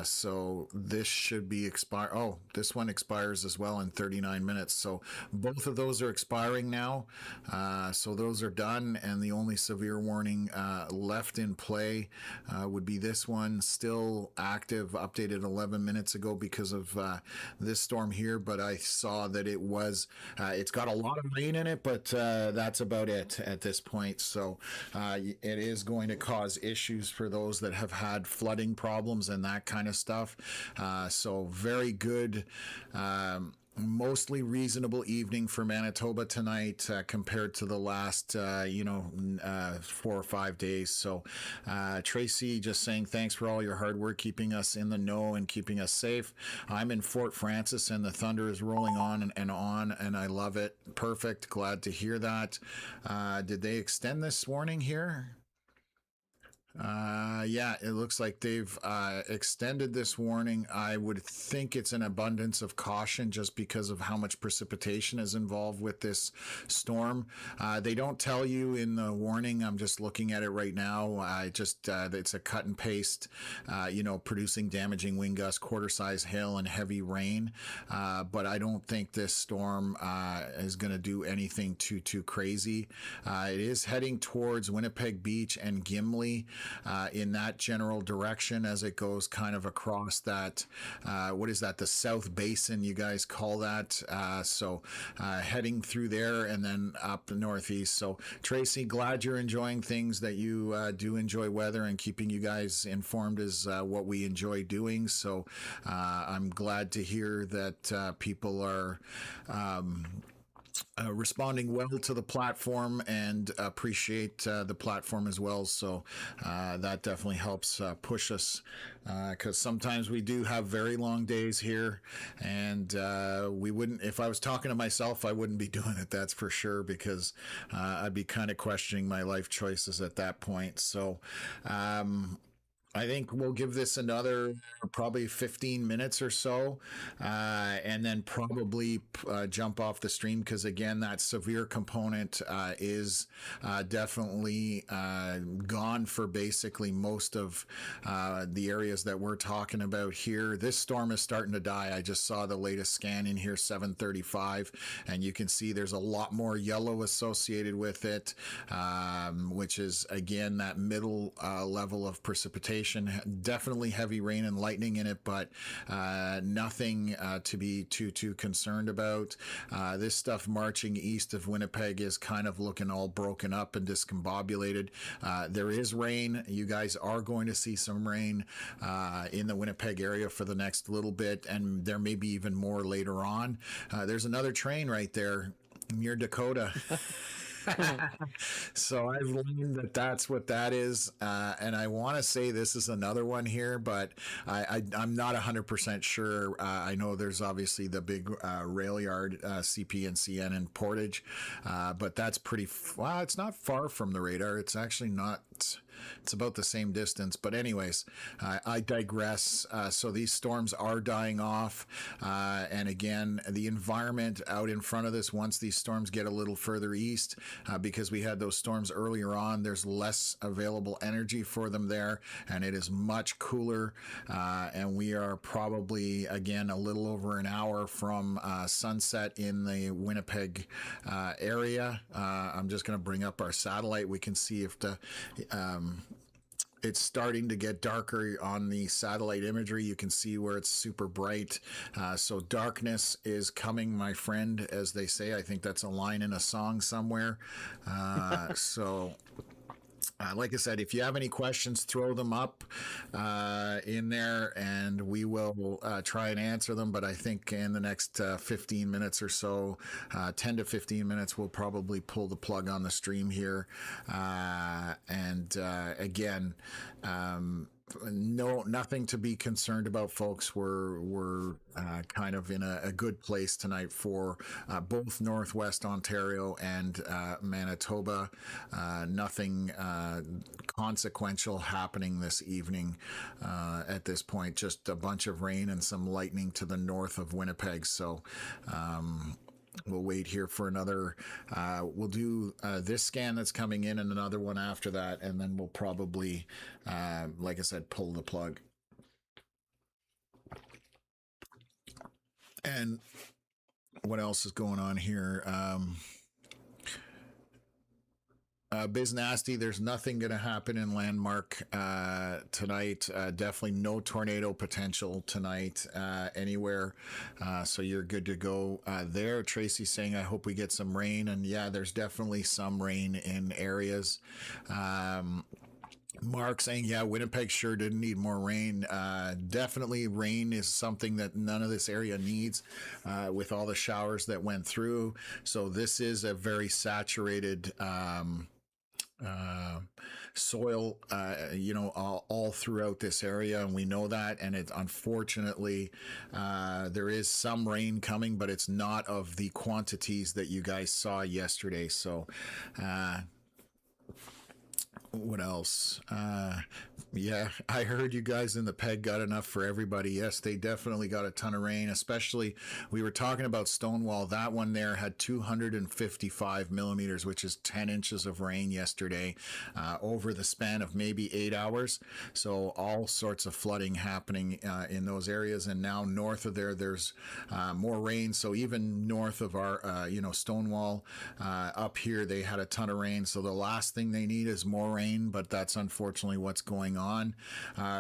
So this should be expire. Oh, this one expires as well in 39 minutes. So both of those are expiring now. So those are done, and the only severe warning left in play would be this one, still active, updated 11 minutes ago because of this storm here. But I saw that it was, it's got a lot of rain in it, but that's about it at this point. So it is going to cause issues for those that have had flooding problems and that kind of stuff. So very good. Mostly reasonable evening for Manitoba tonight compared to the last 4 or 5 days. So Tracy just saying thanks for all your hard work keeping us in the know and keeping us safe. I'm in Fort Francis and the thunder is rolling on and on, and I love it. Perfect. Glad to hear that. Did they extend this warning here? Yeah, it looks like they've extended this warning. I would think it's an abundance of caution just because of how much precipitation is involved with this storm. They don't tell you in the warning. I'm just looking at it right now. It's a cut and paste, producing damaging wind gusts, quarter size hail, and heavy rain. But I don't think this storm is going to do anything too crazy. It is heading towards Winnipeg Beach and Gimli. In that general direction as it goes kind of across that, what is that, the South Basin, you guys call that. So heading through there and then up the northeast. So Tracy, glad you're enjoying things, that you do enjoy weather, and keeping you guys informed is what we enjoy doing. So I'm glad to hear that people are responding well to the platform and appreciate the platform as well. So that definitely helps push us, because sometimes we do have very long days here, and we wouldn't, if I was talking to myself, I wouldn't be doing it, that's for sure, because I'd be kind of questioning my life choices at that point. So I think we'll give this another probably 15 minutes or so, and then probably jump off the stream, because again, that severe component is definitely gone for basically most of the areas that we're talking about here. This storm is starting to die. I just saw the latest scan in here, 7:35, and you can see there's a lot more yellow associated with it, which is again that middle level of precipitation. Definitely heavy rain and lightning in it, but nothing to be too concerned about. This stuff marching east of Winnipeg is kind of looking all broken up and discombobulated. There is rain. You guys are going to see some rain in the Winnipeg area for the next little bit, and there may be even more later on. There's another train right there near Dakota. So I've learned that that's what that is, and I want to say this is another one here, but I'm not 100% sure. I know there's obviously the big rail yard, CP and CN in Portage, but that's pretty, well, it's not far from the radar. It's actually not, it's about the same distance. But anyways, I digress. So these storms are dying off. And again, the environment out in front of this, once these storms get a little further east, because we had those storms earlier on, there's less available energy for them there, and it is much cooler. And we are probably, again, a little over an hour from sunset in the Winnipeg area. I'm just going to bring up our satellite. We can see if the it's starting to get darker on the satellite imagery. You can see where it's super bright. So darkness is coming, my friend, as they say. I think that's a line in a song somewhere. Like I said, if you have any questions, throw them up in there, and we will try and answer them. But I think in the next 15 minutes or so, 10 to 15 minutes, we'll probably pull the plug on the stream here. Again, no, nothing to be concerned about, folks. We're kind of in a good place tonight for both Northwest Ontario and Manitoba. Nothing consequential happening this evening at this point. Just a bunch of rain and some lightning to the north of Winnipeg. So we'll wait here for another. We'll do this scan that's coming in and another one after that, and then we'll probably, like I said, pull the plug. And what else is going on here? Biz Nasty, there's nothing going to happen in Landmark tonight. Definitely no tornado potential tonight anywhere. So you're good to go there. Tracy saying, I hope we get some rain. And yeah, there's definitely some rain in areas. Mark saying, yeah, Winnipeg sure didn't need more rain. Definitely rain is something that none of this area needs with all the showers that went through. So this is a very saturated soil, all throughout this area, and we know that. And it unfortunately, there is some rain coming, but it's not of the quantities that you guys saw yesterday. So, what else? Yeah, I heard you guys in the PEG got enough for everybody. Yes, they definitely got a ton of rain, especially we were talking about Stonewall. That one there had 255 millimeters, which is 10 inches of rain yesterday over the span of maybe 8 hours. So all sorts of flooding happening in those areas. And now north of there's more rain. So even north of our, Stonewall up here, they had a ton of rain. So the last thing they need is more rain, but that's unfortunately what's going on.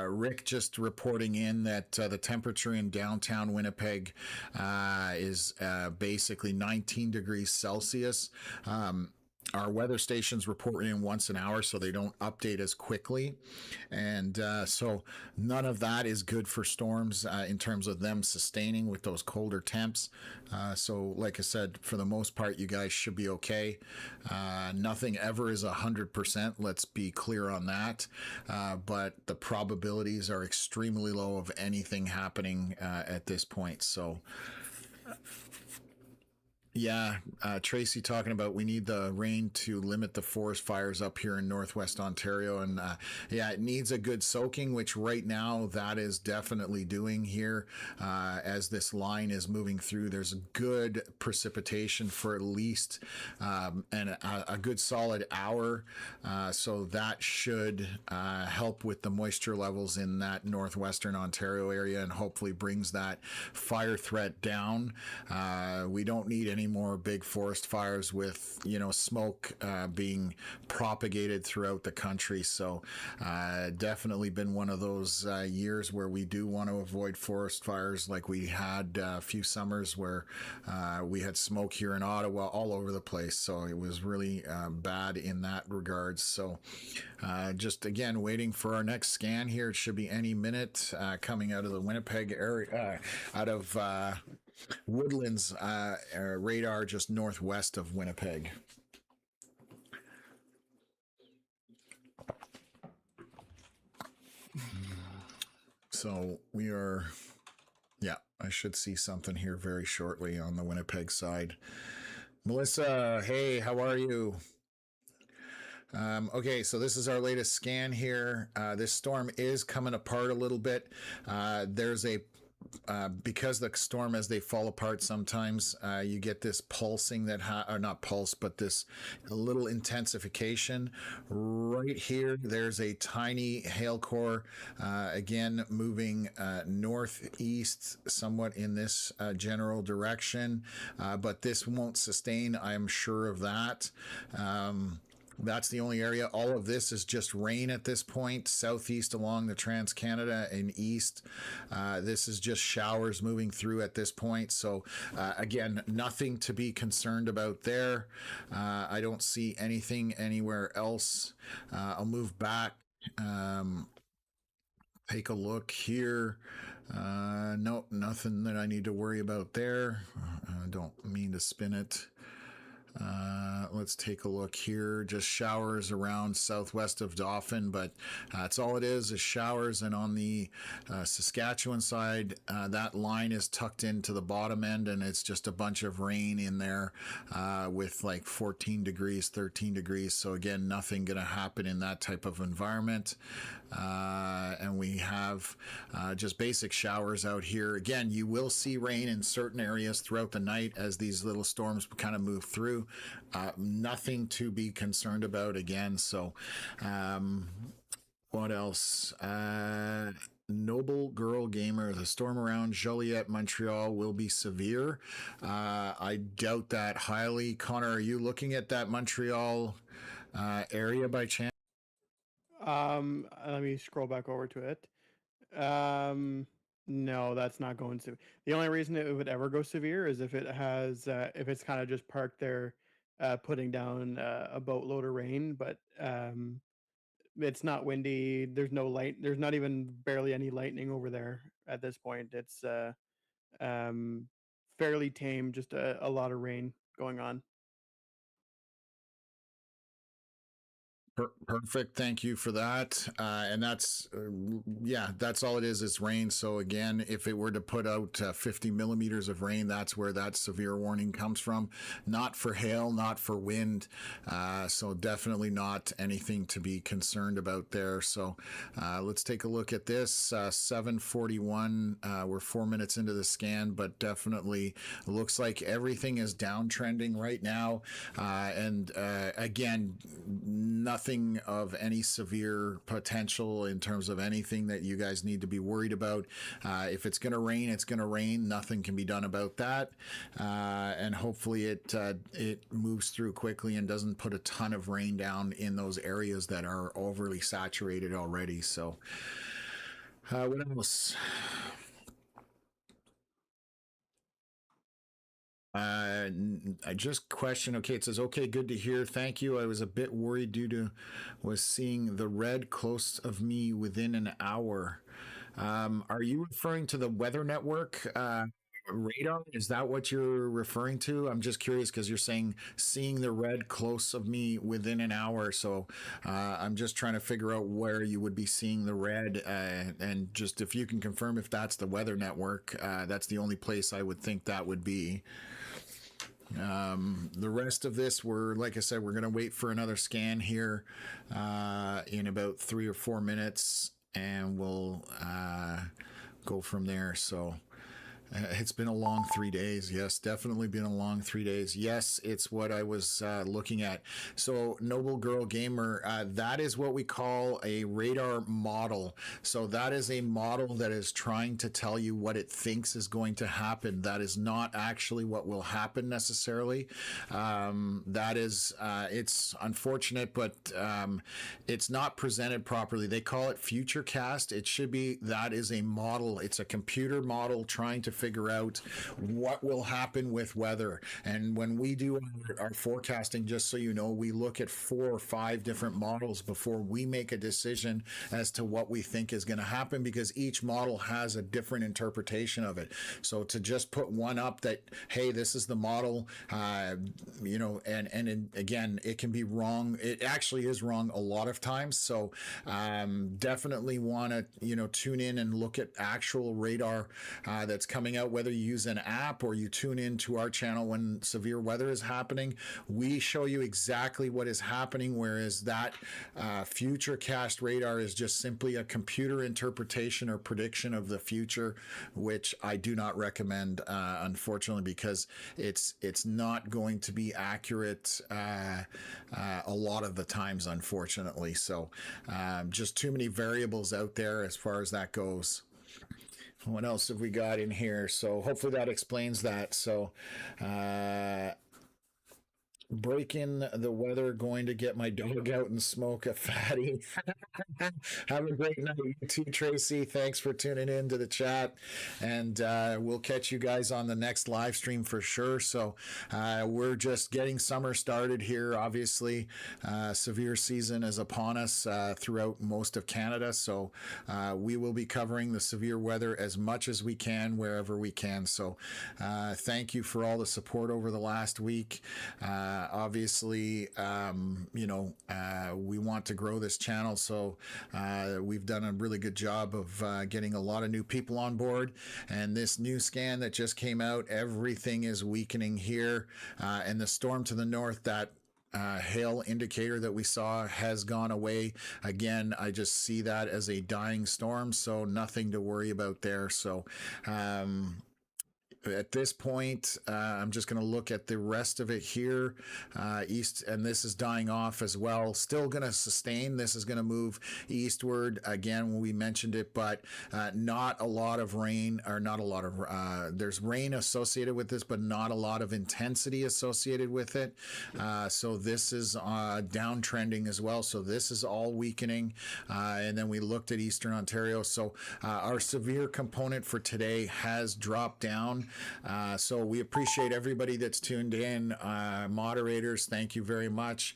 Rick just reporting in that the temperature in downtown Winnipeg is basically 19 degrees Celsius. Our weather stations report in once an hour, so they don't update as quickly. And so none of that is good for storms in terms of them sustaining with those colder temps. So like I said, for the most part, you guys should be okay. Nothing ever is 100%. Let's be clear on that. But the probabilities are extremely low of anything happening at this point. So yeah, Tracy talking about we need the rain to limit the forest fires up here in Northwest Ontario. And yeah, it needs a good soaking, which right now that is definitely doing here as this line is moving through. There's good precipitation for at least and a good solid hour. So that should help with the moisture levels in that Northwestern Ontario area and hopefully brings that fire threat down. We don't need any more big forest fires with smoke being propagated throughout the country. So definitely been one of those years where we do want to avoid forest fires, like we had a few summers where we had smoke here in Ottawa all over the place. So it was really bad in that regards. So just again waiting for our next scan here. It should be any minute coming out of the Winnipeg area, out of Woodlands radar just northwest of Winnipeg. So we are, yeah, I should see something here very shortly on the Winnipeg side. Melissa, hey, how are you? Okay, so this is our latest scan here. This storm is coming apart a little bit. There's a because the storm, as they fall apart, sometimes you get this pulsing that, or not pulse, but this little intensification. Right here, there's a tiny hail core, again, moving northeast somewhat in this general direction, but this won't sustain, I'm sure of that. That's the only area. All of this is just rain at this point, southeast along the Trans-Canada and east. This is just showers moving through at this point. So again, nothing to be concerned about there. I don't see anything anywhere else. I'll move back. Take a look here. Nope, nothing that I need to worry about there. I don't mean to spin it. Let's take a look here. Just showers around southwest of Dauphin, but that's all it is showers. And on the Saskatchewan side, that line is tucked into the bottom end, and it's just a bunch of rain in there with like 14 degrees, 13 degrees. So again, nothing going to happen in that type of environment. And we have just basic showers out here. Again, you will see rain in certain areas throughout the night as these little storms kind of move through. Nothing to be concerned about again. So, what else? Noble Girl Gamer, the storm around Joliet, Montreal will be severe. I doubt that highly. Connor, are you looking at that Montreal area by chance? Let me scroll back over to it. No, that's not going to. The only reason it would ever go severe is if it has, if it's kind of just parked there, putting down a boatload of rain. But it's not windy. There's no light. There's not even barely any lightning over there at this point. It's um, fairly tame. Just a lot of rain going on. Perfect. Thank you for that. And that's, yeah, that's all it is. It's rain. So again, if it were to put out 50 millimeters of rain, that's where that severe warning comes from. Not for hail, not for wind. So definitely not anything to be concerned about there. So let's take a look at this. 7:41. We're 4 minutes into the scan, but definitely looks like everything is downtrending right now. And again, nothing of any severe potential in terms of anything that you guys need to be worried about. If it's going to rain, it's going to rain. Nothing can be done about that. And hopefully it moves through quickly and doesn't put a ton of rain down in those areas that are overly saturated already. So what else? I just question. Okay, it says, okay, good to hear. Thank you. I was a bit worried was seeing the red close of me within an hour. Are you referring to the Weather Network radar? Is that what you're referring to? I'm just curious because you're saying seeing the red close of me within an hour. So I'm just trying to figure out where you would be seeing the red. And just if you can confirm if that's the Weather Network, that's the only place I would think that would be. The rest of this, like I said, we're going to wait for another scan here in about 3 or 4 minutes, and we'll go from there. So it's been a long 3 days. Yes, definitely been a long 3 days. Yes, it's what I was looking at. So Noble Girl Gamer, that is what we call a radar model. So that is a model that is trying to tell you what it thinks is going to happen. That is not actually what will happen necessarily. That is, it's unfortunate, but it's not presented properly. They call it Futurecast. It should be, that is a model. It's a computer model trying to figure out what will happen with weather. And when we do our forecasting, just so you know, we look at 4 or 5 different models before we make a decision as to what we think is going to happen, because each model has a different interpretation of it. So to just put one up that, hey, this is the model, you know, and again, it can be wrong. It actually is wrong a lot of times. So definitely want to, you know, tune in and look at actual radar that's coming out, whether you use an app or you tune in to our channel when severe weather is happening. We show you exactly what is happening, whereas that Futurecast radar is just simply a computer interpretation or prediction of the future, which I do not recommend, unfortunately, because it's not going to be accurate a lot of the times, unfortunately. So just too many variables out there as far as that goes. What else have we got in here? So hopefully that explains that. So breaking the weather, going to get my dog out and smoke a fatty. Have a great night, you too, Tracy. Thanks for tuning in to the chat, and we'll catch you guys on the next live stream for sure. So we're just getting summer started here. Obviously, severe season is upon us throughout most of Canada, so we will be covering the severe weather as much as we can wherever we can. So thank you for all the support over the last week. Obviously, we want to grow this channel, so we've done a really good job of getting a lot of new people on board. And this new scan that just came out, everything is weakening here, and the storm to the north, that hail indicator that we saw has gone away. Again, I just see that as a dying storm, so nothing to worry about there. So at this point, I'm just going to look at the rest of it here. East, and this is dying off as well. Still going to sustain. This is going to move eastward again when we mentioned it, but not a lot of rain, or not a lot of, there's rain associated with this, but not a lot of intensity associated with it. So this is downtrending as well. So this is all weakening. And then we looked at Eastern Ontario. So our severe component for today has dropped down. So we appreciate everybody that's tuned in. Moderators, thank you very much.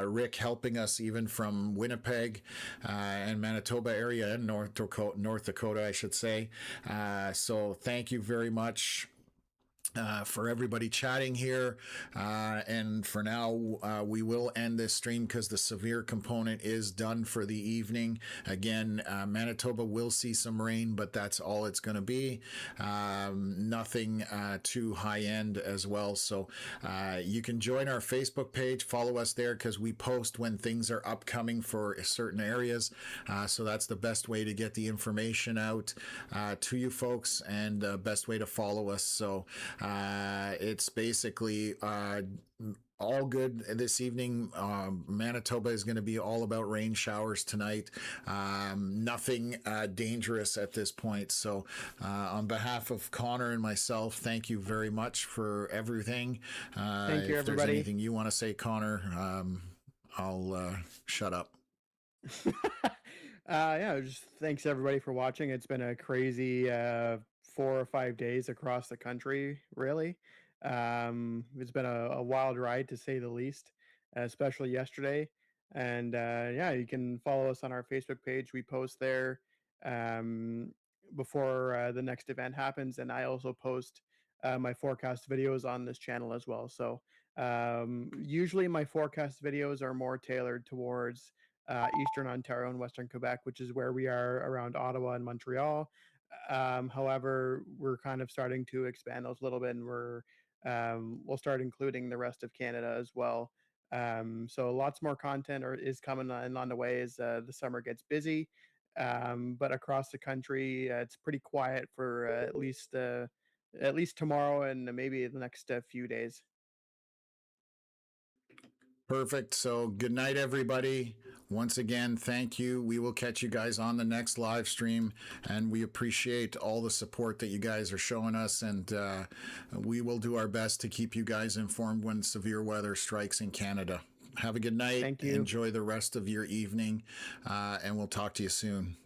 Rick helping us even from Winnipeg and Manitoba area, and North Dakota, I should say. So thank you very much. For everybody chatting here, and for now we will end this stream because the severe component is done for the evening. Again, Manitoba will see some rain, but that's all it's going to be. Nothing too high end as well. So you can join our Facebook page, follow us there, because we post when things are upcoming for certain areas. So that's the best way to get the information out to you folks, and best way to follow us. So it's basically all good this evening. Manitoba is going to be all about rain showers tonight. Nothing dangerous at this point. So on behalf of Connor and myself, thank you very much for everything. Thank you, if everybody. there's anything you want to say, Connor, I'll shut up. Just thanks everybody for watching. It's been a crazy 4 or 5 days across the country, really. It's been a wild ride, to say the least, especially yesterday. And you can follow us on our Facebook page. We post there before the next event happens, and I also post my forecast videos on this channel as well. So usually my forecast videos are more tailored towards Eastern Ontario and Western Quebec, which is where we are, around Ottawa and Montreal. However, we're kind of starting to expand those a little bit, and we'll start including the rest of Canada as well. So lots more content is coming on the way as the summer gets busy. But across the country, it's pretty quiet for at least tomorrow and maybe the next few days. Perfect. So good night, everybody. Once again, thank you. We will catch you guys on the next live stream, and we appreciate all the support that you guys are showing us, and we will do our best to keep you guys informed when severe weather strikes in Canada. Have a good night. Thank you. Enjoy the rest of your evening, and we'll talk to you soon.